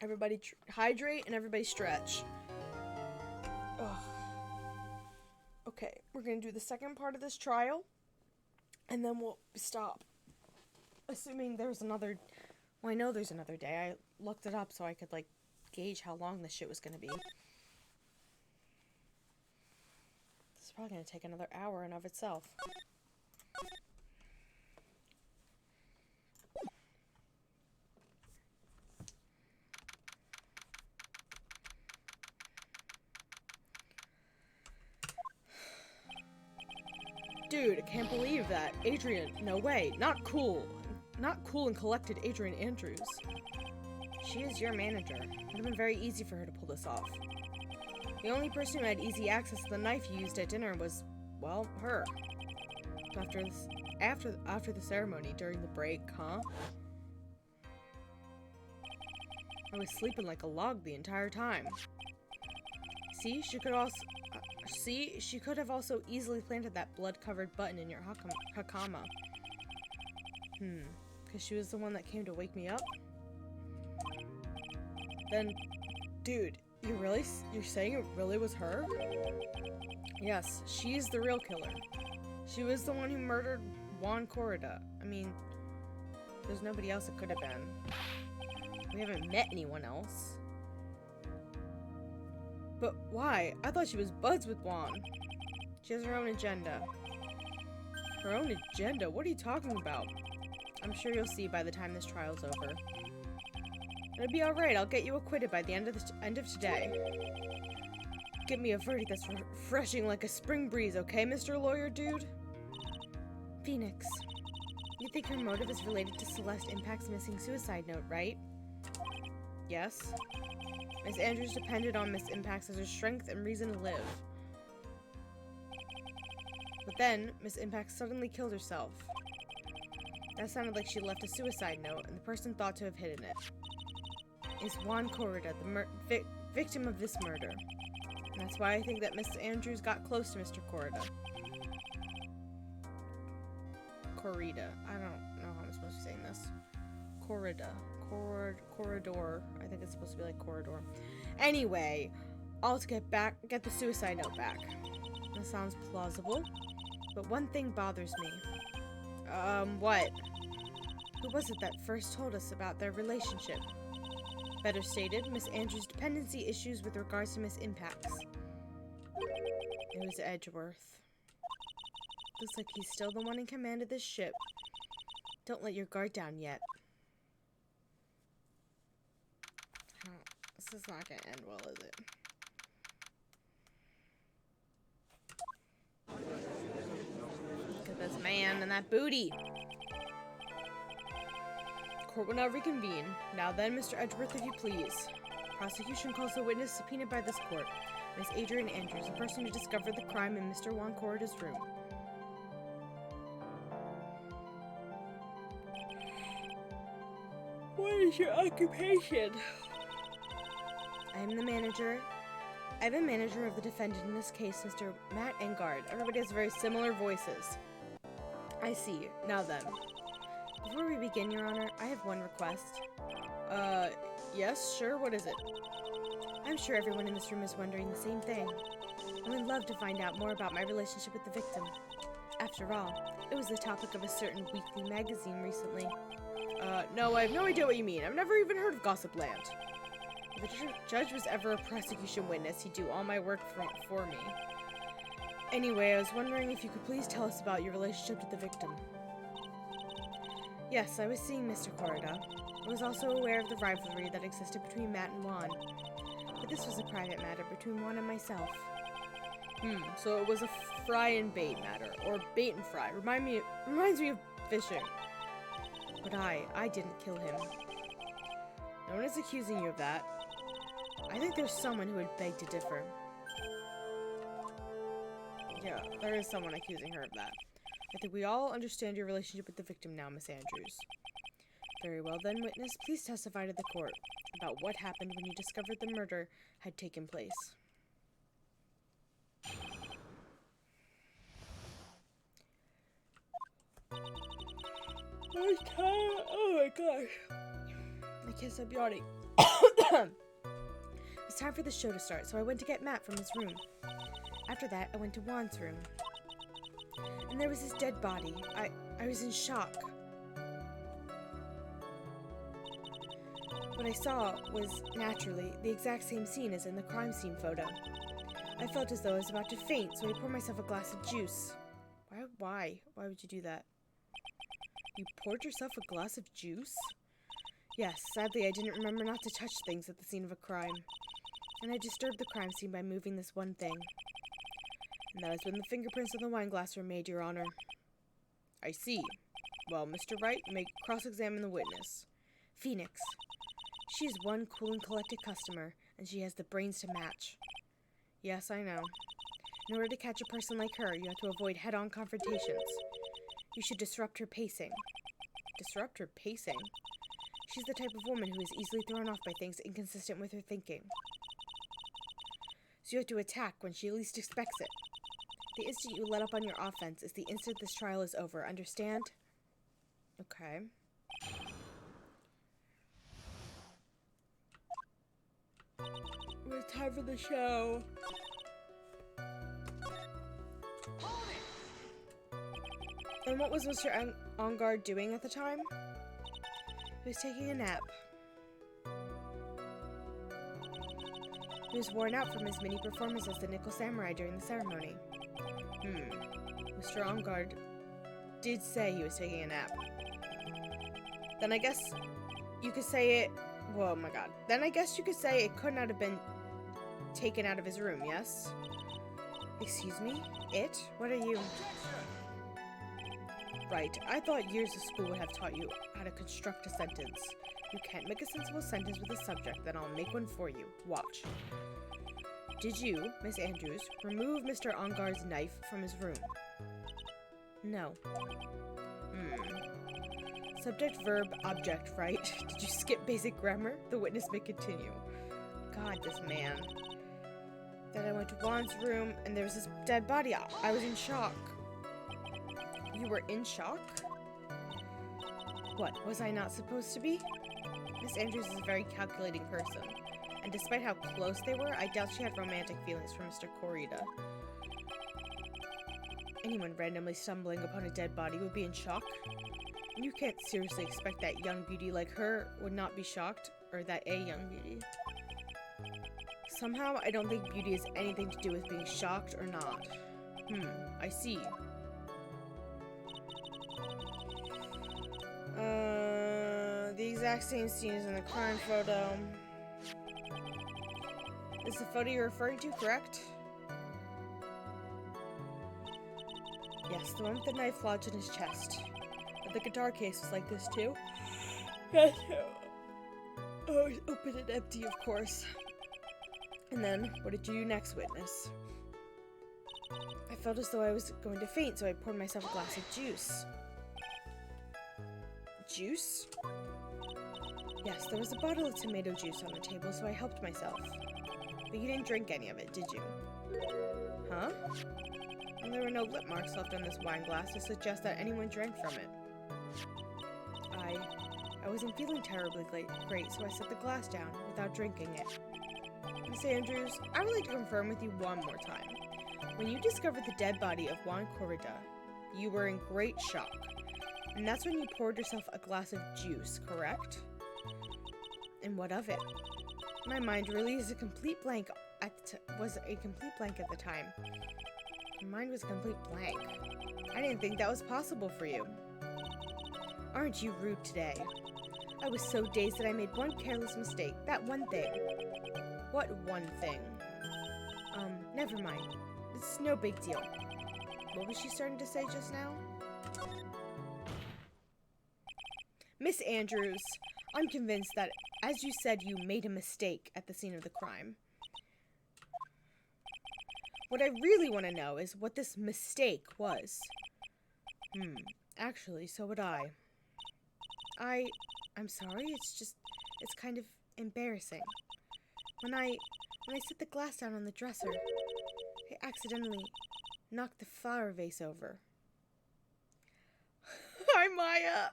Everybody hydrate and everybody stretch. Ugh. Okay, we're gonna do the second part of this trial, and then we'll stop. Assuming there's another... Well, I know there's another day. I looked it up so I could, like, gauge how long this shit was gonna be. This is probably gonna take another hour in of itself. Dude, I can't believe that. Adrian, no way. Not cool. Not cool and collected Adrian Andrews. She is your manager. It would have been very easy for her to pull this off. The only person who had easy access to the knife you used at dinner was, well, her. After the ceremony, during the break, huh? I was sleeping like a log the entire time. See, she could have also easily planted that blood-covered button in your hakama. Because she was the one that came to wake me up? Then, dude, you're saying it really was her? Yes, she's the real killer. She was the one who murdered Juan Corrida. I mean, there's nobody else it could have been. We haven't met anyone else. But why? I thought she was buds with Juan. She has her own agenda. Her own agenda? What are you talking about? I'm sure you'll see by the time this trial's over. It'll be alright, I'll get you acquitted by the end of today. Give me a verdict that's refreshing like a spring breeze, okay, Mr. Lawyer Dude? Phoenix, you think your motive is related to Celeste Impact's missing suicide note, right? Yes. Miss Andrews depended on Miss Impacts as her strength and reason to live. But then, Miss Impact suddenly killed herself. That sounded like she left a suicide note, and the person thought to have hidden it is Juan Corrida, the victim of this murder. And that's why I think that Miss Andrews got close to Mr. Corrida. Corrida. I don't know how I'm supposed to be saying this. Corrida. Corridor. I think it's supposed to be like corridor. Anyway, all to get the suicide note back. That sounds plausible. But one thing bothers me. What? Who was it that first told us about their relationship? Better stated, Miss Andrews' dependency issues with regards to Miss Impact's. It was Edgeworth. Looks like he's still the one in command of this ship. Don't let your guard down yet. This is not gonna end well, is it? Look at this man and that booty. Court will now reconvene. Now then, Mr. Edgeworth, if you please. Prosecution calls the witness subpoenaed by this court, Miss Adrian Andrews, the person who discovered the crime in Mr. Juan Corrida's room. What is your occupation? I'm the manager of the defendant in this case, Mr. Matt Engard. Everybody has very similar voices. I see. Now then. Before we begin, Your Honor, I have one request. Yes, sure, what is it? I'm sure everyone in this room is wondering the same thing. I would love to find out more about my relationship with the victim. After all, it was the topic of a certain weekly magazine recently. No, I have no idea what you mean. I've never even heard of Gossip Land. If the judge was ever a prosecution witness, he'd do all my work for me. Anyway, I was wondering if you could please tell us about your relationship with the victim. Yes, I was seeing Mr. Corrida. I was also aware of the rivalry that existed between Matt and Juan. But this was a private matter between Juan and myself. So it was a fry and bait matter, or bait and fry. Reminds me of fishing. But I didn't kill him. No one is accusing you of that. I think there's someone who would beg to differ. Yeah, there is someone accusing her of that. I think we all understand your relationship with the victim now, Miss Andrews. Very well then, witness, please testify to the court about what happened when you discovered the murder had taken place. Oh my gosh. I can't stop yawning. It's time for the show to start, so I went to get Matt from his room. After that, I went to Juan's room. And there was his dead body. I was in shock. What I saw was, naturally, the exact same scene as in the crime scene photo. I felt as though I was about to faint, so I poured myself a glass of juice. Why? Why would you do that? You poured yourself a glass of juice? Yes, sadly I didn't remember not to touch things at the scene of a crime. And I disturbed the crime scene by moving this one thing. And that is when the fingerprints on the wine glass were made, Your Honor. I see. Well, Mr. Wright, you may cross-examine the witness. Phoenix. She is one cool and collected customer, and she has the brains to match. Yes, I know. In order to catch a person like her, you have to avoid head-on confrontations. You should disrupt her pacing. Disrupt her pacing? She's the type of woman who is easily thrown off by things inconsistent with her thinking. So you have to attack when she least expects it. The instant you let up on your offense is the instant this trial is over, understand? Okay. It's time for the show. And what was Mr. Engard doing at the time? He was taking a nap. He was worn out from his many performances as the Nickel Samurai during the ceremony. Mr. Engard did say he was taking a nap. Then I guess you could say it... Whoa, my god. Then I guess you could say it could not have been taken out of his room, yes? Excuse me? It? What are you... Right. I thought years of school would have taught you how to construct a sentence. You can't make a sensible sentence with a subject, then I'll make one for you. Watch. Did you, Miss Andrews, remove Mr. Engard's knife from his room? No. Subject, verb, object, right? Did you skip basic grammar? The witness may continue. God, this man. Then I went to Juan's room, and there was this dead body. I was in shock. You were in shock? What, was I not supposed to be? Miss Andrews is a very calculating person, and despite how close they were, I doubt she had romantic feelings for Mr. Corrida. Anyone randomly stumbling upon a dead body would be in shock. And you can't seriously expect that young beauty like her would not be shocked, or that a young beauty. Somehow, I don't think beauty has anything to do with being shocked or not. I see. The exact same scene as in the crime photo. Is the photo you're referring to correct? Yes, the one with the knife lodged in his chest. But the guitar case was like this too. Oh, it's open and empty, of course. And then, what did you do next, witness? I felt as though I was going to faint, so I poured myself a glass of juice. Juice? Yes, there was a bottle of tomato juice on the table, so I helped myself. But you didn't drink any of it, did you? Huh? And there were no lip marks left on this wine glass to suggest that anyone drank from it. I wasn't feeling terribly great, so I set the glass down without drinking it. Miss Andrews, I would like to confirm with you one more time. When you discovered the dead body of Juan Corrida, you were in great shock. And that's when you poured yourself a glass of juice, correct? And what of it? My mind really is a complete blank at the time. My mind was a complete blank. I didn't think that was possible for you. Aren't you rude today? I was so dazed that I made one careless mistake. That one thing. What one thing? Never mind. It's no big deal. What was she starting to say just now? Miss Andrews, I'm convinced that, as you said, you made a mistake at the scene of the crime. What I really want to know is what this mistake was. Actually, so would I. I'm sorry, it's kind of embarrassing. When I set the glass down on the dresser, I accidentally knocked the flower vase over. Hi, Maya.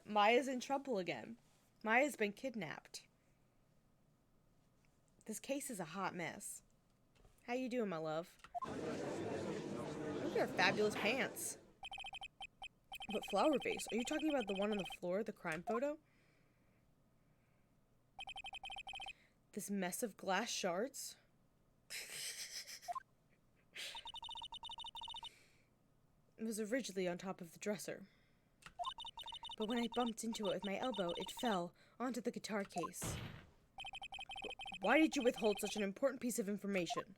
Maya's in trouble again. Maya's been kidnapped. This case is a hot mess. How you doing, my love? Look at her fabulous pants. But flower vase? Are you talking about the one on the floor, the crime photo? This mess of glass shards? It was originally on top of the dresser. But when I bumped into it with my elbow, it fell onto the guitar case. Why did you withhold such an important piece of information?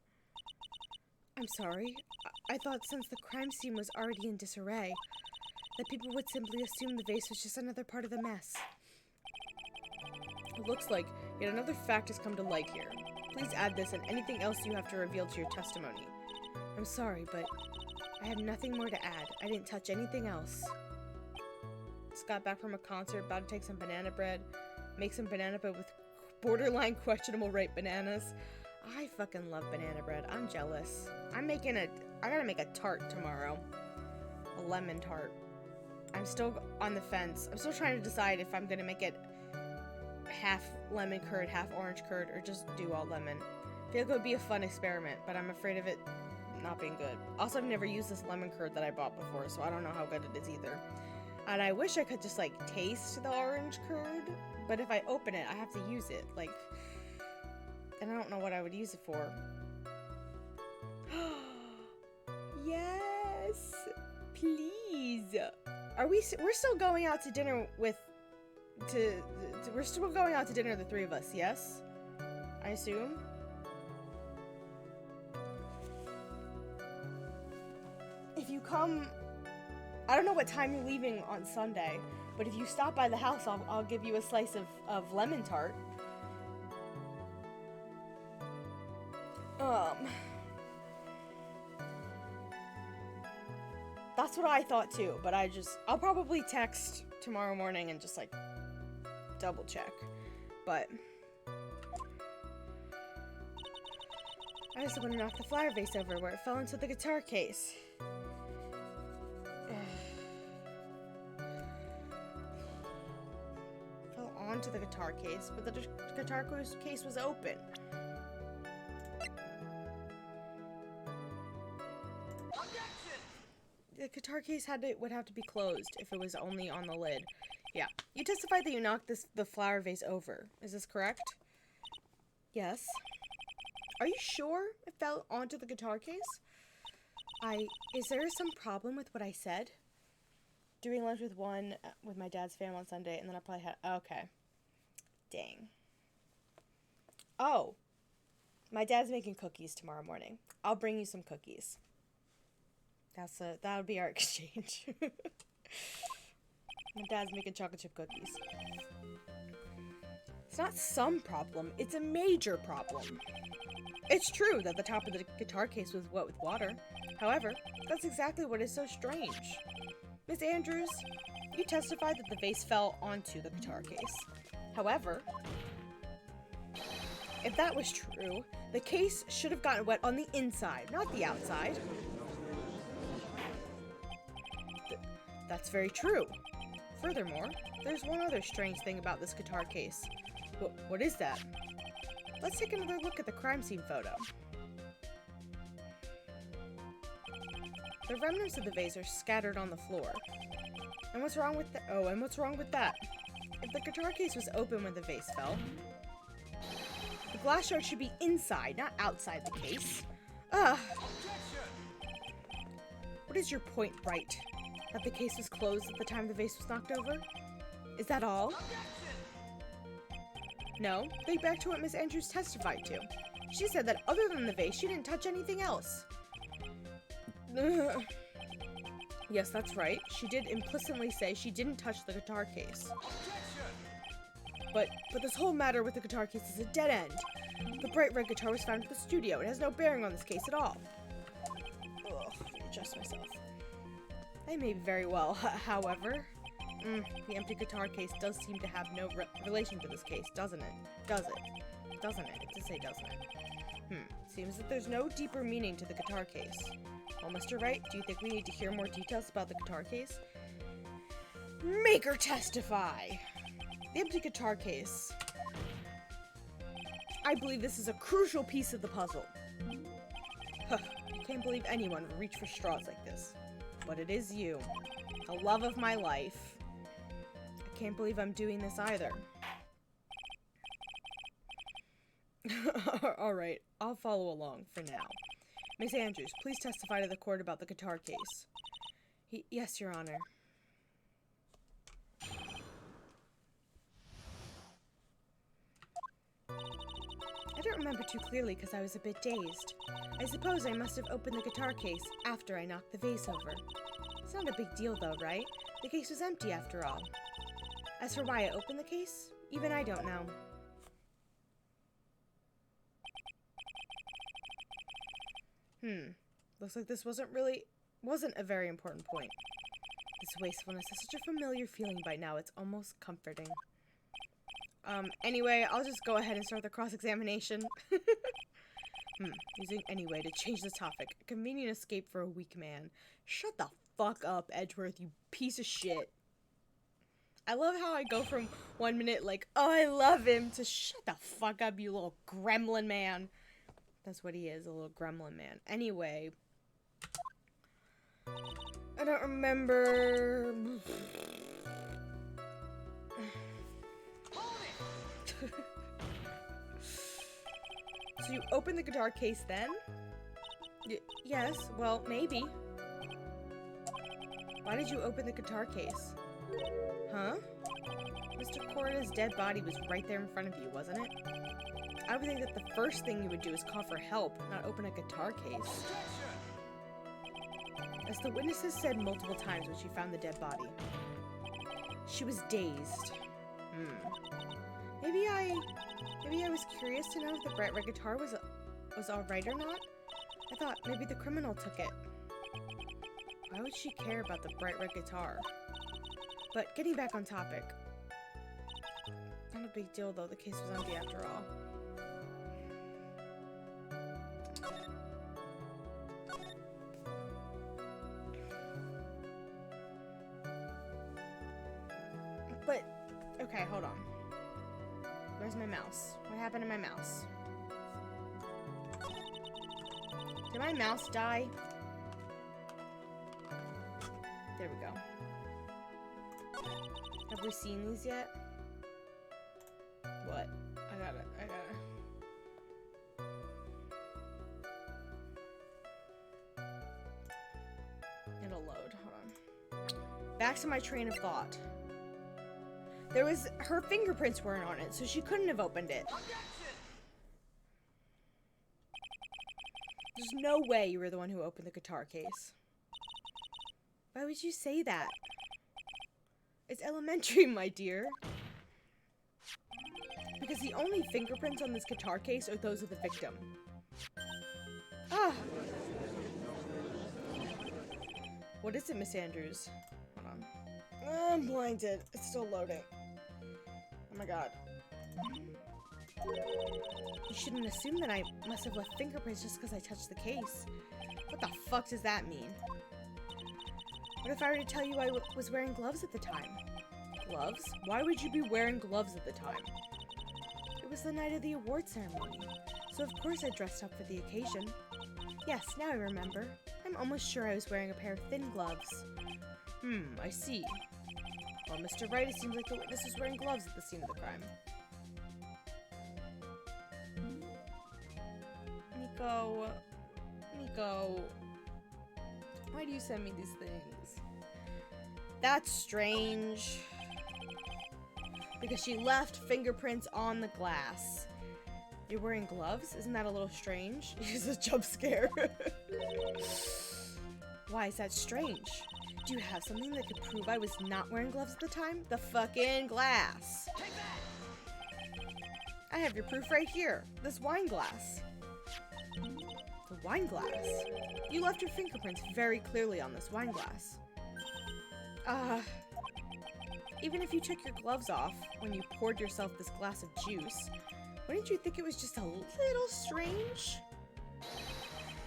I'm sorry. I thought since the crime scene was already in disarray, that people would simply assume the vase was just another part of the mess. It looks like yet another fact has come to light here. Please add this and anything else you have to reveal to your testimony. I'm sorry, but I have nothing more to add. I didn't touch anything else. Just got back from a concert, about to take some banana bread, make some banana bread with borderline questionable ripe bananas. I fucking love banana bread. I'm jealous. I gotta make a tart tomorrow. A lemon tart. I'm still on the fence. I'm still trying to decide if I'm gonna make it half lemon curd, half orange curd, or just do all lemon. I feel like it would be a fun experiment, but I'm afraid of it not being good. Also, I've never used this lemon curd that I bought before, so I don't know how good it is either. And I wish I could just, like, taste the orange curd, but if I open it, I have to use it, like, and I don't know what I would use it for. Yes! Please! We're still going out to dinner we're still going out to dinner, the three of us, yes? I assume? If you come, I don't know what time you're leaving on Sunday, but if you stop by the house, I'll give you a slice of lemon tart. That's what I thought too, but I'll probably text tomorrow morning and just, like, double check. But I also want to knock the flower vase over where it fell into the guitar case. onto the guitar case, but the guitar case was open. Objection! The guitar case would have to be closed if it was only on the lid. Yeah. You testified that you knocked the flower vase over. Is this correct? Yes. Are you sure it fell onto the guitar case? Is there some problem with what I said? Doing lunch with my dad's fam on Sunday, and then I probably had, okay. Dang. Oh. My dad's making cookies tomorrow morning. I'll bring you some cookies. That'll be our exchange. My dad's making chocolate chip cookies. It's not some problem, it's a major problem. It's true that the top of the guitar case was wet with water. However, that's exactly what is so strange. Miss Andrews, you testified that the vase fell onto the guitar case. However, if that was true, the case should have gotten wet on the inside, not the outside. That's very true. Furthermore, there's one other strange thing about this guitar case. What is that? Let's take another look at the crime scene photo. The remnants of the vase are scattered on the floor. And what's wrong with that? If the guitar case was open when the vase fell, the glass shard should be inside, not outside the case. Ugh. What is your point, Wright? That the case was closed at the time the vase was knocked over? Is that all? No, think back to what Miss Andrews testified to. She said that other than the vase, she didn't touch anything else. Yes, that's right. She did implicitly say she didn't touch the guitar case. But this whole matter with the guitar case is a dead end. The bright red guitar was found at the studio. It has no bearing on this case at all. Ugh, adjust myself. I may very well, however. The empty guitar case does seem to have no relation to this case, doesn't it? Does it? Doesn't it? It does say doesn't it? Seems that there's no deeper meaning to the guitar case. Well, Mr. Wright, do you think we need to hear more details about the guitar case? Make her testify! The empty guitar case. I believe this is a crucial piece of the puzzle. Huh, I can't believe anyone would reach for straws like this. But it is you. The love of my life. I can't believe I'm doing this either. Alright, I'll follow along for now. Miss Andrews, please testify to the court about the guitar case. Yes, Your Honor. I don't remember too clearly because I was a bit dazed. I suppose I must have opened the guitar case after I knocked the vase over. It's not a big deal though, right? The case was empty after all. As for why I opened the case, even I don't know. Looks like this wasn't a very important point. This wastefulness has such a familiar feeling by now, it's almost comforting. Anyway, I'll just go ahead and start the cross-examination. Using anyway to change the topic. A convenient escape for a weak man. Shut the fuck up, Edgeworth, you piece of shit. I love how I go from 1 minute like, oh, I love him, to shut the fuck up, you little gremlin man. That's what he is, a little gremlin man. Anyway. I don't remember. So you opened the guitar case then? Yes, well, maybe. Why did you open the guitar case? Huh? Mr. Corda's dead body was right there in front of you, wasn't it? I would think that the first thing you would do is call for help, not open a guitar case. As the witnesses said multiple times when she found the dead body, she was dazed. Maybe I was curious to know if the bright red guitar was alright or not. I thought maybe the criminal took it. Why would she care about the bright red guitar? But getting back on topic. Not a big deal though, the case was empty after all. But, okay, hold on. Where's my mouse? What happened to my mouse? Did my mouse die? There we go. Have we seen these yet? What? I got it. It'll load. Hold on. Back to my train of thought. Her fingerprints weren't on it, so she couldn't have opened it. There's no way you were the one who opened the guitar case. Why would you say that? It's elementary, my dear. Because the only fingerprints on this guitar case are those of the victim. Ah! What is it, Miss Andrews? Hold on. Oh, I'm blinded. It's still loading. Oh my god. You shouldn't assume that I must have left fingerprints just because I touched the case. What the fuck does that mean? What if I were to tell you I was wearing gloves at the time? Gloves? Why would you be wearing gloves at the time? It was the night of the award ceremony, so of course I dressed up for the occasion. Yes, now I remember. I'm almost sure I was wearing a pair of thin gloves. I see. Well, Mr. Wright, it seems like the witness was wearing gloves at the scene of the crime. Nico, why do you send me these things? That's strange. Because she left fingerprints on the glass. You're wearing gloves? Isn't that a little strange? It's a jump scare. Why is that strange? Do you have something that could prove I was not wearing gloves at the time? The fucking glass. I have your proof right here. This wine glass. The wine glass? You left your fingerprints very clearly on this wine glass. Even if you took your gloves off when you poured yourself this glass of juice, wouldn't you think it was just a little strange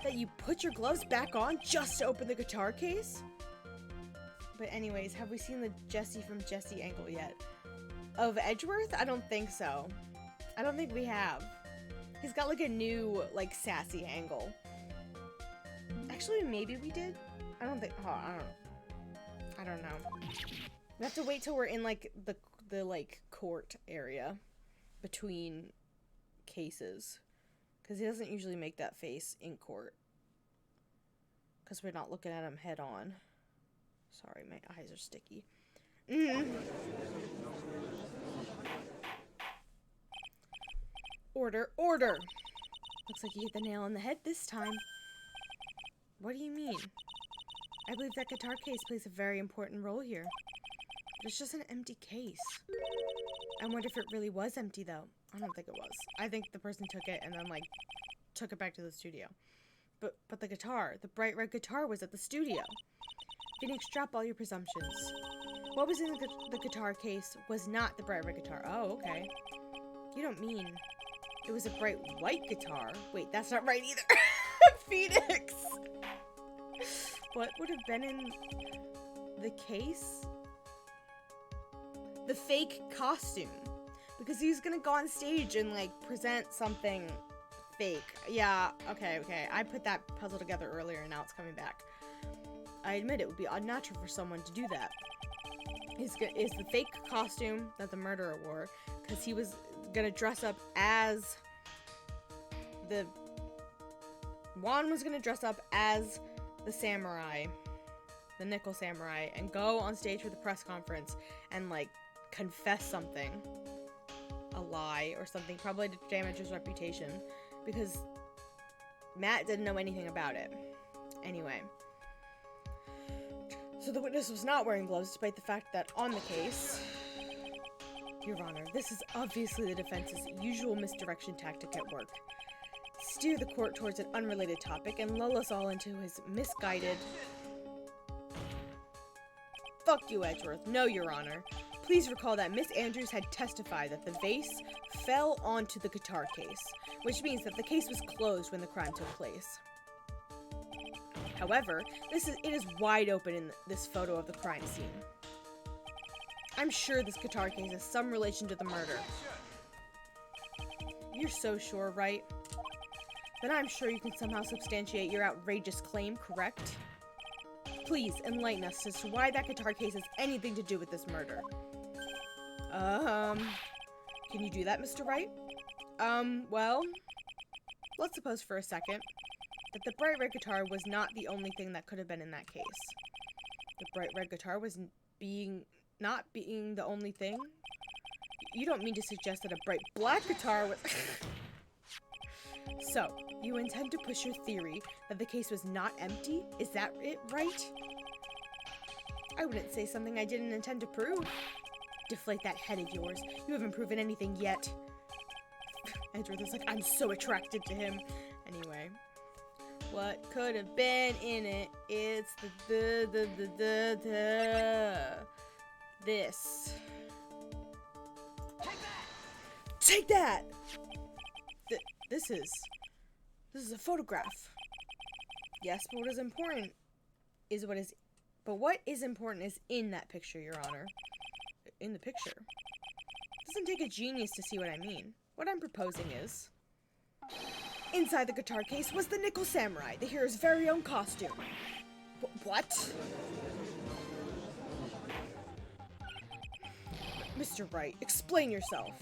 that you put your gloves back on just to open the guitar case? But anyways, have we seen the Jesse from Jesse angle yet? Of Edgeworth? I don't think so. I don't think we have. He's got like a new, like, sassy angle. Actually, maybe we did? I don't think, oh, I don't know. We have to wait till we're in, like, the like, court area between cases. Because he doesn't usually make that face in court. Because we're not looking at him head on. Sorry, my eyes are sticky. Order, order! Looks like you hit the nail on the head this time. What do you mean? I believe that guitar case plays a very important role here. But it's just an empty case. I wonder if it really was empty, though. I don't think it was. I think the person took it and then, like, took it back to the studio. But the guitar, the bright red guitar, was at the studio. Phoenix, drop all your presumptions. What was in the guitar case was not the bright red guitar. Oh, okay. You don't mean it was a bright white guitar? Wait, that's not right either. Phoenix! What would have been in the case? The fake costume. Because he was gonna go on stage and, like, present something fake. Yeah, okay. I put that puzzle together earlier and now it's coming back. I admit it would be unnatural for someone to do that. Is the fake costume that the murderer wore, because he was gonna dress up as Juan was gonna dress up as the samurai, the nickel samurai, and go on stage for the press conference and, like, confess something, a lie or something, probably to damage his reputation, because Matt didn't know anything about it. Anyway. So the witness was not wearing gloves, despite the fact that on the case... Your Honor, this is obviously the defense's usual misdirection tactic at work. Steer the court towards an unrelated topic and lull us all into his misguided... Fuck you, Edgeworth. No, Your Honor. Please recall that Miss Andrews had testified that the vase fell onto the guitar case, which means that the case was closed when the crime took place. However, it is wide open in this photo of the crime scene. I'm sure this guitar case has some relation to the murder. You're so sure, right? Then I'm sure you can somehow substantiate your outrageous claim, correct? Please enlighten us as to why that guitar case has anything to do with this murder. Can you do that, Mr. Wright? Well, let's suppose for a second that the bright red guitar was not the only thing that could have been in that case. The bright red guitar was not being the only thing? You don't mean to suggest that a bright black guitar was... So, you intend to push your theory that the case was not empty? Is that it, right? I wouldn't say something I didn't intend to prove. Deflate that head of yours. You haven't proven anything yet. Edward is like, I'm so attracted to him. Anyway. What could have been in it? It's this. Take that! This is a photograph. Yes, but what is important is in that picture, Your Honor. In the picture. It doesn't take a genius to see what I mean. What I'm proposing is, inside the guitar case was the Nickel Samurai, the hero's very own costume. What? Mr. Wright, explain yourself.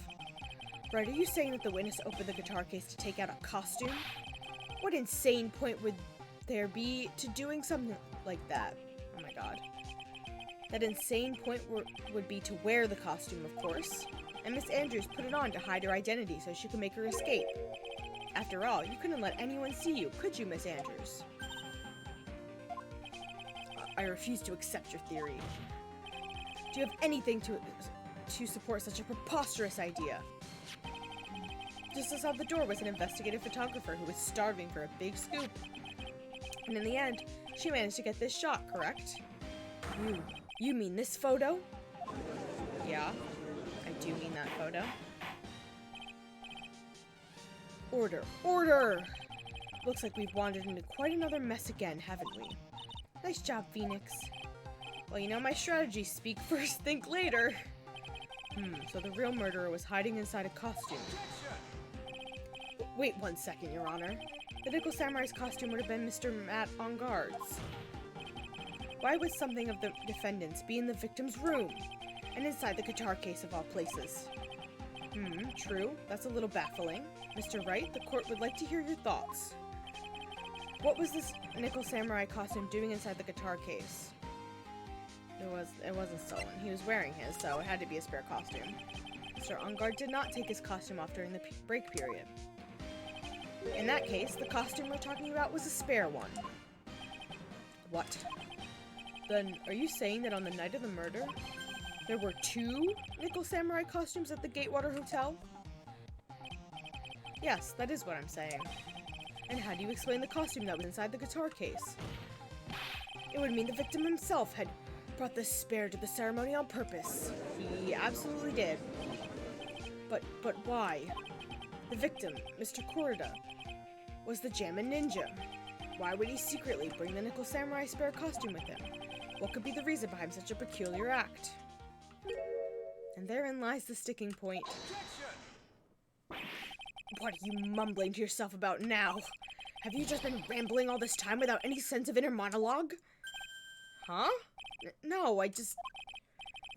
Right, are you saying that the witness opened the guitar case to take out a costume? What insane point would there be to doing something like that? Oh my god. That insane point would be to wear the costume, of course. And Miss Andrews put it on to hide her identity so she could make her escape. After all, you couldn't let anyone see you, could you, Miss Andrews? I refuse to accept your theory. Do you have anything to support such a preposterous idea? Just outside the door was an investigative photographer who was starving for a big scoop. And in the end, she managed to get this shot, correct? You mean this photo? Yeah, I do mean that photo. Order, order! Looks like we've wandered into quite another mess again, haven't we? Nice job, Phoenix. Well, you know my strategy, speak first, think later. So the real murderer was hiding inside a costume. Wait 1 second, Your Honor. The Nickel Samurai's costume would have been Mr. Matt on guards. Why would something of the defendant's be in the victim's room? And inside the guitar case of all places? True. That's a little baffling. Mr. Wright, the court would like to hear your thoughts. What was this Nickel Samurai costume doing inside the guitar case? It wasn't stolen. He was wearing his, so it had to be a spare costume. Mr. Ongard did not take his costume off during the break period. In that case, the costume we're talking about was a spare one. What? Then, are you saying that on the night of the murder, there were 2 Nickel Samurai costumes at the Gatewater Hotel? Yes, that is what I'm saying. And how do you explain the costume that was inside the guitar case? It would mean the victim himself had brought the spare to the ceremony on purpose. He absolutely did. But why? The victim, Mr. Korida, was the Jammin' Ninja. Why would he secretly bring the Nickel Samurai spare costume with him? What could be the reason behind such a peculiar act? And therein lies the sticking point. What are you mumbling to yourself about now? Have you just been rambling all this time without any sense of inner monologue? Huh? No, I just...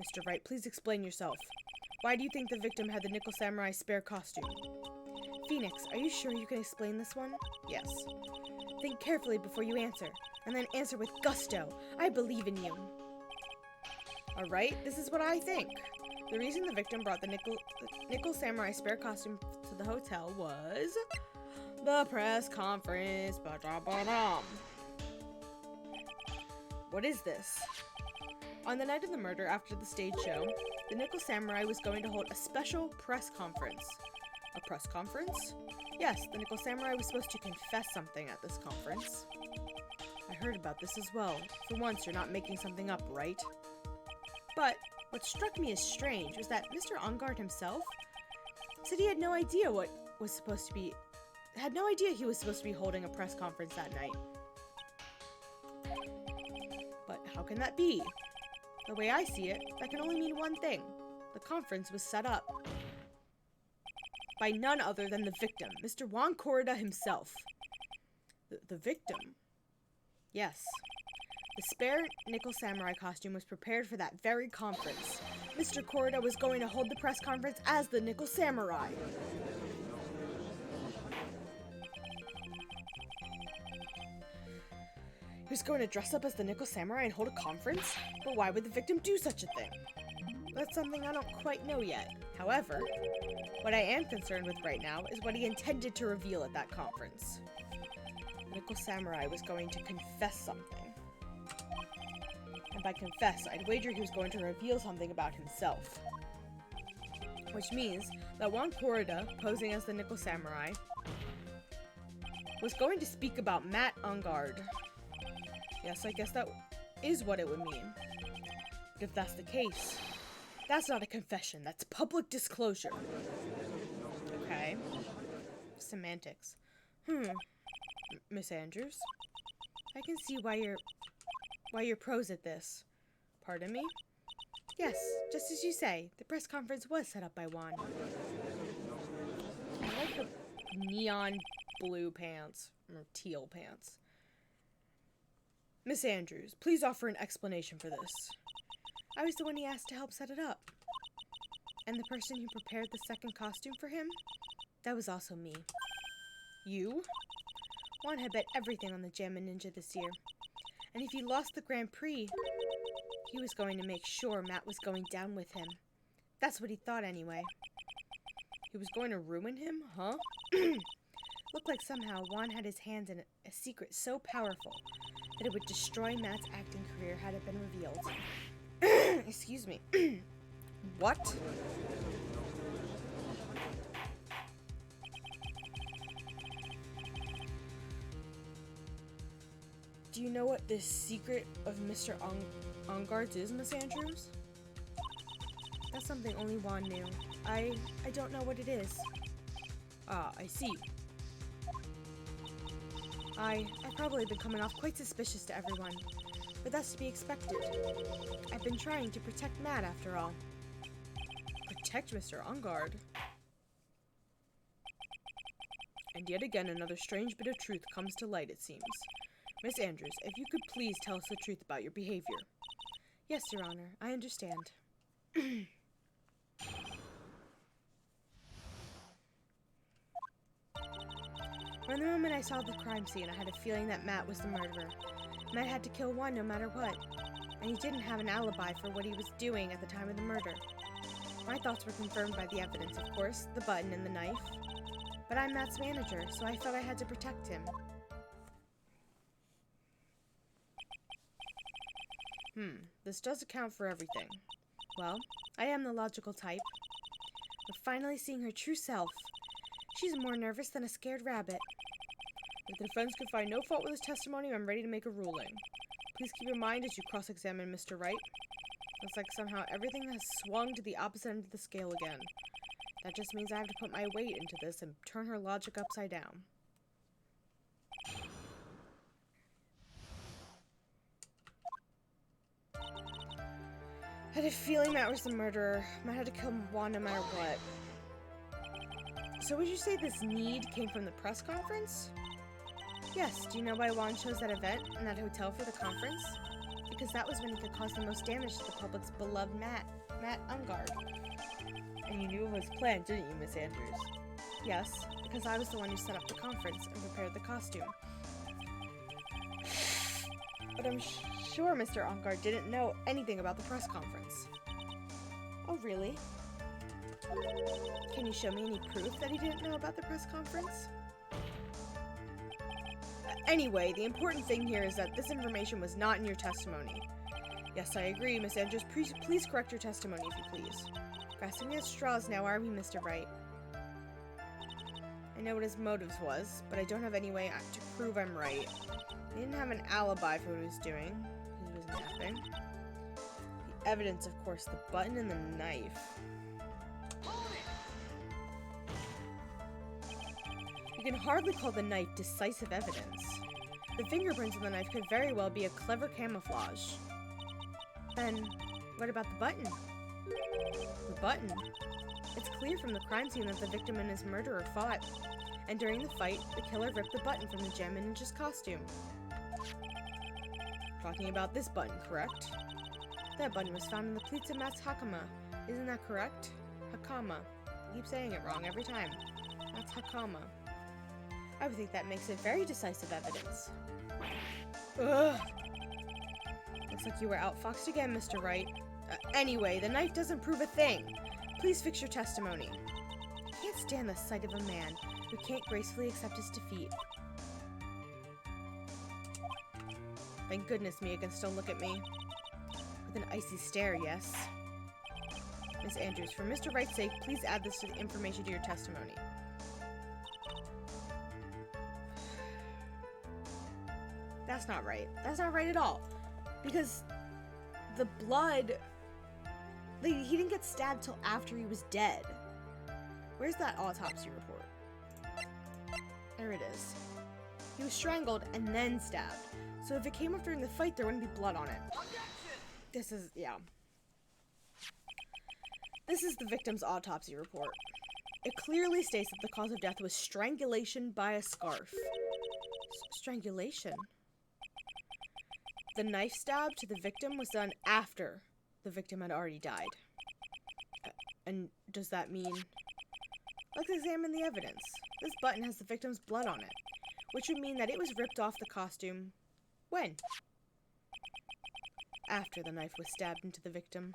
Mr. Wright, please explain yourself. Why do you think the victim had the Nickel Samurai spare costume? Phoenix, are you sure you can explain this one? Yes. Think carefully before you answer, and then answer with gusto. I believe in you. Alright, this is what I think. The reason the victim brought the Nickel Samurai spare costume to the hotel was... the press conference. Ba-da-ba-dum. What is this? On the night of the murder, after the stage show, the Nickel Samurai was going to hold a special press conference. A press conference? Yes, the Nickel Samurai was supposed to confess something at this conference. I heard about this as well. For once, you're not making something up, right? But what struck me as strange was that Mr. Ongard himself said he had no idea he was supposed to be holding a press conference that night. But how can that be? The way I see it, that can only mean one thing. The conference was set up. by none other than the victim, Mr. Juan Corrida himself. The victim? Yes. The spare nickel samurai costume was prepared for that very conference. Mr. Corrida was going to hold the press conference as the nickel samurai. He was going to dress up as the nickel samurai and hold a conference? But why would the victim do such a thing? That's something I don't quite know yet. However, what I am concerned with right now is what he intended to reveal at that conference. The nickel samurai was going to confess something. And by confess, I'd wager he was going to reveal something about himself. Which means that Juan Corrida, posing as the nickel samurai, was going to speak about Matt Ungard. Yes, I guess that is what it would mean. But if that's the case, that's not a confession, that's public disclosure. Okay. Semantics. Miss Andrews? I can see why you're pros at this. Pardon me? Yes, just as you say, the press conference was set up by Juan. I like the neon blue pants, or teal pants. Miss Andrews, please offer an explanation for this. I was the one he asked to help set it up. And the person who prepared the second costume for him? That was also me. You? Juan had bet everything on the Jammin' Ninja this year. And if he lost the Grand Prix, he was going to make sure Matt was going down with him. That's what he thought anyway. He was going to ruin him, huh? Looked like somehow Juan had his hands in a secret so powerful that it would destroy Matt's acting career had it been revealed. Excuse me. What? Do you know what this secret of Mr. Ungard's is, Miss Andrews? That's something only Juan knew. I don't know what it is. Ah, I see. I've probably been coming off quite suspicious to everyone, but that's to be expected. I've been trying to protect Matt after all. Protect Mr. Ungard? And yet again another strange bit of truth comes to light, it seems. Miss Andrews, if you could please tell us the truth about your behavior. Yes, Your Honor, I understand. From the moment I saw the crime scene, I had a feeling that Matt was the murderer. Matt had to kill Juan no matter what, and he didn't have an alibi for what he was doing at the time of the murder. My thoughts were confirmed by the evidence, of course, the button and the knife. But I'm Matt's manager, so I felt I had to protect him. This does account for everything. Well, I am the logical type. We're finally seeing her true self. She's more nervous than a scared rabbit. If the defense could find no fault with his testimony, I'm ready to make a ruling. Please keep in mind as you cross-examine Mr. Wright. Looks like somehow everything has swung to the opposite end of the scale again. That just means I have to put my weight into this and turn her logic upside down. I had a feeling Matt was the murderer. Matt had to kill Juan no matter what. So would you say this need came from the press conference? Yes, do you know why Juan chose that event and that hotel for the conference? Because that was when he could cause the most damage to the public's beloved Matt Ungard. And you knew it was planned, didn't you, Miss Andrews? Yes, because I was the one who set up the conference and prepared the costume. But I'm sure Mr. Ungard didn't know anything about the press conference. Oh, really? Can you show me any proof that he didn't know about the press conference? Anyway, the important thing here is that this information was not in your testimony. Yes, I agree, Miss Andrews. Please correct your testimony, if you please. Grasping at straws now, are we, Mr. Wright? I know what his motives was, but I don't have any way to prove I'm right. He didn't have an alibi for what he was doing. He was napping. The evidence, of course, the button and the knife. You can hardly call the knife decisive evidence. The fingerprints on the knife could very well be a clever camouflage. Then, what about the button? The button. It's clear from the crime scene that the victim and his murderer fought, and during the fight, the killer ripped the button from the gem in Ninja's costume. Talking about this button, correct? That button was found in the pleats of Matt's Hakama. Isn't that correct? Hakama. I keep saying it wrong every time. That's Hakama. I would think that makes it very decisive evidence. Ugh. Looks like you were outfoxed again, Mr. Wright. Anyway, the knife doesn't prove a thing. Please fix your testimony. I can't stand the sight of a man who can't gracefully accept his defeat. Thank goodness Mia can still look at me. With an icy stare, yes. Miss Andrews, for Mr. Wright's sake, please add this to the information to your testimony. That's not right. That's not right at all. Because the blood... he didn't get stabbed till after he was dead. Where's that autopsy report? There it is. He was strangled and then stabbed. So if it came up during the fight, there wouldn't be blood on it. This is, yeah. This is the victim's autopsy report. It clearly states that the cause of death was strangulation by a scarf. Strangulation? The knife stab to the victim was done after the victim had already died. And does that mean... Let's examine the evidence. This button has the victim's blood on it, which would mean that it was ripped off the costume. When? After the knife was stabbed into the victim.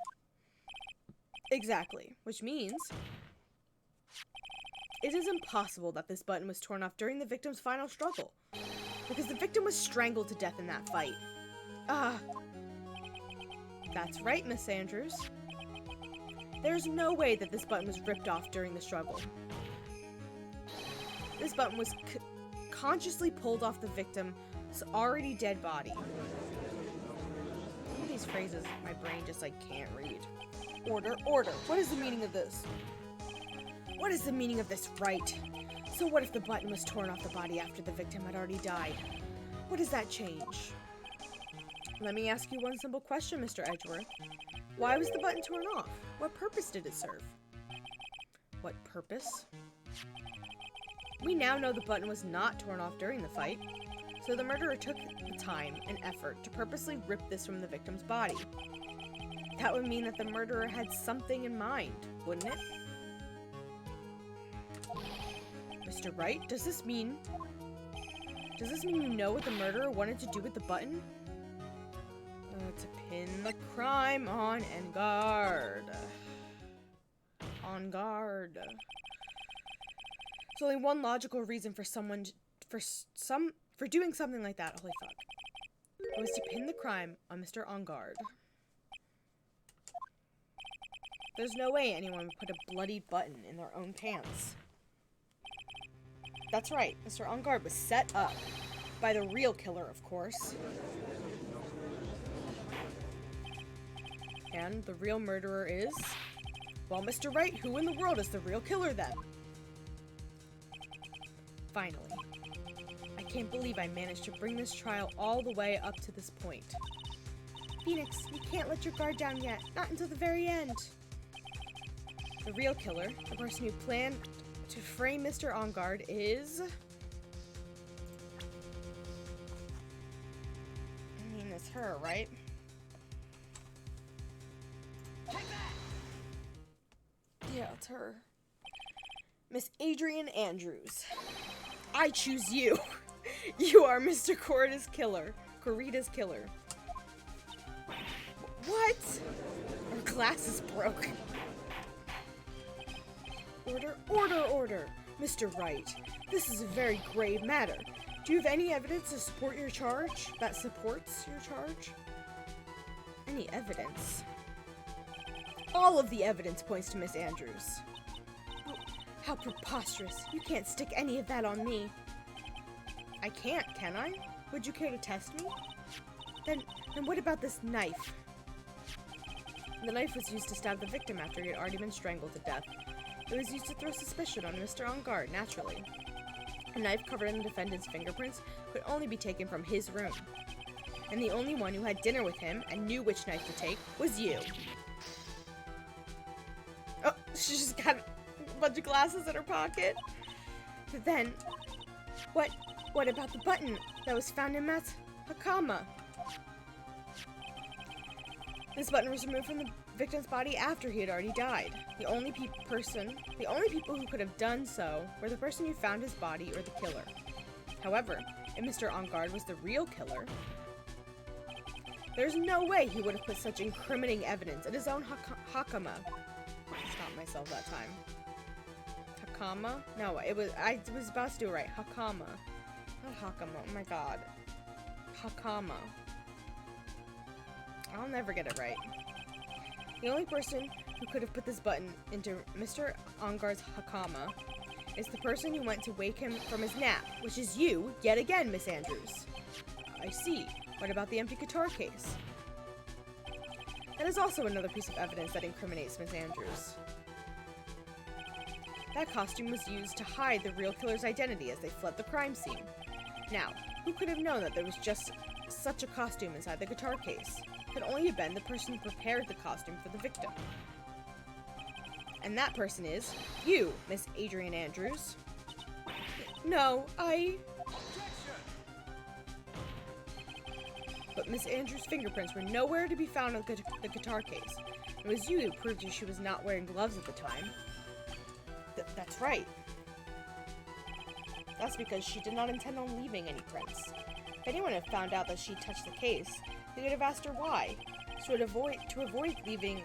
Exactly, which means... It is impossible that this button was torn off during the victim's final struggle, because the victim was strangled to death in that fight. That's right, Miss Andrews. There's no way that this button was ripped off during the struggle. This button was consciously pulled off the victim's already dead body. Some of these phrases my brain just can't read. Order, order. What is the meaning of this? What is the meaning of this, Wright? So what if the button was torn off the body after the victim had already died? What does that change? Let me ask you one simple question, Mr. Edgeworth. Why was the button torn off? What purpose did it serve? What purpose? We now know the button was not torn off during the fight, so the murderer took the time and effort to purposely rip this from the victim's body. That would mean that the murderer had something in mind, wouldn't it? Mr. Wright, does this mean you know what the murderer wanted to do with the button? To pin the crime on and guard. On guard. There's only one logical reason for someone for doing something like that. Holy fuck. It was to pin the crime on Mr. On Guard. There's no way anyone would put a bloody button in their own pants. That's right, Mr. On Guard was set up by the real killer, of course. And the real murderer is... Well, Mr. Wright, who in the world is the real killer then? Finally. I can't believe I managed to bring this trial all the way up to this point. Phoenix, you can't let your guard down yet. Not until the very end. The real killer, the person who planned to frame Mr. On Guard, is... I mean, it's her, right? Yeah, it's her. Miss Adrian Andrews. I choose you. You are Mr. Corrida's killer. Corrida's killer. What? Her glasses broke. Order, order, order. Mr. Wright, this is a very grave matter. Do you have any evidence to support your charge? That supports your charge? Any evidence? All of the evidence points to Miss Andrews. Oh, how preposterous. You can't stick any of that on me. I can't, can I? Would you care to test me? Then what about this knife? The knife was used to stab the victim after he had already been strangled to death. It was used to throw suspicion on Mr. On Guard, naturally. A knife covered in the defendant's fingerprints could only be taken from his room. And the only one who had dinner with him and knew which knife to take was you. She just got a bunch of glasses in her pocket. But then, what about the button that was found in Matt's Hakama? This button was removed from the victim's body after he had already died. The only people who could have done so were the person who found his body or the killer. However, if Mr. On Guard was the real killer, there's no way he would have put such incriminating evidence in his own Hakama. I stopped myself that time. Hakama? No, I was about to do it right. Hakama. Not Hakama. Oh my god. Hakama. I'll never get it right. The only person who could have put this button into Mr. Ongar's Hakama is the person who went to wake him from his nap, which is you, yet again, Miss Andrews. I see. What about the empty guitar case? That is also another piece of evidence that incriminates Miss Andrews. That costume was used to hide the real killer's identity as they fled the crime scene. Now, who could have known that there was just such a costume inside the guitar case? It could only have been the person who prepared the costume for the victim. And that person is you, Miss Adrian Andrews. No, But Miss Andrews' fingerprints were nowhere to be found on the guitar case. It was you who proved she was not wearing gloves at the time. That's right. That's because she did not intend on leaving any prints. If anyone had found out that she touched the case, they would have asked her why. So to avoid leaving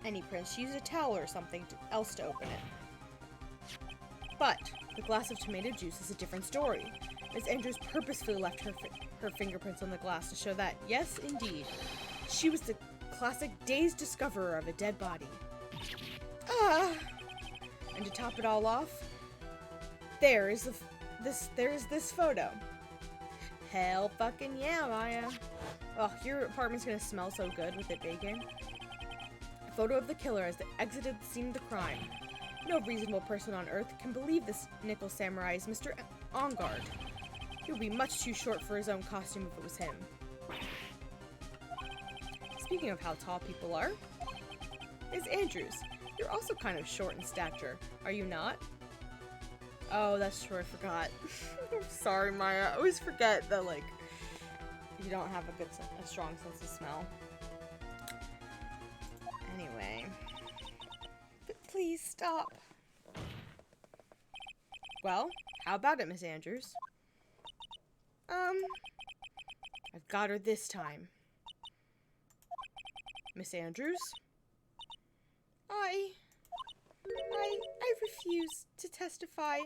any prints, she used a towel or something else to open it. But the glass of tomato juice is a different story. Miss Andrews purposefully left her fingerprints on the glass to show that, yes, indeed, she was the classic dazed discoverer of a dead body. And to top it all off, there is this photo. Hell fucking yeah, Maya. Oh, your apartment's gonna smell so good with it baking. A photo of the killer as they exited the scene of the crime. No reasonable person on Earth can believe this nickel samurai is Mr. On Guard. He would be much too short for his own costume if it was him. Speaking of how tall people are, Miss Andrews, you're also kind of short in stature, are you not? Oh, that's true, I forgot. I'm sorry, Maya. I always forget that, like, you don't have a strong sense of smell. Anyway. But please stop. Well, how about it, Miss Andrews? I've got her this time. Miss Andrews? I refuse to testify.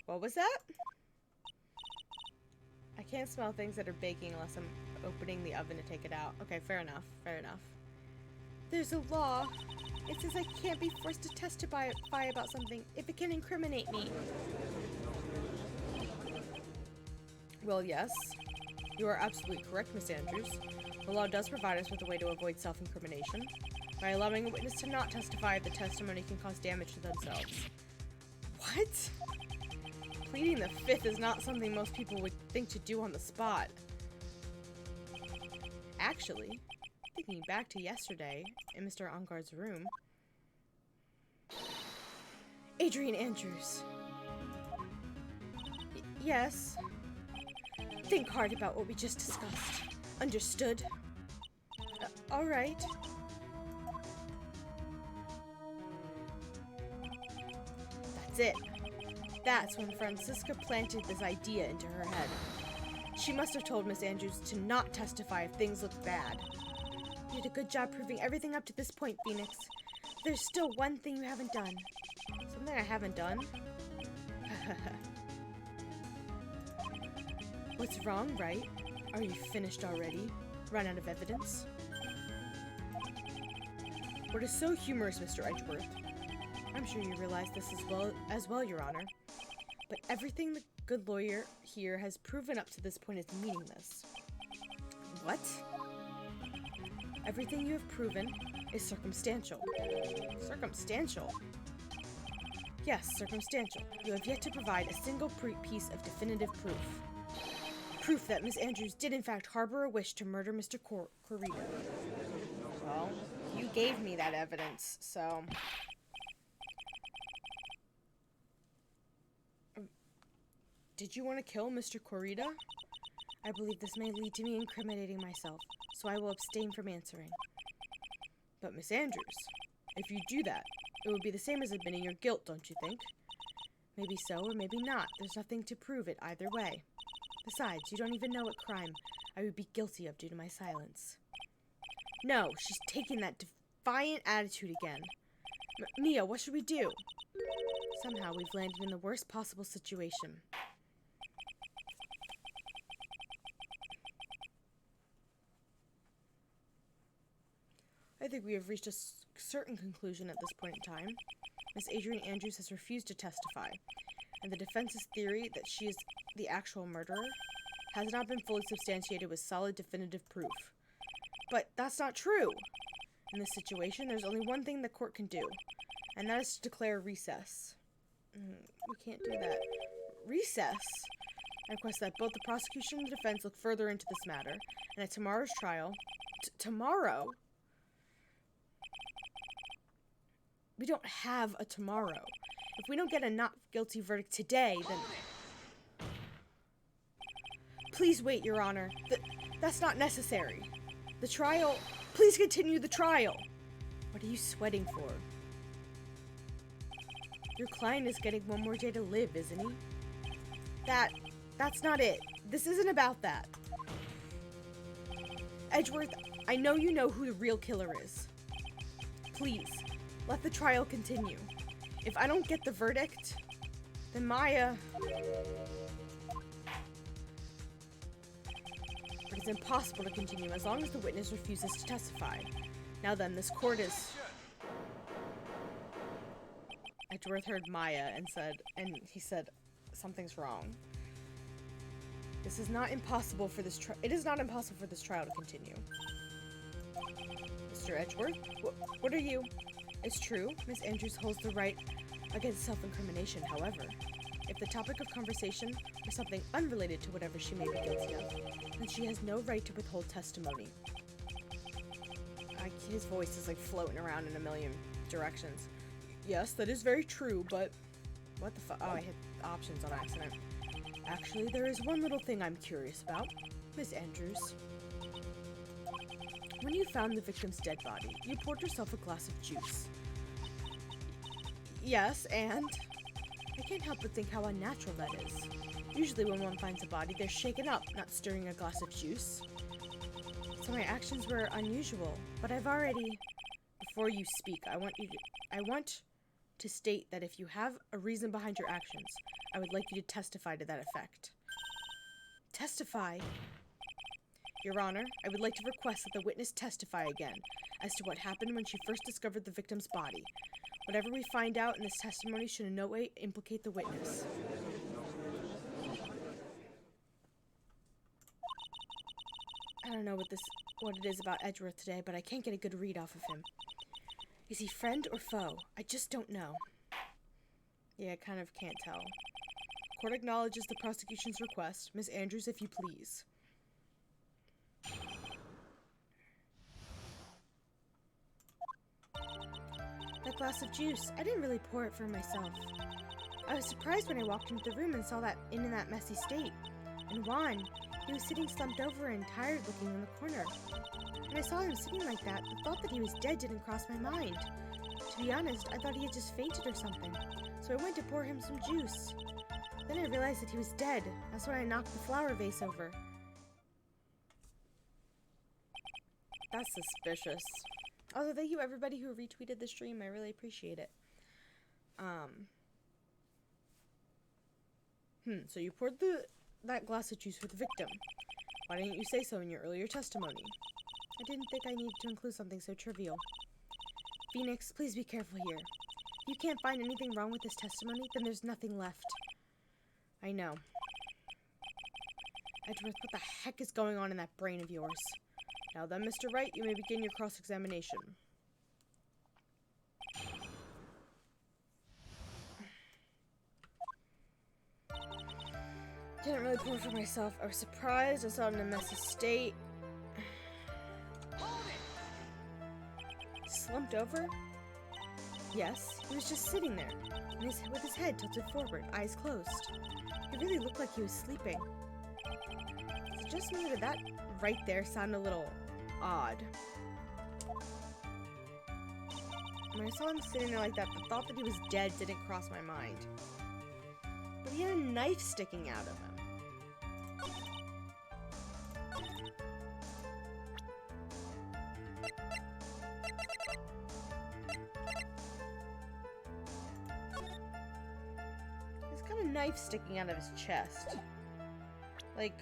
What was that? I can't smell things that are baking unless I'm opening the oven to take it out. Okay, fair enough, fair enough. There's a law. It says I can't be forced to testify about something if it can incriminate me. Well, yes. You are absolutely correct, Miss Andrews. The law does provide us with a way to avoid self-incrimination by allowing a witness to not testify if the testimony can cause damage to themselves. What? Pleading the fifth is not something most people would think to do on the spot. Actually, thinking back to yesterday in Mr. Onguard's room, Adrian Andrews. Yes. Think hard about what we just discussed. Understood? All right. That's it. That's when Francisca planted this idea into her head. She must have told Miss Andrews to not testify if things looked bad. You did a good job proving everything up to this point, Phoenix. There's still one thing you haven't done. Something I haven't done? What's wrong, Wright? Are you finished already? Run out of evidence? What is so humorous, Mr. Edgeworth? I'm sure you realize this as well, Your Honor. But everything the good lawyer here has proven up to this point is meaningless. What? Everything you have proven is circumstantial. Circumstantial? Yes, circumstantial. You have yet to provide a single piece of definitive proof. Proof that Miss Andrews did in fact harbor a wish to murder Mr. Corrida. Well, you gave me that evidence, so... Did you want to kill Mr. Corrida? I believe this may lead to me incriminating myself, so I will abstain from answering. But Miss Andrews, if you do that, it would be the same as admitting your guilt, don't you think? Maybe so or maybe not. There's nothing to prove it either way. Besides, you don't even know what crime I would be guilty of due to my silence. No, she's taking that defiant attitude again. Mia, what should we do? Somehow we've landed in the worst possible situation. I think we have reached a certain conclusion at this point in time. Miss Adrian Andrews has refused to testify, and the defense's theory that she is the actual murderer has not been fully substantiated with solid definitive proof. But that's not true! In this situation, there's only one thing the court can do, and that is to declare recess. We can't do that. Recess? I request that both the prosecution and the defense look further into this matter, and at tomorrow's trial... Tomorrow? We don't have a tomorrow. If we don't get a not guilty verdict today, then... Please wait, Your Honor. That's not necessary. The trial... Please continue the trial! What are you sweating for? Your client is getting one more day to live, isn't he? That's not it. This isn't about that. Edgeworth, I know you know who the real killer is. Please, let the trial continue. If I don't get the verdict, then Maya... It is impossible to continue as long as the witness refuses to testify. Now then, this court is... Edgeworth heard Maya and he said, something's wrong. This is not impossible for this it is not impossible for this trial to continue. Mr. Edgeworth, what are you? It's true, Miss Andrews holds the right against self-incrimination. However, if the topic of conversation is something unrelated to whatever she may be guilty of, then she has no right to withhold testimony. His voice is like floating around in a million directions. Yes, that is very true, but... What the fuck? Oh, I hit options on accident. Actually, there is one little thing I'm curious about. Miss Andrews. When you found the victim's dead body, you poured yourself a glass of juice. Yes, and... I can't help but think how unnatural that is. Usually when one finds a body, they're shaken up, not stirring a glass of juice. So my actions were unusual, but I've already... Before you speak, I want to state that if you have a reason behind your actions, I would like you to testify to that effect. Testify? Your Honor, I would like to request that the witness testify again as to what happened when she first discovered the victim's body. Whatever we find out in this testimony should in no way implicate the witness. I don't know what it is about Edgeworth today, but I can't get a good read off of him. Is he friend or foe? I just don't know. Yeah, I kind of can't tell. Court acknowledges the prosecution's request. Miss Andrews, if you please. That glass of juice, I didn't really pour it for myself. I was surprised when I walked into the room and saw that in that messy state. And Juan, he was sitting slumped over and tired looking in the corner. When I saw him sitting like that, the thought that he was dead didn't cross my mind. To be honest, I thought he had just fainted or something, so I went to pour him some juice. Then I realized that he was dead. That's when I knocked the flower vase over. That's suspicious. Also, thank you everybody who retweeted the stream. I really appreciate it. So you poured that glass of juice for the victim. Why didn't you say so in your earlier testimony? I didn't think I needed to include something so trivial. Phoenix, please be careful here. If you can't find anything wrong with this testimony, then there's nothing left. I know. Edgeworth, what the heck is going on in that brain of yours? Now then, Mr. Wright, you may begin your cross-examination. Didn't really pour for myself. I was surprised. I saw it in a messy state. Slumped over? Yes, he was just sitting there, with his head tilted forward, eyes closed. He really looked like he was sleeping. Is it just me, or did that right there sound a little odd? When I saw him sitting there like that, the thought that he was dead didn't cross my mind. But he had a knife sticking out of him. He's got a knife sticking out of his chest. Like,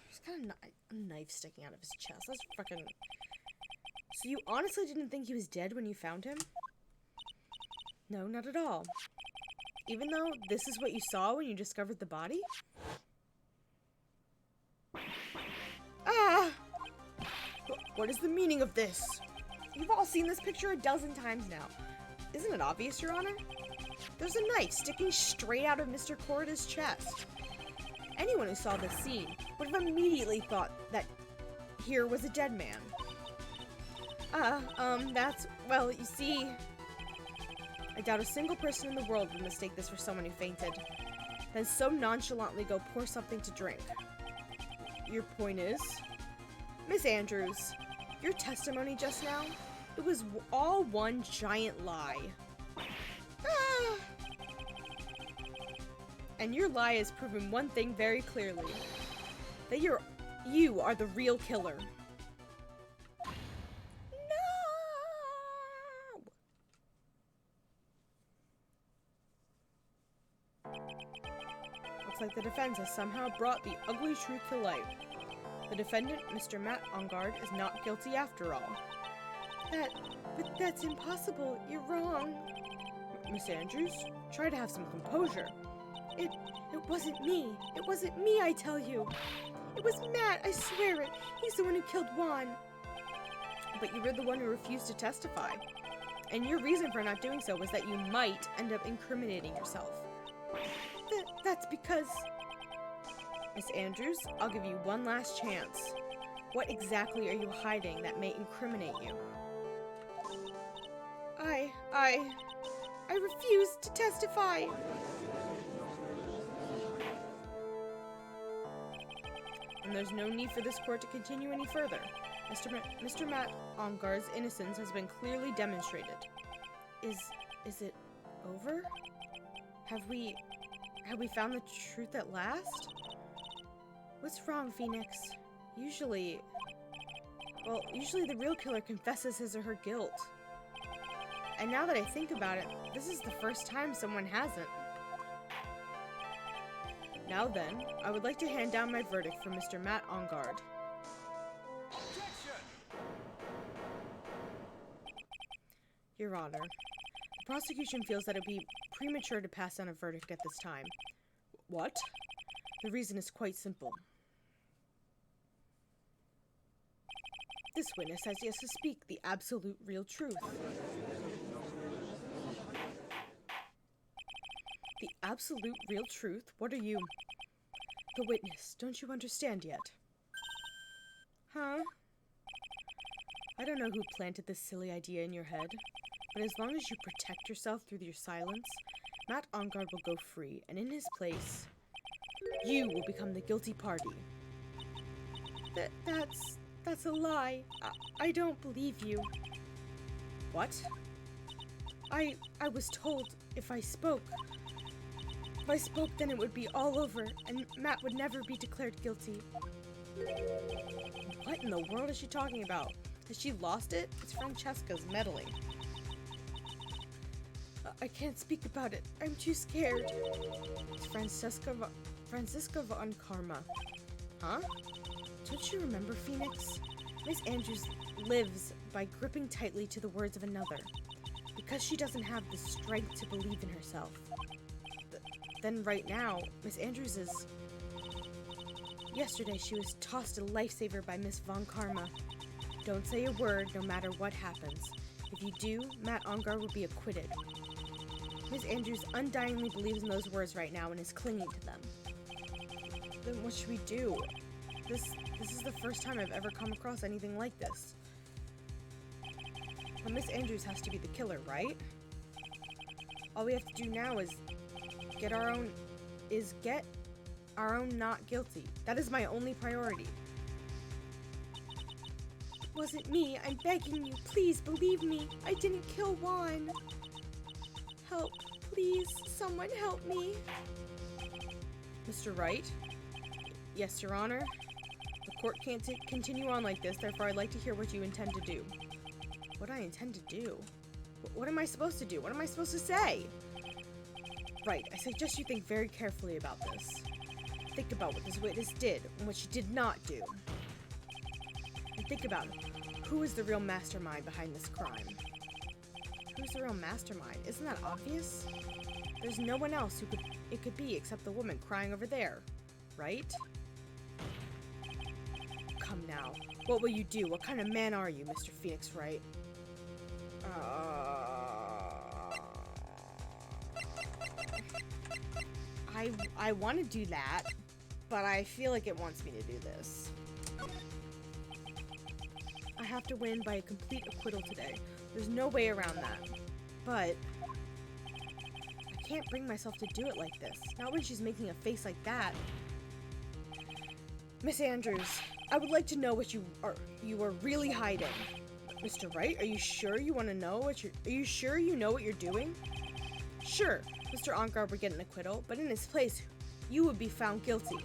he's got a knife sticking out of his chest. That's freaking... So you honestly didn't think he was dead when you found him? No, not at all. Even though this is what you saw when you discovered the body? Ah! What is the meaning of this? You've all seen this picture a dozen times now. Isn't it obvious, Your Honor? There's a knife sticking straight out of Mr. Corrida's chest. Anyone who saw this scene would have immediately thought that here was a dead man. Well, you see, I doubt a single person in the world would mistake this for someone who fainted, then so nonchalantly go pour something to drink. Your point is? Miss Andrews, your testimony just now, it was all one giant lie. Ah! And your lie has proven one thing very clearly, that you are the real killer. Looks like the defense has somehow brought the ugly truth to light. The defendant, Mr. Matt Ongard, is not guilty after all. But that's impossible. You're wrong. Miss Andrews, try to have some composure. It wasn't me. It wasn't me, I tell you. It was Matt, I swear it. He's the one who killed Juan. But you were the one who refused to testify. And your reason for not doing so was that you might end up incriminating yourself. That's because... Miss Andrews, I'll give you one last chance. What exactly are you hiding that may incriminate you? I refuse to testify. And there's no need for this court to continue any further. Mr. Matt Ongard's innocence has been clearly demonstrated. Is it over? Have we found the truth at last? What's wrong, Phoenix? Usually the real killer confesses his or her guilt. And now that I think about it, this is the first time someone hasn't. Now then, I would like to hand down my verdict for Mr. Matt Ongard. Objection! Your Honor, the prosecution feels that it would be premature to pass down a verdict at this time. What? The reason is quite simple. This witness has yet to speak the absolute real truth. The absolute real truth? What are you? The witness. Don't you understand yet? Huh? I don't know who planted this silly idea in your head, but as long as you protect yourself through your silence, Matt Ongard will go free, and in his place, you will become the guilty party. That's a lie. I don't believe you. What? I was told if I spoke, then it would be all over, and Matt would never be declared guilty. What in the world is she talking about? Has she lost it? It's Francesca's meddling. I can't speak about it. I'm too scared. It's Francisca von Karma. Huh? Don't you remember, Phoenix? Miss Andrews lives by gripping tightly to the words of another, because she doesn't have the strength to believe in herself. Then right now, Miss Andrews is... Yesterday, she was tossed a lifesaver by Miss Von Karma. Don't say a word, no matter what happens. If you do, Matt Ongard will be acquitted. Miss Andrews undyingly believes in those words right now and is clinging to them. Then what should we do? This is the first time I've ever come across anything like this. Well, Miss Andrews has to be the killer, right? All we have to do now is get our own not guilty. That is my only priority. It wasn't me. I'm begging you. Please believe me. I didn't kill Juan. Help. Please. Someone help me. Mr. Wright? Yes, Your Honor. The court can't continue on like this, therefore I'd like to hear what you intend to do. What I intend to do? What am I supposed to do? What am I supposed to say? Right, I suggest you think very carefully about this. Think about what this witness did and what she did not do. And think about who is the real mastermind behind this crime. Who's the real mastermind? Isn't that obvious? There's no one else who it could be except the woman crying over there, right? Come now. What will you do? What kind of man are you, Mr. Phoenix Wright? I want to do that, but I feel like it wants me to do this. I have to win by a complete acquittal today. There's no way around that. But I can't bring myself to do it like this. Not when she's making a face like that. Miss Andrews, I would like to know what you are really hiding. Mr. Wright, are you sure you want to know are you sure you know what you're doing? Sure, Mr. Ongar would get an acquittal, but in his place, you would be found guilty.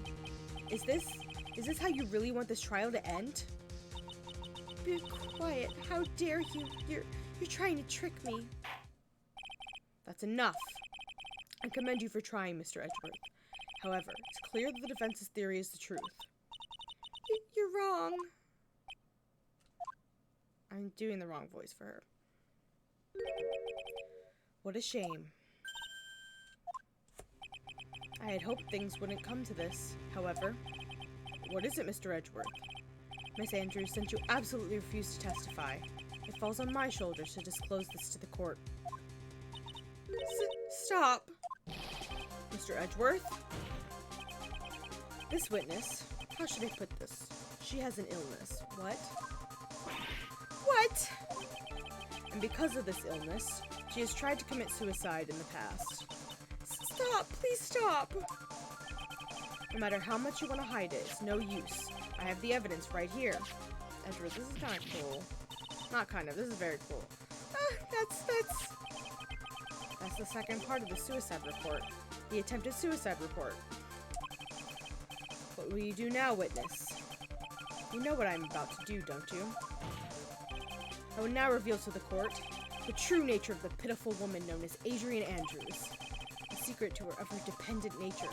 Is this how you really want this trial to end? Be quiet. How dare you? You're trying to trick me. That's enough. I commend you for trying, Mr. Edgeworth. However, it's clear that the defense's theory is the truth. You're wrong. I'm doing the wrong voice for her. What a shame. I had hoped things wouldn't come to this. However, what is it, Mr. Edgeworth? Miss Andrews, since you absolutely refuse to testify, it falls on my shoulders to disclose this to the court. Stop! Mr. Edgeworth? This witness, how should I put this? She has an illness. What? What? And because of this illness, she has tried to commit suicide in the past. Stop! Please stop! No matter how much you want to hide it, it's no use. I have the evidence right here. Edward, this is kind of cool. Not kind of, this is very cool. That's the second part of the suicide report. The attempted suicide report. What will you do now, witness? You know what I'm about to do, don't you? I will now reveal to the court the true nature of the pitiful woman known as Adrian Andrews. The secret of her dependent nature.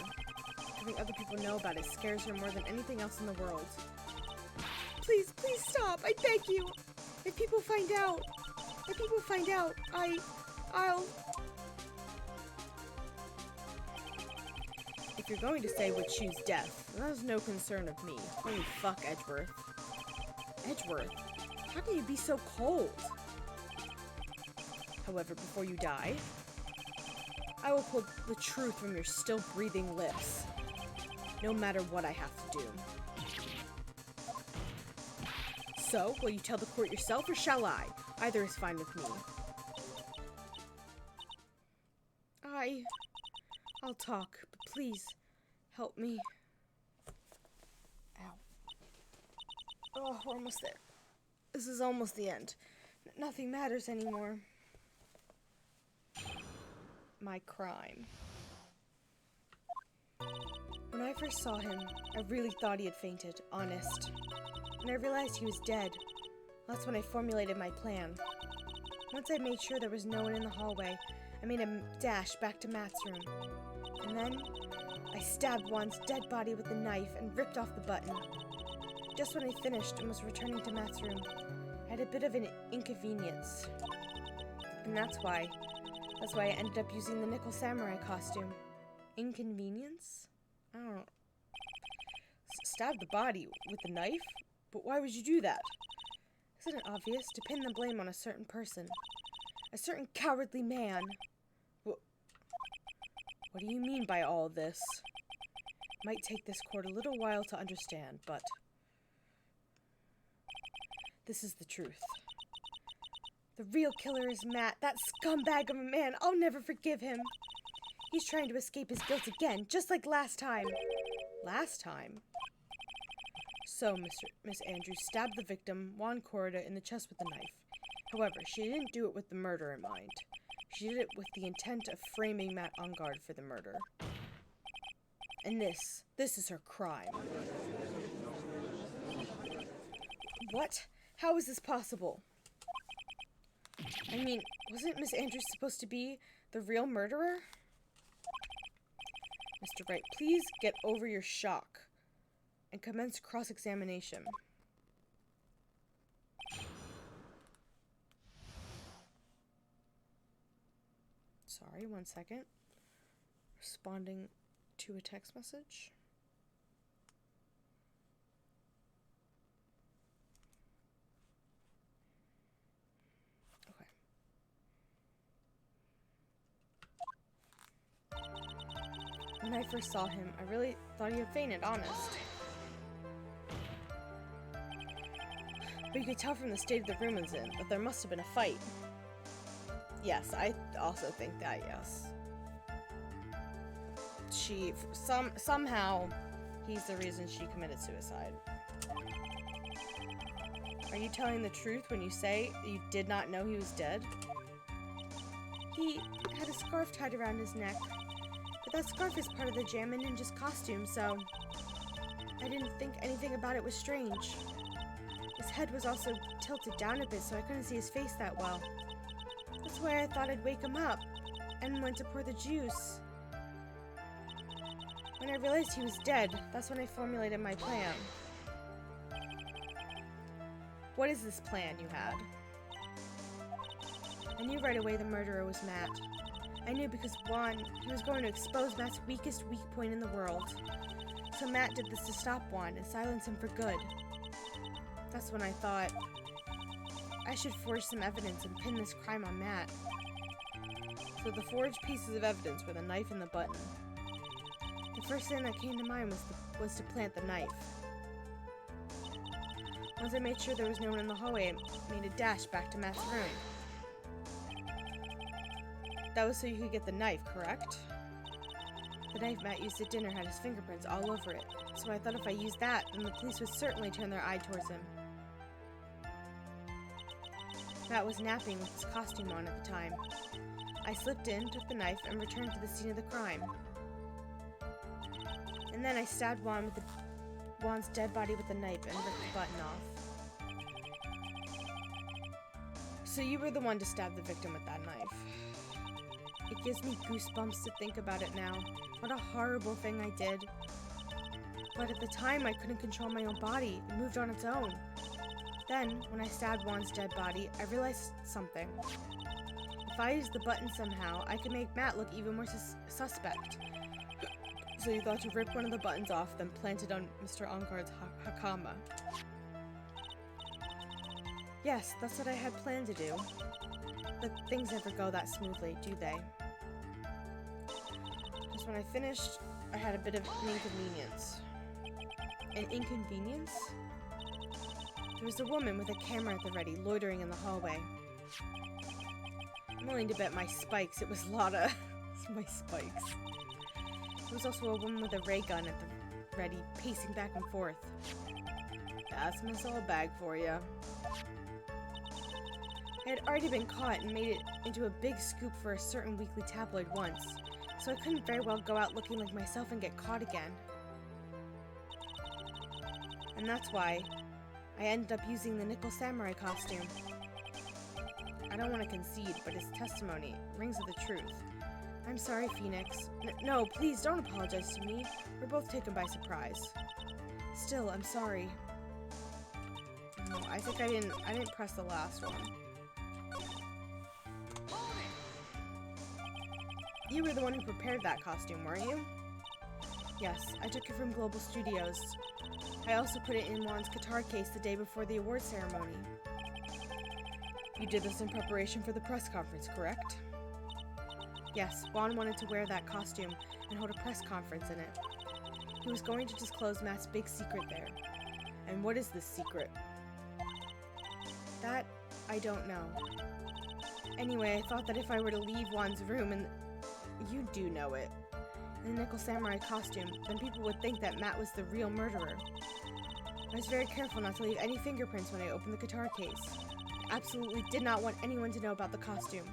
Having other people know about it scares her more than anything else in the world. Please stop! I beg you! If people find out, I'll... If you're going to say would choose death, that is no concern of me. Holy fuck, Edgeworth. Edgeworth? How can you be so cold? However, before you die, I will pull the truth from your still breathing lips, no matter what I have to do. So, will you tell the court yourself or shall I? Either is fine with me. I'll talk, but please, help me. Ow. Oh, we're almost there. This is almost the end. Nothing matters anymore. My crime. When I first saw him, I really thought he had fainted, honest. When I realized he was dead, that's when I formulated my plan. Once I made sure there was no one in the hallway, I made a dash back to Matt's room. And then, I stabbed Juan's dead body with a knife and ripped off the button. Just when I finished and was returning to Matt's room, I had a bit of an inconvenience. And that's why I ended up using the Nickel Samurai costume. Inconvenience? I don't know. Stabbed the body with the knife? But why would you do that? Isn't it obvious to pin the blame on a certain person? A certain cowardly man? What do you mean by all this? Might take this court a little while to understand, but this is the truth. The real killer is Matt, that scumbag of a man. I'll never forgive him. He's trying to escape his guilt again, just like last time. Last time? So, Miss Andrews stabbed the victim, Juan Corrida, in the chest with a knife. However, she didn't do it with the murder in mind. She did it with the intent of framing Matt Ungard for the murder. And this is her crime. What? How is this possible? I mean, wasn't Miss Andrews supposed to be the real murderer? Mr. Wright, please get over your shock and commence cross-examination. Sorry, 1 second. Responding to a text message. When I first saw him, I really thought he had fainted, honest. But you could tell from the state of the room he's in that there must have been a fight. Yes, I also think that, yes. Somehow, he's the reason she committed suicide. Are you telling the truth when you say you did not know he was dead? He had a scarf tied around his neck. But that scarf is part of the Jammin' Ninja's costume, so I didn't think anything about it was strange. His head was also tilted down a bit, so I couldn't see his face that well. That's why I thought I'd wake him up and went to pour the juice. When I realized he was dead, that's when I formulated my plan. What is this plan you had? I knew right away the murderer was Matt. I knew because, one, he was going to expose Matt's weakest weak point in the world. So Matt did this to stop Juan and silence him for good. That's when I thought I should forge some evidence and pin this crime on Matt. So the forged pieces of evidence were the knife and the button. The first thing that came to mind was to plant the knife. Once I made sure there was no one in the hallway, I made a dash back to Matt's room. That was so you could get the knife, correct? The knife Matt used at dinner had his fingerprints all over it, so I thought if I used that, then the police would certainly turn their eye towards him. Matt was napping with his costume on at the time. I slipped in, took the knife, and returned to the scene of the crime. And then I stabbed Juan's dead body with the knife and ripped the button off. So you were the one to stab the victim with that knife. It gives me goosebumps to think about it now. What a horrible thing I did. But at the time, I couldn't control my own body. It moved on its own. Then, when I stabbed Juan's dead body, I realized something. If I used the button somehow, I could make Matt look even more suspect. So you thought to rip one of the buttons off, then plant it on Mr. Ungard's hakama. Yes, that's what I had planned to do. But things never go that smoothly, do they? Just when I finished, I had a bit of an inconvenience. An inconvenience? There was a woman with a camera at the ready, loitering in the hallway. I'm willing to bet my spikes it was Lotta. My spikes. There was also a woman with a ray gun at the ready, pacing back and forth. That's Miss Old Bag for you. I had already been caught and made it into a big scoop for a certain weekly tabloid once, so I couldn't very well go out looking like myself and get caught again. And that's why I ended up using the Nickel Samurai costume. I don't want to concede, but his testimony rings with the truth. I'm sorry, Phoenix. No, please don't apologize to me. We're both taken by surprise. Still, I'm sorry. No, I think I didn't press the last one. You were the one who prepared that costume, weren't you? Yes, I took it from Global Studios. I also put it in Juan's guitar case the day before the award ceremony. You did this in preparation for the press conference, correct? Yes, Juan wanted to wear that costume and hold a press conference in it. He was going to disclose Matt's big secret there. And what is this secret? That I don't know. Anyway, I thought that if I were to leave Juan's room and... You do know it. In the Nickel Samurai costume, then people would think that Matt was the real murderer. I was very careful not to leave any fingerprints when I opened the guitar case. I absolutely did not want anyone to know about the costume.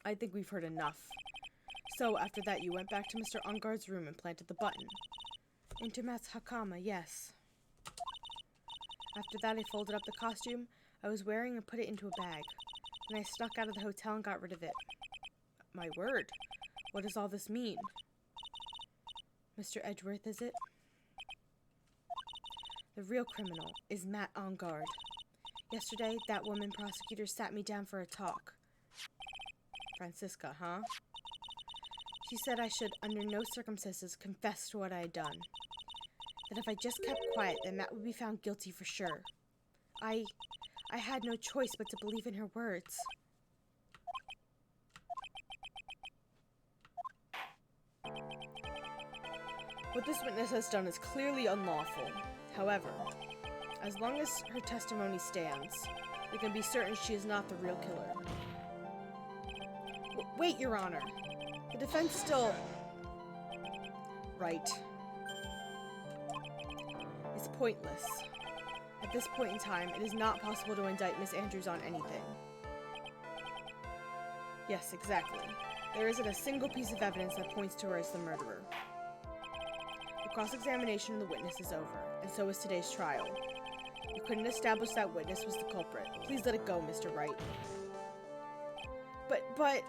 I think we've heard enough. So, after that, you went back to Mr. Unguard's room and planted the button. Into Matt's hakama, yes. After that, I folded up the costume I was wearing and put it into a bag. Then I snuck out of the hotel and got rid of it. My word. What does all this mean? Mr. Edgeworth, is it? The real criminal is Matt Ungard. Yesterday, that woman prosecutor sat me down for a talk. Francisca, huh? She said I should, under no circumstances, confess to what I had done. That if I just kept quiet, then Matt would be found guilty for sure. I had no choice but to believe in her words. What this witness has done is clearly unlawful. However, as long as her testimony stands, we can be certain she is not the real killer. Wait, Your Honor. The defense still... Right. It's pointless. At this point in time, it is not possible to indict Miss Andrews on anything. Yes, exactly. There isn't a single piece of evidence that points to her as the murderer. The cross-examination of the witness is over, and so is today's trial. You couldn't establish that witness was the culprit. Please let it go, Mr. Wright. But...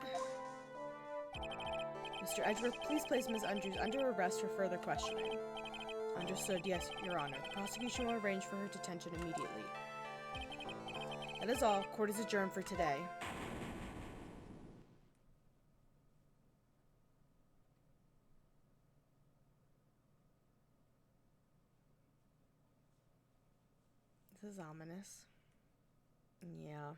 Mr. Edgeworth, please place Miss Andrews under arrest for further questioning. Understood, yes, Your Honor. The prosecution will arrange for her detention immediately. That is all. Court is adjourned for today. This is ominous. Yeah.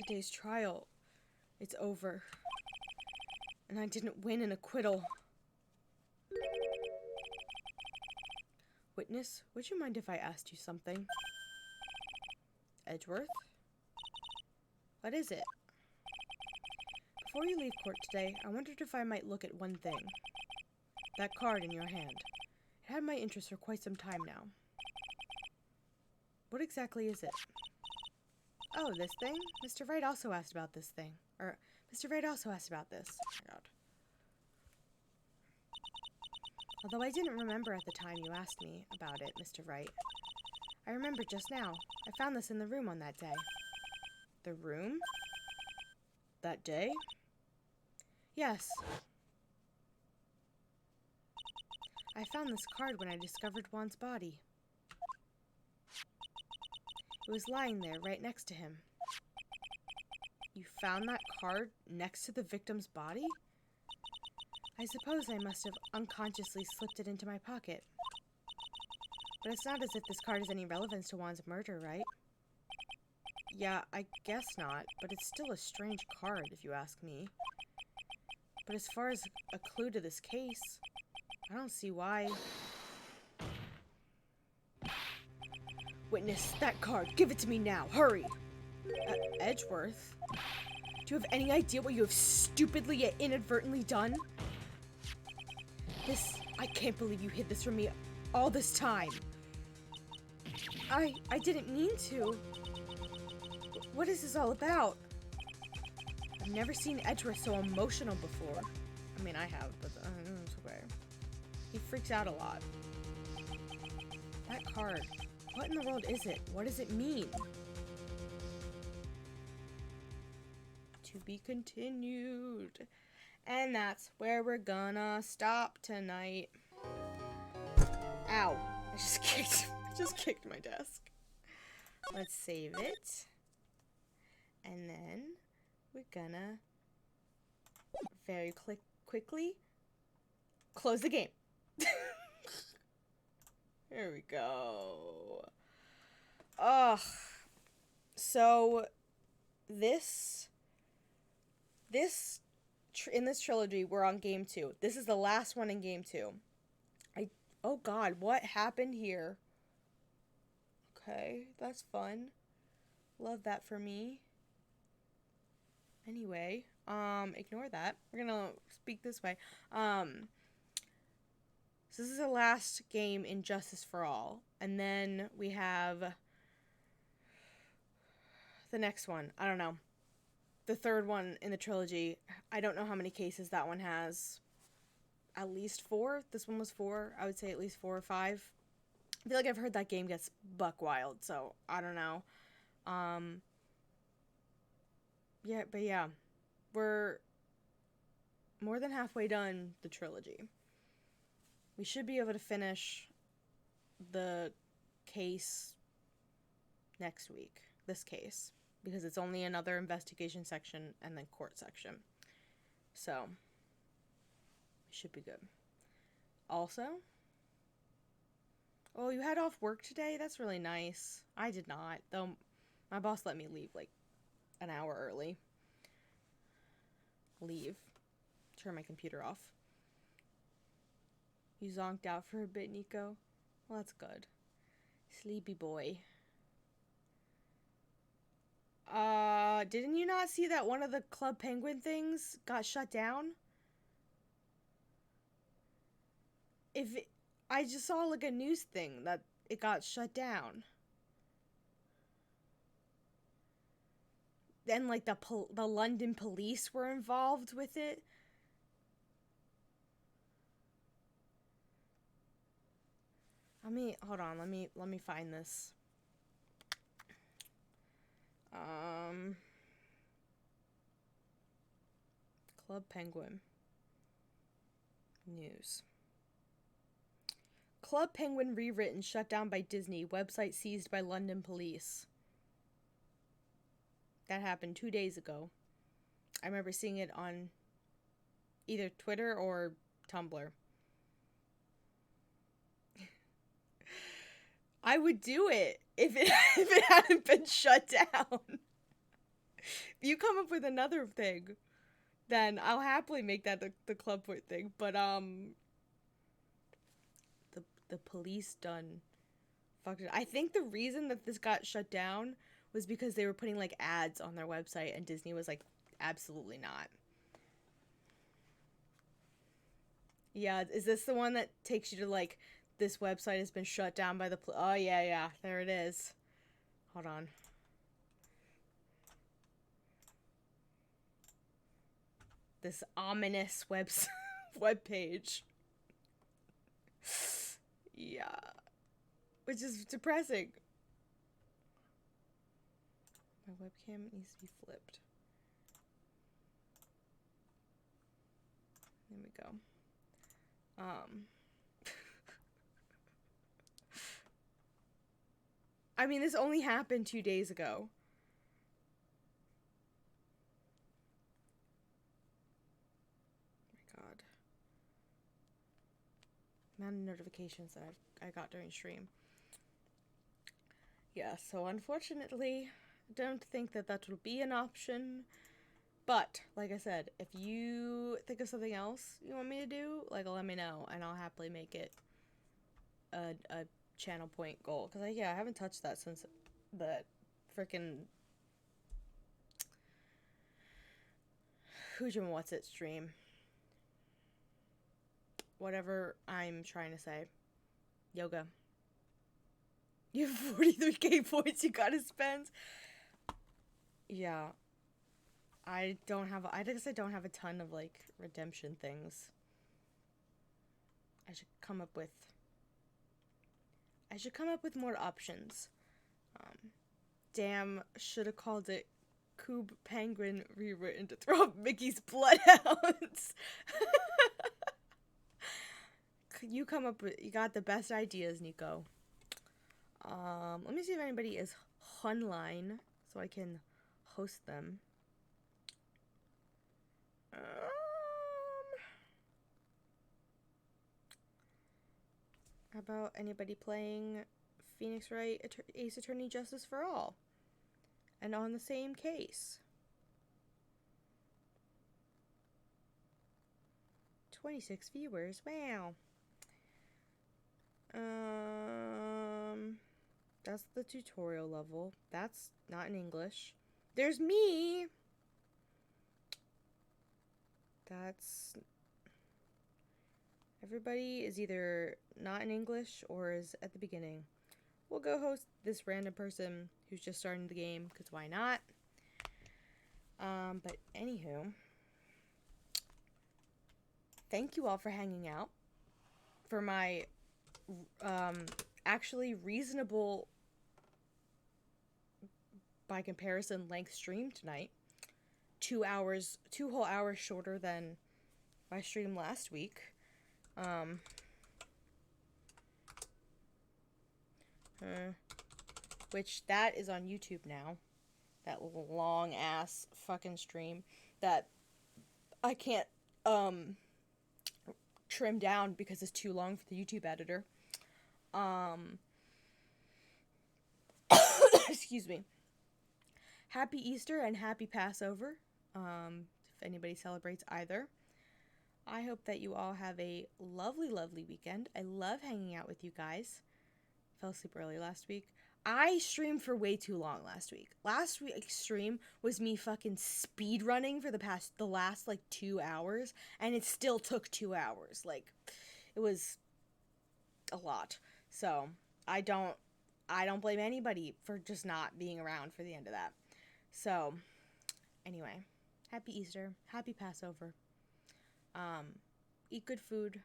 Today's trial. It's over. And I didn't win an acquittal. Witness, would you mind if I asked you something? Edgeworth? What is it? Before you leave court today, I wondered if I might look at one thing. That card in your hand. It had my interest for quite some time now. What exactly is it? Oh, this thing? Mr. Wright also asked about this thing. Or, Mr. Wright also asked about this. Oh my god. Although I didn't remember at the time you asked me about it, Mr. Wright. I remember just now. I found this in the room on that day. The room? That day? Yes. I found this card when I discovered Juan's body. It was lying there, right next to him. You found that card next to the victim's body? I suppose I must have unconsciously slipped it into my pocket. But it's not as if this card has any relevance to Juan's murder, right? Yeah, I guess not, but it's still a strange card, if you ask me. But as far as a clue to this case, I don't see why. Witness, that card, give it to me now, hurry! Edgeworth? Do you have any idea what you have stupidly yet inadvertently done? I can't believe you hid this from me all this time. I didn't mean to. What is this all about? I've never seen Edgeworth so emotional before. I mean, I have, but it's okay. He freaks out a lot. That card. What in the world is it? What does it mean? To be continued. And that's where we're gonna stop tonight. Ow. I just kicked my desk. Let's save it. And then we're gonna very quickly close the game. There we go. Ugh. So in this trilogy, we're on game 2. This is the last one in game 2. Oh god, what happened here? Okay, that's fun. Love that for me. Anyway, ignore that. We're gonna speak this way. So this is the last game in Justice for All. And then we have the next one. I don't know. The third one in the trilogy. I don't know how many cases that one has. At least 4. This one was 4. I would say at least 4 or 5. I feel like I've heard that game gets buck wild, so I don't know. Yeah, but yeah. We're more than halfway done the trilogy. We should be able to finish the case next week. This case. Because it's only another investigation section and then court section. So, it should be good. Also, oh, you had off work today? That's really nice. I did not, though my boss let me leave like an hour early. Leave. Turn my computer off. You zonked out for a bit, Nico? Well, that's good. Sleepy boy. Didn't you not see that one of the Club Penguin things got shut down? I just saw like a news thing that it got shut down. Then like the London police were involved with it. Hold on, let me find this. Club Penguin news. Club Penguin rewritten, shut down by Disney. Website seized by London police. That happened 2 days ago. I remember seeing it on either Twitter or Tumblr. I would do it if it hadn't been shut down. If you come up with another thing, then I'll happily make that the Club Point thing. But the police done fucked it. I think the reason that this got shut down was because they were putting like ads on their website, and Disney was like, absolutely not. Yeah, is this the one that takes you to like, this website has been shut down by the oh yeah, there it is. Hold on. This ominous web page. Yeah. Which is depressing. My webcam needs to be flipped. There we go. I mean, this only happened 2 days ago. Oh my god. Amount of notifications that I got during stream. Yeah, so unfortunately, I don't think that will be an option. But, like I said, if you think of something else you want me to do, like, let me know, and I'll happily make it a channel point goal. Because, I haven't touched that since the frickin' What's It stream. Whatever I'm trying to say. Yoga. You have 43k points you gotta spend. Yeah. I guess I don't have a ton of, like, redemption things. I should come up with more options. Damn, should have called it Coob Penguin rewritten to throw up Mickey's bloodhounds. You got the best ideas, Nico. Let me see if anybody is online so I can host them. How about anybody playing Phoenix Wright Ace Attorney Justice for All? And on the same case. 26 viewers. Wow. That's the tutorial level. That's not in English. There's me! That's... Everybody is either not in English or is at the beginning. We'll go host this random person who's just starting the game, because why not? But anywho, thank you all for hanging out for my actually reasonable, by comparison, length stream tonight. 2 whole hours shorter than my stream last week. Which that is on YouTube now. That long ass fucking stream that I can't trim down because it's too long for the YouTube editor. Excuse me. Happy Easter and happy Passover. If anybody celebrates either. I hope that you all have a lovely, lovely weekend. I love hanging out with you guys. Fell asleep early last week. I streamed for way too long last week. Last week's stream was me fucking speed running for the last like 2 hours, and it still took 2 hours. Like, it was a lot. So I don't blame anybody for just not being around for the end of that. So anyway, happy Easter, happy Passover. Eat good food.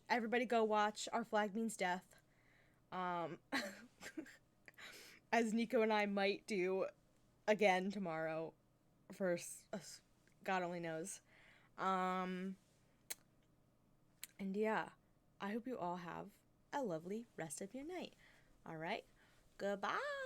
Everybody go watch Our Flag Means Death. As Nico and I might do again tomorrow for God only knows. And yeah, I hope you all have a lovely rest of your night. All right, goodbye.